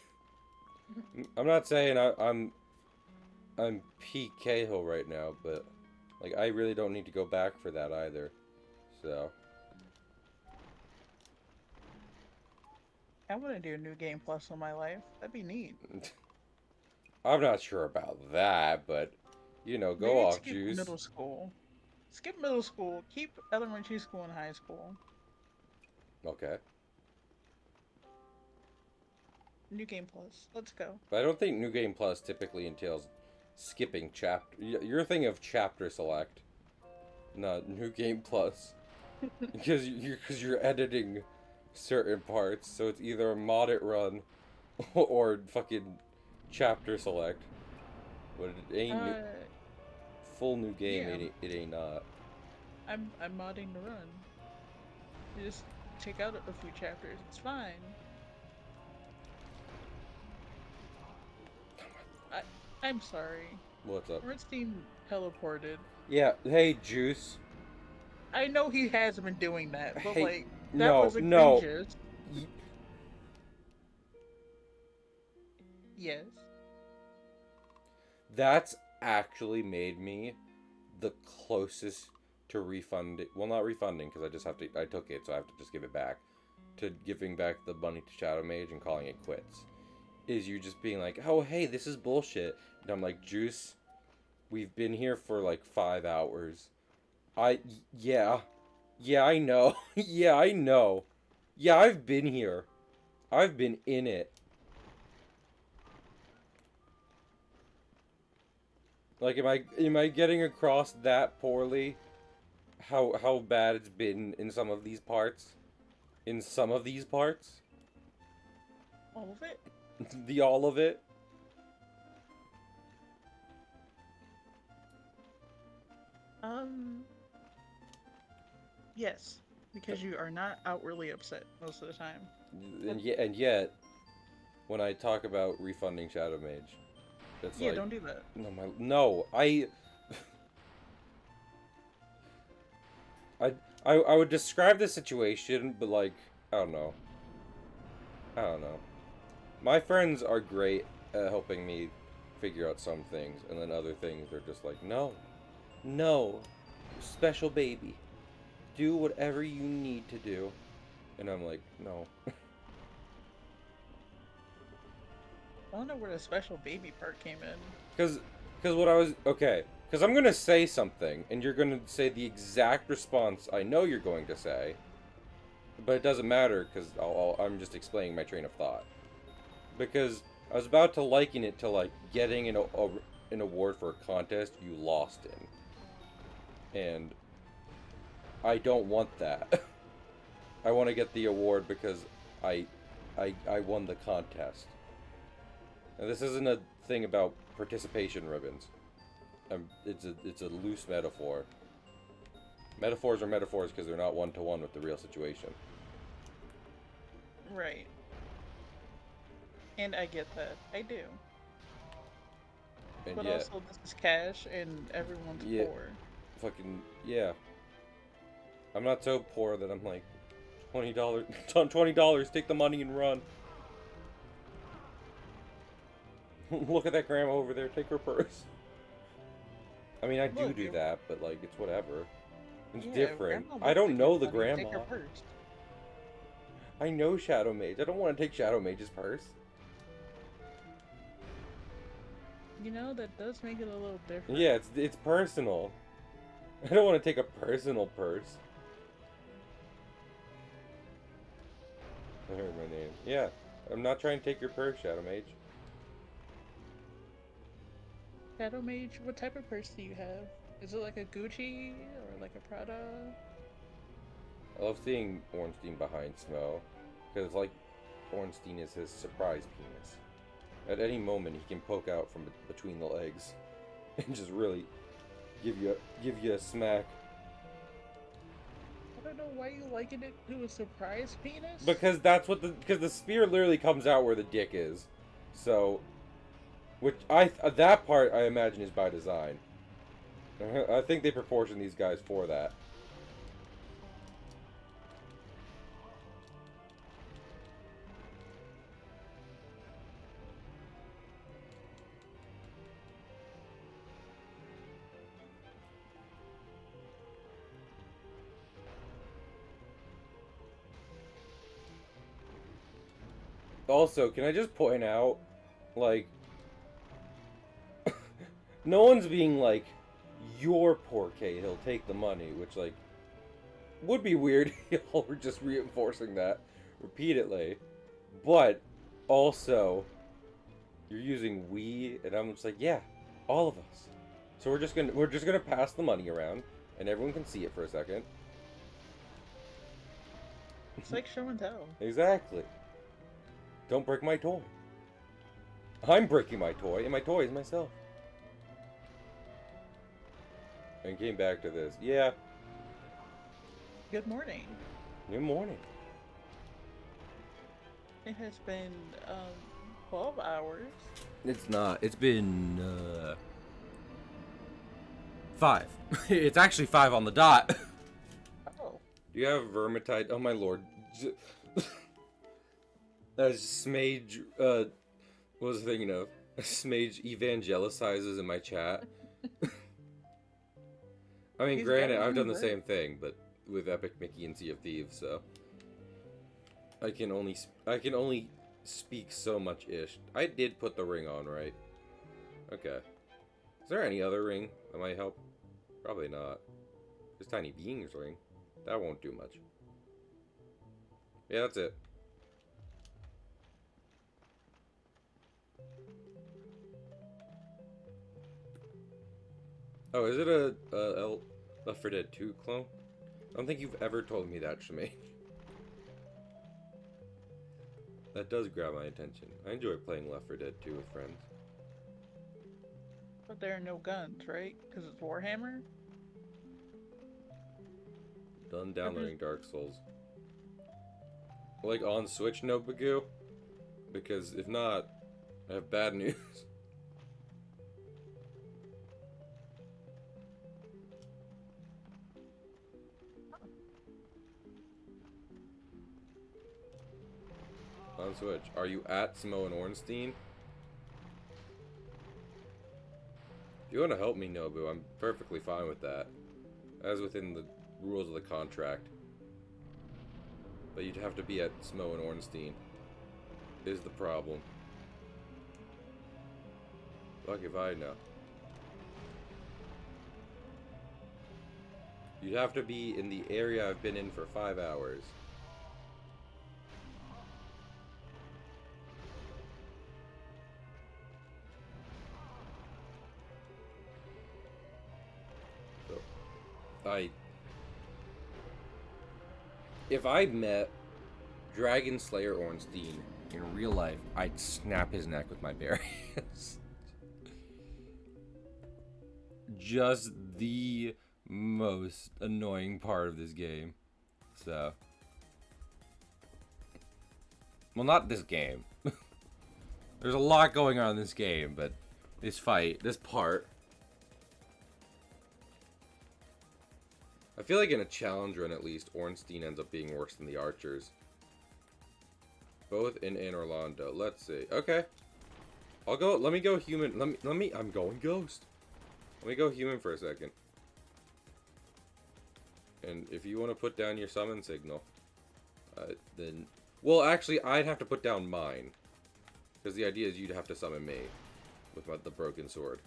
I'm not saying I'm peak Cahill right now, but like I really don't need to go back for that either. So I want to do a New Game Plus in my life. That'd be neat. I'm not sure about that, but you know, go Maybe off, skip Juice. middle school. Skip middle school. Keep elementary school and high school. Okay. New Game Plus. Let's go. But I don't think New Game Plus typically entails skipping chapter. You're thinking of chapter select, not New Game Plus, because you're editing certain parts, so it's either a mod it run or fucking chapter select. But it ain't full new game. yeah. It ain't not. I'm modding the run. You just take out a few chapters. It's fine. I'm sorry. What's up? Ornstein teleported. Yeah. Hey, Juice. I know he has been doing that, but Hey, like that no, was no. egregious. Yes. That's actually made me the closest to refunding. Well, not refunding, because I just have to. I took it, so I have to just give it back. To giving back the money to Shadow Mage and calling it quits. Is you just being like, oh, hey, this is bullshit. And I'm like, Juice, we've been here for like 5 hours. Yeah, I know. Yeah, I know. Yeah, I've been here. I've been in it. Like, am I getting across that poorly? How bad it's been in some of these parts? In some of these parts? All of it? The all of it? Yes, because you are not outwardly upset most of the time. And yet, when I talk about refunding Shadow Mage, it's Yeah, like, don't do that. no, I would describe the situation, but like, I don't know. My friends are great at helping me figure out some things, and then other things they're just like, no, special baby, do whatever you need to do, and I'm like, no. I don't know where the special baby part came in. Because what I was... Okay. Because I'm going to say something, and you're going to say the exact response I know you're going to say. But it doesn't matter, because I'm just explaining my train of thought. Because I was about to liken it to, like, getting an award for a contest you lost in. And I don't want that. I want to get the award because I won the contest. And this isn't a thing about participation ribbons. It's a loose metaphor. Metaphors are metaphors because they're not one-to-one with the real situation. Right. And I get that. I do. And But yet, also, this is cash, and everyone's Yeah. poor. fucking, yeah. I'm not so poor that I'm like, $20, $20, take the money and run. Look at that grandma over there, take her purse. I mean, I do Look, do if- that, but like, it's whatever. It's Yeah, different. grandma I wants don't to know get the money, Take her grandma. purse. I know Shadow Mage. I don't want to take Shadow Mage's purse. You know, that does make it a little different. Yeah, it's personal. I don't want to take a personal purse. I heard my name. Yeah, I'm not trying to take your purse, Shadow Mage. Shadow Mage, what type of purse do you have? Is it like a Gucci or like a Prada? I love seeing Ornstein behind Smo, because it's like Ornstein is his surprise penis. At any moment, he can poke out from between the legs and just really give you a smack. I don't know why you liken it to a surprise penis. Because that's what because the spear literally comes out where the dick is. So Which that part I imagine is by design. I think they proportion these guys for that. Also, can I just point out, like, no one's being like, "You're poor Kate, he'll take the money," which, like, would be weird. Y'all were just reinforcing that repeatedly. But, also, you're using we, and I'm just like, yeah, all of us. So we're just gonna pass the money around, and everyone can see it for a second. It's like show and tell. Exactly. Don't break my toy. I'm breaking my toy, and my toy is myself. And came back to this. Yeah. Good morning. Good morning. It has been 12 hours. It's not. It's been 5. It's actually 5 on the dot. Oh. Do you have Vermintide? Oh my lord. Smage, what was I thinking of? Smage evangelicizes in my chat. I mean, He's granted, got I've done the one same thing, but with Epic Mickey and Sea of Thieves, so I can only speak so much ish. I did put the ring on, right? Okay. Is there any other ring that might help? Probably not. This Tiny Beings ring. That won't do much. Yeah, that's it. Oh, is it a Left 4 Dead 2 clone? I don't think you've ever told me that, Shemaine. That does grab my attention. I enjoy playing Left 4 Dead 2 with friends. But there are no guns, right? Because it's Warhammer? Done downloading Dark Souls. Like on Switch, no Bagoo? Because if not, I have bad news. On Switch. Are you at Samoan Ornstein? If you want to help me, Nobu, I'm perfectly fine with that. As within the rules of the contract. But you'd have to be at Samoan Ornstein. Is the problem. Fuck if I know. You'd have to be in the area I've been in for 5 hours. If I met Dragon Slayer Ornstein in real life, I'd snap his neck with my bare hands. Just the most annoying part of this game. So. Well, not this game. There's a lot going on in this game, but this fight, this part. I feel like in a challenge run, at least, Ornstein ends up being worse than the archers. Both in Orlando. Let's see. Okay. I'll go. Let me go human. Let me. I'm going ghost. Let me go human for a second. And if you want to put down your summon signal, then. Well, actually, I'd have to put down mine. Because the idea is you'd have to summon me with the broken sword.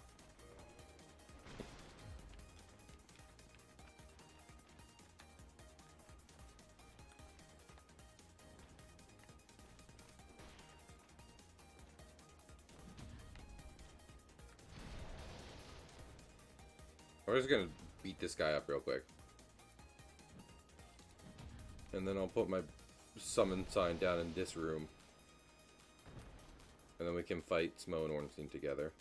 I'm just gonna beat this guy up real quick. And then I'll put my summon sign down in this room. And then we can fight Smo and Ornstein together.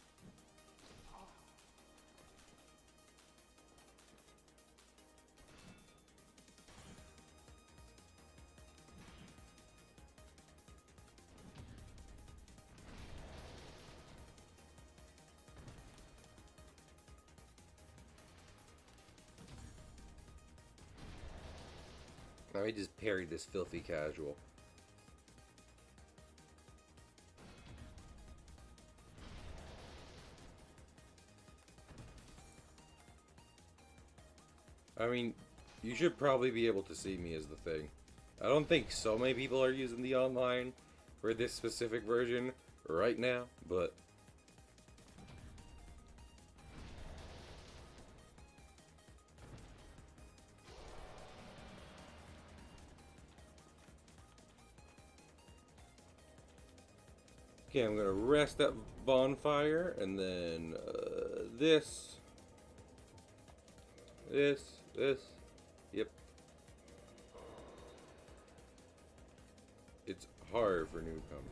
Let me just parry this filthy casual. I mean, you should probably be able to see me as the thing. I don't think so many people are using the online for this specific version right now, but... Okay, I'm gonna rest that bonfire, and then this, yep. It's hard for newcomers.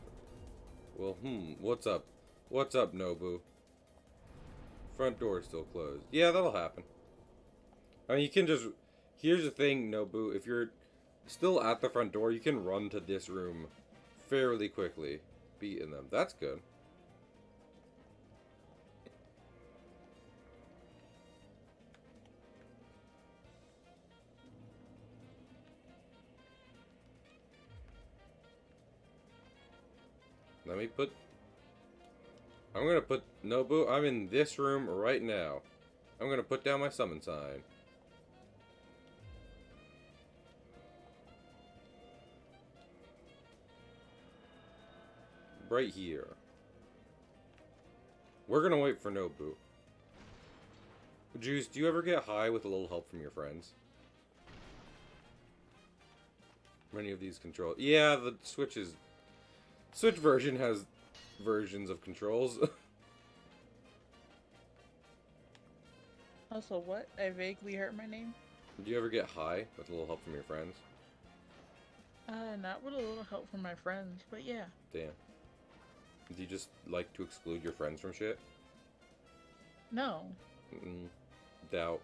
Well, what's up? What's up, Nobu? Front door's still closed. Yeah, that'll happen. I mean, you can just... Here's the thing, Nobu. If you're still at the front door, you can run to this room fairly quickly. Beating them. That's good. Let me put... I'm gonna put... Nobu, I'm in this room right now. I'm gonna put down my summon sign. Right here. We're gonna wait for Nobu. Juice, do you ever get high with a little help from your friends? Many of these control... Yeah, the Switch version has versions of controls. Also, what? I vaguely heard my name. Do you ever get high with a little help from your friends? Not with a little help from my friends, but yeah. Damn. Do you just like to exclude your friends from shit? No. Doubt.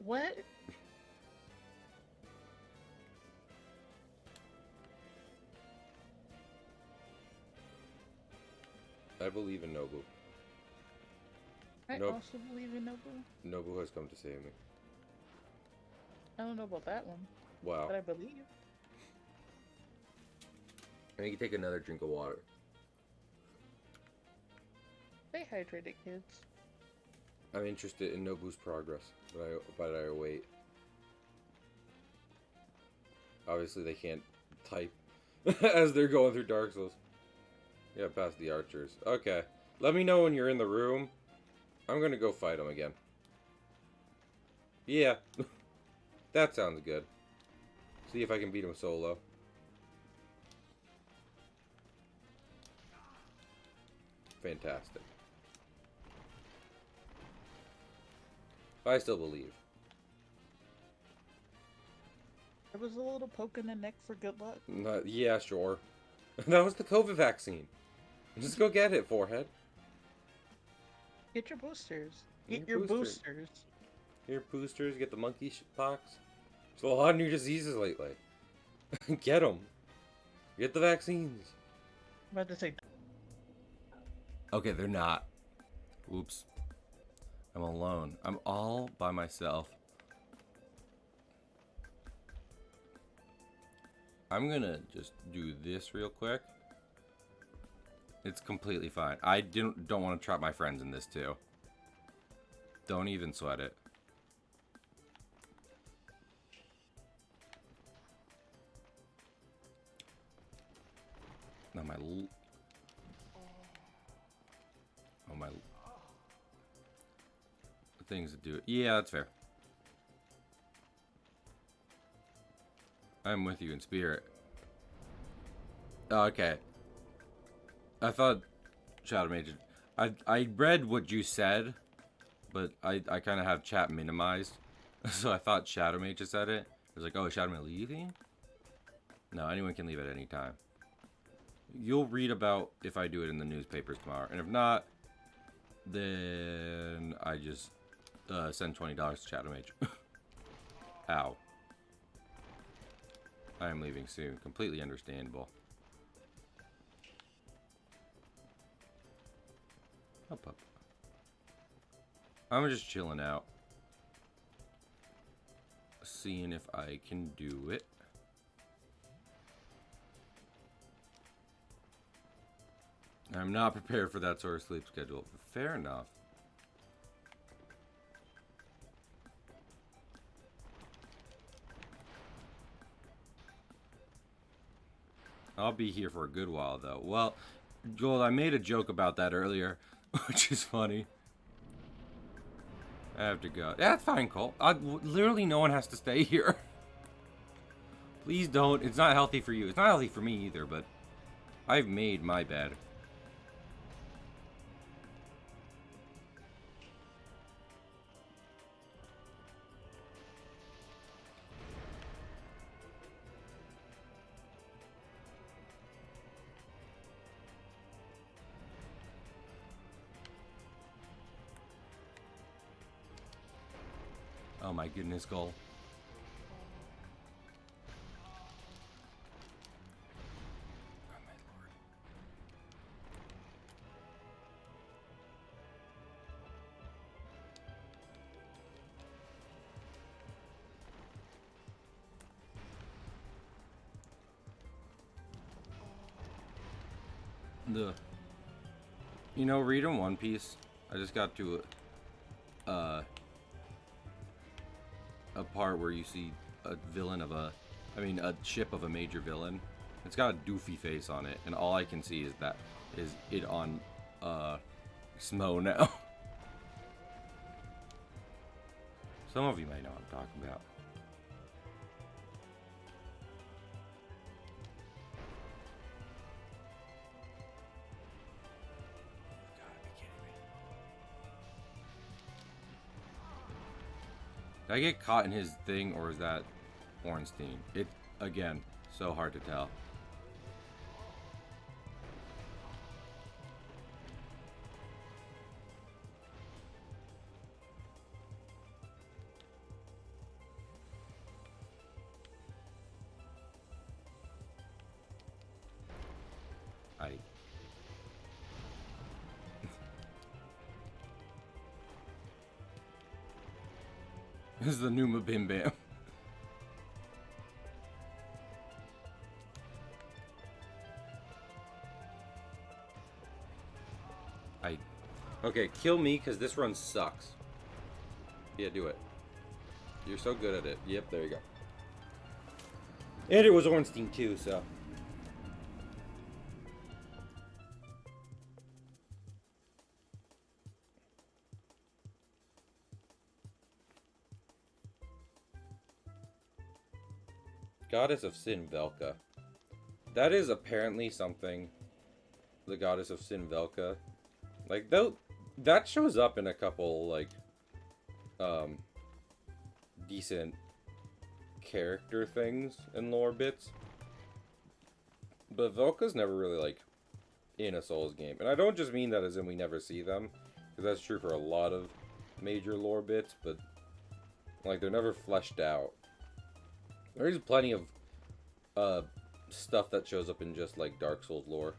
What? I believe in Nobu. I Nope. also believe in Nobu. Nobu has come to save me. I don't know about that one, Wow. but I believe. I need to take another drink of water. Stay hydrated, kids. I'm interested in Nobu's progress, but I await. Obviously, they can't type as they're going through Dark Souls. Yeah, past the archers. Okay. Let me know when you're in the room. I'm gonna go fight them again. Yeah. That sounds good. See if I can beat him solo. Fantastic. I still believe. There was a little poke in the neck for good luck. Yeah, sure. That was the COVID vaccine. Just go get it, forehead. Get your boosters. Get Get your your boosters. boosters. Here, boosters, get the monkey pox. There's a lot of new diseases lately. Get them. Get the vaccines. I'm about to say, Okay, they're not. Oops. I'm alone. I'm all by myself. I'm gonna just do this real quick. It's completely fine. I don't want to trap my friends in this too. Don't even sweat it. Now my things to do. Yeah, that's fair. I'm with you in spirit. Oh, okay. I thought Shadow Mage. I read what you said, but I kind of have chat minimized, so I thought Shadow Mage just said it. I was like, oh, is Shadow Mage leaving? No, anyone can leave at any time. You'll read about if I do it in the newspapers tomorrow, and if not, then I just send $20 to Shadow Mage. Ow. I am leaving soon. Completely understandable. Up, up. I'm just chilling out. seeing if I can do it. I'm not prepared for that sort of sleep schedule. Fair enough. I'll be here for a good while, though. Well, Gold, I made a joke about that earlier, which is funny. I have to go. Yeah, that's fine, Cole. Literally, no one has to stay here. Please don't. It's not healthy for you. It's not healthy for me either, but I've made my bed. Oh my goodness, Goal. Oh my lord. You know, reading One Piece, I just got to a part where you see a villain of a ship of a major villain. It's got a doofy face on it, and all I can see is it on Smo now. Some of you might know what I'm talking about. You gotta be kidding me. Did I get caught in his thing, or is that Ornstein? It, again, so hard to tell. This is the new Mabim Bam. Okay, kill me, because this run sucks. Yeah, do it. You're so good at it. Yep, there you go. And it was Ornstein too, so. Goddess of Sin Velka. That is apparently something. The Goddess of Sin Velka. Like, though, that shows up in a couple, like, decent character things and lore bits. But Velka's never really, like, in a Souls game. And I don't just mean that as in we never see them, because that's true for a lot of major lore bits, but, like, they're never fleshed out. There's plenty of stuff that shows up in just like Dark Souls lore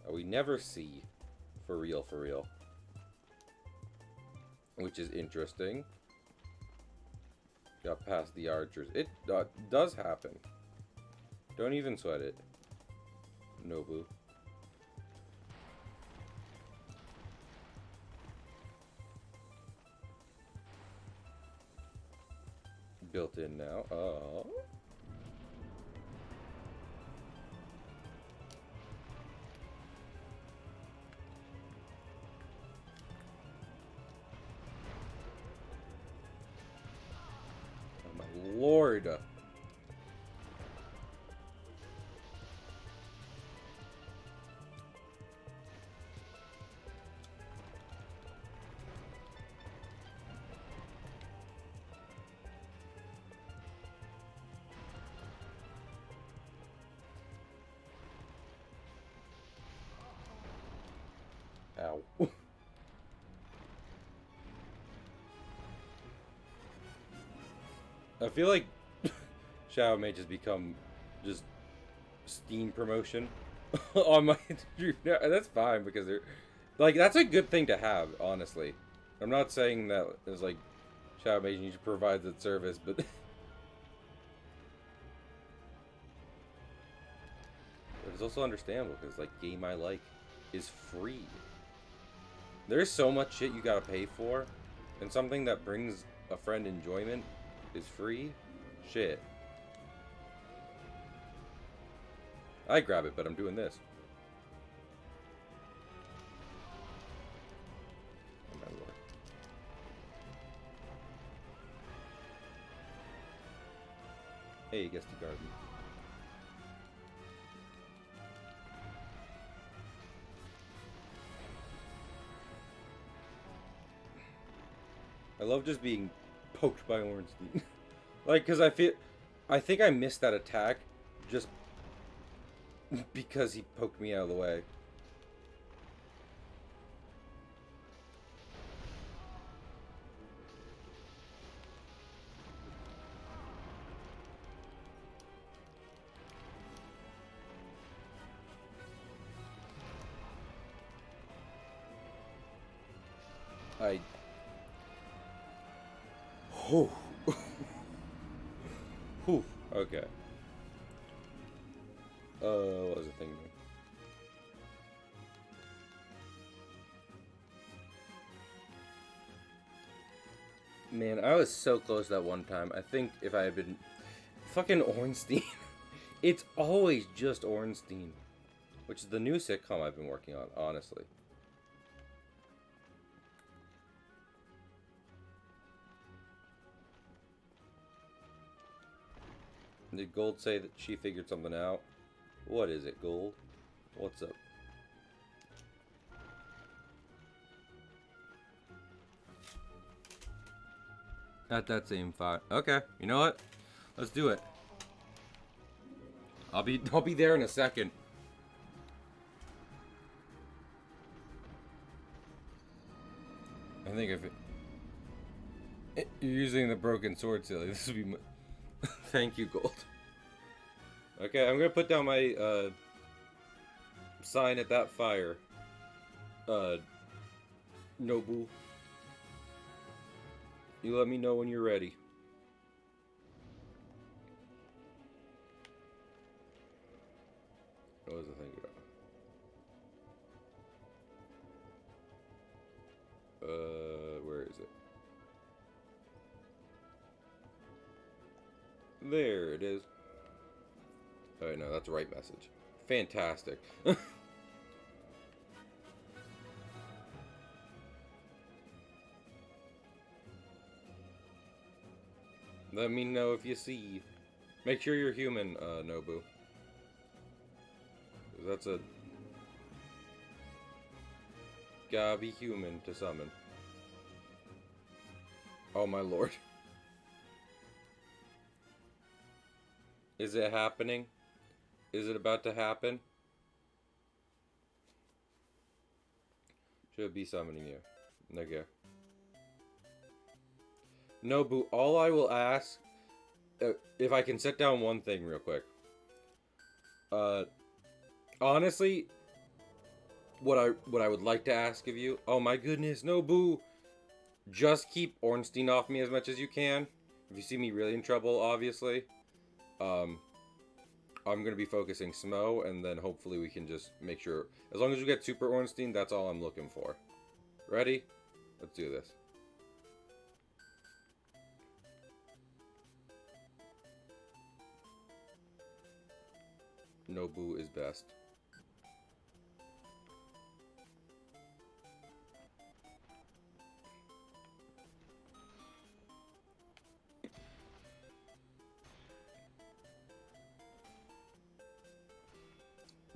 that we never see for real, which is interesting. Got past the archers. It does happen. Don't even sweat it, Nobu. Built in now. Oh. Oh my lord. Ow. I feel like Shadow may just become just Steam promotion on my stream. That's fine because they're like, that's a good thing to have, honestly. I'm not saying that it's like Shadow Mage needs to provide that service, but It's also understandable because like game I like is free. There's so much shit you gotta pay for, and something that brings a friend enjoyment is free. Shit. I grab it, but I'm doing this. Oh my lord. Hey, Gusty Garden. I love just being poked by Ornstein. Like, cause I think I missed that attack just because he poked me out of the way. Whew. Whew. Okay. What was the thing? Man, I was so close that one time. I think if I had been fucking Ornstein, it's always just Ornstein, which is the new sitcom I've been working on, honestly. Did Gold say that she figured something out? What is it, Gold? What's up? At that same fight. Okay, you know what? Let's do it. I'll be there in a second. I think if you're using the broken sword, silly, this would be. Thank you, Gold. Okay, I'm gonna put down my sign at that fire. Nobu. You let me know when you're ready. What was the thing about? Where is it? There it is. Oh no, that's the right message. Fantastic. Let me know if you see. Make sure you're human, Nobu. 'Cause that's a... Gotta be human to summon. Oh my lord. Is it happening? Is it about to happen? Should be summoning you. Okay. Nobu, all I will ask, if I can set down one thing real quick. Honestly, what I would like to ask of you, oh my goodness, Nobu, just keep Ornstein off me as much as you can. If you see me really in trouble, obviously. I'm going to be focusing Smo, and then hopefully we can just make sure, as long as we get Super Ornstein, that's all I'm looking for. Ready? Let's do this. Nobu is best.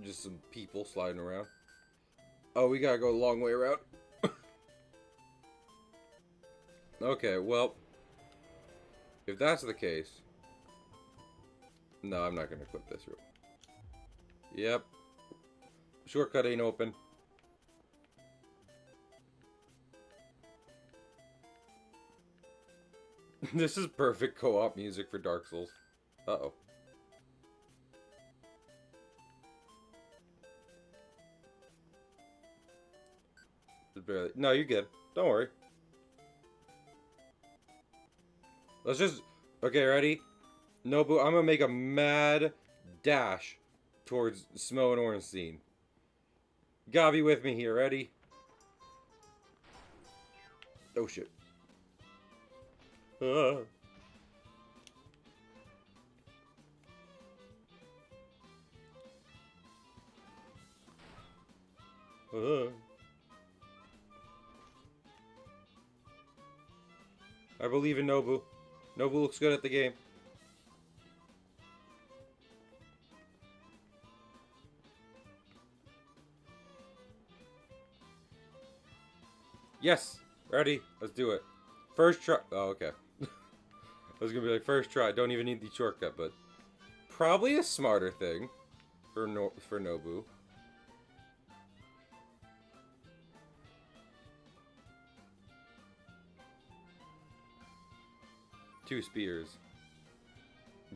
Just some people sliding around. Oh, we gotta go a long way around. Okay, well, if that's the case, no, I'm not gonna equip this room. Yep. Shortcut ain't open. This is perfect co-op music for Dark Souls. Uh-oh. Barely. No, you're good. Don't worry. Let's just... Okay, ready? Nobu, I'm gonna make a mad dash towards Smo and Ornstein. Gabi with me here, ready? Oh shit. Ah. I believe in Nobu. Nobu looks good at the game. Yes! Ready? Let's do it. First try. Oh, okay. I was gonna be like, first try. Don't even need the shortcut, but probably a smarter thing for Nobu. Two spears.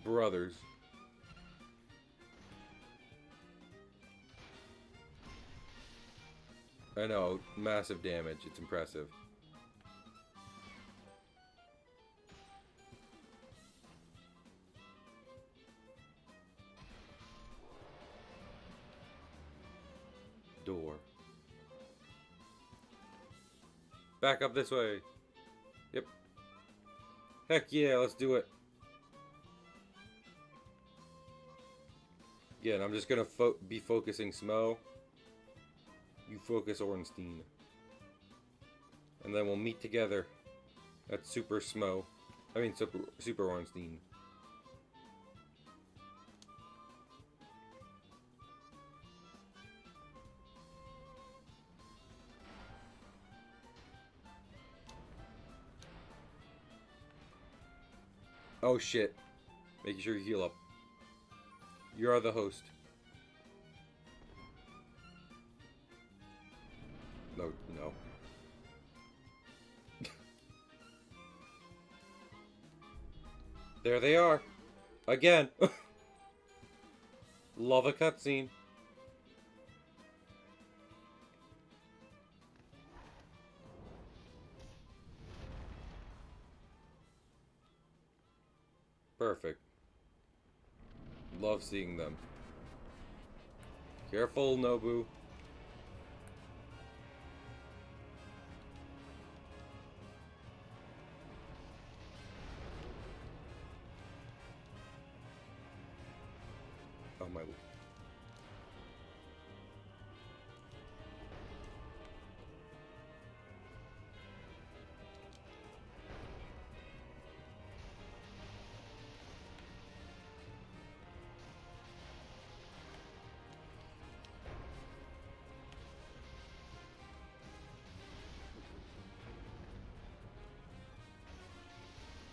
Brothers. I know, massive damage. It's impressive. Door. Back up this way. Yep. Heck yeah, let's do it. Again, I'm just gonna be focusing Smo. You focus Ornstein. And then we'll meet together at Super Smo. I mean, Super Ornstein. Oh shit. Making sure you heal up. You are the host. No, no. There they are. Again. Love a cutscene. Perfect. Love seeing them. Careful, Nobu. Oh my.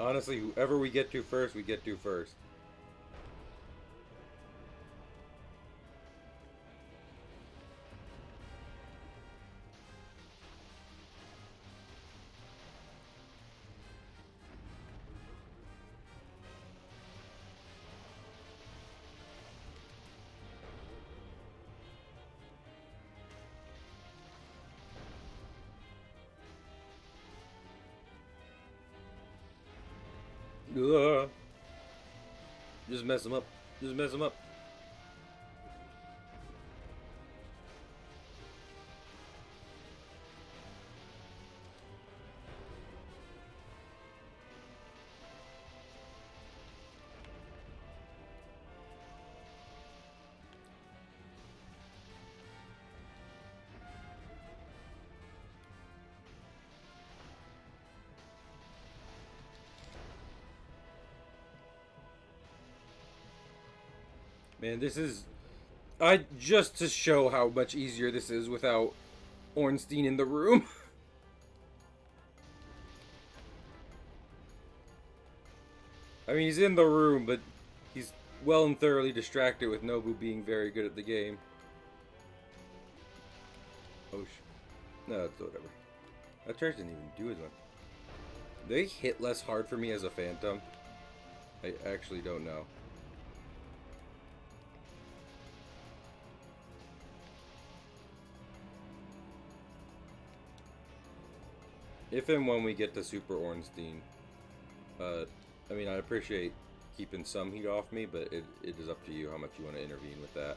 Honestly, whoever we get to first, we get to first. Ugh. Just mess him up. Just mess him up. Man, this is... just to show how much easier this is without Ornstein in the room. I mean, he's in the room, but he's well and thoroughly distracted with Nobu being very good at the game. Oh, no, it's whatever. That charge didn't even do as much. They hit less hard for me as a Phantom. I actually don't know. If and when we get to Super Ornstein, I mean, I'd appreciate keeping some heat off me, but it is up to you how much you want to intervene with that.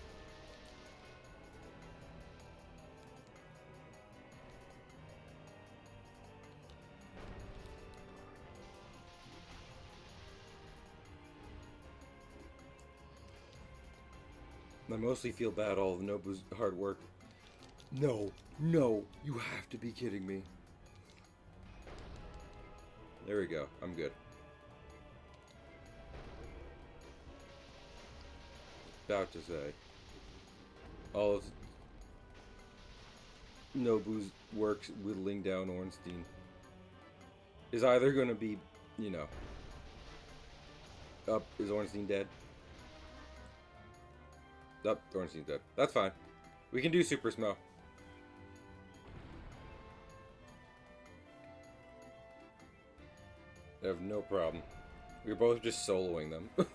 I mostly feel bad all of Nobu's hard work. No, no, you have to be kidding me. There we go, I'm good. About to say, all of Nobu's work whittling down Ornstein is either going to be, you know, up. Is Ornstein dead? Up, Ornstein's dead. That's fine. We can do Super Smo. I have no problem. We're both just soloing them. Let's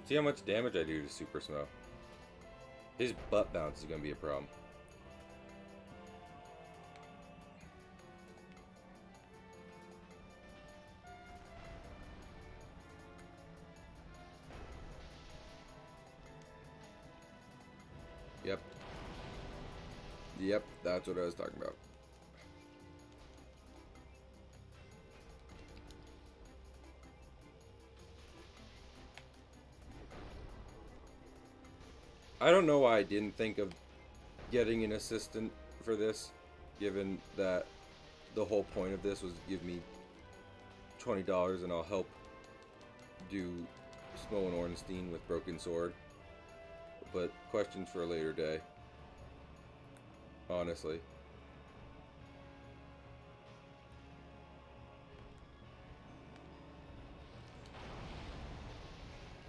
see how much damage I do to Super Smo. His butt bounce is going to be a problem. Yep. Yep, that's what I was talking about. I don't know why I didn't think of getting an assistant for this, given that the whole point of this was give me $20 and I'll help do Smo and Ornstein with Broken Sword. But questions for a later day. Honestly.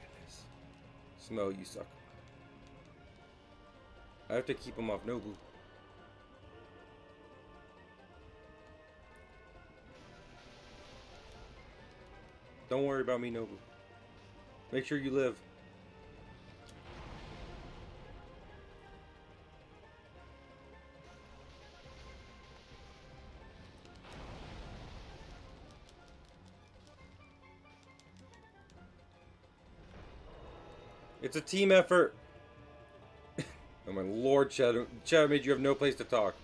Goodness. Smo, you suck. I have to keep him off Nobu. Don't worry about me, Nobu. Make sure you live. It's a team effort. Oh my lord, Shadow. Shadow made you have no place to talk.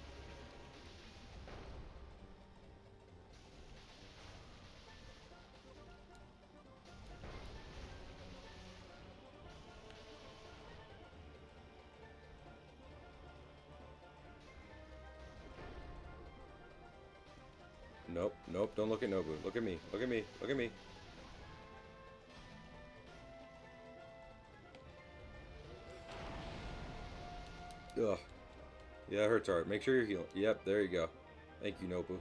Nope, nope, don't look at Nobu. Look at me, look at me, look at me. Ugh. Yeah, it hurts hard. Make sure you're healing. Yep, there you go. Thank you, Nobu.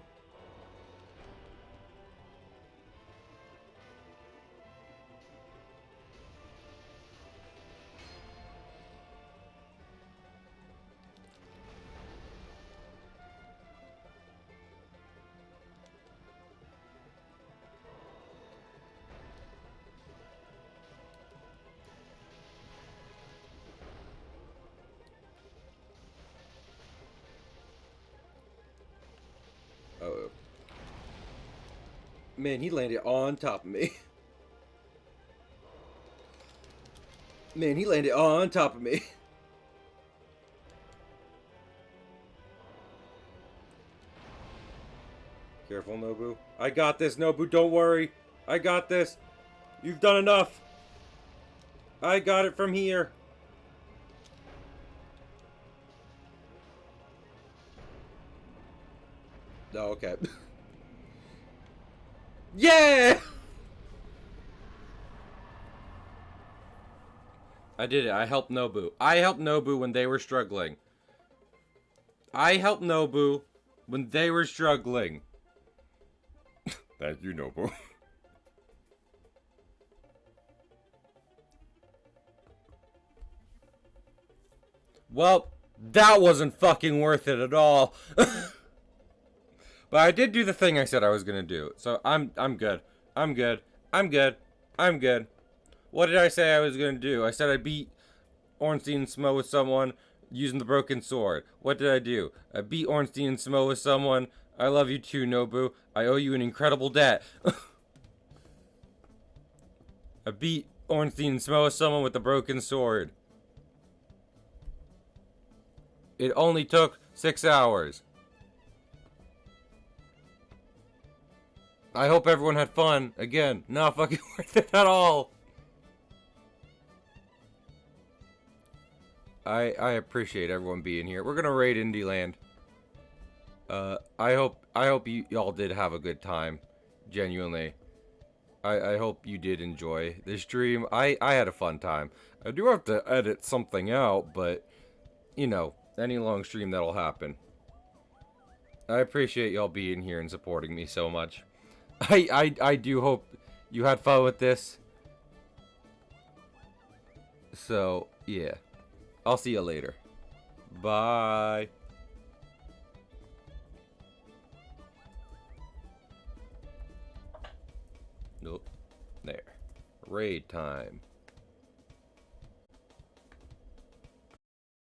Uh-oh. Man, he landed on top of me. Man, he landed on top of me. Careful, Nobu. I got this, Nobu. Don't worry. I got this. You've done enough. I got it from here. Oh, okay. Yeah! I did it. I helped Nobu. I helped Nobu when they were struggling. I helped Nobu when they were struggling. Thank you, Nobu. Well, that wasn't fucking worth it at all. But I did do the thing I said I was gonna do. So I'm good. I'm good. I'm good. I'm good. What did I say I was gonna do? I said I beat Ornstein and Smo with someone using the broken sword. What did I do? I beat Ornstein and Smo with someone I love you too, Nobu. I owe you an incredible debt. I beat Ornstein and Smo someone with a broken sword. It only took 6 hours. I hope everyone had fun. Again, not fucking worth it at all. I appreciate everyone being here. We're gonna raid Indieland. I hope y'all did have a good time. Genuinely. I hope you did enjoy the stream. I had a fun time. I do have to edit something out, but you know, any long stream that'll happen. I appreciate y'all being here and supporting me so much. I do hope you had fun with this. So, yeah. I'll see you later. Bye. Nope. There. Raid time.